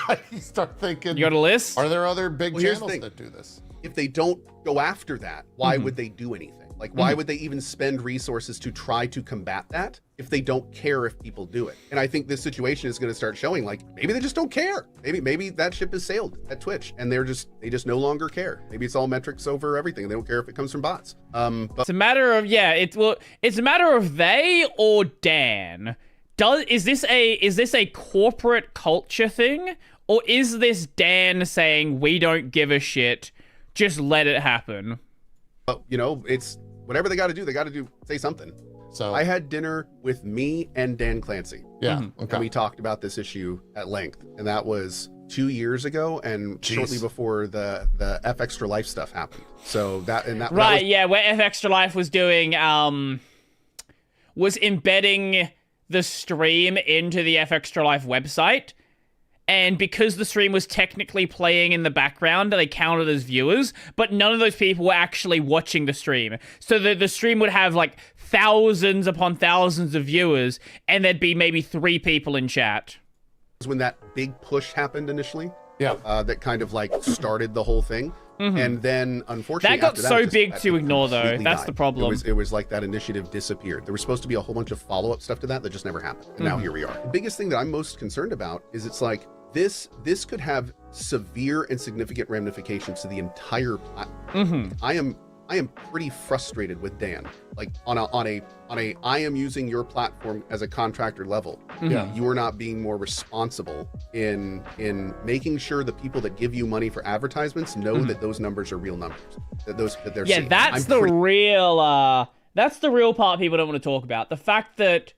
Like, you start thinking, you got a list? Are there other big channels that do this? If they don't go after that, why would they do anything? Like, why would they even spend resources to try to combat that if they don't care if people do it? And I think this situation is going to start showing, like, maybe they just don't care. Maybe that ship has sailed at Twitch and they just no longer care. Maybe it's all metrics over everything. They don't care if it comes from bots. But it's a matter of it's a matter of they or Dan. Is this a corporate culture thing, or is this Dan saying we don't give a shit, just let it happen? You know, it's whatever they got to do. They got to say something. So I had dinner with me and Dan Clancy. Yeah. Okay. And we talked about this issue at length, and that was 2 years ago, and shortly before the F Extra Life stuff happened. So that right, yeah, where F Extra Life was doing was embedding the stream into the F Extra Life website. And because the stream was technically playing in the background, they counted as viewers, but none of those people were actually watching the stream. So the stream would have like thousands upon thousands of viewers, and there'd be maybe 3 people in chat. When that big push happened initially, that kind of like started the whole thing. And then, unfortunately, that got so big to ignore, though. That's the problem. It was like that initiative disappeared. There was supposed to be a whole bunch of follow-up stuff to that just never happened. And now here we are. The biggest thing that I'm most concerned about is it's like this could have severe and significant ramifications to the entire platform. I am pretty frustrated with Dan. Like on a I am using your platform as a contractor level. You are not being more responsible in making sure the people that give you money for advertisements know that those numbers are real numbers. That they're seeing. That's the real part people don't want to talk about. The fact that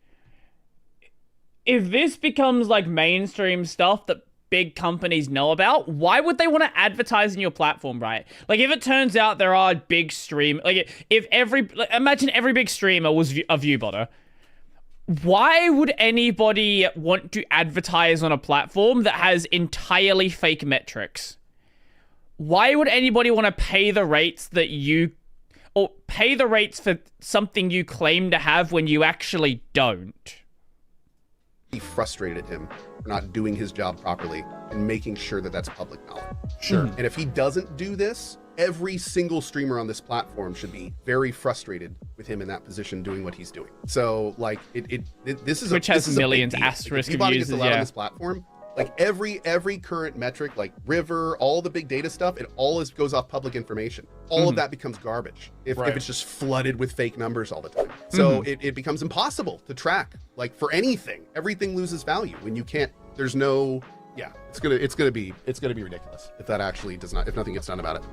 if this becomes like mainstream stuff that big companies know about, why would they want to advertise in your platform, right? Like, if it turns out there are big stream, like if imagine every big streamer was a viewbotter, why would anybody want to advertise on a platform that has entirely fake metrics? Why would anybody want to pay the rates or pay the rates for something you claim to have when you actually don't? He frustrated at him for not doing his job properly and making sure that that's public knowledge. Sure. And if he doesn't do this, every single streamer on this platform should be very frustrated with him in that position doing what he's doing. So like this is Twitch has millions asterisk of users, on this platform. Like every current metric, like River, all the big data stuff, it all goes off public information. All of that becomes garbage if it's just flooded with fake numbers all the time. So it becomes impossible to track, like, for anything. Everything loses value when you can't. There's no. Yeah, it's gonna be ridiculous if that actually does not, if nothing gets done about it.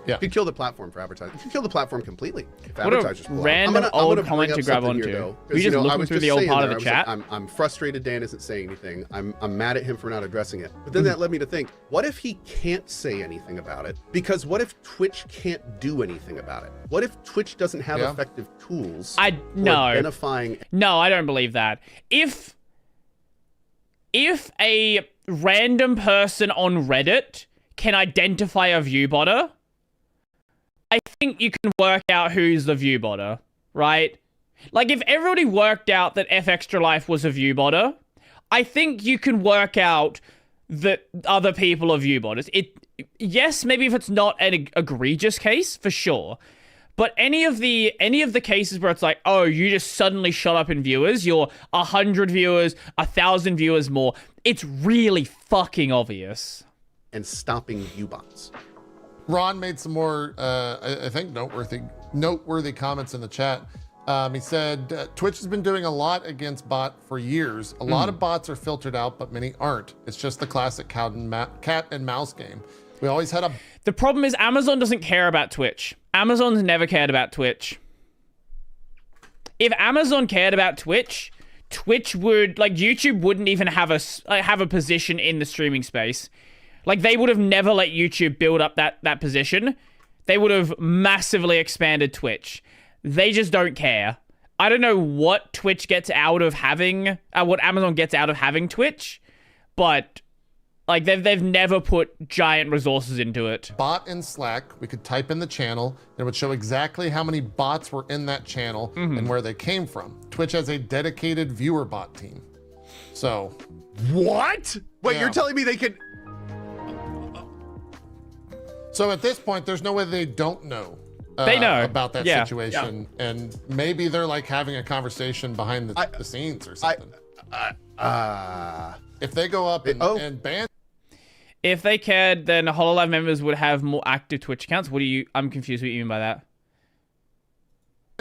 Yeah, you could kill the platform for advertising. You could kill the platform completely if what advertisers a random old comment to grab onto. You just looking through the old part of the chat. Like, I'm frustrated Dan isn't saying anything. I'm mad at him for not addressing it. But then that led me to think, what if he can't say anything about it? Because what if Twitch can't do anything about it? What if Twitch doesn't have effective tools for identifying? No, I don't believe that. If a random person on Reddit can identify a viewbotter, I think you can work out who's the viewbotter, right? Like, if everybody worked out that F Extra Life was a viewbotter, I think you can work out that other people are viewbotters. Yes, maybe if it's not an egregious case, for sure. But any of the cases where it's like, oh, you just suddenly shot up in viewers, you're 100 viewers, 1,000 viewers more, it's really fucking obvious. And stopping viewbots. Ron made some more, I think, noteworthy comments in the chat. He said, Twitch has been doing a lot against bot for years. A lot of bots are filtered out, but many aren't. It's just the classic cat and mouse game. We always had The problem is Amazon doesn't care about Twitch. Amazon's never cared about Twitch. If Amazon cared about Twitch, Twitch would, like, YouTube wouldn't even have a position in the streaming space. Like, they would have never let YouTube build up that position. They would have massively expanded Twitch. They just don't care. I don't know what Twitch gets out of having, what Amazon gets out of having Twitch, but Like, they've never put giant resources into it. Bot in Slack, we could type in the channel, and it would show exactly how many bots were in that channel and where they came from. Twitch has a dedicated viewer bot team. So. What? Wait, you're telling me they could... So at this point, there's no way they don't know. They know about that situation, and maybe they're like having a conversation behind the scenes or something. If they go up and ban... If they cared, then HoloLive members would have more active Twitch accounts. I'm confused what you mean by that.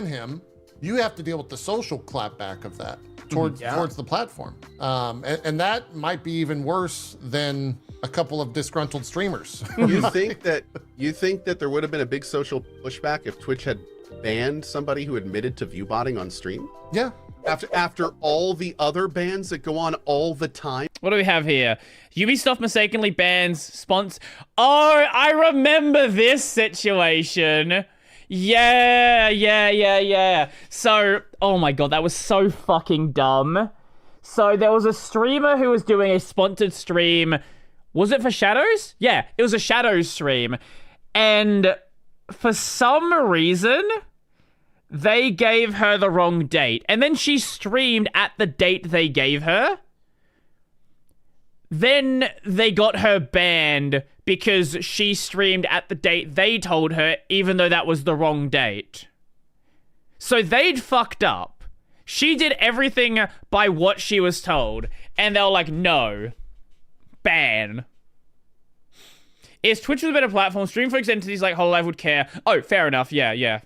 Him, you have to deal with the social clapback of that towards the platform. And that might be even worse than a couple of disgruntled streamers. You think that there would have been a big social pushback if Twitch had banned somebody who admitted to view botting on stream? Yeah. After all the other bans that go on all the time. What do we have here? Ubisoft mistakenly bans sponsors. Oh, I remember this situation. Yeah. So, oh my god, that was so fucking dumb. So there was a streamer who was doing a sponsored stream. Was it for Shadows? Yeah, it was a Shadows stream. And for some reason, they gave her the wrong date. And then she streamed at the date they gave her. Then they got her banned because she streamed at the date they told her, even though that was the wrong date. So they'd fucked up. She did everything by what she was told. And they were like, no. Ban. If Twitch was a better platform, stream-focused entities like HoloLive would care. Oh, fair enough. Yeah.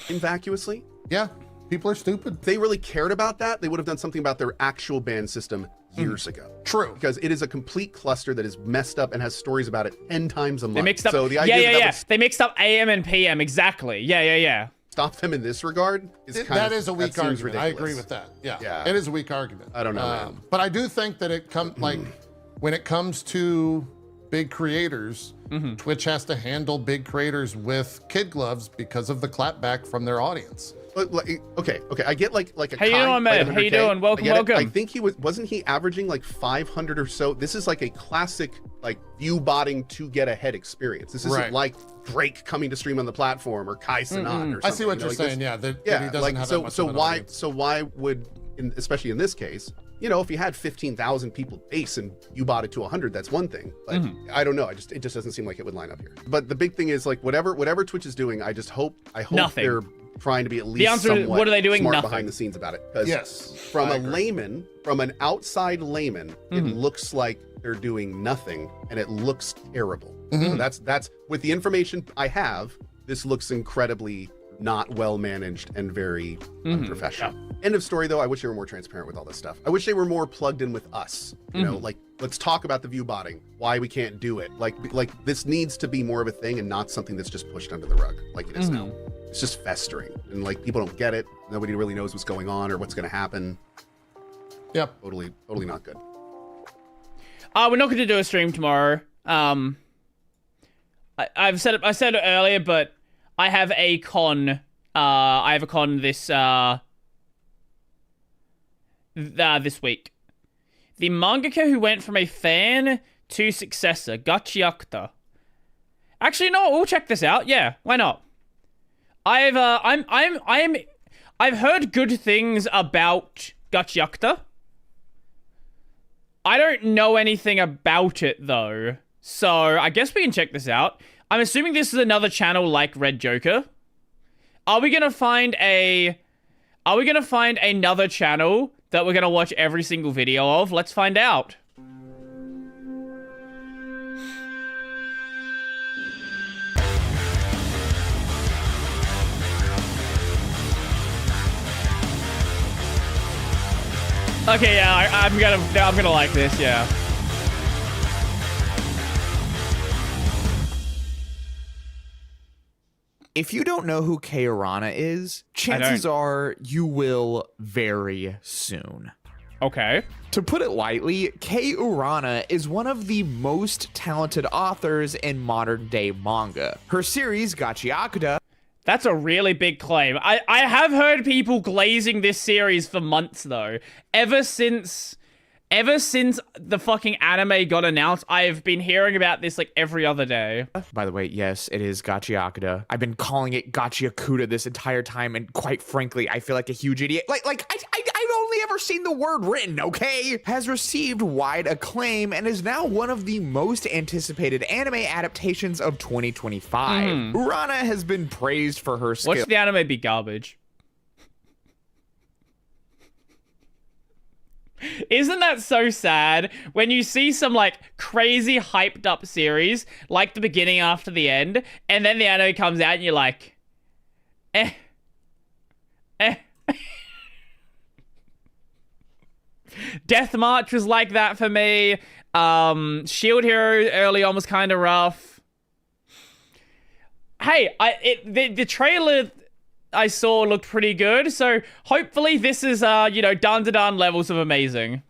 Vacuously? Yeah. People are stupid. If they really cared about that, they would have done something about their actual ban system years ago. True. Because it is a complete cluster that is messed up and has stories about it 10 times a month. They mixed up. So the idea They mixed up AM and PM. Exactly. Yeah. Stop them in this regard is that is a weak argument. Ridiculous. I agree with that. Yeah. It is a weak argument. I don't know. Man. But I do think that when it comes to big creators, Twitch has to handle big creators with kid gloves because of the clapback from their audience. Okay. I get like a. How you doing, man? How you doing? Welcome. I think wasn't he averaging like 500 or so? This is like a classic like view botting to get ahead experience. This isn't like Drake coming to stream on the platform or Kai Cenat or something. I see what you're saying. That he doesn't have that much of an audience. So why would, especially in this case, if you had 15,000 people base and you bought it to 100, that's one thing. But I don't know. It just doesn't seem like it would line up here. But the big thing is like whatever Twitch is doing, I hope Nothing. They're trying to be at least the answer is, what are they doing? Smart Nothing. behind the scenes about it. Because from an outside layman, it looks like they're doing nothing, and it looks terrible. So that's with the information I have. This looks incredibly not well managed and very unprofessional. End of story, though. I wish they were more transparent with all this stuff. I wish they were more plugged in with us. You know, like, let's talk about the view botting, why we can't do it. Like this needs to be more of a thing and not something that's just pushed under the rug like it is now. It's just festering, and like people don't get it. Nobody really knows what's going on or what's going to happen. Yep. Totally not good. We're not going to do a stream tomorrow. I said it earlier, but I have a con. I have a con this week. The mangaka who went from a fan to successor, Gachiakta. Actually, no, we'll check this out. Yeah, why not? I've heard good things about Gachiakta. I don't know anything about it though, so I guess we can check this out. I'm assuming this is another channel like Red Joker. Are we gonna find another channel that we're gonna watch every single video of? Let's find out. Okay, yeah, I'm gonna like this, yeah. If you don't know who Kei Urana is, chances are you will very soon. Okay. To put it lightly, Kei Urana is one of the most talented authors in modern day manga. Her series, Gachiakta. That's a really big claim. I have heard people glazing this series for months though. Ever since ever since the fucking anime got announced, I've been hearing about this like every other day. By the way, yes, it is Gachiakuda. I've been calling it Gachiakuda this entire time, and quite frankly, I feel like a huge idiot. I've only ever seen the word written, okay? Has received wide acclaim and is now one of the most anticipated anime adaptations of 2025. Urana has been praised for her skill. Watch the anime be garbage. Isn't that so sad when you see some like crazy hyped up series like the beginning after the end, and then the anime comes out and you're like, eh. Death March was like that for me. Shield Hero early on was kind of rough. Hey, the trailer I saw looked pretty good, so hopefully this is dun levels of amazing.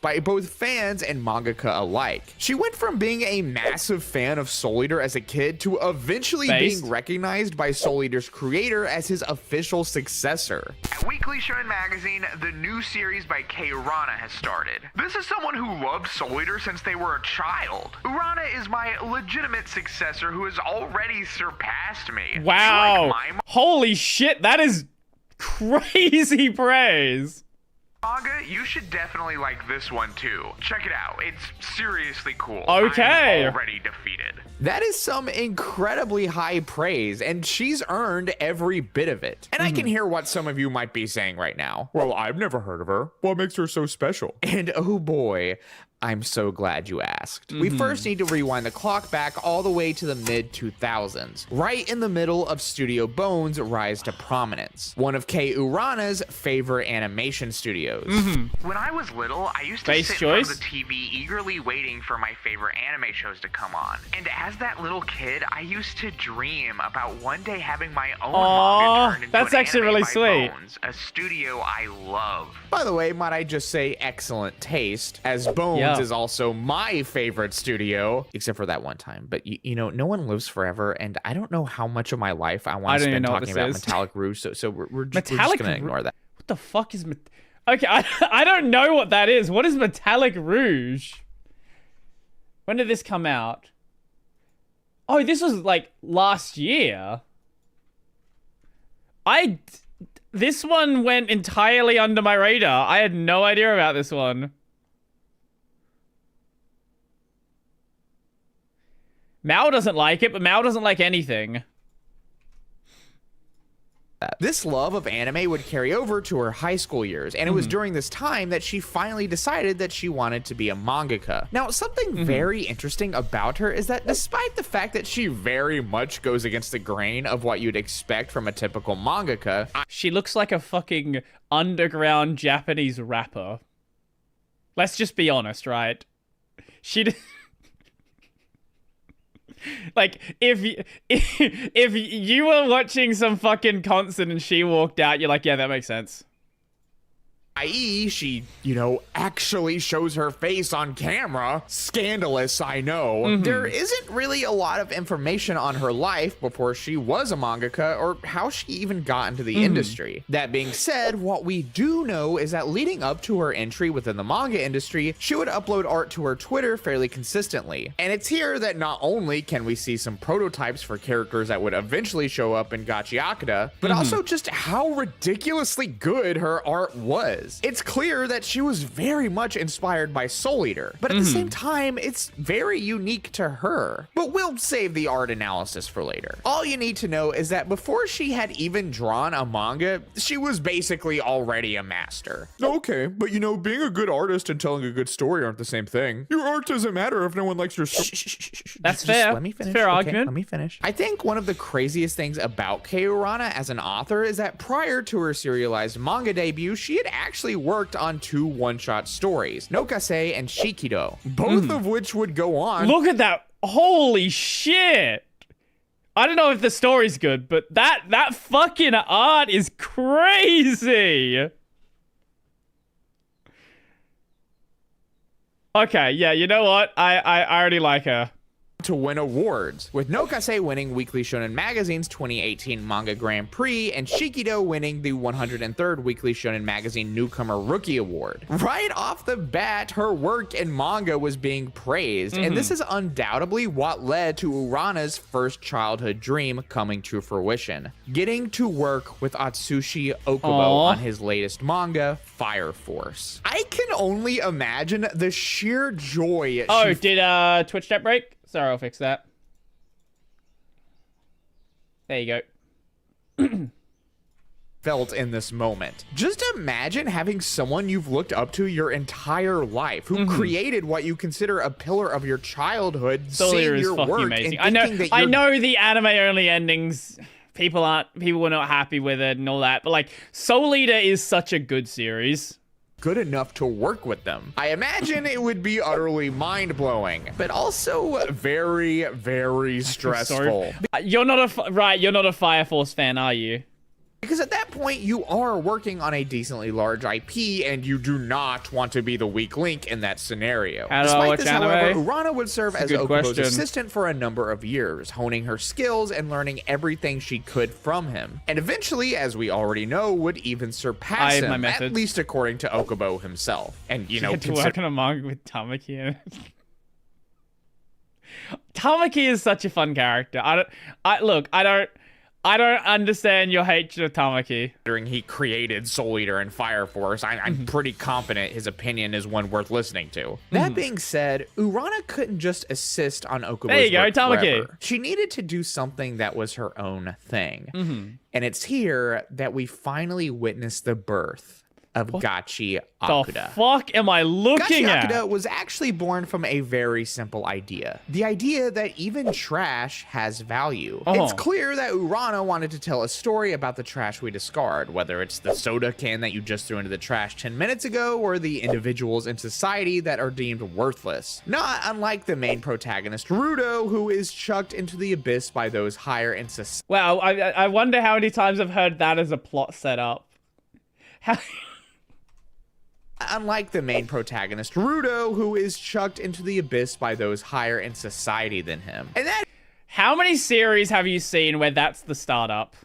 By both fans and mangaka alike. She went from being a massive fan of Soul Eater as a kid to eventually being recognized by Soul Eater's creator as his official successor. At Weekly Shonen Magazine, the new series by Kei Urana has started. This is someone who loved Soul Eater since they were a child. Urana is my legitimate successor who has already surpassed me. Wow. Like holy shit, that is crazy praise. Manga, you should definitely like this one too. Check it out. It's seriously cool. Okay. I'm already defeated. That is some incredibly high praise, and she's earned every bit of it. And I can hear what some of you might be saying right now. Well, I've never heard of her. What makes her so special? And oh boy, I'm so glad you asked. We first need to rewind the clock back all the way to the mid-2000s, right in the middle of Studio Bones' rise to prominence, one of Kei Urana's favorite animation studios. When I was little, I used to sit in front of the TV eagerly waiting for my favorite anime shows to come on. And as that little kid, I used to dream about one day having my own manga turned into that's an actually anime really by sweet. Bones, a studio I love. By the way, might I just say excellent taste, as Bones is also my favorite studio, except for that one time. But you know, no one lives forever, and I don't know how much of my life I want to spend talking about Metallic Rouge, so we're just gonna ignore that. What the fuck is okay, I don't know what that is. What is Metallic Rouge? When did this come out? Oh, this was like last year. This one went entirely under my radar. I had no idea about this one. Mao doesn't like it, but Mao doesn't like anything. This love of anime would carry over to her high school years, and it was during this time that she finally decided that she wanted to be a mangaka. Now, something very interesting about her is that despite the fact that she very much goes against the grain of what you'd expect from a typical mangaka, she looks like a fucking underground Japanese rapper. Let's just be honest, right? Like, if you were watching some fucking concert and she walked out, you're like, yeah, that makes sense. i.e., she, actually shows her face on camera. Scandalous, I know. There isn't really a lot of information on her life before she was a mangaka or how she even got into the industry. That being said, what we do know is that leading up to her entry within the manga industry, she would upload art to her Twitter fairly consistently. And it's here that not only can we see some prototypes for characters that would eventually show up in Gachiakuda, but also just how ridiculously good her art was. It's clear that she was very much inspired by Soul Eater, but at the same time, it's very unique to her. But we'll save the art analysis for later. All you need to know is that before she had even drawn a manga, she was basically already a master. Okay, but being a good artist and telling a good story aren't the same thing. Your art doesn't matter if no one likes your story. That's fair. Let me finish. Fair argument. Let me finish. I think one of the craziest things about Kei Urana as an author is that prior to her serialized manga debut, she had actually worked on 2 one-shot stories, Nokase and Shikido, both of which would go on. Look at that. Holy shit. I don't know if the story's good, but that fucking art is crazy. Okay, yeah, you know what? I already like her. to win awards, with Nokase winning Weekly Shonen Magazine's 2018 Manga Grand Prix and Shikido winning the 103rd Weekly Shonen Magazine Newcomer Rookie Award. Right off the bat, her work in manga was being praised, and this is undoubtedly what led to Urana's first childhood dream coming to fruition, getting to work with Atsushi Okubo on his latest manga, Fire Force. I can only imagine the sheer joy did Twitch chat break? Sorry, I'll fix that. There you go. Felt in this moment. Just imagine having someone you've looked up to your entire life, who created what you consider a pillar of your childhood, seeing your work amazing. and thinking that I know the anime only endings. People were not happy with it and all that, but like Soul Eater is such a good series. Good enough to work with them. I imagine it would be utterly mind-blowing, but also very, very stressful. You're not a Fire Force fan, are you? Because at that point, you are working on a decently large IP, and you do not want to be the weak link in that scenario. Despite this, however, Urana would serve as Okubo's assistant for a number of years, honing her skills and learning everything she could from him. And eventually, as we already know, would even surpass him, at least according to Okubo himself. And, you know, to work on a manga with Tamaki in it. Tamaki is such a fun character. I don't understand your hatred of Tamaki. During he created Soul Eater and Fire Force, I'm pretty confident his opinion is one worth listening to. That being said, Urana couldn't just assist on Okubo's There you go, work Tamaki. forever. She needed to do something that was her own thing. And it's here that we finally witness the birth of Gachi Akuda. The fuck am I looking at? Gachi Akuda was actually born from a very simple idea. The idea that even trash has value. It's clear that Urana wanted to tell a story about the trash we discard, whether it's the soda can that you just threw into the trash 10 minutes ago, or the individuals in society that are deemed worthless. Not unlike the main protagonist, Rudo, who is chucked into the abyss by those higher in society. Wow, I wonder how many times I've heard that as a plot setup. Unlike the main protagonist, Rudo, who is chucked into the abyss by those higher in society than him. And that. How many series have you seen where that's the startup?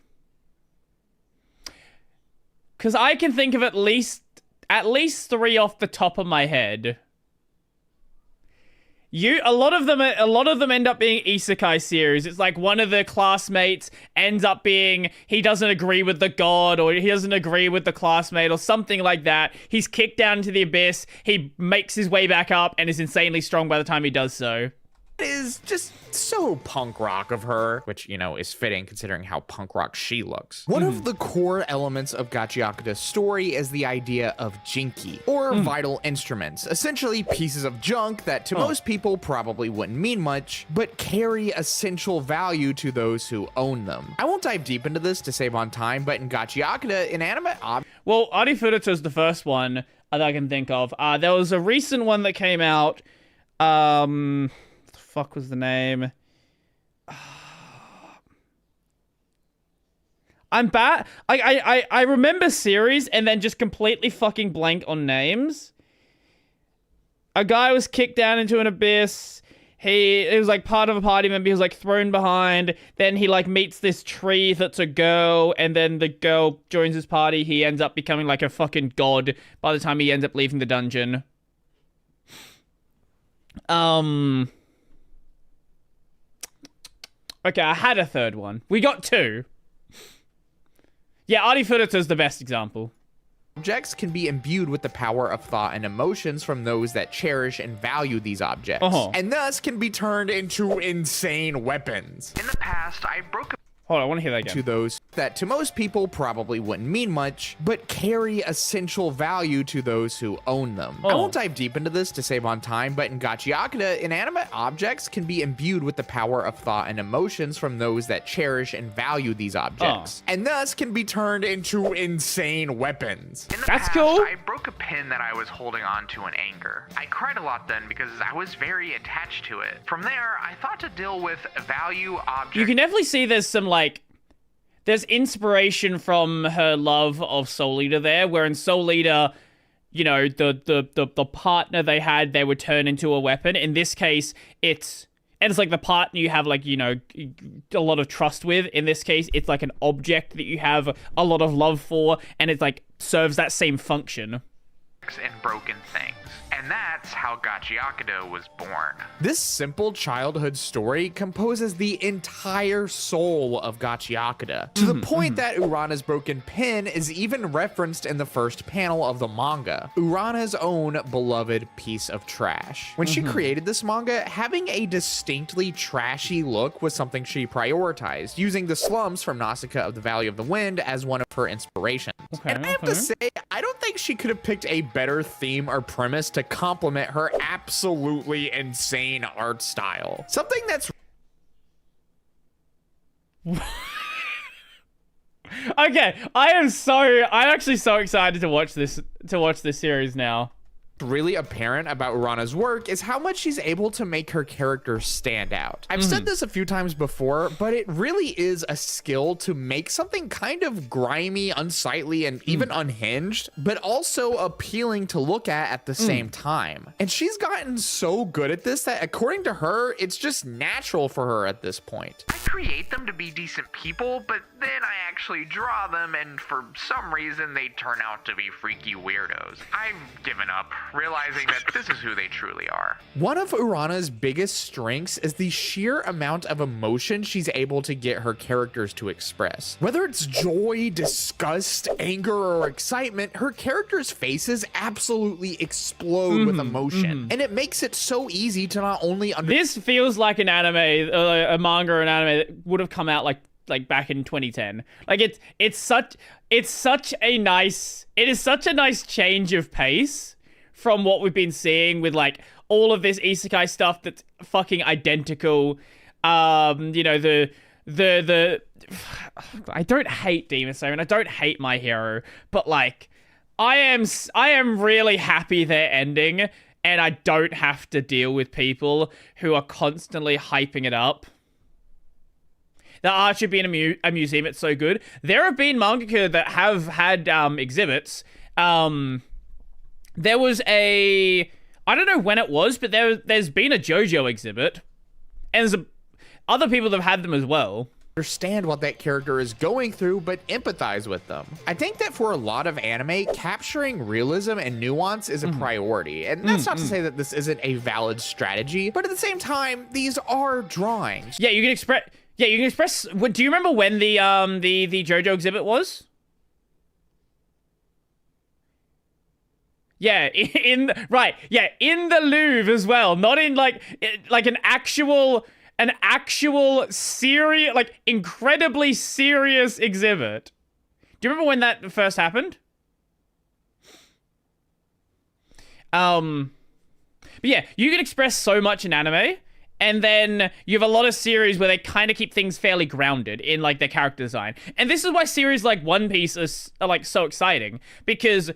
Because I can think of at least 3 off the top of my head. A lot of them end up being isekai series. It's like one of the classmates ends up being, he doesn't agree with the god, or he doesn't agree with the classmate, or something like that. He's kicked down into the abyss. He makes his way back up and is insanely strong by the time he does so. It is just so punk rock of her, which, you know, is fitting considering how punk rock she looks. One of the core elements of Gachi Akuda's story is the idea of jinki, or vital instruments, essentially pieces of junk that to most people probably wouldn't mean much, but carry essential value to those who own them. I won't dive deep into this to save on time, but in Gachi Akuda, inanimate objects. Well, Arifureta is the first one that I can think of. There was a recent one that came out, fuck was the name? I'm bad. I remember series and then just completely fucking blank on names. A guy was kicked down into an abyss. It was like part of a party member. He was like thrown behind. Then he like meets this tree that's a girl, and then the girl joins his party. He ends up becoming like a fucking god by the time he ends up leaving the dungeon. Okay, I had a third one. We got 2. Yeah, Arifureta is the best example. Objects can be imbued with the power of thought and emotions from those that cherish and value these objects, and thus can be turned into insane weapons. In the past, I broke a Hold on, I want to hear that again. To those that to most people probably wouldn't mean much, but carry essential value to those who own them. I won't dive deep into this to save on time, but in Gachi Akuda, inanimate objects can be imbued with the power of thought and emotions from those that cherish and value these objects, and thus can be turned into insane weapons. In the past, I broke a pin that I was holding on to in anger. I cried a lot then because I was very attached to it. From there, I thought to deal with value objects. You can definitely see there's some there's inspiration from her love of Soul Eater there, where in Soul Eater, you know, the partner they would turn into a weapon. In this case, it's and it's like the part you have like, you know, a lot of trust with. In this case, it's like an object that you have a lot of love for, and it's like serves that same function. And broken things. And that's how Gachiakudo was born. This simple childhood story composes the entire soul of Gachiakudo, to the point that Urana's broken pin is even referenced in the first panel of the manga, Urana's own beloved piece of trash. When she created this manga, having a distinctly trashy look was something she prioritized, using the slums from Nausicaa of the Valley of the Wind as one of her inspirations. And I have to say, I don't think she could have picked a better theme or premise to complement her absolutely insane art style. Something that's okay, I'm actually so excited to watch this series now. Really apparent about Urana's work is how much she's able to make her character stand out. I've said this a few times before, but it really is a skill to make something kind of grimy, unsightly, and even unhinged, but also appealing to look at the same time. And she's gotten so good at this that according to her, it's just natural for her at this point. I create them to be decent people, but then I actually draw them, and for some reason they turn out to be freaky weirdos. I've given up, realizing that this is who they truly are. One of Urana's biggest strengths is the sheer amount of emotion she's able to get her characters to express. Whether it's joy, disgust, anger, or excitement, her characters' faces absolutely explode with emotion. And it makes it so easy to not only This feels like an anime, a manga or an anime that would have come out like back in 2010. Like it is such a nice change of pace from what we've been seeing with like all of this isekai stuff that's fucking identical. You know, the I don't hate Demon Slayer and I don't hate My Hero, but like I am really happy they're ending and I don't have to deal with people who are constantly hyping it up. The art should be in a museum, it's so good. There have been mangaka that have had exhibits. There was I don't know when it was, but there's been a JoJo exhibit. And there's other people that have had them as well. Understand what that character is going through, but empathize with them. I think that for a lot of anime, capturing realism and nuance is a priority. And that's not to say that this isn't a valid strategy, but at the same time, these are drawings. Yeah, you can express. Do you remember when the JoJo exhibit was? Yeah, in the Louvre as well, not in like an actual serious, like incredibly serious exhibit. Do you remember when that first happened? But yeah, you can express so much in anime, and then you have a lot of series where they kind of keep things fairly grounded in like their character design. And this is why series like One Piece are like so exciting, because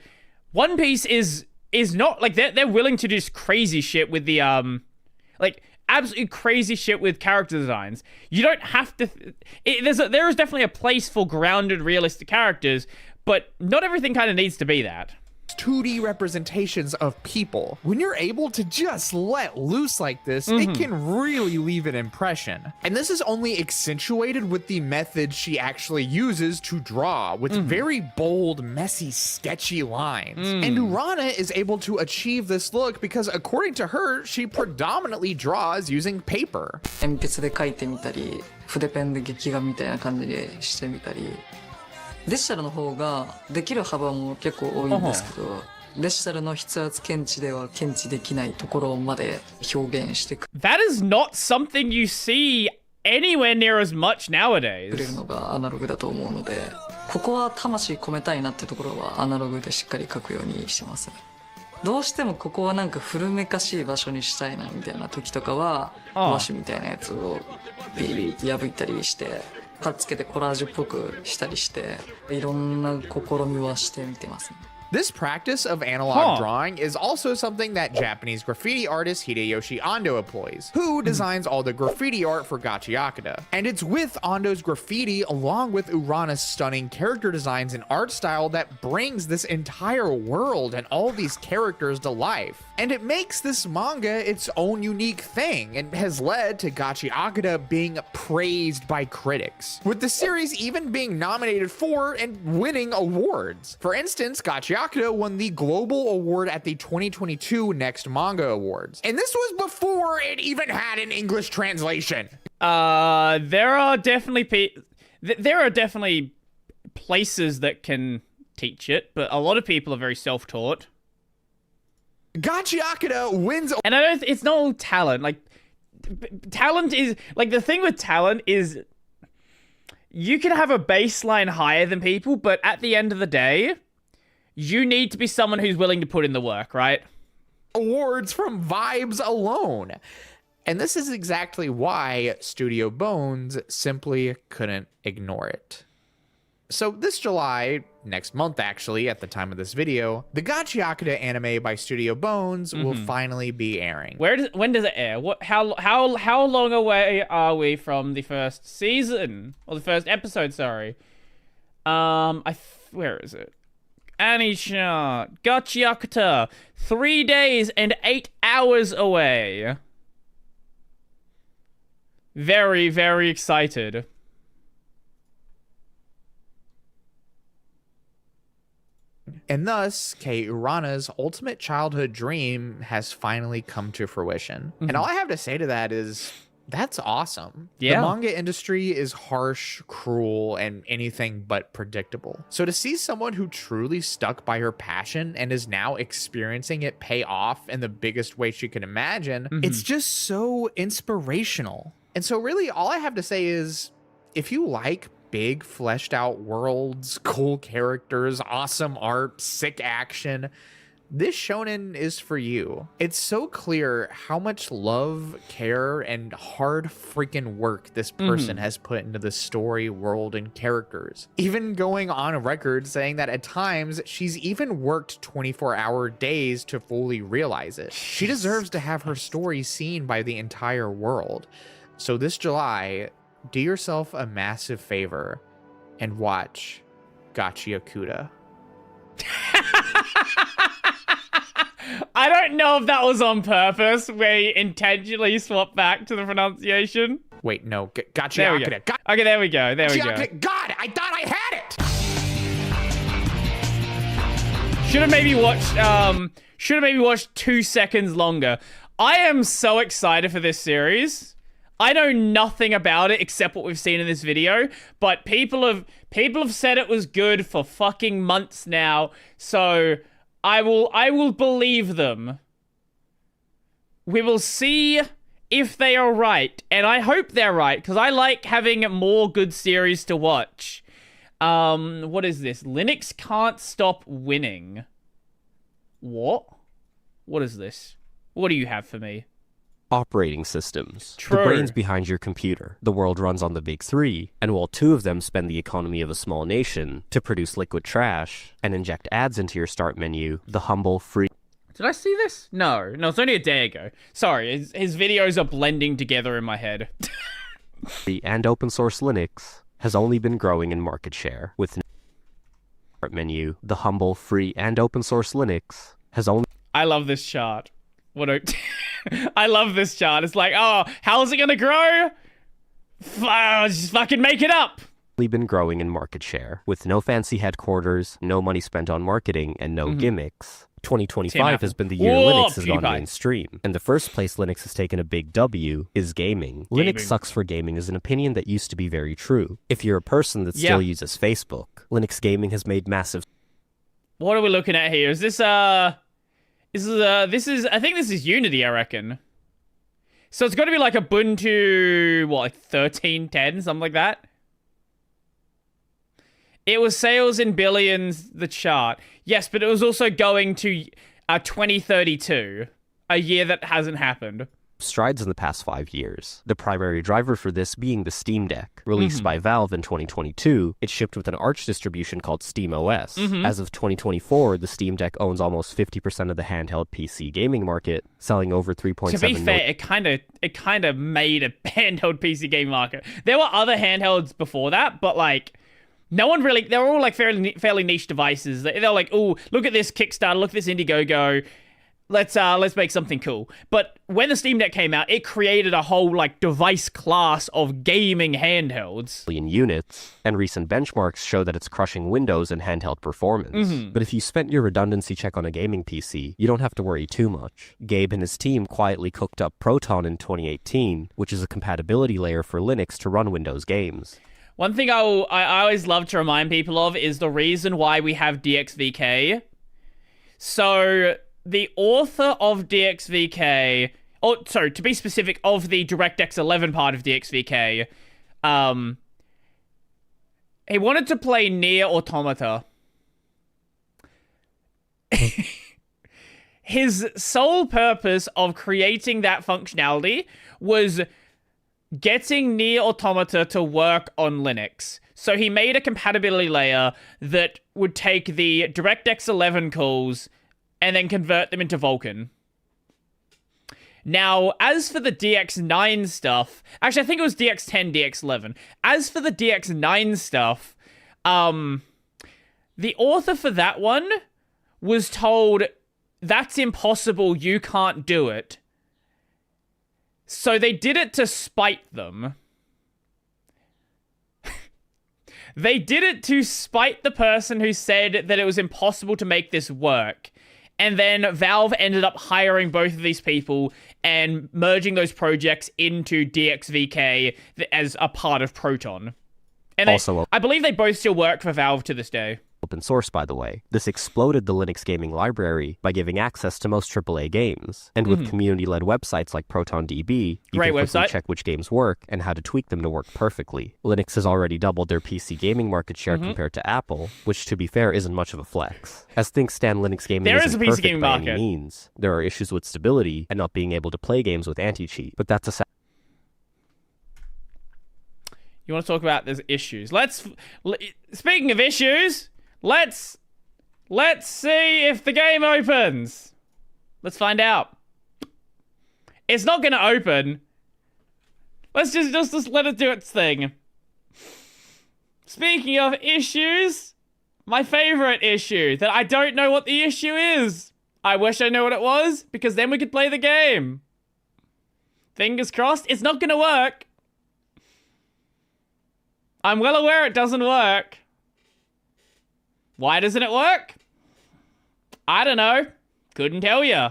One Piece is not like they're willing to do crazy shit with the like absolutely crazy shit with character designs. You don't have to. There is definitely a place for grounded, realistic characters, but not everything kind of needs to be that. 2D representations of people. When you're able to just let loose like this, it can really leave an impression. And this is only accentuated with the method she actually uses to draw, with very bold, messy, sketchy lines. And Urana is able to achieve this look because, according to her, she predominantly draws using paper. 鉛筆で描いてみたり、筆ペンで劇画みたいな感じでしてみたり。デジタルの方ができる幅も結構多いんですけど、デジタルの筆圧検知では検知できないところまで表現してく That is not something you see anywhere near as much nowadays. れるのがアナログだと思うので、ここは魂込めたいなってところはアナログでしっかり描くようにしてます。どうしてもここはなんか古めかしい場所にしたいなみたいな時とかは、和紙みたいなやつをビリビリ破いたりして。かっつけてコラージュっぽくしたりしていろんな試みはしてみてますね。This practice of analog drawing is also something that Japanese graffiti artist Hideyoshi Ando employs, who designs all the graffiti art for Gachi Yakuda. And it's with Ando's graffiti along with Urana's stunning character designs and art style that brings this entire world and all these characters to life. And it makes this manga its own unique thing and has led to Gachi Yakuda being praised by critics, with the series even being nominated for and winning awards. For instance, Gachi Yakuda won the Global Award at the 2022 Next Manga Awards. And this was before it even had an English translation. There are definitely places that can teach it, but a lot of people are very self-taught. Gachi Yakuda wins. And it's not all talent. Like, talent is, like, the thing with talent is you can have a baseline higher than people, but at the end of the day, you need to be someone who's willing to put in the work, right? Awards from vibes alone. And this is exactly why Studio Bones simply couldn't ignore it. So this July, next month actually, at the time of this video, the Gachi Yakuda anime by Studio Bones will finally be airing. When does it air? How long away are we from the first season? Or the first episode, sorry. Where is it? Anisha, Gachi Yakuta, 3 days and 8 hours away. Very, very excited. And thus, Kei Urana's ultimate childhood dream has finally come to fruition. And all I have to say to that is, that's awesome. Yeah. The manga industry is harsh, cruel, and anything but predictable. So to see someone who truly stuck by her passion and is now experiencing it pay off in the biggest way she can imagine, it's just so inspirational. And so really all I have to say is, if you like big fleshed out worlds, cool characters, awesome art, sick action, this shonen is for you. It's so clear how much love, care, and hard freaking work this person has put into the story, world, and characters. Even going on record saying that at times she's even worked 24-hour days to fully realize it. She deserves to have her story seen by the entire world. So this July, do yourself a massive favor and watch Gachi Yakuda. I don't know if that was on purpose, where you intentionally swapped back to the pronunciation. Wait, no, Gachi Yakuda. Okay, there we go. There we go. God, I thought I had it. Should have maybe watched 2 seconds longer. I am so excited for this series. I know nothing about it except what we've seen in this video, but people have said it was good for fucking months now, so I will believe them. We will see if they are right, and I hope they're right, because I like having more good series to watch. What is this? Linux can't stop winning. What? What is this? What do you have for me? Operating systems. True. The brains behind your computer. The world runs on the big three, and while 2 of them spend the economy of a small nation to produce liquid trash and inject ads into your start menu, the humble, free... Did I see this? No, it's only a day ago. Sorry, his videos are blending together in my head. and open source Linux has only been growing in market share, with no start menu. The humble, free, and open source Linux has only... I love this chart. I love this chart. It's like, oh, how's it gonna grow? Just fucking make it up. Been growing in market share, with no fancy headquarters, no money spent on marketing, and no gimmicks. 2025 has been the year Linux has gone mainstream, and the first place Linux has taken a big W is gaming. Linux sucks for gaming is an opinion that used to be very true. If you're a person that still uses Facebook, Linux gaming has made massive... What are we looking at here? Is this, I think this is Unity, I reckon. So it's got to be like Ubuntu, what, like 13.10, something like that? It was sales in billions, the chart. Yes, but it was also going to 2032, a year that hasn't happened. strides in the past 5 years. The primary driver for this being the Steam Deck. Released by Valve in 2022, it shipped with an Arch distribution called SteamOS. As of 2024, the Steam Deck owns almost 50% of the handheld PC gaming market, selling over 3.7 To be fair, it kind of made a handheld PC gaming market. There were other handhelds before that, but like no one really. They were all like fairly niche devices. They're like, oh, look at this Kickstarter, look at this Indiegogo. Let's make something cool. But when the Steam Deck came out, it created a whole like device class of gaming handhelds. In units, and recent benchmarks show that it's crushing Windows and handheld performance. But if you spent your redundancy check on a gaming PC, you don't have to worry too much. Gabe and his team quietly cooked up Proton in 2018, which is a compatibility layer for Linux to run Windows games. One thing I always love to remind people of is the reason why we have DXVK. So the author of DXVK, to be specific, of the DirectX 11 part of DXVK, he wanted to play Nier Automata. His sole purpose of creating that functionality was getting Nier Automata to work on Linux. So he made a compatibility layer that would take the DirectX 11 calls and then convert them into Vulkan. Now, as for the DX9 stuff, actually I think it was DX10, DX11. As for the DX9 stuff, the author for that one was told, that's impossible, you can't do it. So they did it to spite them. They did it to spite the person who said that it was impossible to make this work. And then Valve ended up hiring both of these people and merging those projects into DXVK as a part of Proton. And I believe they both still work for Valve to this day. Open source, by the way. This exploded the Linux gaming library by giving access to most AAA games. And with community-led websites like ProtonDB, you can quickly check which games work and how to tweak them to work perfectly. Linux has already doubled their PC gaming market share compared to Apple, which, to be fair, isn't much of a flex. As things stand, Linux gaming isn't perfect by any means. There are issues with stability and not being able to play games with anti-cheat, but that's a You want to talk about those issues? Speaking of issues, let's see if the game opens. Let's find out. It's not going to open. Let's just let it do its thing. Speaking of issues, my favorite issue that I don't know what the issue is. I wish I knew what it was, because then we could play the game. Fingers crossed, it's not going to work. I'm well aware it doesn't work. Why doesn't it work? I don't know. Couldn't tell you.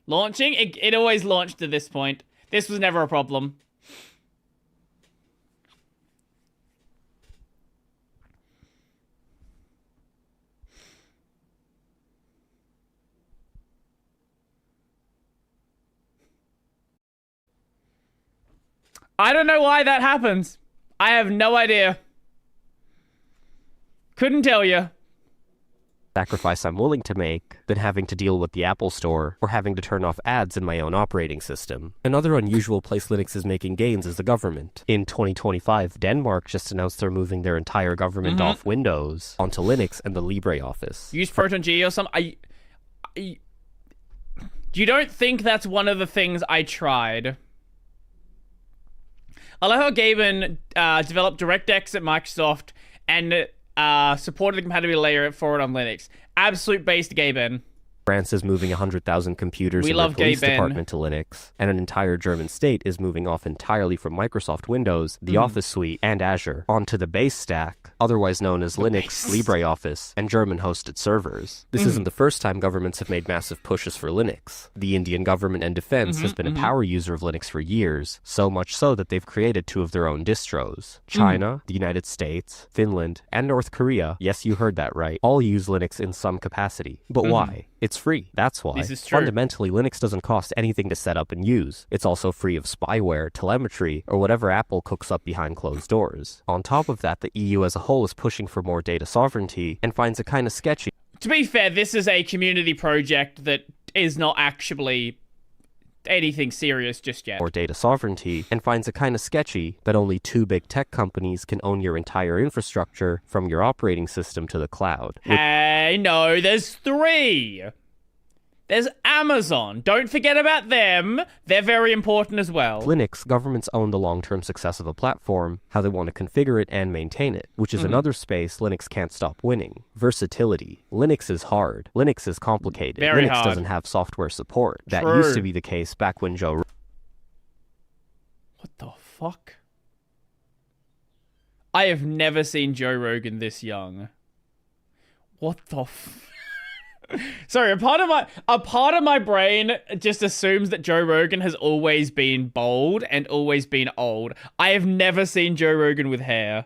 Launching? It always launched to this point. This was never a problem. I don't know why that happens. I have no idea. Couldn't tell you. Sacrifice I'm willing to make than having to deal with the Apple Store or having to turn off ads in my own operating system. Another unusual place Linux is making gains is the government. In 2025, Denmark just announced they're moving their entire government off Windows onto Linux and the LibreOffice. Use ProtonG or something. You don't think that's one of the things I tried? I love how Gaben developed DirectX at Microsoft and supported the compatibility layer for it on Linux. Absolute based Gaben. France is moving 100,000 computers in their police department to Linux, and an entire German state is moving off entirely from Microsoft Windows, the Office Suite, and Azure onto the base stack, otherwise known as Linux, LibreOffice, and German-hosted servers. This isn't the first time governments have made massive pushes for Linux. The Indian government and defense has been a power user of Linux for years, so much so that they've created 2 of their own distros. China, the United States, Finland, and North Korea, yes, you heard that right, all use Linux in some capacity. But why? It's free, that's why. This is true. Fundamentally, Linux doesn't cost anything to set up and use. It's also free of spyware, telemetry, or whatever Apple cooks up behind closed doors. On top of that, the EU as a whole is pushing for more data sovereignty and finds it kind of sketchy. To be fair, this is a community project that is not actually anything serious just yet. Or data sovereignty, and finds it kind of sketchy that only 2 big tech companies can own your entire infrastructure from your operating system to the cloud. Hey, no, there's 3. There's Amazon. Don't forget about them. They're very important as well. Linux, governments own the long-term success of a platform, how they want to configure it and maintain it, which is another space Linux can't stop winning. Versatility. Linux is hard. Linux is complicated. Very Linux hard. doesn't have software support. That True. used to be the case back when Joe... What the fuck? I have never seen Joe Rogan this young. What the Sorry, a part of my brain just assumes that Joe Rogan has always been bald and always been old. I have never seen Joe Rogan with hair.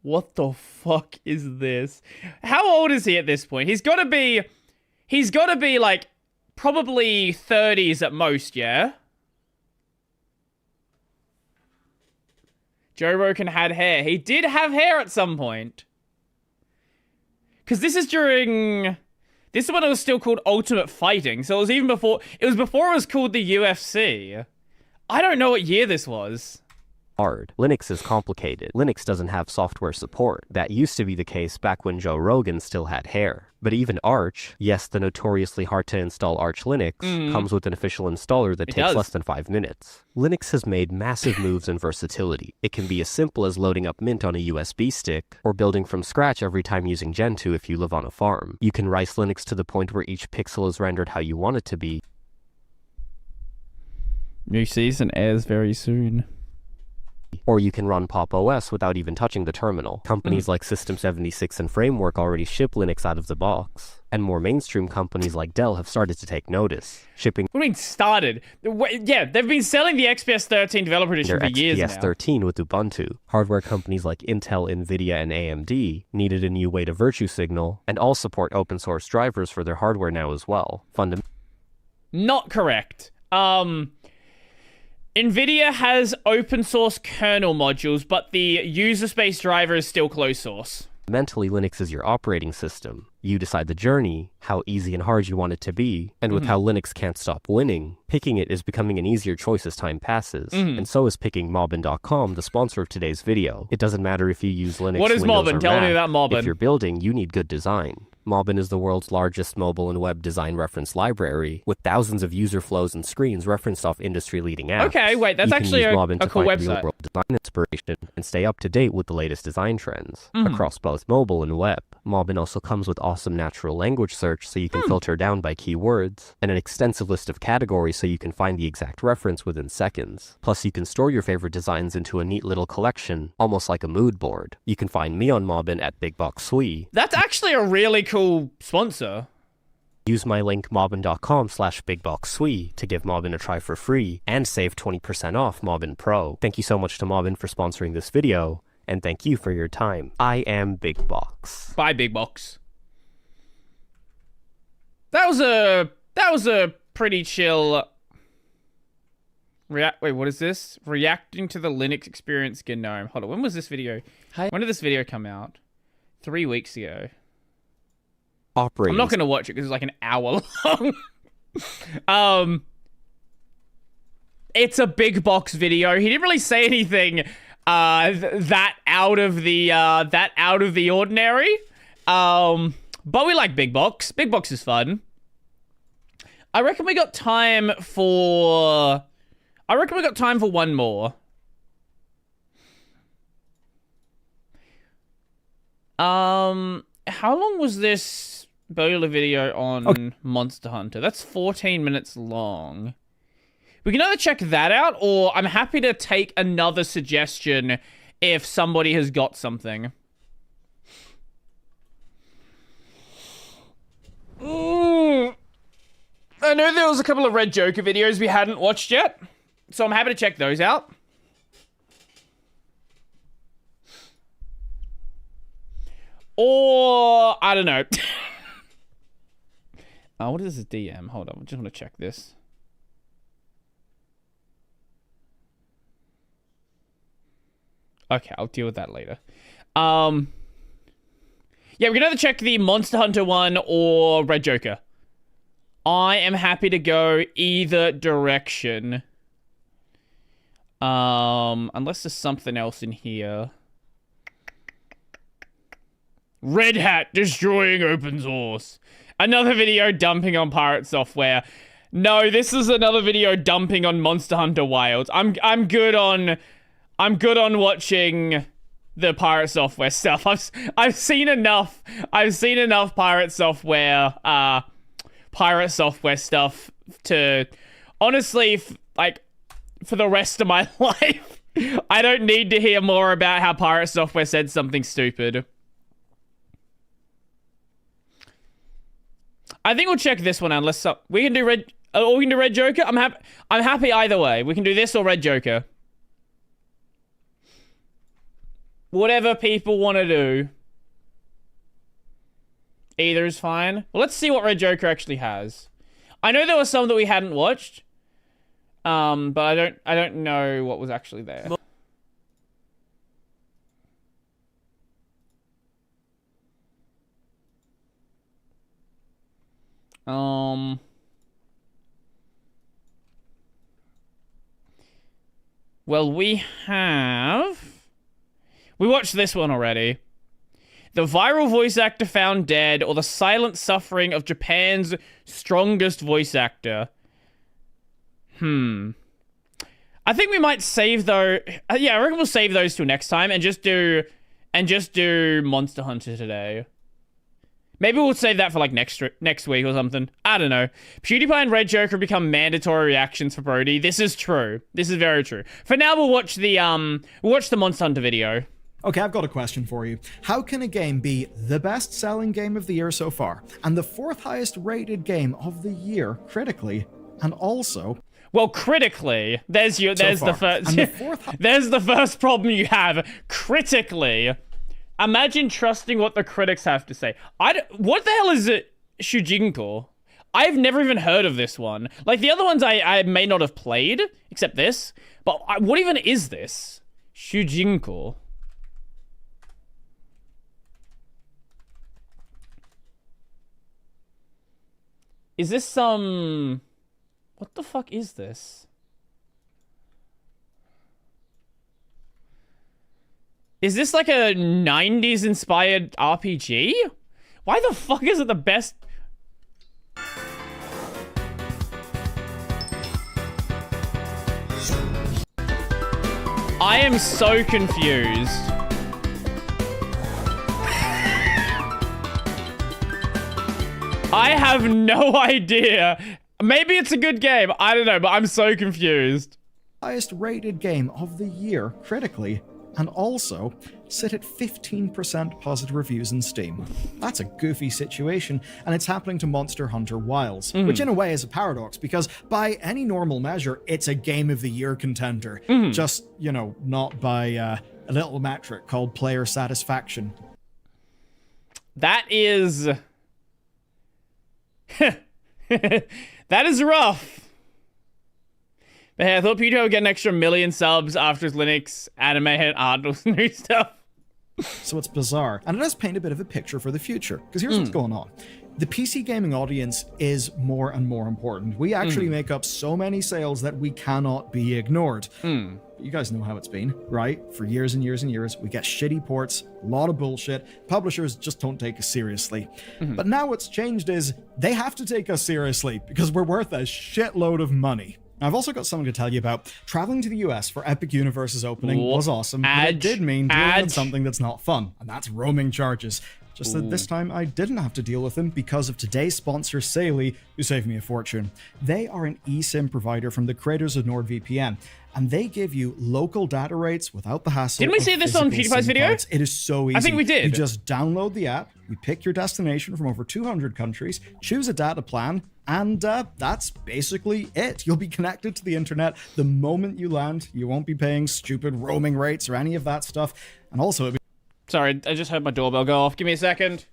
What the fuck is this? How old is he at this point? He's got to be like probably 30s at most, yeah? Joe Rogan had hair. He did have hair at some point. Because this is when it was still called Ultimate Fighting. So it was even before it was called the UFC. I don't know what year this was. Hard. Linux is complicated. Linux doesn't have software support. That used to be the case back when Joe Rogan still had hair. But even Arch, yes, the notoriously hard to install Arch Linux, comes with an official installer that takes less than 5 minutes. Linux has made massive moves in versatility. It can be as simple as loading up Mint on a USB stick, or building from scratch every time using Gentoo if you live on a farm. You can rice Linux to the point where each pixel is rendered how you want it to be. New season airs very soon. Or you can run Pop! OS without even touching the terminal. Companies like System76 and Framework already ship Linux out of the box. And more mainstream companies like Dell have started to take notice, shipping... What do you mean started? Yeah, they've been selling the XPS 13 developer edition for years now. XPS 13 with Ubuntu. Hardware companies like Intel, Nvidia, and AMD needed a new way to virtue signal, and all support open source drivers for their hardware now as well. Not correct. Nvidia has open source kernel modules, but the user space driver is still closed source. Fundamentally, Linux is your operating system. You decide the journey, how easy and hard you want it to be, and with how Linux can't stop winning, picking it is becoming an easier choice as time passes. And so is picking Mobbin.com, the sponsor of today's video. It doesn't matter if you use Linux, What is Windows, Mobbin? or Tell Mac. me about Mobbin. If you're building, you need good design. Mobbin is the world's largest mobile and web design reference library, with thousands of user flows and screens referenced off industry-leading apps. Okay, wait, that's actually a cool website. Real-world design inspiration and stay up to date with the latest design trends across both mobile and web. Mobbin also comes with awesome natural language search so you can filter down by keywords, and an extensive list of categories so you can find the exact reference within seconds. Plus, you can store your favorite designs into a neat little collection, almost like a mood board. You can find me on Mobbin at BigBoxSui. That's actually a really cool sponsor. Use my link mobbin.com/BigBoxSui to give Mobbin a try for free and save 20% off Mobbin Pro. Thank you so much to Mobbin for sponsoring this video, and thank you for your time. I am Big Box. Bye, Big Box. That was a pretty chill. Wait, what is this? Reacting to the Linux experience GNOME. Hold on, when was this video? When did this video come out? 3 weeks ago. Operating. I'm not going to watch it because it's like an hour long. It's a Big Box video. He didn't really say anything that out of the ordinary. But we like Big Box. Big Box is fun. I reckon we got time for one more. How long was this Bowler video on Monster Hunter? That's 14 minutes long. We can either check that out, or I'm happy to take another suggestion if somebody has got something. I know there was a couple of Red Joker videos we hadn't watched yet, so I'm happy to check those out. Or, I don't know. What is this DM? Hold on, I just want to check this. Okay, I'll deal with that later. Yeah, we can either check the Monster Hunter one or Red Joker. I am happy to go either direction. Unless there's something else in here. Red Hat destroying open source. Another video dumping on pirate software. No, this is another video dumping on Monster Hunter Wilds. I'm good on watching the pirate software stuff. I've seen enough. I've seen enough pirate software stuff to honestly for the rest of my life. I don't need to hear more about how pirate software said something stupid. I think we'll check this one out. We can do Red Joker. I'm happy either way. We can do this or Red Joker. Whatever people want to do. Either is fine. Well, let's see what Red Joker actually has. I know there were some that we hadn't watched. But I don't know what was actually there. Well, we watched this one already. The viral voice actor found dead, or the silent suffering of Japan's strongest voice actor. I think we might save though. Yeah, I reckon we'll save those till next time and just do Monster Hunter today. Maybe we'll save that for like next week or something. I don't know. PewDiePie and Red Joker become mandatory reactions for Brody. This is true. This is very true. For now, we'll watch the Monster Hunter video. Okay, I've got a question for you. How can a game be the best-selling game of the year so far, and the 4th highest rated game of the year critically, and also... Well, critically, there's the first problem you have. Critically, imagine trusting what the critics have to say. What the hell is it, Shujinko? I've never even heard of this one. Like, the other ones I may not have played, except this. But what even is this? Shujinko. Is this some... What the fuck is this? Is this like a 90s inspired RPG? Why the fuck is it the best? I am so confused. I have no idea. Maybe it's a good game. I don't know, but I'm so confused. Highest rated game of the year critically, and also sit at 15% positive reviews in Steam. That's a goofy situation, and it's happening to Monster Hunter Wilds, which in a way is a paradox, because by any normal measure, it's a game of the year contender. Just, you know, not by a little metric called player satisfaction. That is... That is rough. But hey, I thought PewDiePie would get an extra 1 million subs after his Linux anime hit Arnold's new stuff. So it's bizarre. And it does paint a bit of a picture for the future. Because here's what's going on. The PC gaming audience is more and more important. We actually make up so many sales that we cannot be ignored. You guys know how it's been, right? For years and years and years, we get shitty ports, a lot of bullshit. Publishers just don't take us seriously. But now what's changed is they have to take us seriously because we're worth a shitload of money. I've also got something to tell you about. Traveling to the US for Epic Universe's opening was awesome, but it did mean dealing with something that's not fun, and that's roaming charges. Just that this time I didn't have to deal with them because of today's sponsor, Saley, who saved me a fortune. They are an eSIM provider from the creators of NordVPN, and they give you local data rates without the hassle. Didn't we see this on PewDiePie's video? Cards. It is so easy. I think we did. You just download the app, you pick your destination from over 200 countries, choose a data plan, and that's basically it. You'll be connected to the internet the moment you land. You won't be paying stupid roaming rates or any of that stuff. And also... Sorry, I just heard my doorbell go off. Give me a second.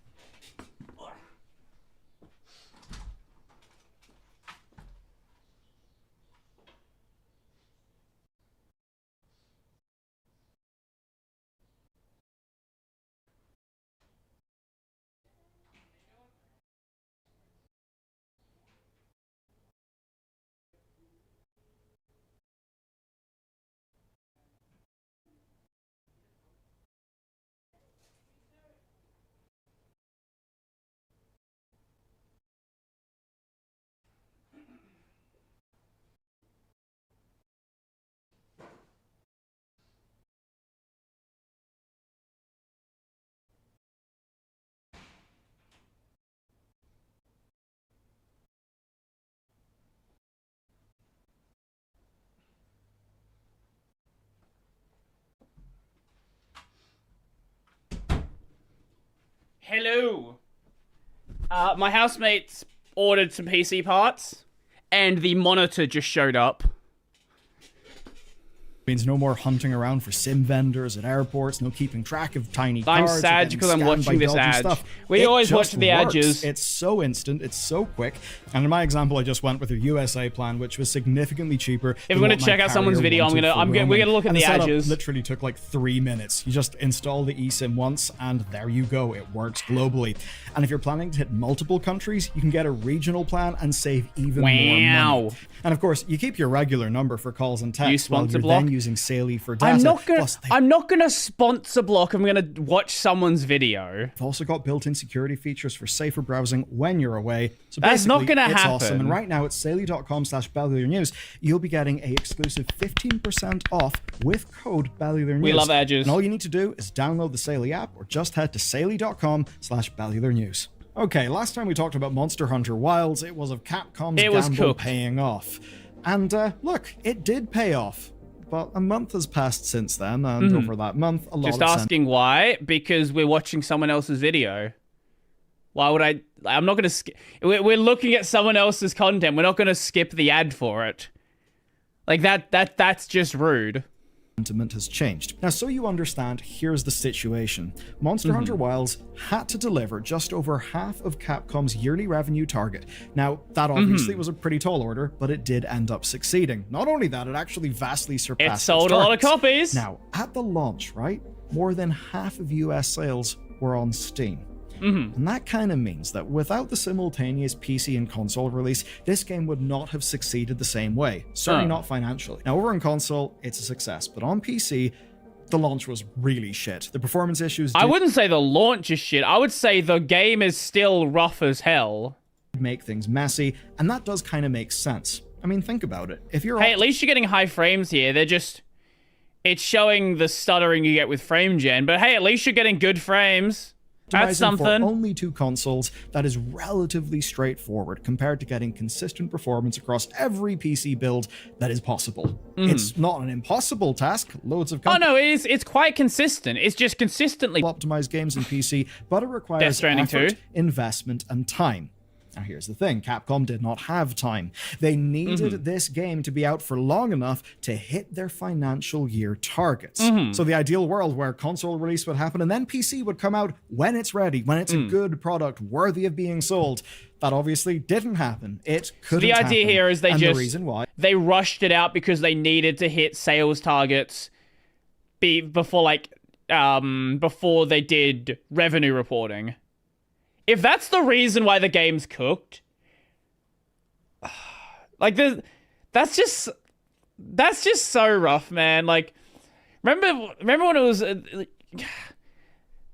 Hello. My housemates ordered some PC parts, and the monitor just showed up. Means no more hunting around for sim vendors at airports, no keeping track of tiny cards. I'm sad because I'm watching this ad. Stuff. We always watch the edges. It's so instant, it's so quick. And in my example, I just went with a USA plan, which was significantly cheaper. If we're gonna check out someone's video, we're gonna look at the edges. Literally took like 3 minutes. You just install the eSIM once, and there you go. It works globally. And if you're planning to hit multiple countries, you can get a regional plan and save even more money. And of course, you keep your regular number for calls and texts while you're then using Saley for data. I'm not gonna sponsor block. I'm gonna watch someone's video. They've also got built-in security features for safer browsing when you're away. So that's not gonna happen. Awesome. And right now at Saley.com/BellularNews, you'll be getting a exclusive 15% off with code BellularNews. We love edges. And all you need to do is download the Saley app or just head to Saley.com/BellularNews. Okay, last time we talked about Monster Hunter Wilds, it was of Capcom's gamble paying off. And look, it did pay off. But a month has passed since then, and over that month, a lot Just asking why? Because we're watching someone else's video. Why would I'm not going to skip. We're looking at someone else's content. We're not going to skip the ad for it. Like, that's just rude. Sentiment has changed. Now, so you understand, here's the situation. Monster Hunter Wilds had to deliver just over half of Capcom's yearly revenue target. Now, that obviously was a pretty tall order, but it did end up succeeding. Not only that, it actually vastly surpassed It sold a lot of copies. Now, at the launch, right, more than half of US sales were on Steam. And that kind of means that without the simultaneous PC and console release, this game would not have succeeded the same way. Certainly not financially. Now, over on console, it's a success, but on PC, the launch was really shit. The performance issues... I wouldn't say the launch is shit. I would say the game is still rough as hell. Make things messy, and that does kind of make sense. I mean, think about it. If you're... Hey, at least you're getting high frames here. They're just... It's showing the stuttering you get with frame gen, but hey, at least you're getting good frames. That's something. For only 2 consoles, that is relatively straightforward compared to getting consistent performance across every PC build that is possible. It's not an impossible task. Loads of it's quite consistent. It's just consistently optimized games in PC, but it requires effort, investment, and time. Now here's the thing, Capcom did not have time. They needed this game to be out for long enough to hit their financial year targets. So the ideal world where console release would happen and then PC would come out when it's ready, when it's a good product worthy of being sold. That obviously didn't happen. It couldn't happen. The idea here is the reason why they rushed it out because they needed to hit sales targets before they did revenue reporting. If that's the reason why the game's cooked, like that's just so rough, man. Like, remember when it was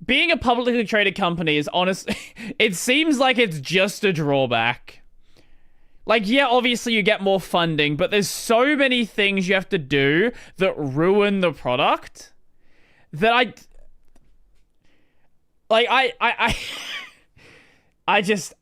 being a publicly traded company is honestly, it seems like it's just a drawback. Like, yeah, obviously you get more funding, but there's so many things you have to do that ruin the product that I just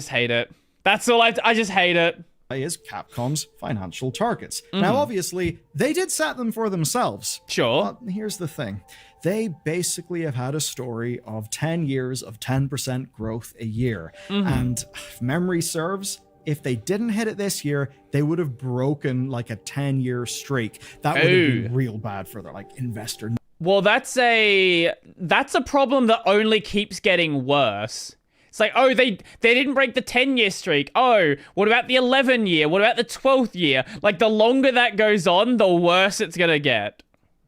hate it. That's all. I just hate it. Is Capcom's financial targets. Now, obviously, they did set them for themselves. Sure. But here's the thing. They basically have had a story of 10 years of 10% growth a year. And if memory serves, if they didn't hit it this year, they would have broken like a 10-year streak. That would have been real bad for their investor. Well, that's a problem that only keeps getting worse. It's like, oh, they didn't break the 10-year streak. Oh, what about the 11-year? What about the 12th year? Like, the longer that goes on, the worse it's gonna get.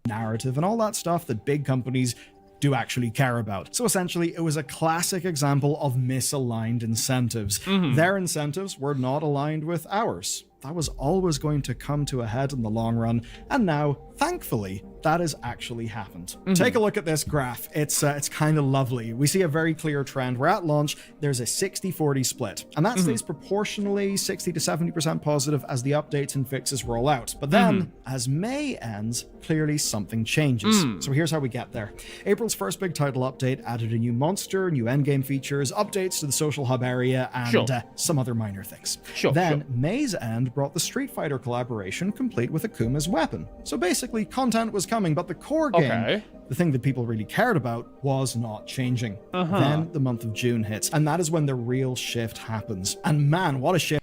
Narrative and all that stuff that big companies do actually care about. So essentially, it was a classic example of misaligned incentives. Their incentives were not aligned with ours. That was always going to come to a head in the long run, and now, thankfully, that has actually happened. Take a look at this graph. It's kind of lovely. We see a very clear trend where at launch, there's a 60-40 split, and that stays proportionally 60 to 70% positive as the updates and fixes roll out. But then, as May ends, clearly something changes. So here's how we get there. April's first big title update added a new monster, new endgame features, updates to the social hub area, and some other minor things. Then, May's end and brought the Street Fighter collaboration complete with Akuma's weapon. So basically, content was coming, but the core game, the thing that people really cared about, was not changing. Then the month of June hits, and that is when the real shift happens. And man, what a shift.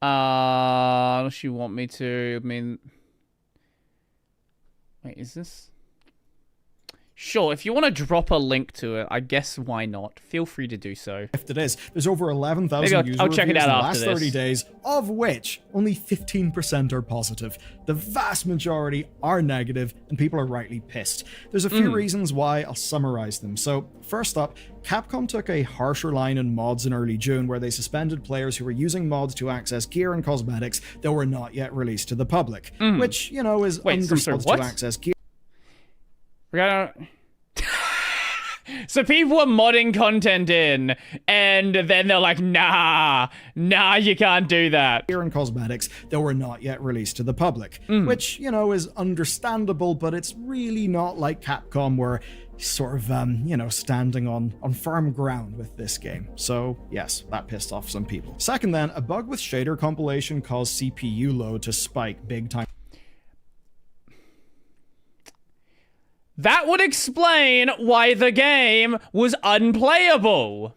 Does she want me to? I mean, wait, is this? Sure, if you want to drop a link to it, I guess why not? Feel free to do so. If it is, there's over 11,000 user I'll check it reviews out in the after last 30 this. days, of which only 15% are positive. The vast majority are negative, and people are rightly pissed. There's a few reasons why. I'll summarize them. So, first up, Capcom took a harsher line in mods in early June where they suspended players who were using mods to access gear and cosmetics that were not yet released to the public, which, you know, is under mods to access gear. So people were modding content in, and then they're like, nah, you can't do that. Gear and cosmetics that were not yet released to the public, which, you know, is understandable, but it's really not like Capcom were sort of, you know, standing on firm ground with this game. So, yes, that pissed off some people. Second then, a bug with shader compilation caused CPU load to spike big time. That would explain why the game was unplayable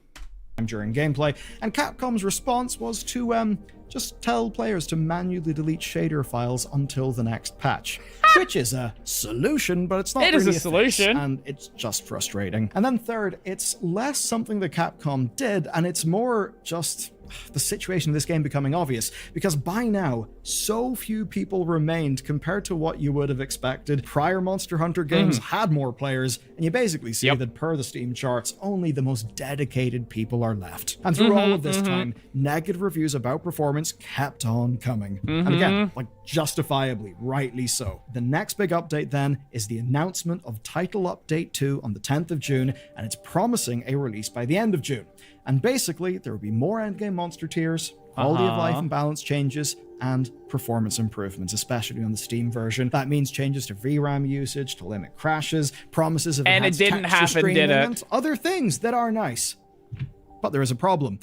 during gameplay, and Capcom's response was to just tell players to manually delete shader files until the next patch, which is a solution, but it's not really a solution, fix, and it's just frustrating. And then third, it's less something that Capcom did, and it's more just the situation of this game becoming obvious, because by now, so few people remained compared to what you would have expected. Prior Monster Hunter games had more players, and you basically see that per the Steam charts, only the most dedicated people are left. And through all of this time, negative reviews about performance kept on coming. And again, like justifiably, rightly so. The next big update then is the announcement of Title Update 2 on the 10th of June, and it's promising a release by the end of June. And basically, there will be more endgame monster tiers, quality of life and balance changes, and performance improvements, especially on the Steam version. That means changes to VRAM usage to limit crashes, promises of enhanced it didn't texture happen, did streaming, it? and other things that are nice. But there is a problem.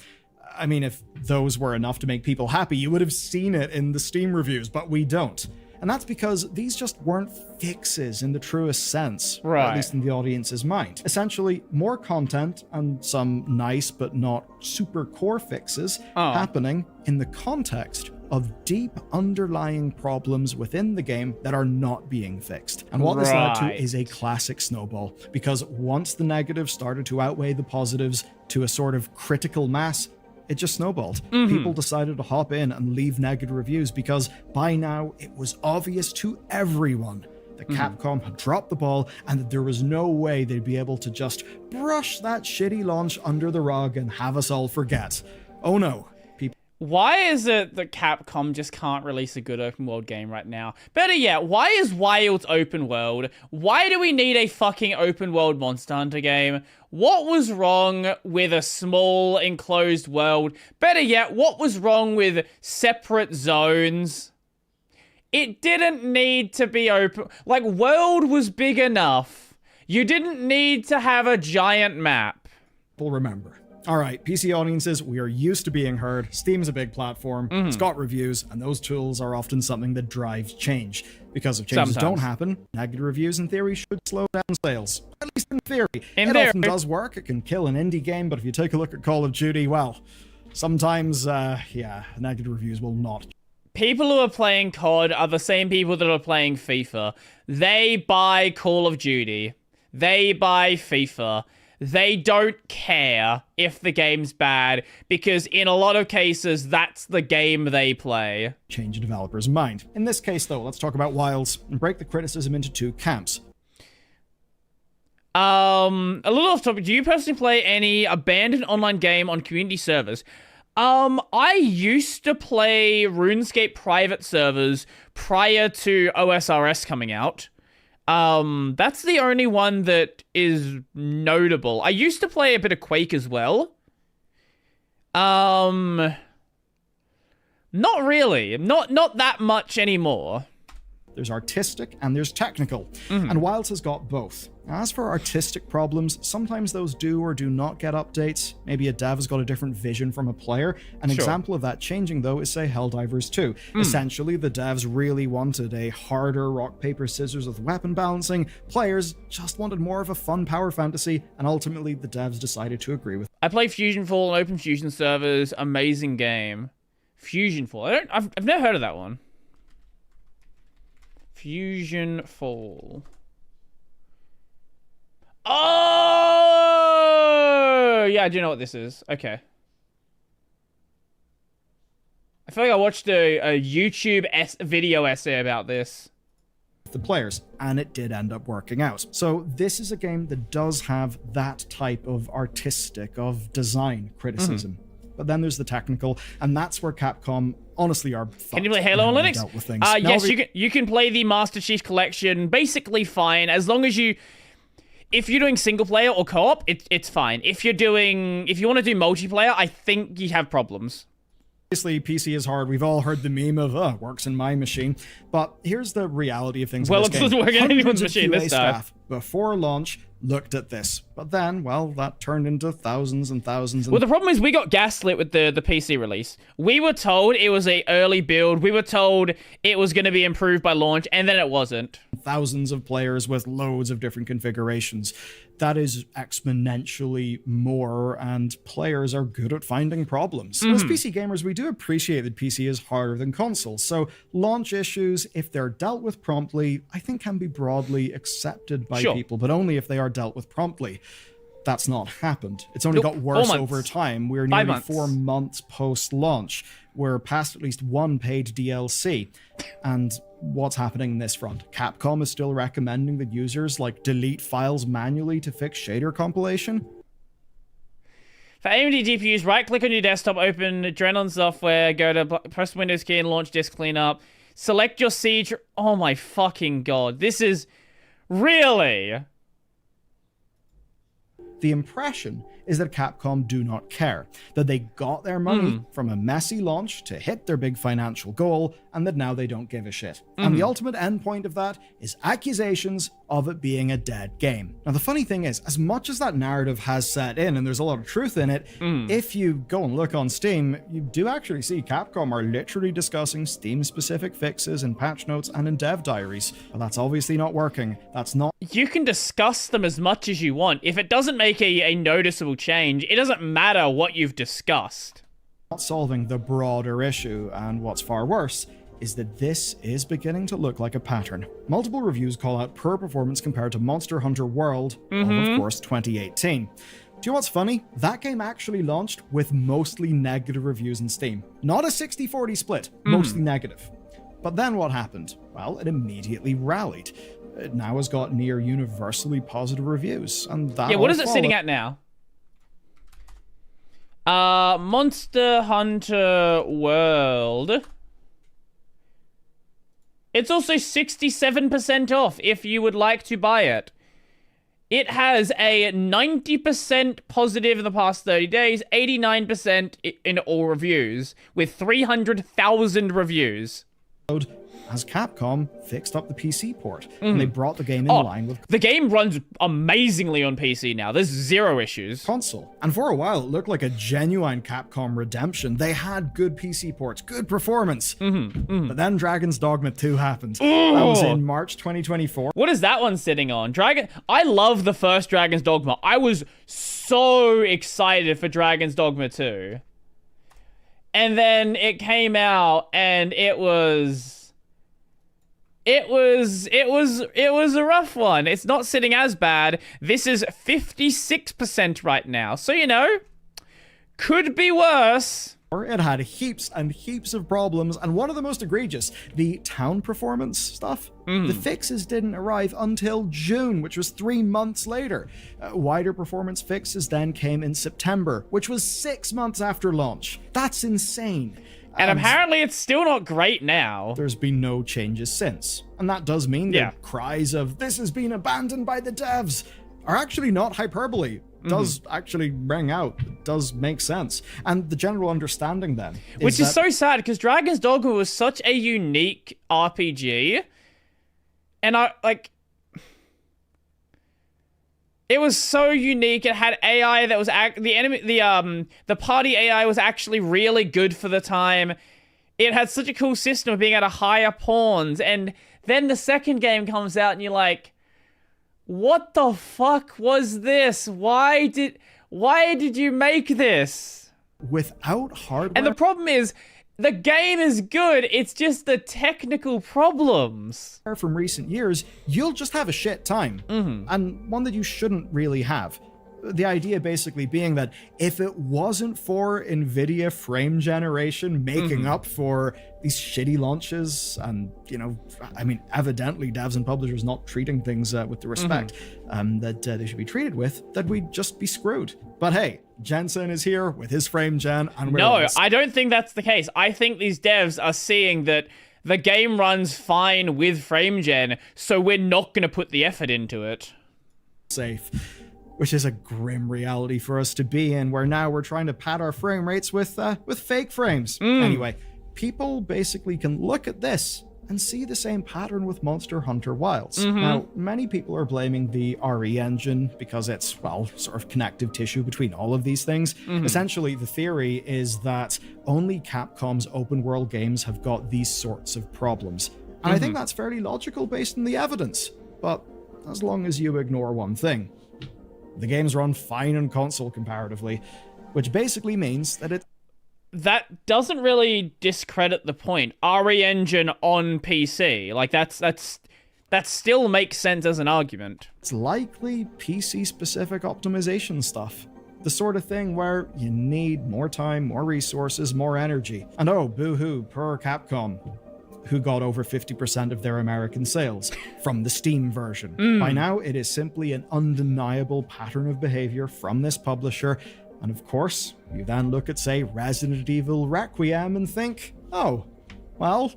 I mean, if those were enough to make people happy, you would have seen it in the Steam reviews, but we don't. And that's because these just weren't fixes in the truest sense, or at least in the audience's mind. Essentially, more content and some nice but not super core fixes happening in the context of deep underlying problems within the game that are not being fixed. And what this led to is a classic snowball, because once the negatives started to outweigh the positives to a sort of critical mass, it just snowballed. People decided to hop in and leave negative reviews because by now it was obvious to everyone that Capcom had dropped the ball and that there was no way they'd be able to just brush that shitty launch under the rug and have us all forget. Oh no. Why is it that Capcom just can't release a good open world game right now? Better yet, why is Wilds open world? Why do we need a fucking open world Monster Hunter game? What was wrong with a small enclosed world? Better yet, what was wrong with separate zones? It didn't need to be open. Like, world was big enough. You didn't need to have a giant map. We'll remember. Alright, PC audiences, we are used to being heard. Steam's a big platform, it's got reviews, and those tools are often something that drives change. Because if changes don't happen, negative reviews in theory should slow down sales. At least in theory. It often does work, it can kill an indie game, but if you take a look at Call of Duty, well, sometimes, negative reviews will not. People who are playing COD are the same people that are playing FIFA. They buy Call of Duty. They buy FIFA. They don't care if the game's bad, because in a lot of cases, that's the game they play. Change a developer's mind. In this case, though, let's talk about Wilds and break the criticism into two camps. A little off topic, do you personally play any abandoned online game on community servers? I used to play RuneScape private servers prior to OSRS coming out. That's the only one that is notable. I used to play a bit of Quake as well. Not really. Not that much anymore. there's artistic, and there's technical. And Wilds has got both. As for artistic problems, sometimes those do or do not get updates. Maybe a dev has got a different vision from a player. An example of that changing, though, is, say, Helldivers 2. Essentially, the devs really wanted a harder rock, paper, scissors with weapon balancing. Players just wanted more of a fun power fantasy, and ultimately, the devs decided to agree with. I play Fusion Fall on Open Fusion servers. Amazing game. Fusion Fall. I've never heard of that one. Fusion Fall. Oh! Yeah, I do know what this is. Okay. I feel like I watched a YouTube video essay about this. The players, and it did end up working out. So this is a game that does have that type of artistic, of design criticism. But then there's the technical, and that's where Capcom honestly are fucked. Can you play Halo on Linux? Yes, Now, you can play the Master Chief Collection basically fine, as long as you... If you're doing single player or co-op, it's fine. If you want to do multiplayer, I think you have problems. Obviously, PC is hard. We've all heard the meme of, works in my machine. But here's the reality of things. Well, it doesn't work in anyone's machine this time. Staff before launch looked at this. But then, well, that turned into thousands and thousands. Well, the problem is we got gaslit with the PC release. We were told it was an early build. We were told it was going to be improved by launch, and then it wasn't. Thousands of players with loads of different configurations. That is exponentially more, and players are good at finding problems. As PC gamers, we do appreciate that PC is harder than consoles, so launch issues, if they're dealt with promptly, I think can be broadly accepted by people, but only if they are dealt with promptly. That's not happened. It's only got worse over time. We're nearly 4 months post-launch. We're past at least one paid DLC. And what's happening in this front? Capcom is still recommending that users delete files manually to fix shader compilation. For AMD GPUs, right-click on your desktop, open Adrenalin software, go to press Windows key and launch disk cleanup. Select your siege. Oh my fucking god. This is... Really? The impression is that Capcom do not care, that they got their money from a messy launch to hit their big financial goal, and that now they don't give a shit. And the ultimate endpoint of that is accusations of it being a dead game. Now, the funny thing is, as much as that narrative has set in, and there's a lot of truth in it, if you go and look on Steam, you do actually see Capcom are literally discussing Steam-specific fixes in patch notes and in dev diaries. But that's obviously not working. That's not... You can discuss them as much as you want. If it doesn't make a noticeable change, it doesn't matter what you've discussed. Not solving the broader issue, and what's far worse is that this is beginning to look like a pattern. Multiple reviews call out poor performance compared to Monster Hunter World of course, 2018. Do you know what's funny? That game actually launched with mostly negative reviews in Steam. Not a 60-40 split, mostly negative. But then what happened? Well, it immediately rallied. It now has got near universally positive reviews, and that... Yeah, what is it sitting at now? Monster Hunter World. It's also 67% off if you would like to buy it. It has a 90% positive in the past 30 days, 89% in all reviews, with 300,000 reviews. As Capcom fixed up the PC port, and they brought the game in line with... The game runs amazingly on PC now. There's zero issues. Console. And for a while, it looked like a genuine Capcom redemption. They had good PC ports, good performance. But then Dragon's Dogma 2 happened. That was in March 2024. What is that one sitting on? I love the first Dragon's Dogma. I was so excited for Dragon's Dogma 2. And then it came out, and it was a rough one. It's not sitting as bad. This is 56% right now. So, could be worse. It had heaps and heaps of problems, and one of the most egregious, the town performance stuff. The fixes didn't arrive until June, which was 3 months later. Wider performance fixes then came in September, which was 6 months after launch. That's insane. And apparently it's still not great now. There's been no changes since. And that does mean that cries of, this has been abandoned by the devs, are actually not hyperbole. Does actually ring out. It does make sense. And the general understanding then Which is so sad, because Dragon's Dogma was such a unique RPG And I, like... It was so unique. It had AI that was... The party AI was actually really good for the time. It had such a cool system of being able to hire pawns. And then the second game comes out and you're like... What the fuck was this? Why did you make this? Without hardware... And the problem is... The game is good, it's just the technical problems. From recent years, you'll just have a shit time. And one that you shouldn't really have. The idea basically being that if it wasn't for NVIDIA frame generation making up for these shitty launches and, you know, I mean, evidently devs and publishers not treating things with the respect that they should be treated with, that we'd just be screwed. But hey, Jensen is here with his frame gen, and No, I don't think that's the case. I think these devs are seeing that the game runs fine with frame gen, so we're not going to put the effort into it. Safe. Which is a grim reality for us to be in, where now we're trying to pad our frame rates with fake frames. Anyway, people basically can look at this and see the same pattern with Monster Hunter Wilds. Now, many people are blaming the RE engine because it's, well, sort of connective tissue between all of these things. Essentially, the theory is that only Capcom's open world games have got these sorts of problems. And I think that's fairly logical based on the evidence. But as long as you ignore one thing. The games run fine on console comparatively, which basically means that that doesn't really discredit the point. RE engine on PC, like that still makes sense as an argument. It's likely PC-specific optimization stuff. The sort of thing where you need more time, more resources, more energy. And oh, boo-hoo, poor Capcom, who got over 50% of their American sales from the Steam version. By now, it is simply an undeniable pattern of behavior from this publisher. And of course, you then look at, say, Resident Evil Requiem and think, oh, well,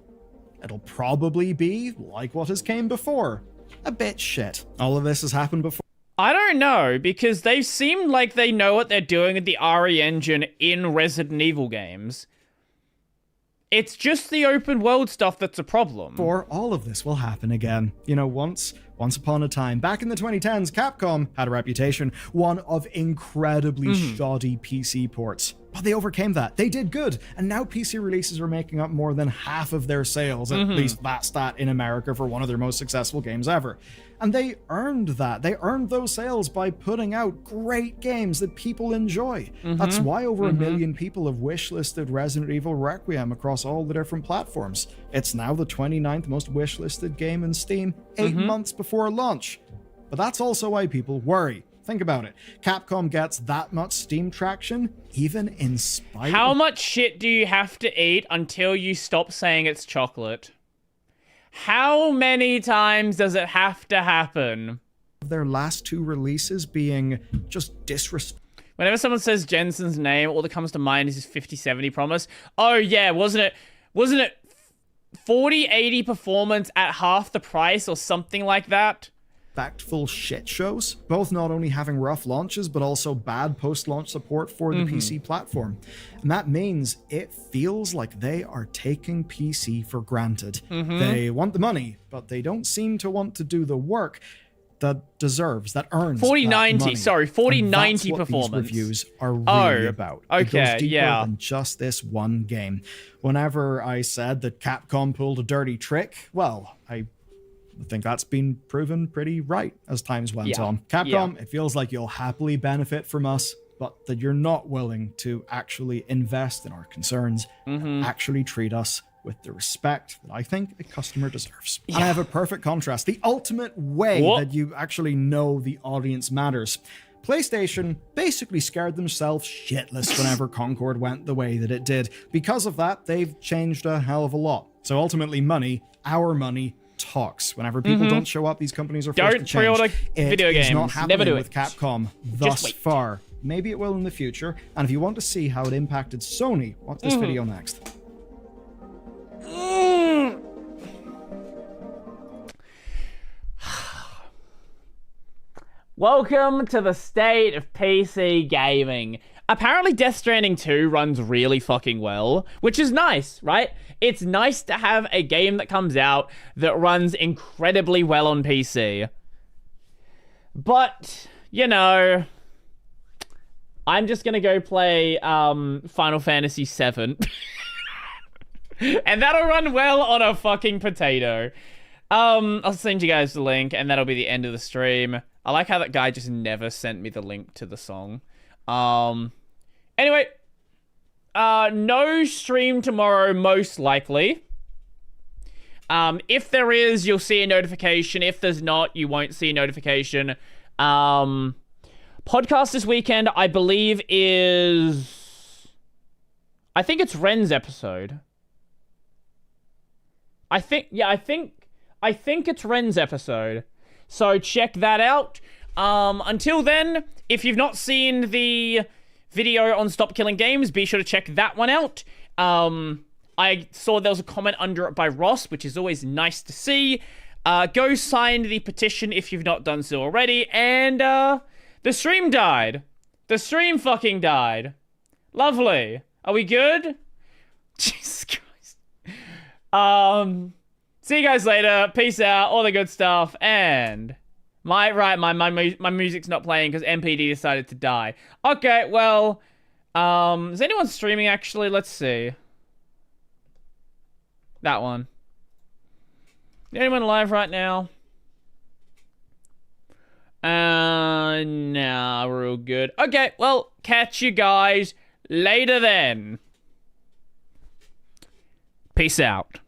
it'll probably be like what has came before. A bit shit. All of this has happened before. I don't know, because they seem like they know what they're doing with the RE engine in Resident Evil games. It's just the open world stuff that's a problem. For all of this will happen again. You know, once upon a time, back in the 2010s, Capcom had a reputation, one of incredibly shoddy PC ports. But they overcame that. They did good. And now PC releases are making up more than half of their sales, at least that stat in America for one of their most successful games ever. And they earned that. They earned those sales by putting out great games that people enjoy. That's why over 1 million people have wishlisted Resident Evil Requiem across all the different platforms. It's now the 29th most wishlisted game in Steam, 8 months before launch. But that's also why people worry. Think about it. Capcom gets that much Steam traction, even in spite How of... much shit do you have to eat until you stop saying it's chocolate? How many times does it have to happen? Their last two releases being just disrespectful. Whenever someone says Jensen's name, all that comes to mind is his 50-70 promise. Oh yeah, wasn't it 40-80 performance at half the price or something like that? Factful shit shows, both not only having rough launches, but also bad post-launch support for the PC platform. And that means it feels like they are taking PC for granted. They want the money, but they don't seem to want to do the work that deserves, that earns 40-90, sorry, 40-90 performance. These reviews are really about. Okay, it goes deeper than just this one game. Whenever I said that Capcom pulled a dirty trick, well, I think that's been proven pretty right as times went on. Capcom, it feels like you'll happily benefit from us, but that you're not willing to actually invest in our concerns and actually treat us with the respect that I think a customer deserves. And I have a perfect contrast. The ultimate way that you actually know the audience matters. PlayStation basically scared themselves shitless whenever Concord went the way that it did. Because of that, they've changed a hell of a lot. So ultimately, money, our money, talks. Whenever people don't show up, these companies are forced to change. Don't pre-order video games. It is not happening Never do with it. Capcom thus far. Maybe it will in the future. And if you want to see how it impacted Sony, watch this video next. Welcome to the state of PC gaming. Apparently Death Stranding 2 runs really fucking well, which is nice, right? It's nice to have a game that comes out that runs incredibly well on PC. But, you know, I'm just gonna go play Final Fantasy VII. And that'll run well on a fucking potato. I'll send you guys the link, and that'll be the end of the stream. I like how that guy just never sent me the link to the song. Anyway, no stream tomorrow, most likely. If there is, you'll see a notification. If there's not, you won't see a notification. Podcast this weekend, I believe, is... I think it's Ren's episode. I think it's Ren's episode. So check that out. Until then, if you've not seen the video on Stop Killing Games, be sure to check that one out. I saw there was a comment under it by Ross, which is always nice to see. Go sign the petition if you've not done so already. And the stream died. The stream fucking died. Lovely. Are we good? Jesus Christ. See you guys later. Peace out. All the good stuff. And my music's not playing because MPD decided to die. Okay, well, is anyone streaming actually? Let's see. That one. Anyone live right now? Nah, we're all good. Okay, well, catch you guys later then. Peace out.